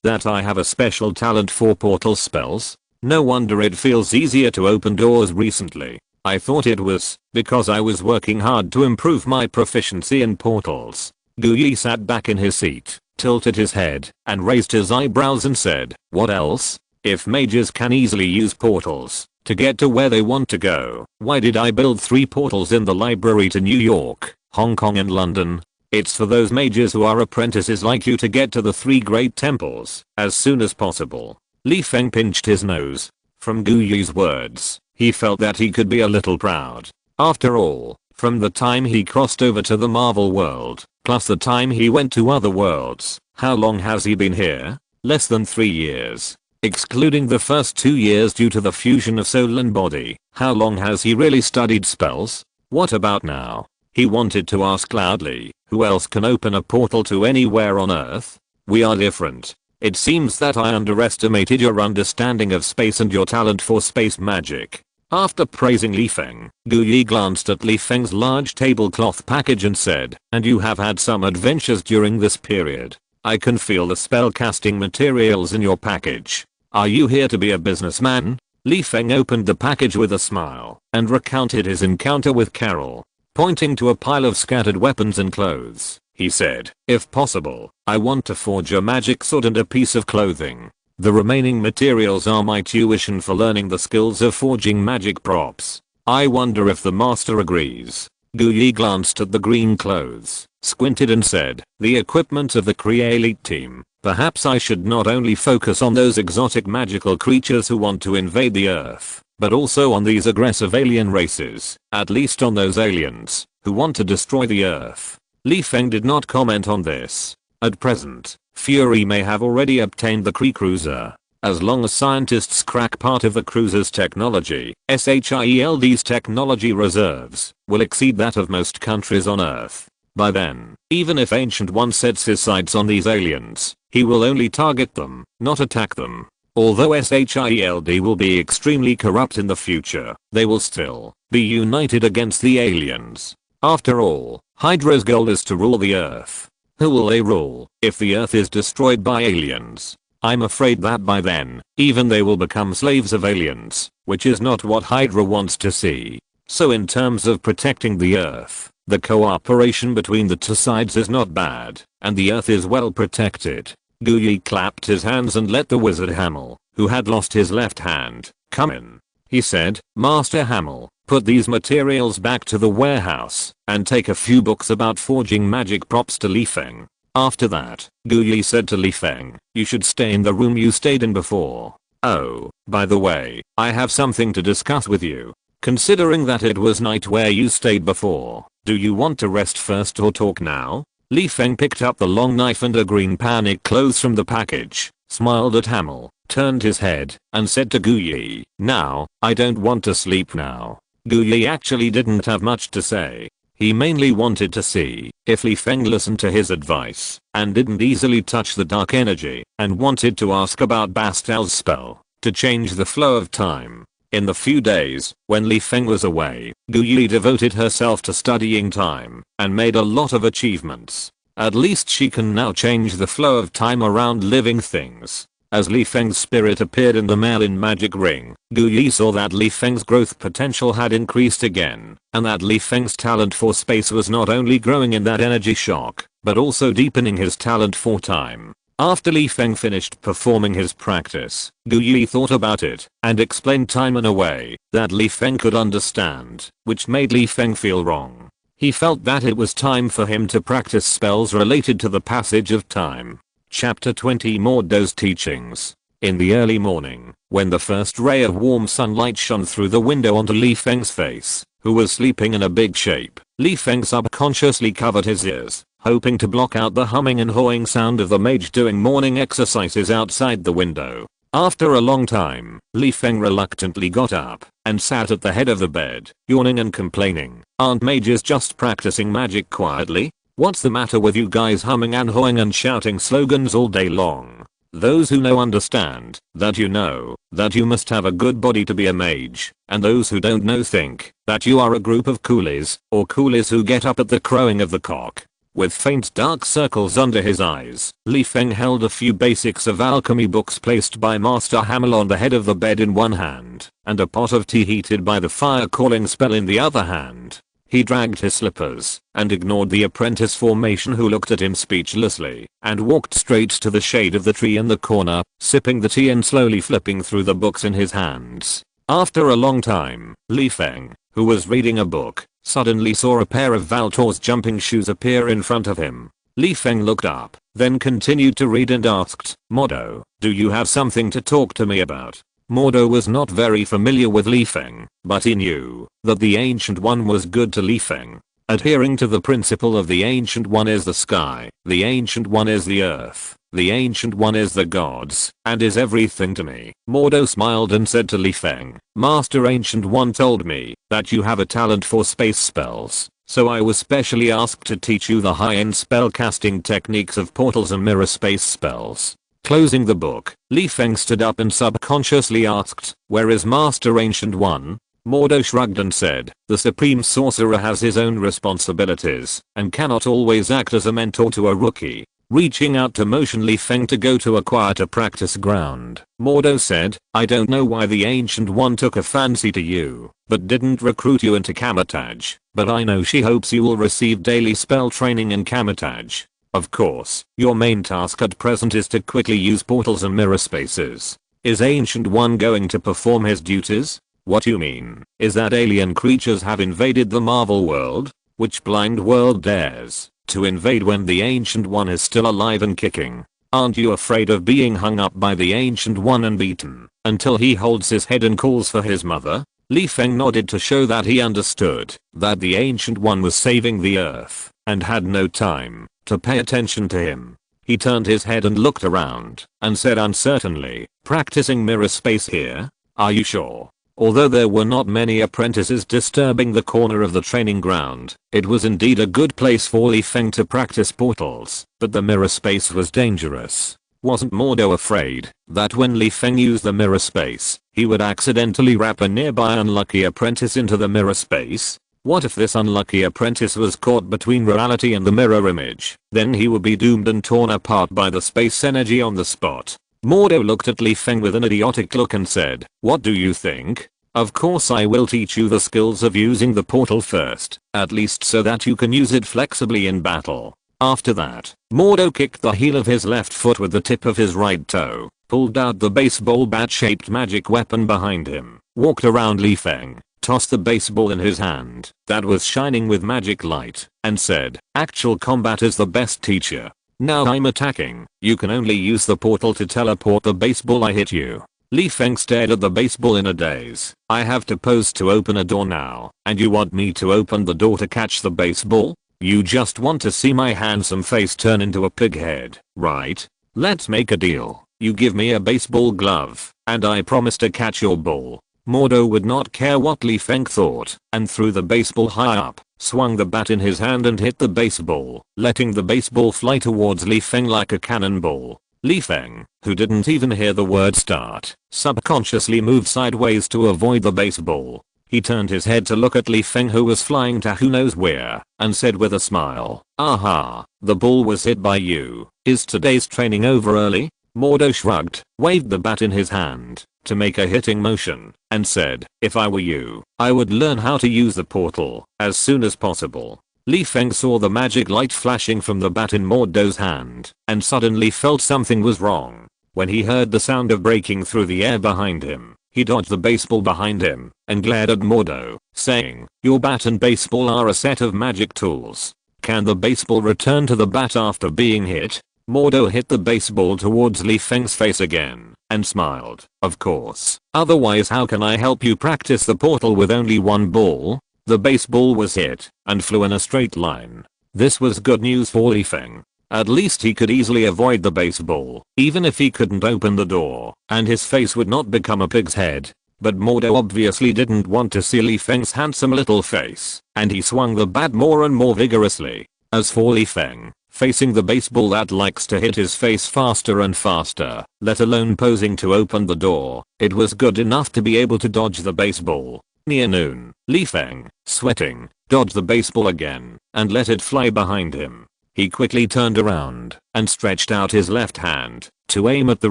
that I have a special talent for portal spells? No wonder it feels easier to open doors recently. I thought it was because I was working hard to improve my proficiency in portals." Gu Yi sat back in his seat, tilted his head, and raised his eyebrows and said, "What else? If mages can easily use portals to get to where they want to go, why did I build 3 portals in the library to New York, Hong Kong and London? It's for those mages who are apprentices like you to get to the 3 great temples as soon as possible." Li Feng pinched his nose. From Gu Yi's words, he felt that he could be a little proud. After all, from the time he crossed over to the Marvel world, plus the time he went to other worlds, how long has he been here? Less than 3 years. Excluding the first 2 years due to the fusion of soul and body, how long has he really studied spells? What about now? He wanted to ask loudly, who else can open a portal to anywhere on Earth? We are different. It seems that I underestimated your understanding of space and your talent for space magic. After praising Li Feng, Gu Yi glanced at Li Feng's large tablecloth package and said, "And you have had some adventures during this period. I can feel the spell-casting materials in your package. Are you here to be a businessman?" Li Feng opened the package with a smile and recounted his encounter with Carol. Pointing to a pile of scattered weapons and clothes, he said, "If possible, I want to forge a magic sword and a piece of clothing. The remaining materials are my tuition for learning the skills of forging magic props. I wonder if the master agrees." Gu Yi glanced at the green clothes, squinted and said, "The equipment of the Kree elite team. Perhaps I should not only focus on those exotic magical creatures who want to invade the Earth, but also on these aggressive alien races, at least on those aliens who want to destroy the Earth." Li Feng did not comment on this. At present, Fury may have already obtained the Kree cruiser. As long as scientists crack part of the cruiser's technology, SHIELD's technology reserves will exceed that of most countries on Earth. By then, even if Ancient One sets his sights on these aliens, he will only target them, not attack them. Although SHIELD will be extremely corrupt in the future, they will still be united against the aliens. After all, Hydra's goal is to rule the Earth. Who will they rule if the Earth is destroyed by aliens? I'm afraid that by then, even they will become slaves of aliens, which is not what Hydra wants to see. So in terms of protecting the Earth, the cooperation between the two sides is not bad, and the Earth is well protected. Guyi clapped his hands and let the wizard Hamel, who had lost his left hand, come in. He said, "Master Hamel, put these materials back to the warehouse, and take a few books about forging magic props to Li Feng." After that, Guyi said to Li Feng, "You should stay in the room you stayed in before. Oh, by the way, I have something to discuss with you. Considering that it was night where you stayed before, do you want to rest first or talk now?" Li Feng picked up the long knife and a green panic clothes from the package, smiled at Hamel, turned his head, and said to Guyi, "Now, I don't want to sleep now." Guyi actually didn't have much to say. He mainly wanted to see if Li Feng listened to his advice and didn't easily touch the dark energy, and wanted to ask about Bastel's spell to change the flow of time. In the few days when Li Feng was away, Guyi devoted herself to studying time and made a lot of achievements. At least she can now change the flow of time around living things. As Li Feng's spirit appeared in the Merlin magic ring, Guyi saw that Li Feng's growth potential had increased again, and that Li Feng's talent for space was not only growing in that energy shock, but also deepening his talent for time. After Li Feng finished performing his practice, Guyi thought about it and explained time in a way that Li Feng could understand, which made Li Feng feel wrong. He felt that it was time for him to practice spells related to the passage of time. Chapter 20 Mordo's Teachings. In the early morning, when the first ray of warm sunlight shone through the window onto Li Feng's face, who was sleeping in a big shape, Li Feng subconsciously covered his ears, hoping to block out the humming and hawing sound of the mage doing morning exercises outside the window. After a long time, Li Feng reluctantly got up and sat at the head of the bed, yawning and complaining, "Aren't mages just practicing magic quietly? What's the matter with you guys humming and hawing and shouting slogans all day long? Those who know understand that you must have a good body to be a mage, and those who don't know think that you are a group of coolies, or coolies who get up at the crowing of the cock." With faint dark circles under his eyes, Li Feng held a few basics of alchemy books placed by Master Hamel on the head of the bed in one hand, and a pot of tea heated by the fire calling spell in the other hand. He dragged his slippers and ignored the apprentice formation who looked at him speechlessly, and walked straight to the shade of the tree in the corner, sipping the tea and slowly flipping through the books in his hands. After a long time, Li Feng, who was reading a book, suddenly saw a pair of Valtor's jumping shoes appear in front of him. Li Feng looked up, then continued to read and asked, "Mordo, do you have something to talk to me about?" Mordo was not very familiar with Li Feng, but he knew that the Ancient One was good to Li Feng. Adhering to the principle of the Ancient One is the sky, the Ancient One is the earth, the Ancient One is the gods, and is everything to me. Mordo smiled and said to Li Feng, "Master Ancient One told me that you have a talent for space spells, so I was specially asked to teach you the high-end spellcasting techniques of portals and mirror space spells." Closing the book, Li Feng stood up and subconsciously asked, "Where is Master Ancient One?" Mordo shrugged and said, "The Supreme Sorcerer has his own responsibilities, and cannot always act as a mentor to a rookie." Reaching out to motion Li Feng to go to a quieter practice ground, Mordo said, "I don't know why the Ancient One took a fancy to you, but didn't recruit you into Kamatage, but I know she hopes you will receive daily spell training in Kamatage. Of course, your main task at present is to quickly use portals and mirror spaces. Is Ancient One going to perform his duties?" "What you mean is that alien creatures have invaded the Marvel world? Which blind world dares?" to invade when the Ancient One is still alive and kicking. Aren't you afraid of being hung up by the Ancient One and beaten until he holds his head and calls for his mother? Li Feng nodded to show that he understood that the Ancient One was saving the earth and had no time to pay attention to him. He turned his head and looked around and said uncertainly, "Practicing mirror space here? Are you sure?" Although there were not many apprentices disturbing the corner of the training ground, it was indeed a good place for Li Feng to practice portals, but the mirror space was dangerous. Wasn't Mordo afraid that when Li Feng used the mirror space, he would accidentally wrap a nearby unlucky apprentice into the mirror space? What if this unlucky apprentice was caught between reality and the mirror image? Then he would be doomed and torn apart by the space energy on the spot. Mordo looked at Li Feng with an idiotic look and said, "What do you think? Of course I will teach you the skills of using the portal first, at least so that you can use it flexibly in battle." After that, Mordo kicked the heel of his left foot with the tip of his right toe, pulled out the baseball bat-shaped magic weapon behind him, walked around Li Feng, tossed the baseball in his hand that was shining with magic light, and said, "Actual combat is the best teacher. Now I'm attacking. You can only use the portal to teleport the baseball I hit you." Li Feng stared at the baseball in a daze. "I have to pose to open a door now, and you want me to open the door to catch the baseball? You just want to see my handsome face turn into a pig head, right? Let's make a deal. You give me a baseball glove, and I promise to catch your ball." Mordo would not care what Li Feng thought, and threw the baseball high up, swung the bat in his hand and hit the baseball, letting the baseball fly towards Li Feng like a cannonball. Li Feng, who didn't even hear the word start, subconsciously moved sideways to avoid the baseball. He turned his head to look at Li Feng, who was flying to who knows where, and said with a smile, "Aha, the ball was hit by you. Is today's training over early?" Mordo shrugged, waved the bat in his hand to make a hitting motion, and said, "If I were you, I would learn how to use the portal as soon as possible." Li Feng saw the magic light flashing from the bat in Mordo's hand, and suddenly felt something was wrong. When he heard the sound of breaking through the air behind him, he dodged the baseball behind him, and glared at Mordo, saying, "Your bat and baseball are a set of magic tools. Can the baseball return to the bat after being hit?" Mordo hit the baseball towards Li Feng's face again, and smiled. "Of course. Otherwise how can I help you practice the portal with only one ball?" The baseball was hit, and flew in a straight line. This was good news for Li Feng. At least he could easily avoid the baseball, even if he couldn't open the door, and his face would not become a pig's head. But Mordo obviously didn't want to see Li Feng's handsome little face, and he swung the bat more and more vigorously. As for Li Feng, facing the baseball that likes to hit his face faster and faster, let alone posing to open the door, it was good enough to be able to dodge the baseball. Near noon, Li Feng, sweating, dodged the baseball again, and let it fly behind him. He quickly turned around and stretched out his left hand to aim at the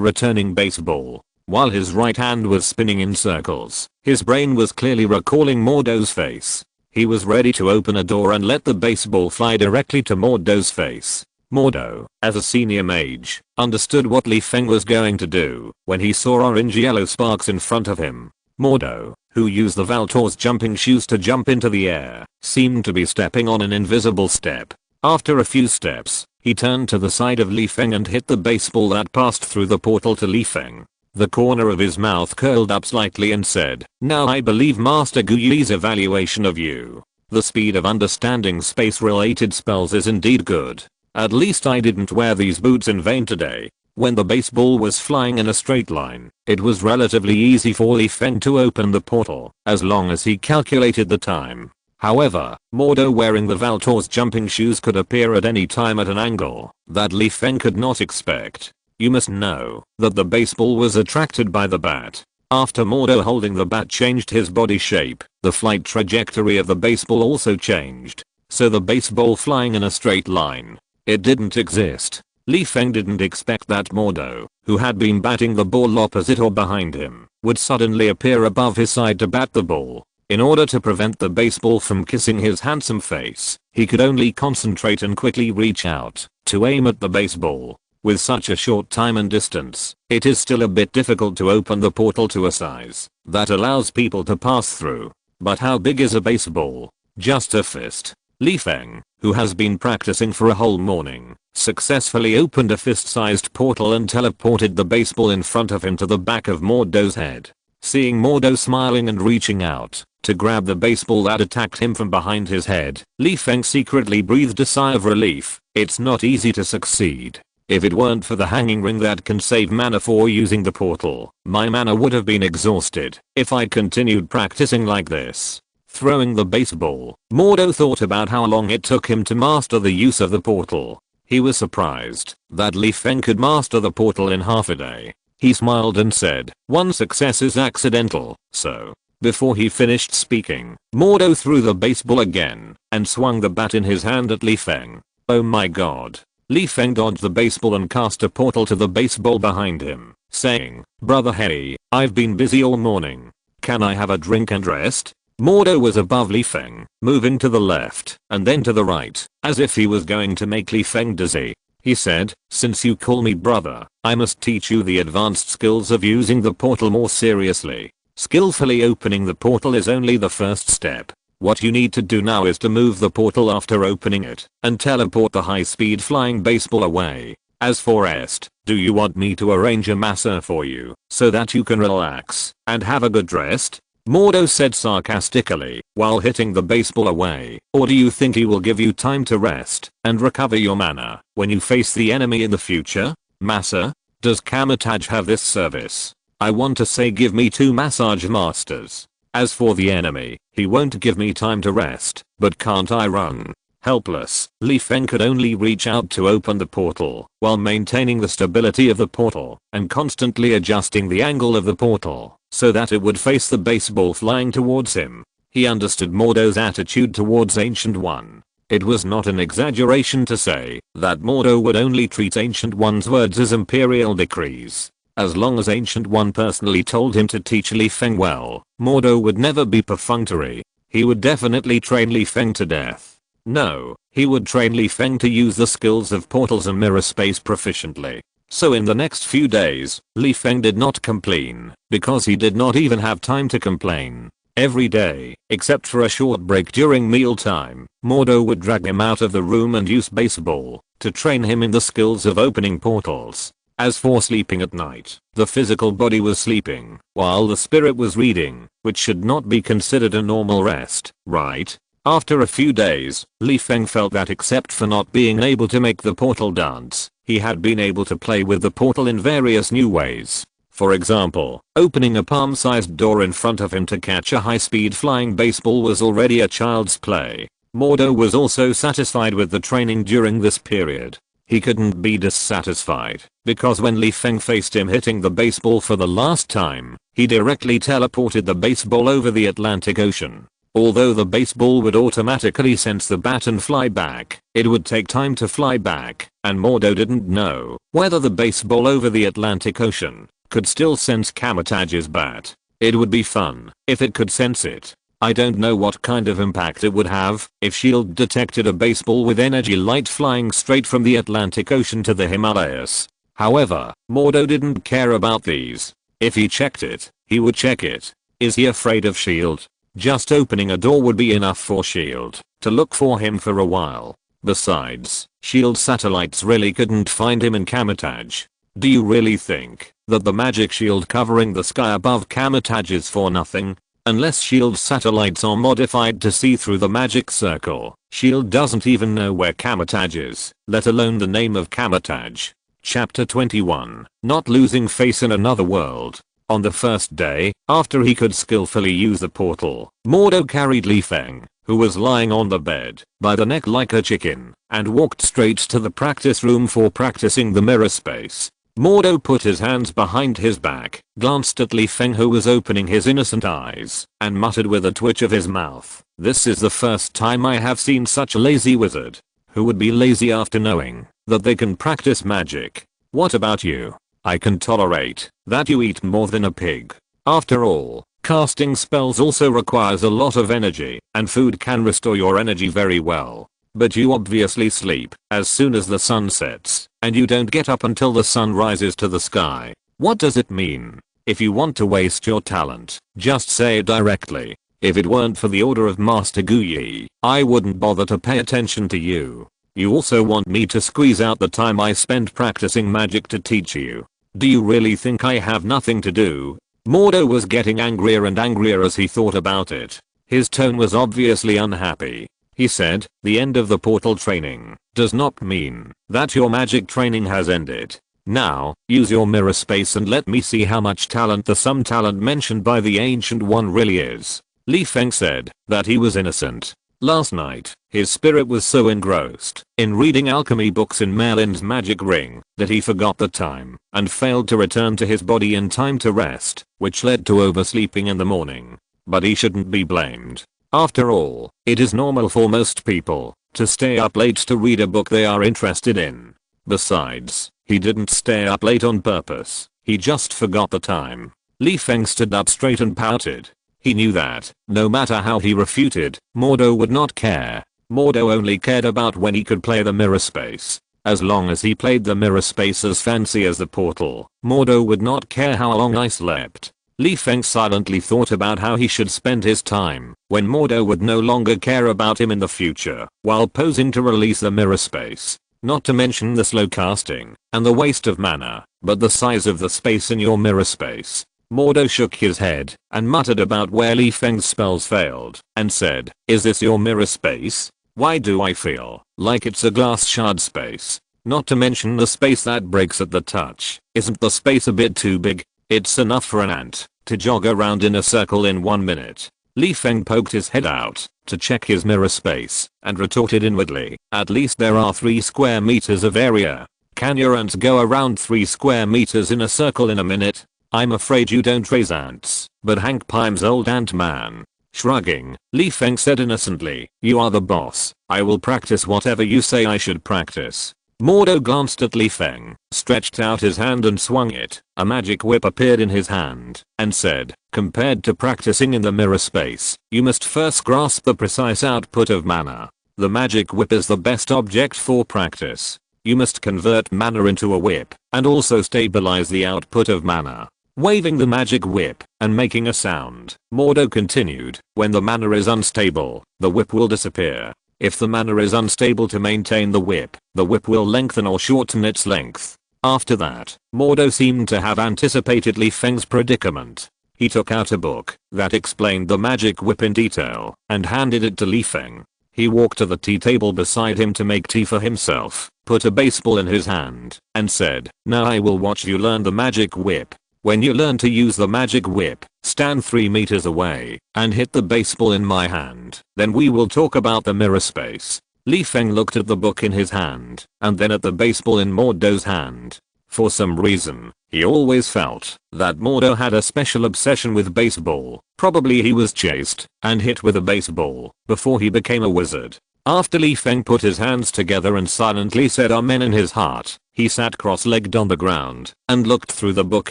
returning baseball. While his right hand was spinning in circles, his brain was clearly recalling Mordo's face. He was ready to open a door and let the baseball fly directly to Mordo's face. Mordo, as a senior mage, understood what Li Feng was going to do when he saw orange-yellow sparks in front of him. Mordo, who used the Valtor's jumping shoes to jump into the air, seemed to be stepping on an invisible step. After a few steps, he turned to the side of Li Feng and hit the baseball that passed through the portal to Li Feng. The corner of his mouth curled up slightly and said, "Now I believe Master Guyi's evaluation of you. The speed of understanding space-related spells is indeed good. At least I didn't wear these boots in vain today." When the baseball was flying in a straight line, it was relatively easy for Li Feng to open the portal, as long as he calculated the time. However, Mordo wearing the Valtor's jumping shoes could appear at any time at an angle that Li Feng could not expect. You must know that the baseball was attracted by the bat. After Mordo holding the bat changed his body shape, the flight trajectory of the baseball also changed. So the baseball flying in a straight line, it didn't exist. Li Feng didn't expect that Mordo, who had been batting the ball opposite or behind him, would suddenly appear above his side to bat the ball. In order to prevent the baseball from kissing his handsome face, he could only concentrate and quickly reach out to aim at the baseball. With such a short time and distance, it is still a bit difficult to open the portal to a size that allows people to pass through. But how big is a baseball? Just a fist. Li Feng, who has been practicing for a whole morning, successfully opened a fist-sized portal and teleported the baseball in front of him to the back of Mordo's head. Seeing Mordo smiling and reaching out to grab the baseball that attacked him from behind his head, Li Feng secretly breathed a sigh of relief. It's not easy to succeed. If it weren't for the hanging ring that can save mana for using the portal, my mana would have been exhausted if I continued practicing like this. Throwing the baseball, Mordo thought about how long it took him to master the use of the portal. He was surprised that Li Feng could master the portal in half a day. He smiled and said, "One success is accidental, so." Before he finished speaking, Mordo threw the baseball again and swung the bat in his hand at Li Feng. Oh my god. Li Feng dodged the baseball and cast a portal to the baseball behind him, saying, "Brother hey, I've been busy all morning. Can I have a drink and rest?" Mordo was above Li Feng, moving to the left and then to the right, as if he was going to make Li Feng dizzy. He said, "Since you call me brother, I must teach you the advanced skills of using the portal more seriously. Skillfully opening the portal is only the first step. What you need to do now is to move the portal after opening it and teleport the high-speed flying baseball away. As for rest, do you want me to arrange a massage for you so that you can relax and have a good rest?" Mordo said sarcastically while hitting the baseball away. "Or do you think he will give you time to rest and recover your mana when you face the enemy in the future? Massa? Does Kamatage have this service? I want to say give me 2 massage masters. As for the enemy, he won't give me time to rest, but can't I run?" Helpless, Li Feng could only reach out to open the portal while maintaining the stability of the portal and constantly adjusting the angle of the portal so that it would face the baseball flying towards him. He understood Mordo's attitude towards Ancient One. It was not an exaggeration to say that Mordo would only treat Ancient One's words as imperial decrees. As long as Ancient One personally told him to teach Li Feng well, Mordo would never be perfunctory. He would definitely train Li Feng to death. No, he would train Li Feng to use the skills of portals and mirror space proficiently. So in the next few days, Li Feng did not complain, because he did not even have time to complain. Every day, except for a short break during mealtime, Mordo would drag him out of the room and use baseball to train him in the skills of opening portals. As for sleeping at night, the physical body was sleeping, while the spirit was reading, which should not be considered a normal rest, right? After a few days, Li Feng felt that except for not being able to make the portal dance, he had been able to play with the portal in various new ways. For example, opening a palm-sized door in front of him to catch a high-speed flying baseball was already a child's play. Mordo was also satisfied with the training during this period. He couldn't be dissatisfied, because when Li Feng faced him hitting the baseball for the last time, he directly teleported the baseball over the Atlantic Ocean. Although the baseball would automatically sense the bat and fly back, it would take time to fly back, and Mordo didn't know whether the baseball over the Atlantic Ocean could still sense Kamatage's bat. It would be fun if it could sense it. I don't know what kind of impact it would have if SHIELD detected a baseball with energy light flying straight from the Atlantic Ocean to the Himalayas. However, Mordo didn't care about these. If he checked it, he would check it. Is he afraid of SHIELD? Just opening a door would be enough for SHIELD to look for him for a while. Besides, SHIELD satellites really couldn't find him in Kamatage. Do you really think that the magic shield covering the sky above Kamatage is for nothing? Unless SHIELD satellites are modified to see through the magic circle, SHIELD doesn't even know where Kamatage is, let alone the name of Kamatage. Chapter 21. Not losing face in another world. On the first day, after he could skillfully use the portal, Mordo carried Li Feng, who was lying on the bed, by the neck like a chicken, and walked straight to the practice room for practicing the mirror space. Mordo put his hands behind his back, glanced at Li Feng who was opening his innocent eyes, and muttered with a twitch of his mouth, "This is the first time I have seen such a lazy wizard. Who would be lazy after knowing that they can practice magic? What about you? I can tolerate that you eat more than a pig. After all, casting spells also requires a lot of energy, and food can restore your energy very well. But you obviously sleep as soon as the sun sets, and you don't get up until the sun rises to the sky. What does it mean? If you want to waste your talent, just say it directly. If it weren't for the order of Master Guyi, I wouldn't bother to pay attention to you. You also want me to squeeze out the time I spend practicing magic to teach you. Do you really think I have nothing to do? Mordo was getting angrier and angrier as he thought about it. His tone was obviously unhappy. He said, the end of the portal training does not mean that your magic training has ended. Now, use your mirror space and let me see how much talent the some talent mentioned by the Ancient One really is. Li Feng said that he was innocent. Last night, his spirit was so engrossed in reading alchemy books in Merlin's magic ring that he forgot the time and failed to return to his body in time to rest, which led to oversleeping in the morning. But he shouldn't be blamed. After all, it is normal for most people to stay up late to read a book they are interested in. Besides, he didn't stay up late on purpose, he just forgot the time. Li Feng stood up straight and pouted. He knew that, no matter how he refuted, Mordo would not care. Mordo only cared about when he could play the mirror space. As long as he played the mirror space as fancy as the portal, Mordo would not care how long I slept. Li Feng silently thought about how he should spend his time when Mordo would no longer care about him in the future while posing to release the mirror space. Not to mention the slow casting and the waste of mana, but the size of the space in your mirror space. Mordo shook his head and muttered about where Li Feng's spells failed and said, is this your mirror space? Why do I feel like it's a glass shard space? Not to mention the space that breaks at the touch. Isn't the space a bit too big? It's enough for an ant to jog around in a circle in 1 minute. Li Feng poked his head out to check his mirror space and retorted inwardly, at least there are 3 square meters of area. Can your ants go around 3 square meters in a circle in a minute? I'm afraid you don't raise ants, but Hank Pym's old ant-man. Shrugging, Li Feng said innocently, you are the boss. I will practice whatever you say I should practice. Mordo glanced at Li Feng, stretched out his hand and swung it. A magic whip appeared in his hand, and said, compared to practicing in the mirror space, you must first grasp the precise output of mana. The magic whip is the best object for practice. You must convert mana into a whip, and also stabilize the output of mana. Waving the magic whip and making a sound, Mordo continued, when the mana is unstable, the whip will disappear. If the mana is unstable to maintain the whip will lengthen or shorten its length. After that, Mordo seemed to have anticipated Li Feng's predicament. He took out a book that explained the magic whip in detail and handed it to Li Feng. He walked to the tea table beside him to make tea for himself, put a baseball in his hand, and said, now I will watch you learn the magic whip. When you learn to use the magic whip, stand 3 meters away and hit the baseball in my hand. Then we will talk about the mirror space. Li Feng looked at the book in his hand and then at the baseball in Mordo's hand. For some reason, he always felt that Mordo had a special obsession with baseball. Probably he was chased and hit with a baseball before he became a wizard. After Li Feng put his hands together and silently said amen in his heart, he sat cross-legged on the ground and looked through the book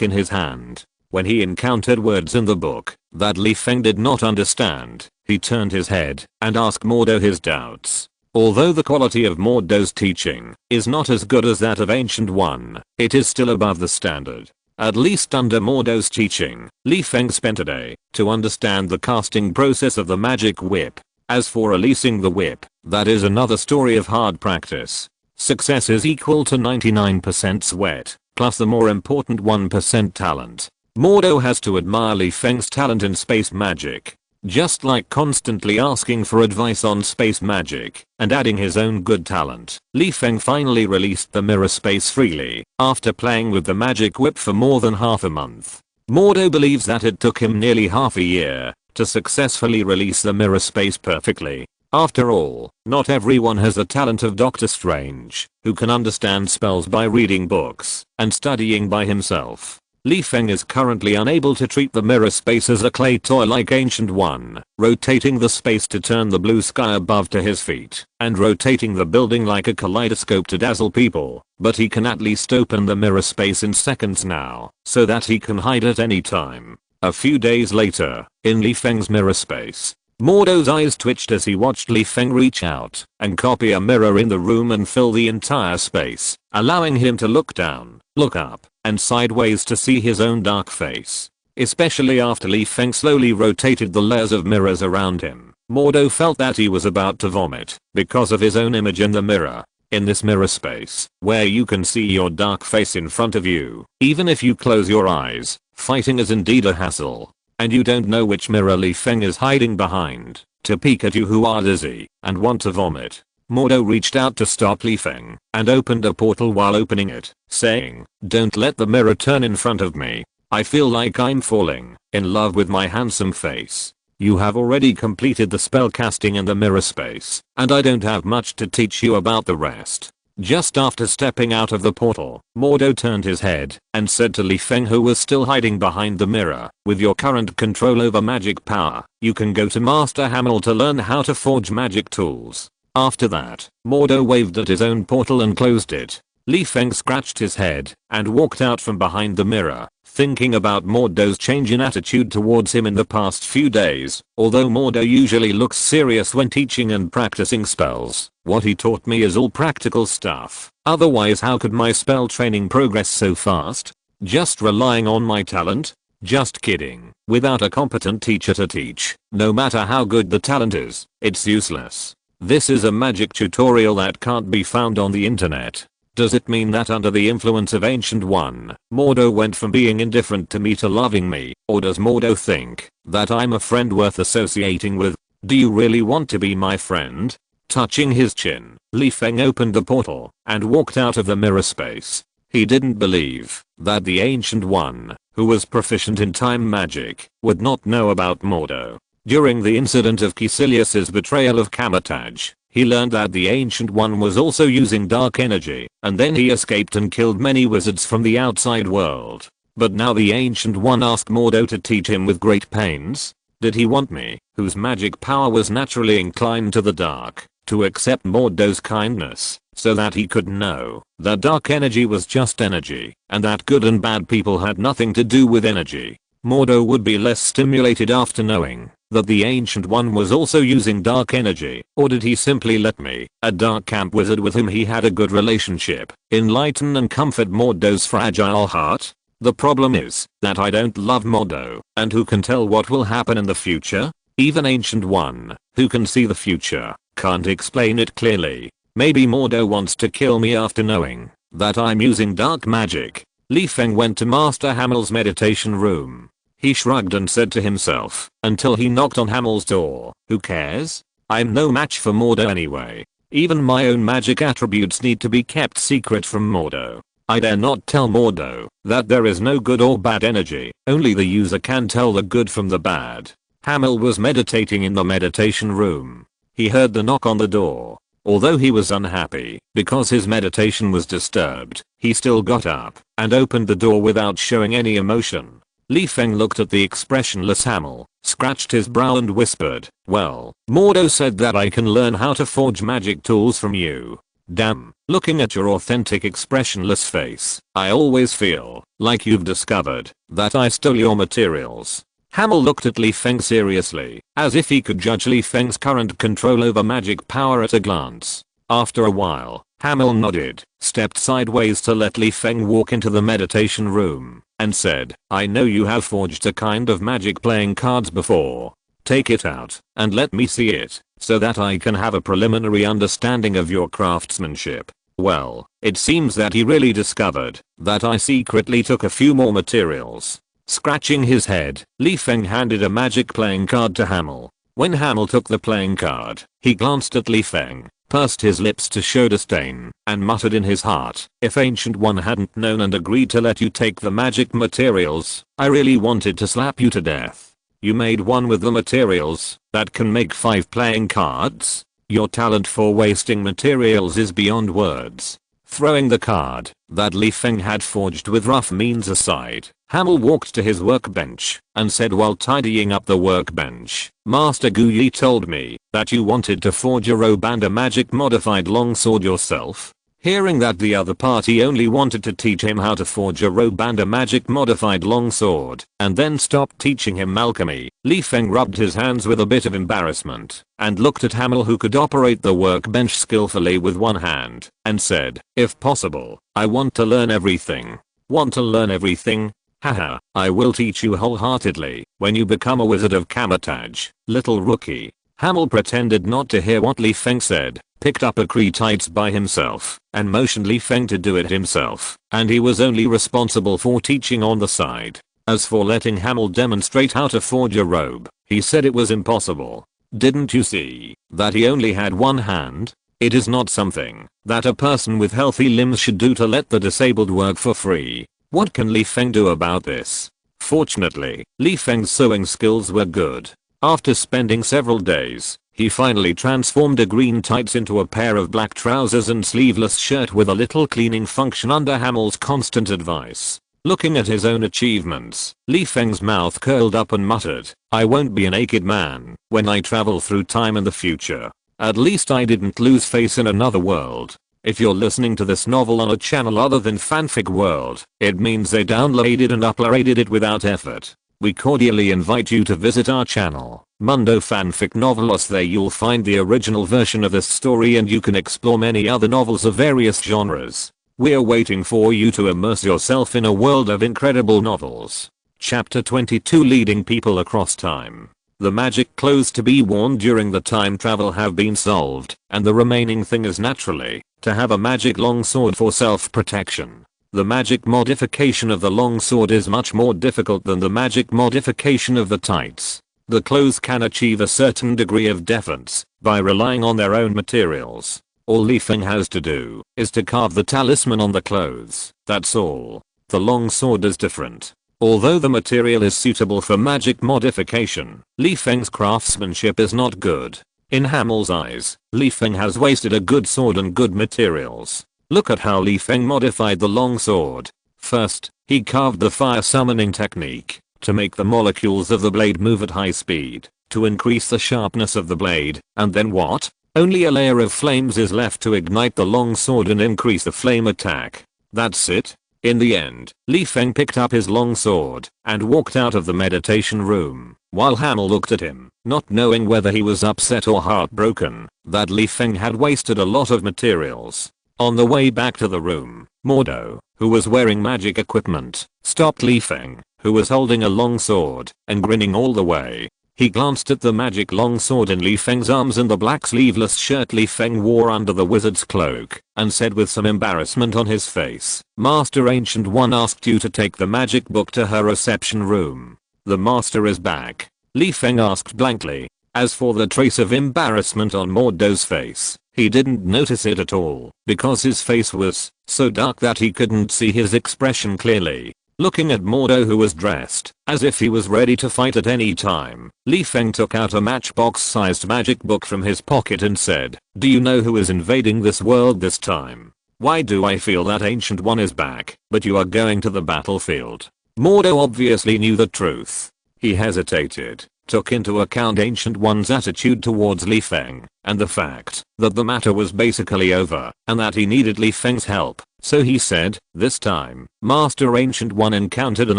in his hand. When he encountered words in the book that Li Feng did not understand, he turned his head and asked Mordo his doubts. Although the quality of Mordo's teaching is not as good as that of Ancient One, it is still above the standard. At least under Mordo's teaching, Li Feng spent a day to understand the casting process of the magic whip. As for releasing the whip, that is another story of hard practice. Success is equal to 99% sweat, plus the more important 1% talent. Mordo has to admire Li Feng's talent in space magic. Just like constantly asking for advice on space magic and adding his own good talent, Li Feng finally released the mirror space freely after playing with the magic whip for more than half a month. Mordo believes that it took him nearly half a year to successfully release the mirror space perfectly. After all, not everyone has the talent of Doctor Strange, who can understand spells by reading books and studying by himself. Li Feng is currently unable to treat the mirror space as a clay toy like Ancient One, rotating the space to turn the blue sky above to his feet, and rotating the building like a kaleidoscope to dazzle people, but he can at least open the mirror space in seconds now, so that he can hide at any time. A few days later, in Li Feng's mirror space, Mordo's eyes twitched as he watched Li Feng reach out and copy a mirror in the room and fill the entire space, allowing him to look down, look up, and sideways to see his own dark face. especially after Li Feng slowly rotated the layers of mirrors around him. Mordo felt that he was about to vomit because of his own image in the mirror. In this mirror space, where you can see your dark face in front of you, even if you close your eyes, fighting is indeed a hassle. And you don't know which mirror Li Feng is hiding behind, to peek at you who are dizzy and want to vomit. Mordo reached out to stop Li Feng and opened a portal while opening it, saying, "Don't let the mirror turn in front of me. I feel like I'm falling in love with my handsome face. You have already completed the spell casting in the mirror space, and I don't have much to teach you about the rest." Just after stepping out of the portal, Mordo turned his head and said to Li Feng, who was still hiding behind the mirror, "With your current control over magic power, you can go to Master Hamel to learn how to forge magic tools." After that, Mordo waved at his own portal and closed it. Li Feng scratched his head and walked out from behind the mirror, thinking about Mordo's change in attitude towards him in the past few days. Although Mordo usually looks serious when teaching and practicing spells, what he taught me is all practical stuff. Otherwise, how could my spell training progress so fast? Just relying on my talent? Just kidding. Without a competent teacher to teach, no matter how good the talent is, it's useless. This is a magic tutorial that can't be found on the internet. Does it mean that under the influence of Ancient One, Mordo went from being indifferent to me to loving me? Or does Mordo think that I'm a friend worth associating with? Do you really want to be my friend? Touching his chin, Li Feng opened the portal and walked out of the mirror space. He didn't believe that the Ancient One, who was proficient in time magic, would not know about Mordo. During the incident of Caecilius's betrayal of Kamataj, he learned that the Ancient One was also using dark energy, and then he escaped and killed many wizards from the outside world. But now the Ancient One asked Mordo to teach him with great pains. Did he want me, whose magic power was naturally inclined to the dark, to accept Mordo's kindness, so that he could know that dark energy was just energy, and that good and bad people had nothing to do with energy? Mordo would be less stimulated after knowing that the Ancient One was also using dark energy, or did he simply let me, a dark camp wizard with whom he had a good relationship, enlighten and comfort Mordo's fragile heart? The problem is that I don't love Mordo, and who can tell what will happen in the future? Even Ancient One, who can see the future, can't explain it clearly. Maybe Mordo wants to kill me after knowing that I'm using dark magic. Li Feng went to Master Hamel's meditation room. He shrugged and said to himself, until he knocked on Hamel's door, "Who cares? I'm no match for Mordo anyway. Even my own magic attributes need to be kept secret from Mordo. I dare not tell Mordo that there is no good or bad energy, only the user can tell the good from the bad." Hamel was meditating in the meditation room. He heard the knock on the door. Although he was unhappy because his meditation was disturbed, he still got up and opened the door without showing any emotion. Li Feng looked at the expressionless Hamel, scratched his brow and whispered, "Well, Mordo said that I can learn how to forge magic tools from you. Damn, looking at your authentic expressionless face, I always feel like you've discovered that I stole your materials." Hamel looked at Li Feng seriously, as if he could judge Li Feng's current control over magic power at a glance. After a while, Hamel nodded, stepped sideways to let Li Feng walk into the meditation room, and said, "I know you have forged a kind of magic playing cards before. Take it out and let me see it, so that I can have a preliminary understanding of your craftsmanship." Well, it seems that he really discovered that I secretly took a few more materials. Scratching his head, Li Feng handed a magic playing card to Hamel. When Hamel took the playing card, he glanced at Li Feng, pursed his lips to show disdain, and muttered in his heart, "If Ancient One hadn't known and agreed to let you take the magic materials, I really wanted to slap you to death. You made one with the materials that can make 5 playing cards? Your talent for wasting materials is beyond words." Throwing the card that Li Feng had forged with rough means aside, Hamel walked to his workbench and said while tidying up the workbench, "Master Guyi told me that you wanted to forge a robe and a magic modified longsword yourself." Hearing that the other party only wanted to teach him how to forge a robe and a magic modified longsword, and then stopped teaching him alchemy, Li Feng rubbed his hands with a bit of embarrassment, and looked at Hamel, who could operate the workbench skillfully with one hand, and said, "If possible, I want to learn everything." "Want to learn everything?" Haha, I will teach you wholeheartedly when you become a wizard of Camotage, little rookie. Hamel pretended not to hear what Li Feng said, picked up a Cretites by himself, and motioned Li Feng to do it himself, and he was only responsible for teaching on the side. As for letting Hamel demonstrate how to forge a robe, he said it was impossible. Didn't you see that he only had one hand? It is not something that a person with healthy limbs should do to let the disabled work for free. What can Li Feng do about this? Fortunately, Li Feng's sewing skills were good. After spending several days, he finally transformed a green tights into a pair of black trousers and sleeveless shirt with a little cleaning function under Hamel's constant advice. Looking at his own achievements, Li Feng's mouth curled up and muttered, I won't be a naked man when I travel through time in the future. At least I didn't lose face in another world. If you're listening to this novel on a channel other than Fanfic World, it means they downloaded and uploaded it without effort. We cordially invite you to visit our channel, Mundo Fanfic Novelos. There you'll find the original version of this story and you can explore many other novels of various genres. We're waiting for you to immerse yourself in a world of incredible novels. Chapter 22, Leading People Across Time. The magic clothes to be worn during the time travel have been solved, and the remaining thing is naturally to have a magic longsword for self-protection. The magic modification of the longsword is much more difficult than the magic modification of the tights. The clothes can achieve a certain degree of defense by relying on their own materials. All Li Feng has to do is to carve the talisman on the clothes. That's all. The longsword is different. Although the material is suitable for magic modification, Li Feng's craftsmanship is not good. In Hamel's eyes, Li Feng has wasted a good sword and good materials. Look at how Li Feng modified the longsword. First, he carved the fire summoning technique to make the molecules of the blade move at high speed to increase the sharpness of the blade, and then what? Only a layer of flames is left to ignite the longsword and increase the flame attack. That's it. In the end, Li Feng picked up his longsword and walked out of the meditation room, while Hamel looked at him, not knowing whether he was upset or heartbroken that Li Feng had wasted a lot of materials. On the way back to the room, Mordo, who was wearing magic equipment, stopped Li Feng, who was holding a longsword and grinning all the way. He glanced at the magic longsword in Li Feng's arms and the black sleeveless shirt Li Feng wore under the wizard's cloak, and said with some embarrassment on his face, Master Ancient One asked you to take the magic book to her reception room. The master is back? Li Feng asked blankly. As for the trace of embarrassment on Mordo's face, he didn't notice it at all, because his face was so dark that he couldn't see his expression clearly. Looking at Mordo, who was dressed as if he was ready to fight at any time, Li Feng took out a matchbox-sized magic book from his pocket and said, do you know who is invading this world this time? Why do I feel that Ancient One is back, but you are going to the battlefield? Mordo obviously knew the truth. He hesitated, took into account Ancient One's attitude towards Li Feng, and the fact that the matter was basically over, and that he needed Li Feng's help. So he said, this time, Master Ancient One encountered an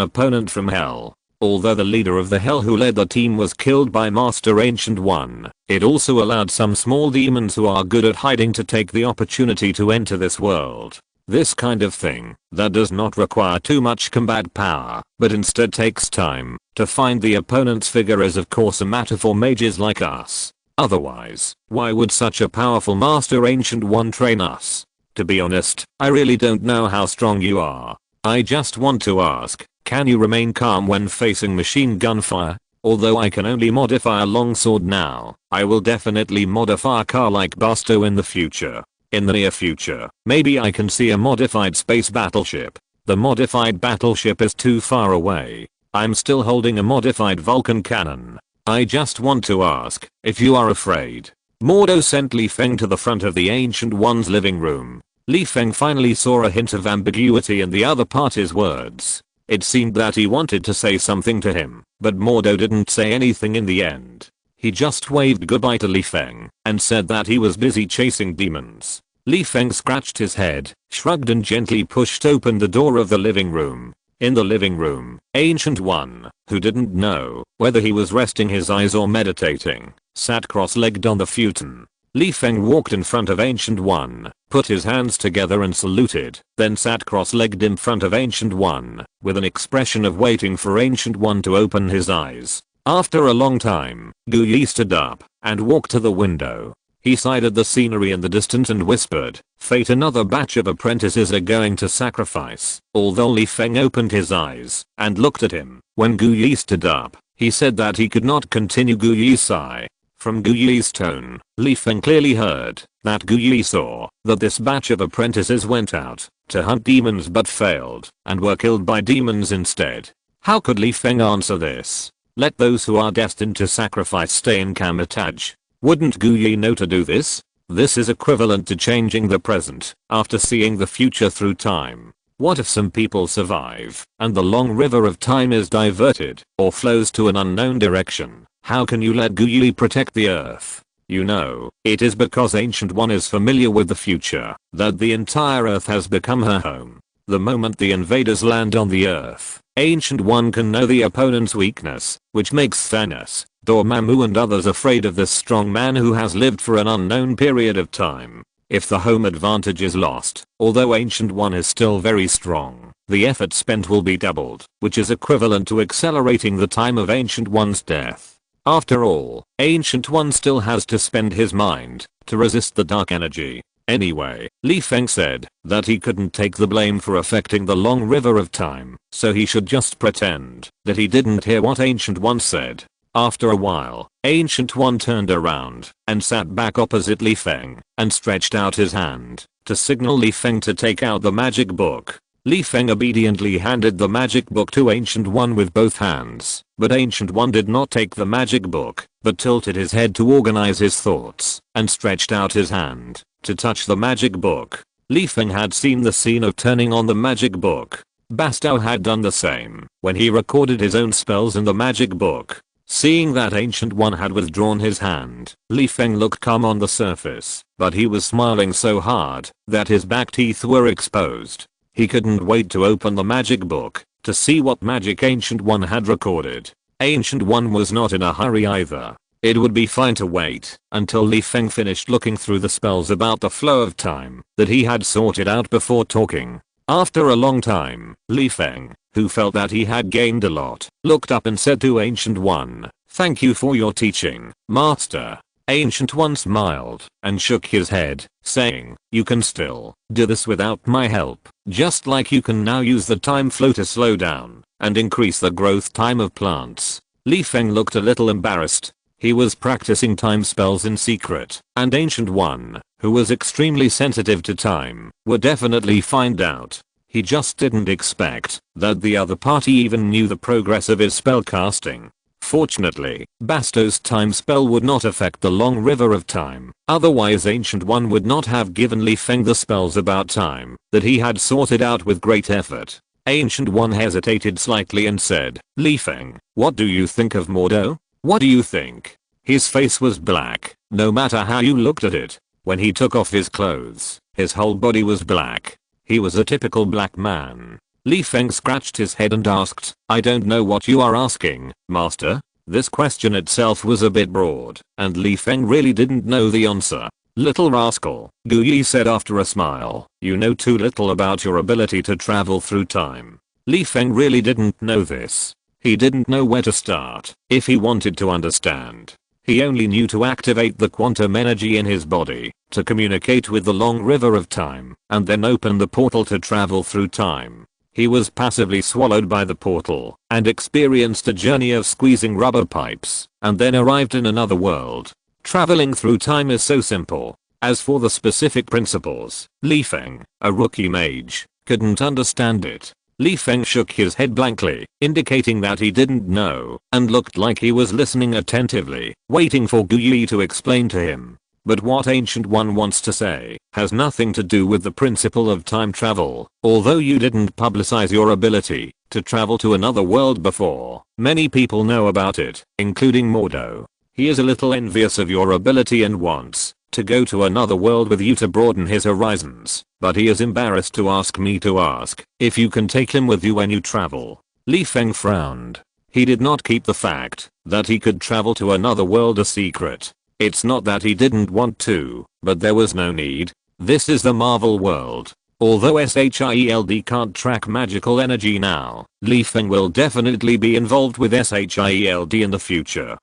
opponent from Hell. Although the leader of the Hell who led the team was killed by Master Ancient One, it also allowed some small demons who are good at hiding to take the opportunity to enter this world. This kind of thing, that does not require too much combat power, but instead takes time to find the opponent's figure, is of course a matter for mages like us. Otherwise, why would such a powerful Master Ancient One train us? To be honest, I really don't know how strong you are. I just want to ask, can you remain calm when facing machine gun fire? Although I can only modify a longsword now, I will definitely modify a car like Basto in the future. In the near future, maybe I can see a modified space battleship. The modified battleship is too far away. I'm still holding a modified Vulcan cannon. I just want to ask if you are afraid. Mordo sent Li Feng to the front of the Ancient One's living room. Li Feng finally saw a hint of ambiguity in the other party's words. It seemed that he wanted to say something to him, but Mordo didn't say anything in the end. He just waved goodbye to Li Feng and said that he was busy chasing demons. Li Feng scratched his head, shrugged and gently pushed open the door of the living room. In the living room, Ancient One, who didn't know whether he was resting his eyes or meditating, sat cross-legged on the futon. Li Feng walked in front of Ancient One, put his hands together and saluted, then sat cross-legged in front of Ancient One, with an expression of waiting for Ancient One to open his eyes. After a long time, Gu Yi stood up and walked to the window. He sighed at the scenery in the distance and whispered, "Fate, another batch of apprentices are going to sacrifice." Although Li Feng opened his eyes and looked at him, when Gu Yi stood up, he said that he could not continue. Gu Yi sighed. From Gu Yi's tone, Li Feng clearly heard that Gu Yi saw that this batch of apprentices went out to hunt demons but failed and were killed by demons instead. How could Li Feng answer this? Let those who are destined to sacrifice stay in Kamatage. Wouldn't Gu Yi know to do this? This is equivalent to changing the present after seeing the future through time. What if some people survive and the long river of time is diverted or flows to an unknown direction? How can you let Gu Yi protect the earth? You know, it is because Ancient One is familiar with the future that the entire earth has become her home. The moment the invaders land on the earth, Ancient One can know the opponent's weakness, which makes Thanos, Dormammu and others afraid of this strong man who has lived for an unknown period of time. If the home advantage is lost, although Ancient One is still very strong, the effort spent will be doubled, which is equivalent to accelerating the time of Ancient One's death. After all, Ancient One still has to spend his mind to resist the dark energy. Anyway, Li Feng said that he couldn't take the blame for affecting the long river of time, so he should just pretend that he didn't hear what Ancient One said. After a while, Ancient One turned around and sat back opposite Li Feng and stretched out his hand to signal Li Feng to take out the magic book. Li Feng obediently handed the magic book to Ancient One with both hands, but Ancient One did not take the magic book, but tilted his head to organize his thoughts and stretched out his hand to touch the magic book. Li Feng had seen the scene of turning on the magic book. Bastow had done the same when he recorded his own spells in the magic book. Seeing that Ancient One had withdrawn his hand, Li Feng looked calm on the surface, but he was smiling so hard that his back teeth were exposed. He couldn't wait to open the magic book to see what magic Ancient One had recorded. Ancient One was not in a hurry either. It would be fine to wait until Li Feng finished looking through the spells about the flow of time that he had sorted out before talking. After a long time, Li Feng, who felt that he had gained a lot, looked up and said to Ancient One, "Thank you for your teaching, Master." Ancient One smiled and shook his head, saying, "You can still do this without my help, just like you can now use the time flow to slow down and increase the growth time of plants." Li Feng looked a little embarrassed. He was practicing time spells in secret, and Ancient One, who was extremely sensitive to time, would definitely find out. He just didn't expect that the other party even knew the progress of his spell casting. Fortunately, Bastow's time spell would not affect the long river of time, otherwise Ancient One would not have given Li Feng the spells about time that he had sorted out with great effort. Ancient One hesitated slightly and said, "Li Feng, what do you think of Mordo? What do you think?" His face was black, no matter how you looked at it. When he took off his clothes, his whole body was black. He was a typical black man. Li Feng scratched his head and asked, "I don't know what you are asking, Master." This question itself was a bit broad, and Li Feng really didn't know the answer. "Little rascal," Gu Yi said after a smile, "you know too little about your ability to travel through time." Li Feng really didn't know this. He didn't know where to start if he wanted to understand. He only knew to activate the quantum energy in his body to communicate with the long river of time and then open the portal to travel through time. He was passively swallowed by the portal and experienced a journey of squeezing rubber pipes and then arrived in another world. Traveling through time is so simple. As for the specific principles, Li Feng, a rookie mage, couldn't understand it. Li Feng shook his head blankly, indicating that he didn't know, and looked like he was listening attentively, waiting for Gu Yi to explain to him. But what Ancient One wants to say has nothing to do with the principle of time travel. Although you didn't publicize your ability to travel to another world before, many people know about it, including Mordo. He is a little envious of your ability and wants to go to another world with you to broaden his horizons, but he is embarrassed to ask me to ask if you can take him with you when you travel. Li Feng frowned. He did not keep the fact that he could travel to another world a secret. It's not that he didn't want to, but there was no need. This is the Marvel world. Although SHIELD can't track magical energy now, Feng will definitely be involved with SHIELD in the future.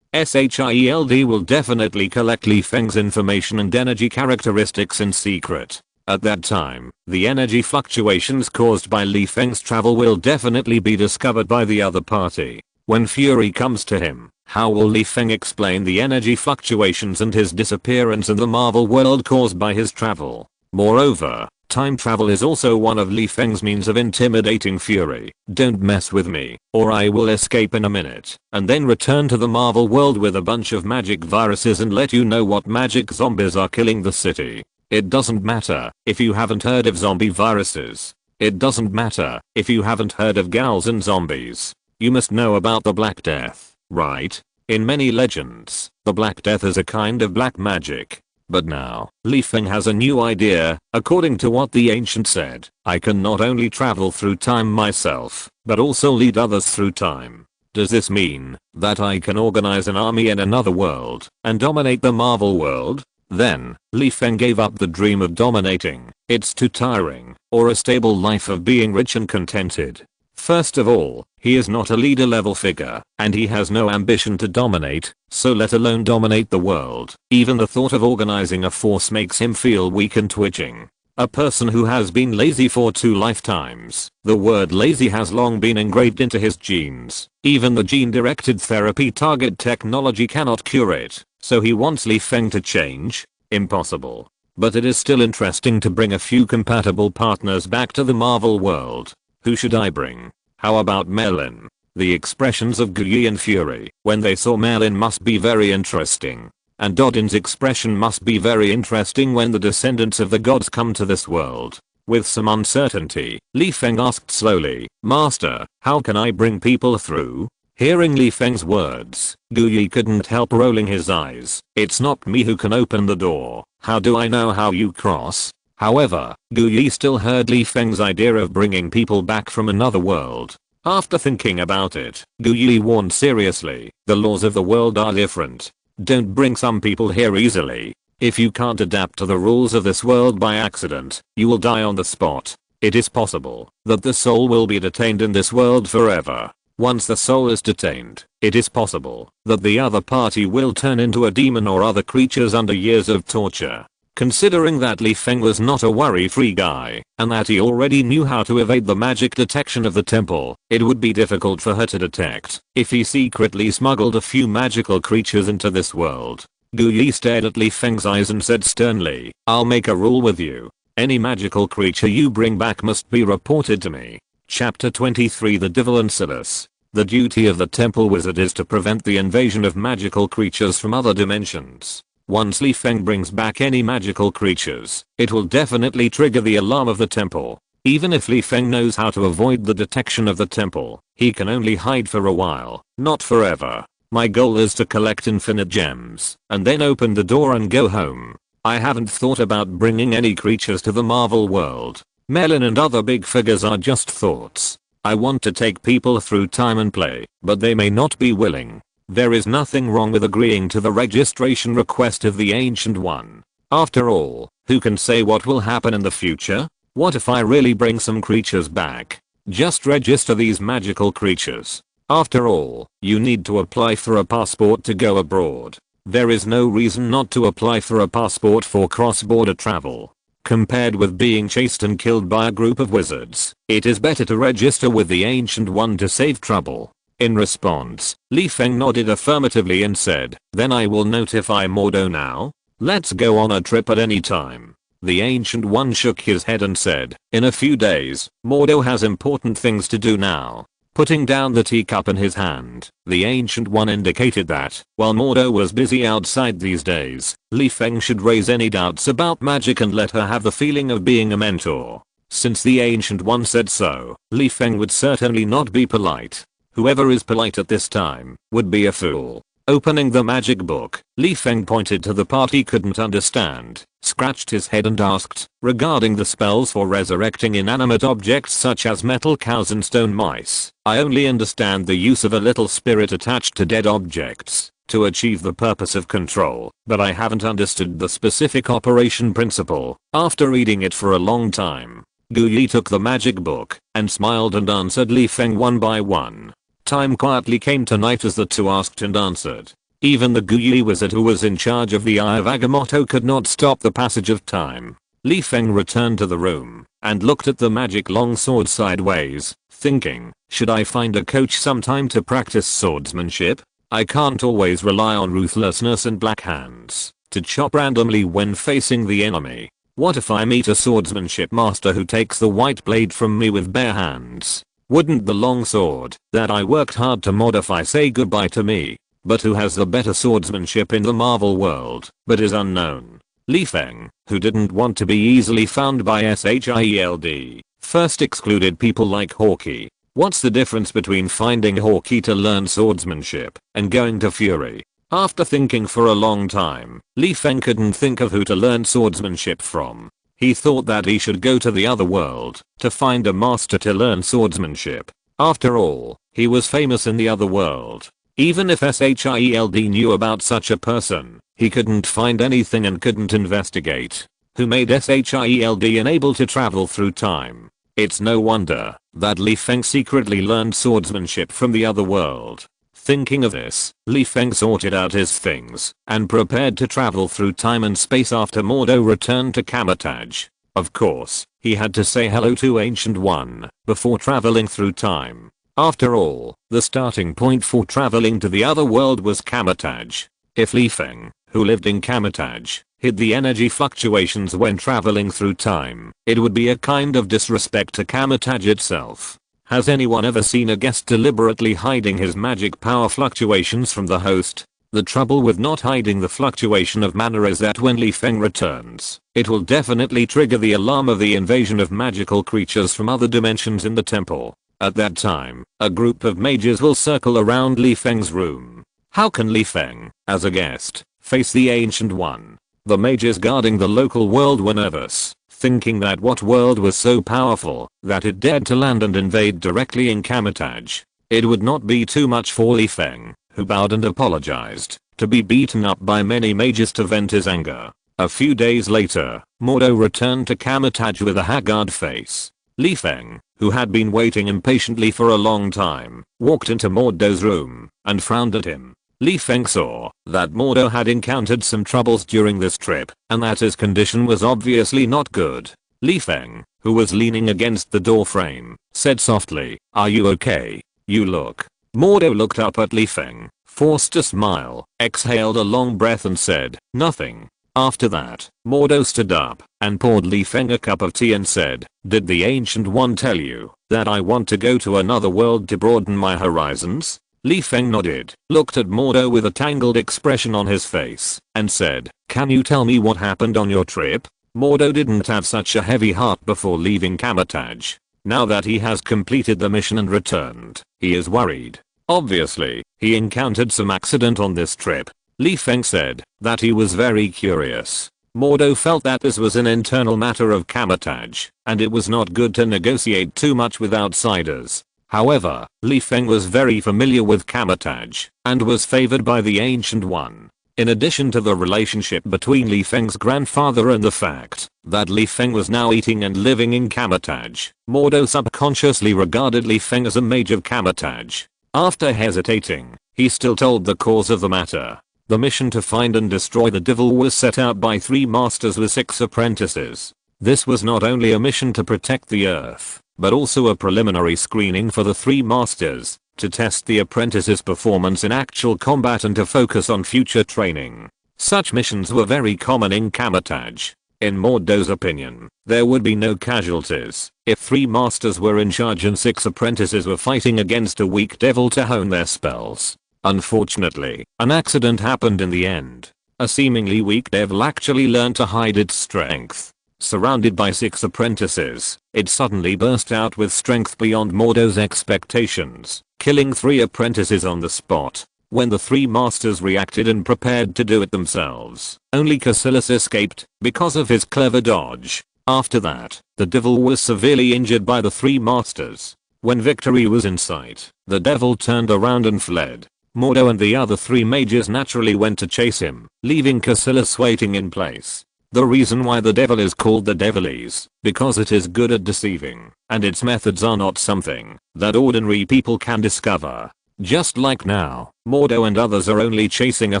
SHIELD will definitely collect Feng's information and energy characteristics in secret. At that time, the energy fluctuations caused by Feng's travel will definitely be discovered by the other party. When Fury comes to him, how will Feng explain the energy fluctuations and his disappearance in the Marvel world caused by his travel? Moreover, time travel is also one of Feng's means of intimidating Fury. Don't mess with me, or I will escape in a minute, and then return to the Marvel world with a bunch of magic viruses and let you know what magic zombies are killing the city. It doesn't matter if you haven't heard of zombie viruses. It doesn't matter if you haven't heard of ghouls and zombies. You must know about the Black Death, right? In many legends, the Black Death is a kind of black magic. But now, Feng has a new idea. According to what the ancient said, I can not only travel through time myself, but also lead others through time. Does this mean that I can organize an army in another world and dominate the Marvel world? Then, Feng gave up the dream of dominating. It's too tiring, or a stable life of being rich and contented. First of all, he is not a leader level figure, and he has no ambition to dominate, so let alone dominate the world. Even the thought of organizing a force makes him feel weak and twitching. A person who has been lazy for 2 lifetimes. The word lazy has long been engraved into his genes. Even the gene-directed therapy target technology cannot cure it, so he wants Feng to change? Impossible. But it is still interesting to bring a few compatible partners back to the Marvel world. Who should I bring? How about Merlin? The expressions of Guyi and Fury when they saw Merlin must be very interesting. And Odin's expression must be very interesting when the descendants of the gods come to this world. With some uncertainty, Feng asked slowly, Master, how can I bring people through? Hearing Feng's words, Guyi couldn't help rolling his eyes. It's not me who can open the door. How do I know how you cross? However, Guyi still heard Feng's idea of bringing people back from another world. After thinking about it, Guyi warned seriously, the laws of the world are different. Don't bring some people here easily. If you can't adapt to the rules of this world by accident, you will die on the spot. It is possible that the soul will be detained in this world forever. Once the soul is detained, it is possible that the other party will turn into a demon or other creatures under years of torture. Considering that Feng was not a worry-free guy, and that he already knew how to evade the magic detection of the temple, it would be difficult for her to detect if he secretly smuggled a few magical creatures into this world. Guyi stared at Feng's eyes and said sternly, I'll make a rule with you. Any magical creature you bring back must be reported to me. Chapter 23 The Devil and Silas. The duty of the temple wizard is to prevent the invasion of magical creatures from other dimensions. Once Feng brings back any magical creatures, it will definitely trigger the alarm of the temple. Even if Feng knows how to avoid the detection of the temple, he can only hide for a while, not forever. My goal is to collect infinite gems, and then open the door and go home. I haven't thought about bringing any creatures to the Marvel world. Merlin and other big figures are just thoughts. I want to take people through time and play, but they may not be willing. There is nothing wrong with agreeing to the registration request of the Ancient One. After all, who can say what will happen in the future? What if I really bring some creatures back? Just register these magical creatures. After all, you need to apply for a passport to go abroad. There is no reason not to apply for a passport for cross-border travel. Compared with being chased and killed by a group of wizards, it is better to register with the Ancient One to save trouble. In response, Feng nodded affirmatively and said, then I will notify Mordo now. Let's go on a trip at any time. The Ancient One shook his head and said, in a few days, Mordo has important things to do now. Putting down the teacup in his hand, the Ancient One indicated that, while Mordo was busy outside these days, Feng should raise any doubts about magic and let her have the feeling of being a mentor. Since the Ancient One said so, Feng would certainly not be polite. Whoever is polite at this time would be a fool. Opening the magic book, Feng pointed to the part he couldn't understand, scratched his head and asked, regarding the spells for resurrecting inanimate objects such as metal cows and stone mice, I only understand the use of a little spirit attached to dead objects. to achieve the purpose of control, but I haven't understood the specific operation principle. After reading it for a long time, Gu Yi took the magic book and smiled and answered Li Feng one by one. Time quietly came to night as the two asked and answered. Even the Gu Yi wizard who was in charge of the Eye of Agamotto could not stop the passage of time. Li Feng returned to the room and looked at the magic longsword sideways, thinking, should I find a coach sometime to practice swordsmanship? I can't always rely on ruthlessness and black hands to chop randomly when facing the enemy. What if I meet a swordsmanship master who takes the white blade from me with bare hands? Wouldn't the long sword that I worked hard to modify say goodbye to me? But who has the better swordsmanship in the Marvel world, but is unknown? Li Feng, who didn't want to be easily found by SHIELD, first excluded people like Hawkeye. What's the difference between finding Hawkeye to learn swordsmanship and going to Fury? After thinking for a long time, Li Feng couldn't think of who to learn swordsmanship from. He thought that he should go to the other world to find a master to learn swordsmanship. After all, he was famous in the other world. Even if SHIELD knew about such a person, he couldn't find anything and couldn't investigate. Who made SHIELD unable to travel through time? It's no wonder that Li Feng secretly learned swordsmanship from the other world. Thinking of this, Li Feng sorted out his things and prepared to travel through time and space after Mordo returned to Kamatage. Of course, he had to say hello to Ancient One before traveling through time. After all, the starting point for traveling to the other world was Kamatage. If Li Feng, who lived in Kamatage, hid the energy fluctuations when traveling through time, it would be a kind of disrespect to Kamatage itself. Has anyone ever seen a guest deliberately hiding his magic power fluctuations from the host? The trouble with not hiding the fluctuation of mana is that when Li Feng returns, it will definitely trigger the alarm of the invasion of magical creatures from other dimensions in the temple. At that time, a group of mages will circle around Li Feng's room. How can Li Feng, as a guest, face the Ancient One? The mages guarding the local world were nervous, thinking that what world was so powerful that it dared to land and invade directly in Kamatage. It would not be too much for Li Feng, who bowed and apologized, to be beaten up by many mages to vent his anger. A few days later, Mordo returned to Kamatage with a haggard face. Li Feng, who had been waiting impatiently for a long time, walked into Mordo's room and frowned at him. Li Feng saw that Mordo had encountered some troubles during this trip and that his condition was obviously not good. Li Feng, who was leaning against the door frame, said softly, "Are you okay? You look." Mordo looked up at Li Feng, forced a smile, exhaled a long breath and said, "Nothing." After that, Mordo stood up and poured Li Feng a cup of tea and said, "Did the Ancient One tell you that I want to go to another world to broaden my horizons?" Li Feng nodded, looked at Mordo with a tangled expression on his face, and said, "Can you tell me what happened on your trip?" Mordo didn't have such a heavy heart before leaving Kamatage. Now that he has completed the mission and returned, he is worried. Obviously, he encountered some accident on this trip. Li Feng said that he was very curious. Mordo felt that this was an internal matter of Kamatage, and it was not good to negotiate too much with outsiders. However, Li Feng was very familiar with Kamatage and was favored by the Ancient One. In addition to the relationship between Li Feng's grandfather and the fact that Li Feng was now eating and living in Kamatage, Mordo subconsciously regarded Li Feng as a mage of Kamatage. After hesitating, he still told the cause of the matter. The mission to find and destroy the devil was set out by 3 masters with 6 apprentices. This was not only a mission to protect the earth, but also a preliminary screening for the 3 masters, to test the apprentices' performance in actual combat and to focus on future training. Such missions were very common in Kamatage. In Mordo's opinion, there would be no casualties if 3 masters were in charge and 6 apprentices were fighting against a weak devil to hone their spells. Unfortunately, an accident happened in the end. A seemingly weak devil actually learned to hide its strength. Surrounded by 6 apprentices, it suddenly burst out with strength beyond Mordo's expectations, killing 3 apprentices on the spot. When the 3 masters reacted and prepared to do it themselves, only Cassilis escaped because of his clever dodge. After that, the devil was severely injured by the 3 masters. When victory was in sight, the devil turned around and fled. Mordo and the other 3 mages naturally went to chase him, leaving Caecilius waiting in place. The reason why the devil is called the devil is because it is good at deceiving, and its methods are not something that ordinary people can discover. Just like now, Mordo and others are only chasing a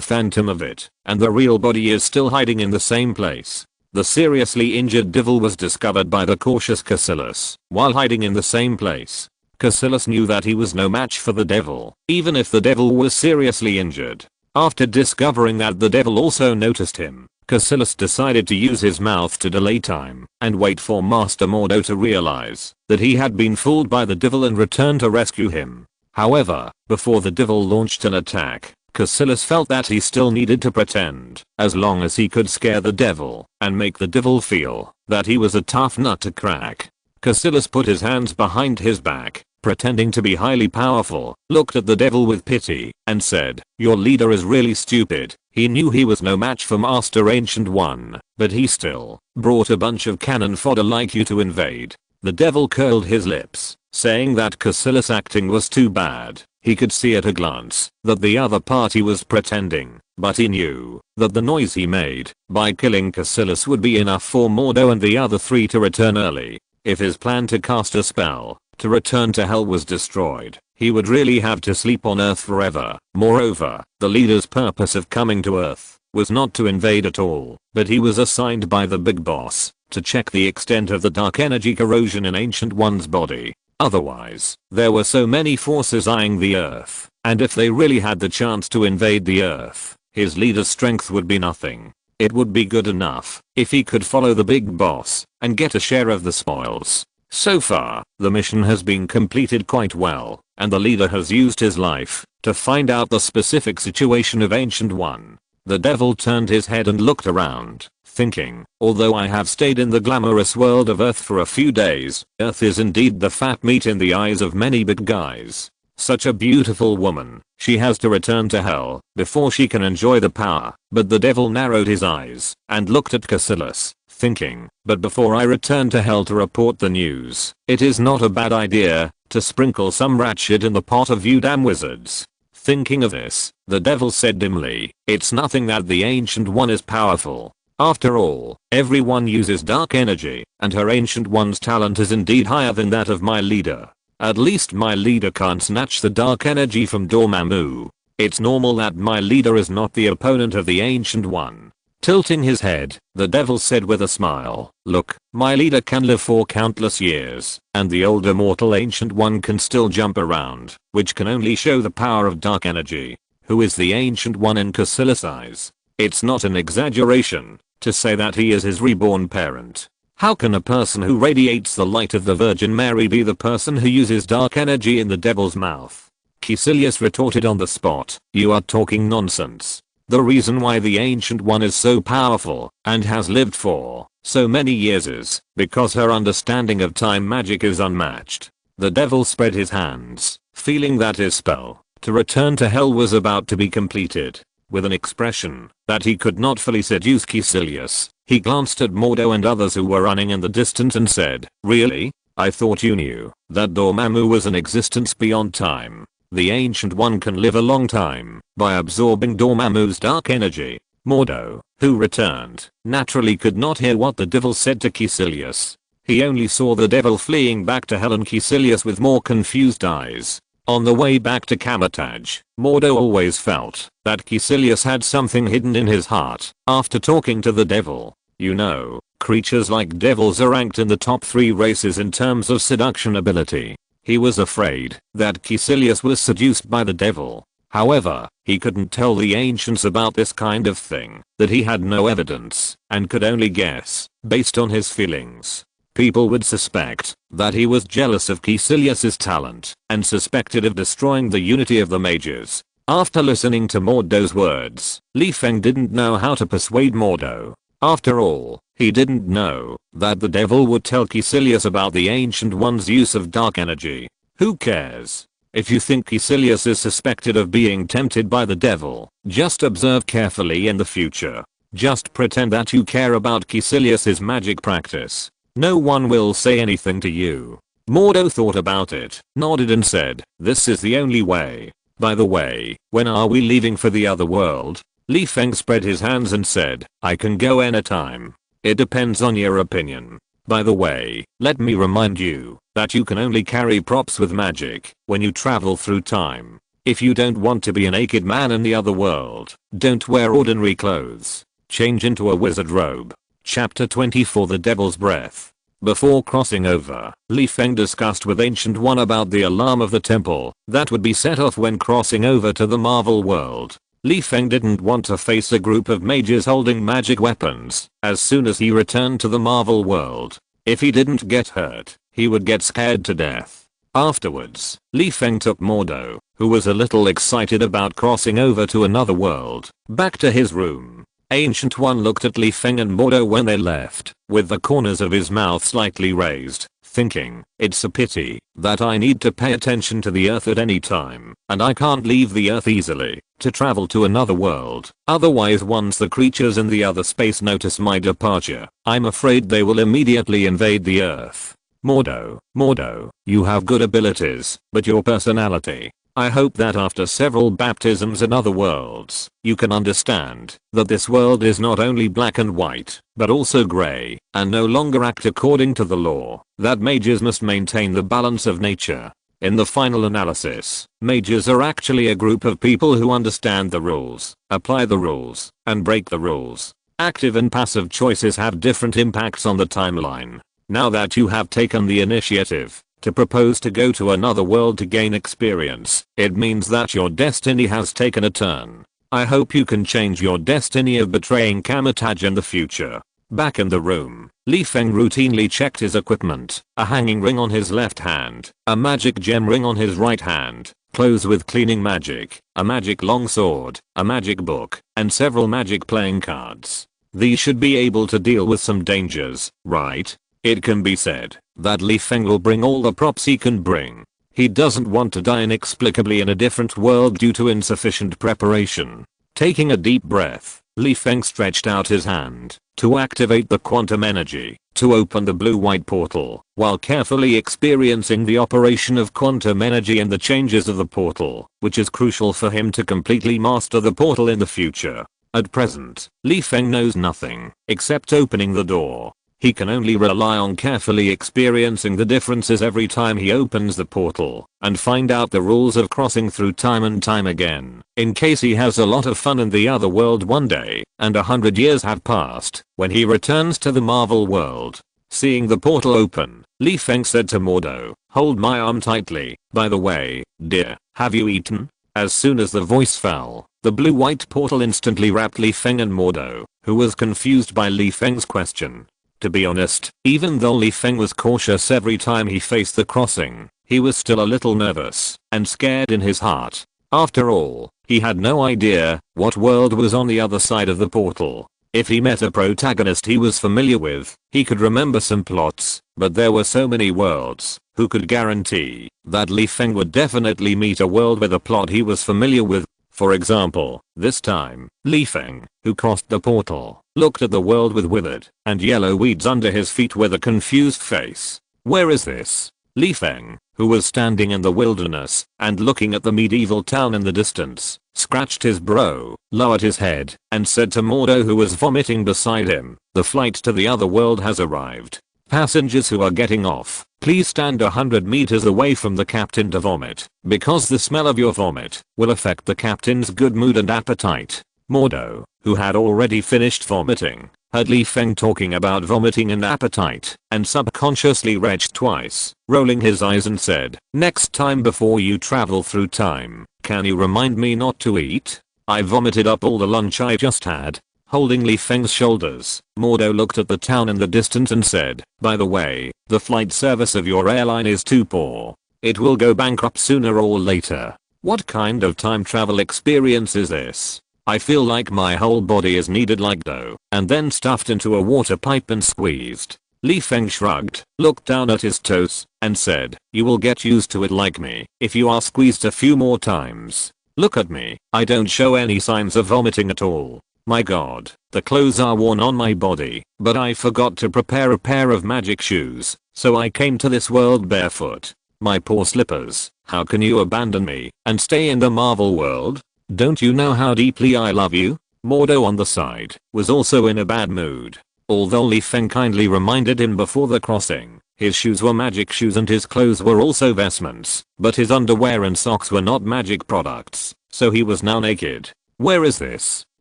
phantom of it, and the real body is still hiding in the same place. The seriously injured devil was discovered by the cautious Caecilius while hiding in the same place. Caecilius knew that he was no match for the devil, even if the devil was seriously injured. After discovering that the devil also noticed him, Caecilius decided to use his mouth to delay time and wait for Master Mordo to realize that he had been fooled by the devil and return to rescue him. However, before the devil launched an attack, Caecilius felt that he still needed to pretend, as long as he could scare the devil and make the devil feel that he was a tough nut to crack. Caecilius put his hands behind his back, pretending to be highly powerful, looked at the devil with pity, and said, "Your leader is really stupid." He knew he was no match for Master Ancient One, but he still brought a bunch of cannon fodder like you to invade. The devil curled his lips, saying that Caecilius' acting was too bad. He could see at a glance that the other party was pretending, but he knew that the noise he made by killing Caecilius would be enough for Mordo and the other 3 to return early. If his plan to cast a spell to return to hell was destroyed, he would really have to sleep on Earth forever. Moreover, the leader's purpose of coming to Earth was not to invade at all, but he was assigned by the big boss to check the extent of the dark energy corrosion in Ancient One's body. Otherwise, there were so many forces eyeing the Earth, and if they really had the chance to invade the Earth, his leader's strength would be nothing. It would be good enough if he could follow the big boss and get a share of the spoils. So far, the mission has been completed quite well, and the leader has used his life to find out the specific situation of Ancient One. The devil turned his head and looked around, thinking, although I have stayed in the glamorous world of Earth for a few days, Earth is indeed the fat meat in the eyes of many big guys. Such a beautiful woman, she has to return to hell before she can enjoy the power. But the devil narrowed his eyes and looked at Caecilius, thinking, but before I return to hell to report the news, it is not a bad idea to sprinkle some rat shit in the pot of you damn wizards. Thinking of this, the devil said dimly, it's nothing that the Ancient One is powerful. After all, everyone uses dark energy, and her Ancient One's talent is indeed higher than that of my leader. At least my leader can't snatch the dark energy from Dormammu. It's normal that my leader is not the opponent of the Ancient One. Tilting his head, the devil said with a smile, look, my leader can live for countless years, and the older mortal Ancient One can still jump around, which can only show the power of dark energy. Who is the Ancient One in Caecilius' eyes? It's not an exaggeration to say that he is his reborn parent. How can a person who radiates the light of the Virgin Mary be the person who uses dark energy in the devil's mouth? Caecilius retorted on the spot, you are talking nonsense. The reason why the Ancient One is so powerful and has lived for so many years is because her understanding of time magic is unmatched. The devil spread his hands, feeling that his spell to return to hell was about to be completed. With an expression that he could not fully seduce Caecilius, he glanced at Mordo and others who were running in the distance and said, really? I thought you knew that Dormammu was an existence beyond time. The Ancient One can live a long time by absorbing Dormammu's dark energy. Mordo, who returned, naturally could not hear what the devil said to Caecilius. He only saw the devil fleeing back to hell and Caecilius with more confused eyes. On the way back to Kamatage, Mordo always felt that Caecilius had something hidden in his heart. After talking to the devil, you know, creatures like devils are ranked in the top 3 races in terms of seduction ability. He was afraid that Caecilius was seduced by the devil. However, he couldn't tell the ancients about this kind of thing, that he had no evidence, and could only guess, based on his feelings. People would suspect that he was jealous of Caecilius's talent, and suspected of destroying the unity of the mages. After listening to Mordo's words, Feng didn't know how to persuade Mordo. After all, he didn't know that the devil would tell Caecilius about the Ancient One's use of dark energy. Who cares? If you think Caecilius is suspected of being tempted by the devil, just observe carefully in the future. Just pretend that you care about Caecilius's magic practice. No one will say anything to you. Mordo thought about it, nodded and said, this is the only way. By the way, when are we leaving for the other world? Li Feng spread his hands and said, I can go anytime. It depends on your opinion. By the way, let me remind you that you can only carry props with magic when you travel through time. If you don't want to be a naked man in the other world, don't wear ordinary clothes. Change into a wizard robe. Chapter 24 The Devil's Breath. Before crossing over, Li Feng discussed with Ancient One about the alarm of the temple that would be set off when crossing over to the Marvel world. Li Feng didn't want to face a group of mages holding magic weapons as soon as he returned to the Marvel world. If he didn't get hurt, he would get scared to death. Afterwards, Li Feng took Mordo, who was a little excited about crossing over to another world, back to his room. Ancient One looked at Li Feng and Mordo when they left, with the corners of his mouth slightly raised, thinking, it's a pity that I need to pay attention to the earth at any time, and I can't leave the earth easily to travel to another world. Otherwise, once the creatures in the other space notice my departure, I'm afraid they will immediately invade the earth. Mordo, you have good abilities, but your personality. I hope that after several baptisms in other worlds, you can understand that this world is not only black and white, but also grey, and no longer act according to the law, that mages must maintain the balance of nature. In the final analysis, mages are actually a group of people who understand the rules, apply the rules, and break the rules. Active and passive choices have different impacts on the timeline. Now that you have taken the initiative to propose to go to another world to gain experience, it means that your destiny has taken a turn. I hope you can change your destiny of betraying Kamatage in the future. Back in the room, Li Feng routinely checked his equipment, a hanging ring on his left hand, a magic gem ring on his right hand, clothes with cleaning magic, a magic longsword, a magic book, and several magic playing cards. These should be able to deal with some dangers, right? It can be said that Li Feng will bring all the props he can bring. He doesn't want to die inexplicably in a different world due to insufficient preparation. Taking a deep breath, Li Feng stretched out his hand to activate the quantum energy to open the blue-white portal, while carefully experiencing the operation of quantum energy and the changes of the portal, which is crucial for him to completely master the portal in the future. At present, Li Feng knows nothing except opening the door. He can only rely on carefully experiencing the differences every time he opens the portal and find out the rules of crossing through time and time again, in case he has a lot of fun in the other world one day and 100 years have passed when he returns to the Marvel world. Seeing the portal open, Li Feng said to Mordo, hold my arm tightly. By the way, dear, have you eaten? As soon as the voice fell, the blue-white portal instantly wrapped Li Feng and Mordo, who was confused by Li Feng's question. To be honest, even though Li Feng was cautious every time he faced the crossing, he was still a little nervous and scared in his heart. After all, he had no idea what world was on the other side of the portal. If he met a protagonist he was familiar with, he could remember some plots, but there were so many worlds. Who could guarantee that Li Feng would definitely meet a world with a plot he was familiar with? For example, this time, Li Feng, who crossed the portal, looked at the world with withered and yellow weeds under his feet with a confused face. Where is this? Li Feng, who was standing in the wilderness and looking at the medieval town in the distance, scratched his brow, lowered his head, and said to Mordo, who was vomiting beside him, the flight to the other world has arrived. Passengers who are getting off, please stand 100 meters away from the captain to vomit, because the smell of your vomit will affect the captain's good mood and appetite. Mordo, who had already finished vomiting, heard Li Feng talking about vomiting and appetite, and subconsciously retched twice, rolling his eyes and said, next time before you travel through time, can you remind me not to eat? I vomited up all the lunch I just had. Holding Li Feng's shoulders, Mordo looked at the town in the distance and said, by the way, the flight service of your airline is too poor. It will go bankrupt sooner or later. What kind of time travel experience is this? I feel like my whole body is kneaded like dough and then stuffed into a water pipe and squeezed. Li Feng shrugged, looked down at his toes, and said, you will get used to it like me if you are squeezed a few more times. Look at me, I don't show any signs of vomiting at all. My god, the clothes are worn on my body, but I forgot to prepare a pair of magic shoes, so I came to this world barefoot. My poor slippers, how can you abandon me and stay in the Marvel world? Don't you know how deeply I love you? Mordo on the side was also in a bad mood. Although Li Feng kindly reminded him before the crossing, his shoes were magic shoes and his clothes were also vestments, but his underwear and socks were not magic products, so he was now naked. Where is this?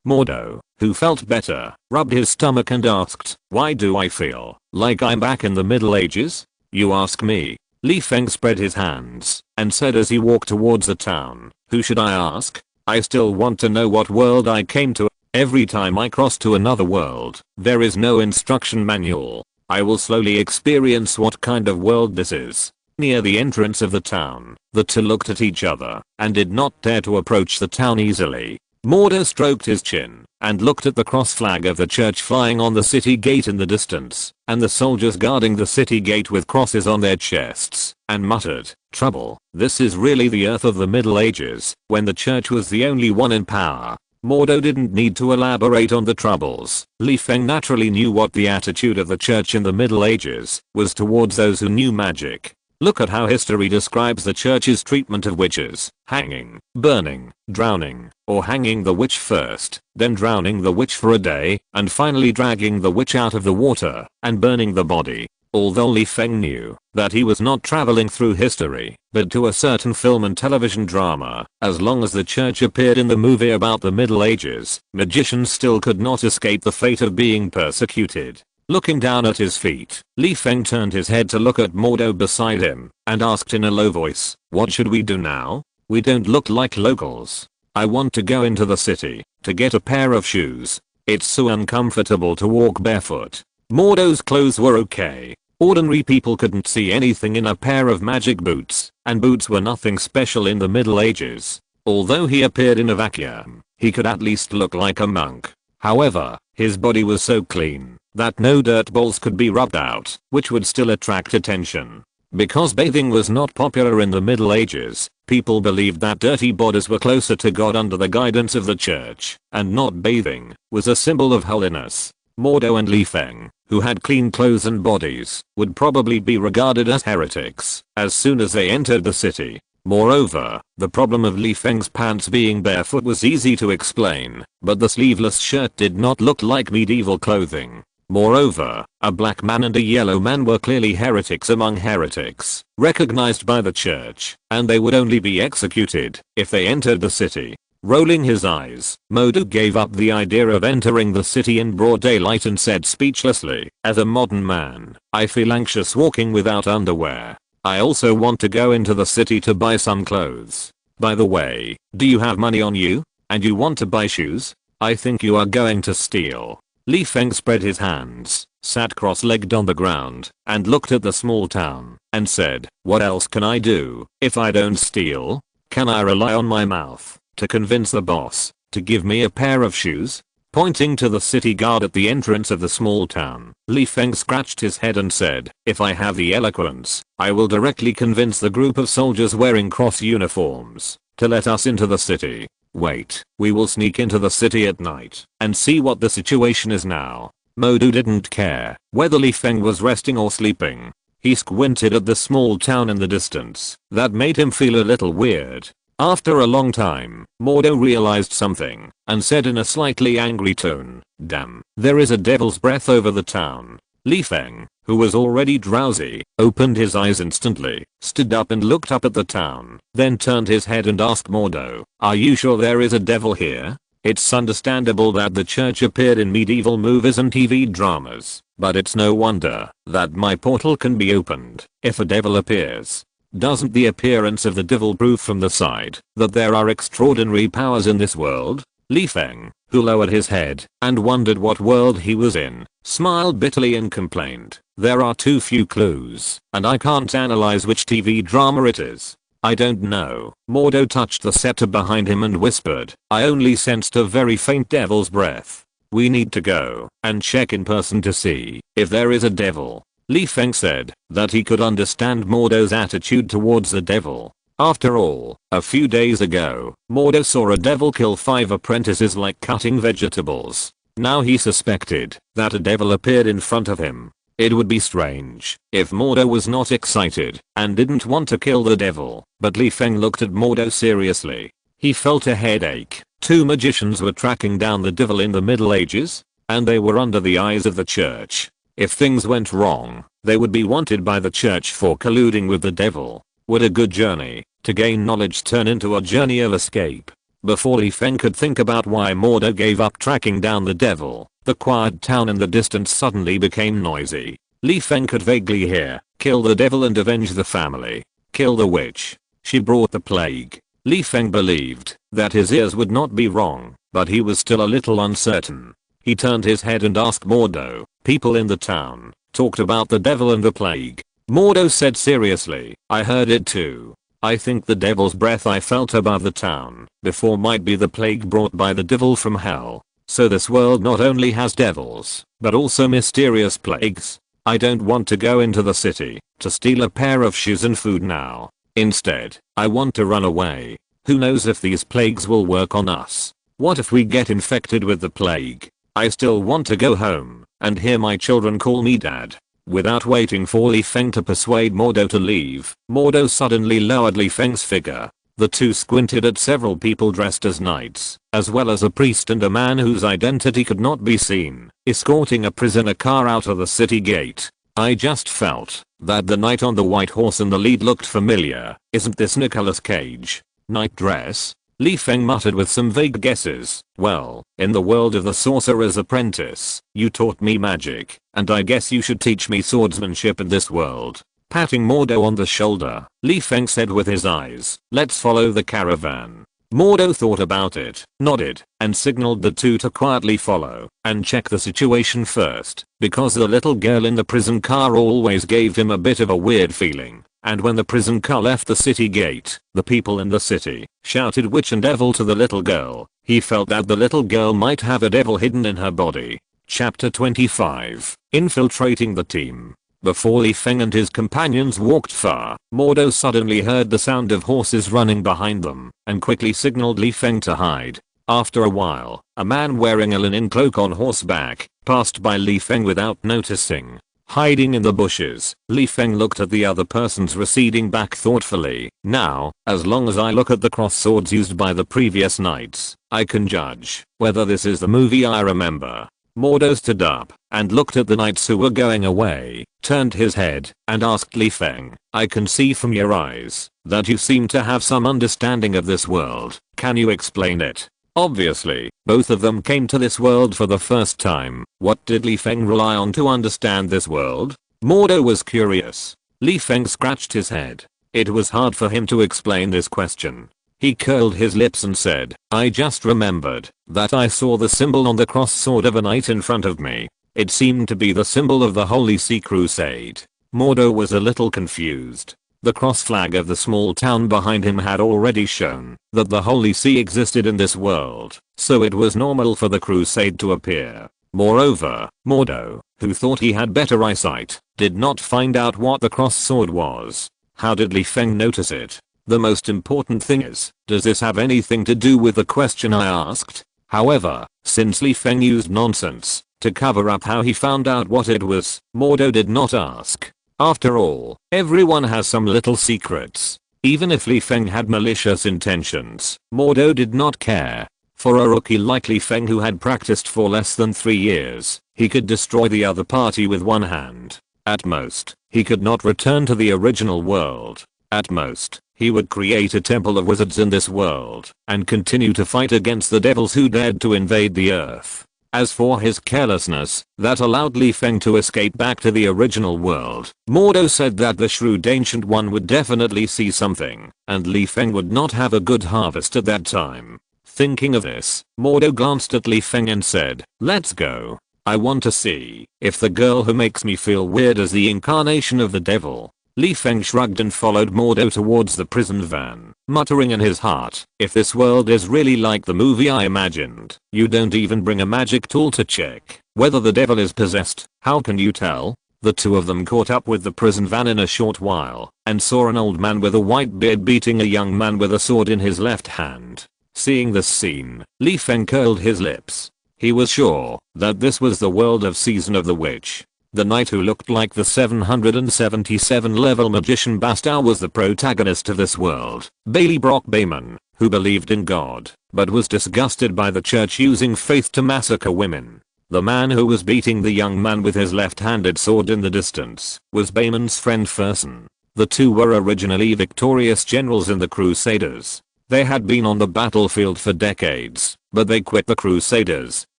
Mordo, who felt better, rubbed his stomach and asked, why do I feel like I'm back in the Middle Ages? You ask me. Li Feng spread his hands and said as he walked towards the town, who should I ask? I still want to know what world I came to. Every time I cross to another world, there is no instruction manual. I will slowly experience what kind of world this is. Near the entrance of the town, the two looked at each other and did not dare to approach the town easily. Mordo stroked his chin and looked at the cross flag of the church flying on the city gate in the distance, and the soldiers guarding the city gate with crosses on their chests, and muttered, trouble, this is really the Earth of the Middle Ages, when the church was the only one in power. Mordo didn't need to elaborate on the troubles. Li Feng naturally knew what the attitude of the church in the Middle Ages was towards those who knew magic. Look at how history describes the church's treatment of witches: hanging, burning, drowning, or hanging the witch first, then drowning the witch for a day, and finally dragging the witch out of the water and burning the body. Although Li Feng knew that he was not traveling through history, but to a certain film and television drama, as long as the church appeared in the movie about the Middle Ages, magicians still could not escape the fate of being persecuted. Looking down at his feet, Li Feng turned his head to look at Mordo beside him and asked in a low voice, what should we do now? We don't look like locals. I want to go into the city to get a pair of shoes. It's so uncomfortable to walk barefoot. Mordo's clothes were okay. Ordinary people couldn't see anything in a pair of magic boots, and boots were nothing special in the Middle Ages. Although he appeared in a vacuum, he could at least look like a monk. However, his body was so clean that no dirt balls could be rubbed out, which would still attract attention. Because bathing was not popular in the Middle Ages, people believed that dirty bodies were closer to God under the guidance of the church, and not bathing was a symbol of holiness. Mordo and Li Feng, who had clean clothes and bodies, would probably be regarded as heretics as soon as they entered the city. Moreover, the problem of Li Feng's pants being barefoot was easy to explain, but the sleeveless shirt did not look like medieval clothing. Moreover, a black man and a yellow man were clearly heretics among heretics, recognized by the church, and they would only be executed if they entered the city. Rolling his eyes, Mordo gave up the idea of entering the city in broad daylight and said speechlessly, as a modern man, I feel anxious walking without underwear. I also want to go into the city to buy some clothes. By the way, do you have money on you? And you want to buy shoes? I think you are going to steal. Li Feng spread his hands, sat cross-legged on the ground, and looked at the small town, and said, what else can I do if I don't steal? Can I rely on my mouth to convince the boss to give me a pair of shoes? Pointing to the city guard at the entrance of the small town, Li Feng scratched his head and said, if I have the eloquence, I will directly convince the group of soldiers wearing cross uniforms to let us into the city. Wait, we will sneak into the city at night and see what the situation is now. Mordo didn't care whether Li Feng was resting or sleeping. He squinted at the small town in the distance. That made him feel a little weird. After a long time, Mordo realized something and said in a slightly angry tone, damn, there is a devil's breath over the town. Li Feng, who was already drowsy, opened his eyes instantly, stood up and looked up at the town, then turned his head and asked Mordo, are you sure there is a devil here? It's understandable that the church appeared in medieval movies and TV dramas, but it's no wonder that my portal can be opened if a devil appears. Doesn't the appearance of the devil prove from the side that there are extraordinary powers in this world? Li Feng, who lowered his head and wondered what world he was in, smiled bitterly and complained, there are too few clues, and I can't analyze which TV drama it is. I don't know. Mordo touched the scepter behind him and whispered, I only sensed a very faint devil's breath. We need to go and check in person to see if there is a devil. Li Feng said that he could understand Mordo's attitude towards the devil. After all, a few days ago, Mordo saw a devil kill 5 apprentices like cutting vegetables. Now he suspected that a devil appeared in front of him. It would be strange if Mordo was not excited and didn't want to kill the devil, but Li Feng looked at Mordo seriously. He felt a headache. Two magicians were tracking down the devil in the Middle Ages, and they were under the eyes of the church. If things went wrong, they would be wanted by the church for colluding with the devil. Would a good journey to gain knowledge turn into a journey of escape? Before Li Feng could think about why Mordo gave up tracking down the devil, the quiet town in the distance suddenly became noisy. Li Feng could vaguely hear, "Kill the devil and avenge the family. Kill the witch. She brought the plague." Li Feng believed that his ears would not be wrong, but he was still a little uncertain. He turned his head and asked Mordo, "People in the town talked about the devil and the plague." Mordo said seriously, "I heard it too. I think the devil's breath I felt above the town before might be the plague brought by the devil from hell. So this world not only has devils, but also mysterious plagues. I don't want to go into the city to steal a pair of shoes and food now. Instead, I want to run away. Who knows if these plagues will work on us? What if we get infected with the plague? I still want to go home and hear my children call me dad." Without waiting for Li Feng to persuade Mordo to leave, Mordo suddenly lowered Li Feng's figure. The two squinted at several people dressed as knights, as well as a priest and a man whose identity could not be seen, escorting a prisoner car out of the city gate. "I just felt that the knight on the white horse in the lead looked familiar. Isn't this Nicolas Cage? Knight dress?" Li Feng muttered with some vague guesses. "Well, in the world of the Sorcerer's Apprentice, you taught me magic, and I guess you should teach me swordsmanship in this world." Patting Mordo on the shoulder, Li Feng said with his eyes, "Let's follow the caravan." Mordo thought about it, nodded, and signaled the two to quietly follow and check the situation first, because the little girl in the prison car always gave him a bit of a weird feeling. And when the prison car left the city gate, the people in the city shouted witch and devil to the little girl. He felt that the little girl might have a devil hidden in her body. Chapter 25. Infiltrating the team. Before Li Feng and his companions walked far, Mordo suddenly heard the sound of horses running behind them and quickly signaled Li Feng to hide. After a while, a man wearing a linen cloak on horseback passed by Li Feng without noticing. Hiding in the bushes, Li Feng looked at the other person's receding back thoughtfully. "Now, as long as I look at the cross swords used by the previous knights, I can judge whether this is the movie I remember." Mordo stood up and looked at the knights who were going away, turned his head, and asked Li Feng, "I can see from your eyes that you seem to have some understanding of this world. Can you explain it?" Obviously, both of them came to this world for the first time. What did Li Feng rely on to understand this world? Mordo was curious. Li Feng scratched his head. It was hard for him to explain this question. He curled his lips and said, "I just remembered that I saw the symbol on the cross sword of a knight in front of me. It seemed to be the symbol of the Holy See Crusade." Mordo was a little confused. The cross flag of the small town behind him had already shown that the Holy See existed in this world, so it was normal for the crusade to appear. Moreover, Mordo, who thought he had better eyesight, did not find out what the cross sword was. How did Li Feng notice it? The most important thing is, does this have anything to do with the question I asked? However, since Li Feng used nonsense to cover up how he found out what it was, Mordo did not ask. After all, everyone has some little secrets. Even if Li Feng had malicious intentions, Mordo did not care. For a rookie like Li Feng who had practiced for less than 3 years, he could destroy the other party with one hand. At most, he could not return to the original world. At most, he would create a temple of wizards in this world and continue to fight against the devils who dared to invade the earth. As for his carelessness that allowed Li Feng to escape back to the original world, Mordo said that the shrewd ancient one would definitely see something, and Li Feng would not have a good harvest at that time. Thinking of this, Mordo glanced at Li Feng and said, "Let's go. I want to see if the girl who makes me feel weird is the incarnation of the devil." Li Feng shrugged and followed Mordo towards the prison van, muttering in his heart, "If this world is really like the movie I imagined, you don't even bring a magic tool to check whether the devil is possessed. How can you tell?" The two of them caught up with the prison van in a short while and saw an old man with a white beard beating a young man with a sword in his left hand. Seeing this scene, Li Feng curled his lips. He was sure that this was the world of Season of the Witch. The knight who looked like the 777 level magician Bastar was the protagonist of this world, Bailey Brock Bayman, who believed in God, but was disgusted by the church using faith to massacre women. The man who was beating the young man with his left-handed sword in the distance was Bayman's friend Fersen. The two were originally victorious generals in the Crusaders. They had been on the battlefield for decades, but they quit the Crusaders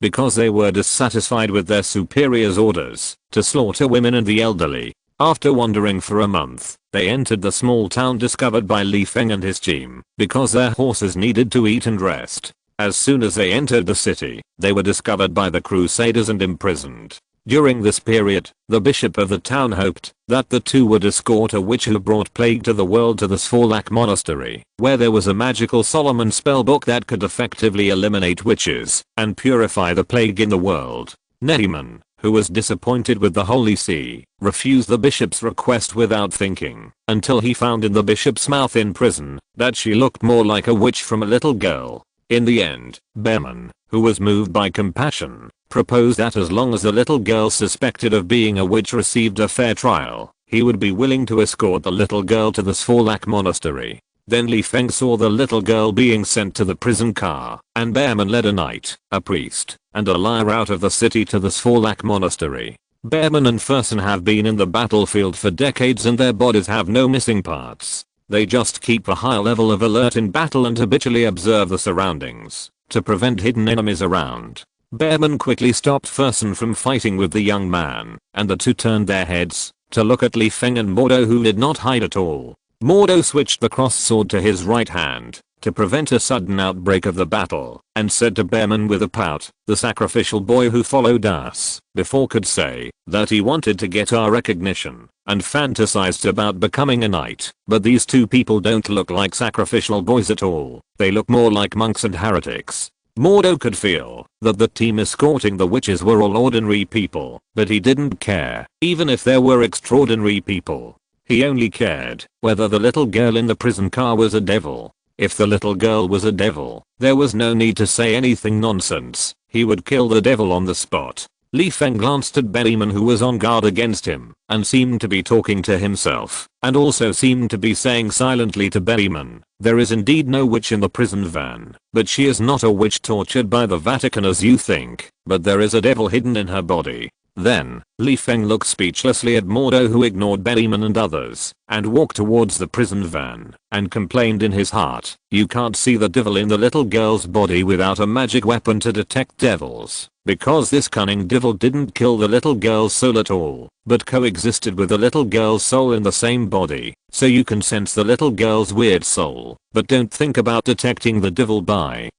because they were dissatisfied with their superiors' orders to slaughter women and the elderly. After wandering for a month, they entered the small town discovered by Feng and his team because their horses needed to eat and rest. As soon as they entered the city, they were discovered by the Crusaders and imprisoned. During this period, the bishop of the town hoped that the two would escort a witch who brought plague to the world to the Svorlak monastery, where there was a magical Solomon spellbook that could effectively eliminate witches and purify the plague in the world. Nehemiah, who was disappointed with the Holy See, refused the bishop's request without thinking, until he found in the bishop's mouth in prison that she looked more like a witch from a little girl. In the end, Bayman, who was moved by compassion, proposed that as long as the little girl suspected of being a witch received a fair trial, he would be willing to escort the little girl to the Svorlak monastery. Then Feng saw the little girl being sent to the prison car, and Bayman led a knight, a priest, and a liar out of the city to the Svorlak monastery. Bayman and Fersen have been in the battlefield for decades and their bodies have no missing parts. They just keep a high level of alert in battle and habitually observe the surroundings to prevent hidden enemies around. Bayman quickly stopped Fersen from fighting with the young man, and the two turned their heads to look at Feng and Mordo, who did not hide at all. Mordo switched the cross sword to his right hand to prevent a sudden outbreak of the battle, and said to Bayman with a pout, the sacrificial boy who followed us before could say that he wanted to get our recognition and fantasized about becoming a knight, but these two people don't look like sacrificial boys at all. They look more like monks and heretics. Mordo could feel that the team escorting the witches were all ordinary people, but he didn't care, even if there were extraordinary people. He only cared whether the little girl in the prison car was a devil. If the little girl was a devil, there was no need to say anything nonsense. He would kill the devil on the spot. Feng glanced at Bayman, who was on guard against him, and seemed to be talking to himself, and also seemed to be saying silently to Bayman, there is indeed no witch in the prison van, but she is not a witch tortured by the Vatican as you think, but there is a devil hidden in her body. Then, Feng looked speechlessly at Mordo, who ignored Bayman and others, and walked towards the prison van, and complained in his heart, you can't see the devil in the little girl's body without a magic weapon to detect devils, because this cunning devil didn't kill the little girl's soul at all, but coexisted with the little girl's soul in the same body, so you can sense the little girl's weird soul, but don't think about detecting the devil by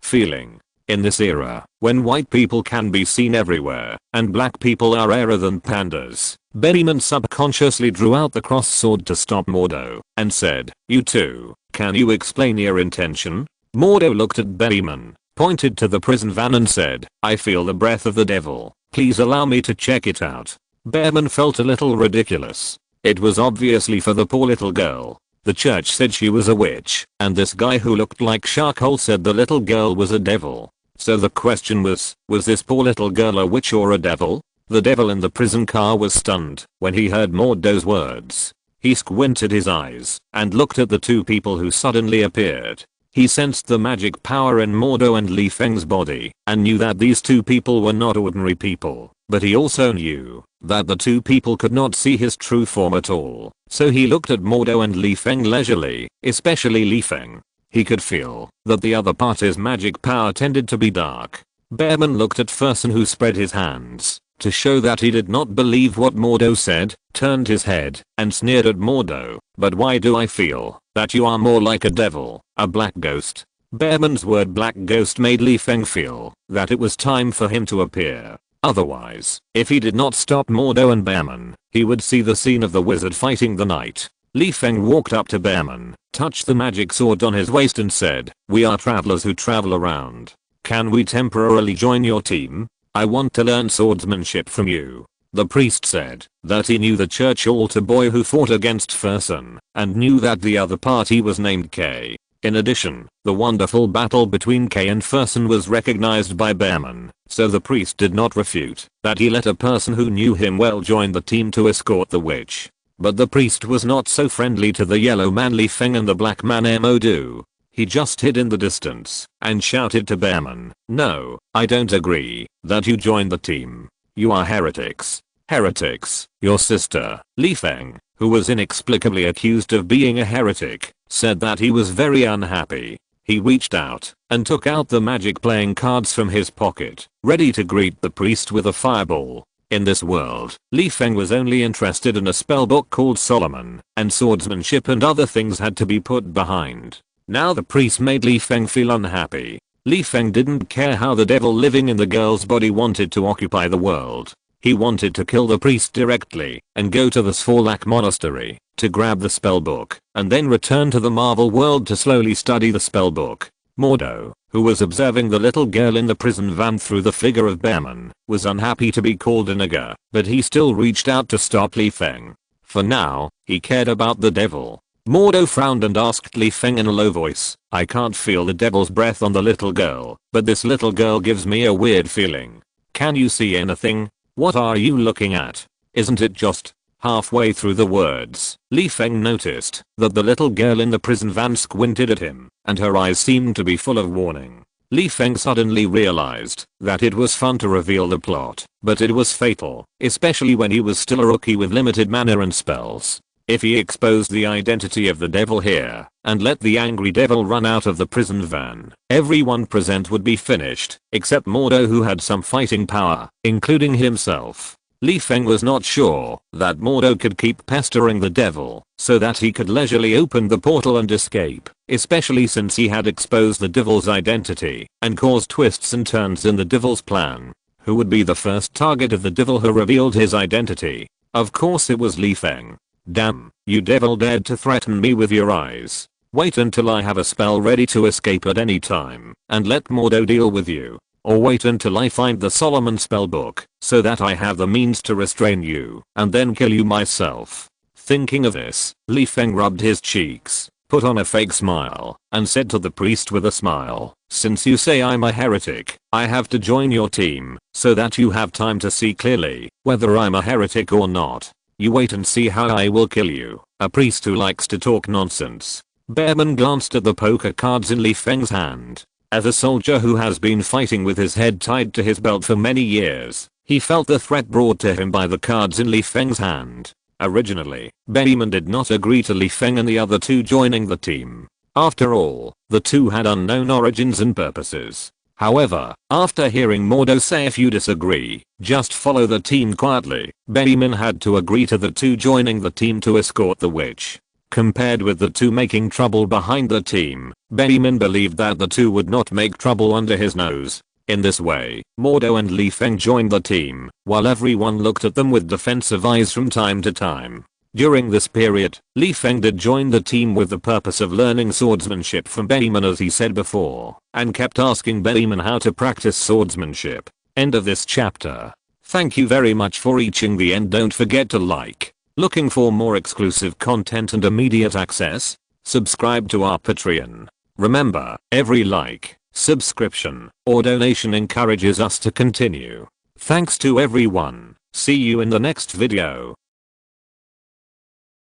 feeling. In this era, when white people can be seen everywhere, and black people are rarer than pandas, Bayman subconsciously drew out the cross sword to stop Mordo, and said, you two, can you explain your intention? Mordo looked at Bayman, pointed to the prison van and said, I feel the breath of the devil, please allow me to check it out. Bayman felt a little ridiculous. It was obviously for the poor little girl. The church said she was a witch, and this guy who looked like Charcoal said the little girl was a devil. So the question was this poor little girl a witch or a devil? The devil in the prison car was stunned when he heard Mordo's words. He squinted his eyes and looked at the two people who suddenly appeared. He sensed the magic power in Mordo and Feng's body and knew that these two people were not ordinary people, but he also knew that the two people could not see his true form at all. So he looked at Mordo and Feng leisurely, especially Feng. He could feel that the other party's magic power tended to be dark. Bayman looked at Fersen, who spread his hands to show that he did not believe what Mordo said, turned his head and sneered at Mordo. But why do I feel that you are more like a devil, a black ghost? Bayman's word black ghost made Feng feel that it was time for him to appear. Otherwise, if he did not stop Mordo and Bayman, he would see the scene of the wizard fighting the knight. Feng walked up to Bayman, touched the magic sword on his waist and said, we are travelers who travel around. Can we temporarily join your team? I want to learn swordsmanship from you. The priest said that he knew the church altar boy who fought against Fersen, and knew that the other party was named K. In addition, the wonderful battle between Kay and Fersen was recognized by Behrman, so the priest did not refute that he let a person who knew him well join the team to escort the witch. But the priest was not so friendly to the yellow man Li Feng and the black man Modu. He just hid in the distance and shouted to Behrman, "No, I don't agree that you join the team. You are heretics. Heretics." Your sister, Li Feng, who was inexplicably accused of being a heretic, said that he was very unhappy. He reached out and took out the magic playing cards from his pocket, ready to greet the priest with a fireball. In this world, Li Feng was only interested in a spellbook called Solomon, and swordsmanship and other things had to be put behind. Now the priest made Li Feng feel unhappy. Li Feng didn't care how the devil living in the girl's body wanted to occupy the world. He wanted to kill the priest directly and go to the Svorlak monastery to grab the spellbook and then return to the Marvel world to slowly study the spellbook. Mordo, who was observing the little girl in the prison van through the figure of Behrman, was unhappy to be called a nigger, but he still reached out to stop Li Feng. For now, he cared about the devil. Mordo frowned and asked Li Feng in a low voice, "I can't feel the devil's breath on the little girl, but this little girl gives me a weird feeling. Can you see anything? What are you looking at? Isn't it just..." Halfway through the words, Li Feng noticed that the little girl in the prison van squinted at him, and her eyes seemed to be full of warning. Li Feng suddenly realized that it was fun to reveal the plot, but it was fatal, especially when he was still a rookie with limited mana and spells. If he exposed the identity of the devil here, and let the angry devil run out of the prison van, everyone present would be finished, except Mordo, who had some fighting power, including himself. Li Feng was not sure that Mordo could keep pestering the devil so that he could leisurely open the portal and escape, especially since he had exposed the devil's identity and caused twists and turns in the devil's plan. Who would be the first target of the devil who revealed his identity? Of course it was Li Feng. Damn, you devil dared to threaten me with your eyes. Wait until I have a spell ready to escape at any time and let Mordo deal with you. Or wait until I find the Solomon spellbook so that I have the means to restrain you and then kill you myself. Thinking of this, Li Feng rubbed his cheeks, put on a fake smile, and said to the priest with a smile, "Since you say I'm a heretic, I have to join your team so that you have time to see clearly whether I'm a heretic or not. You wait and see how I will kill you, a priest who likes to talk nonsense." Behrman glanced at the poker cards in Li Feng's hand. As a soldier who has been fighting with his head tied to his belt for many years, he felt the threat brought to him by the cards in Li Feng's hand. Originally, Behrman did not agree to Li Feng and the other two joining the team. After all, the two had unknown origins and purposes. However, after hearing Mordo say if you disagree, just follow the team quietly, Behrman had to agree to the two joining the team to escort the witch. Compared with the two making trouble behind the team, Behrman believed that the two would not make trouble under his nose. In this way, Mordo and Li Feng joined the team, while everyone looked at them with defensive eyes from time to time. During this period, Li Feng did join the team with the purpose of learning swordsmanship from Behrman, as he said before, and kept asking Behrman how to practice swordsmanship. End of this chapter. Thank you very much for reaching the end. Don't forget to like. Looking for more exclusive content and immediate access? Subscribe to our Patreon. Remember, every like, subscription, or donation encourages us to continue. Thanks to everyone. See you in the next video.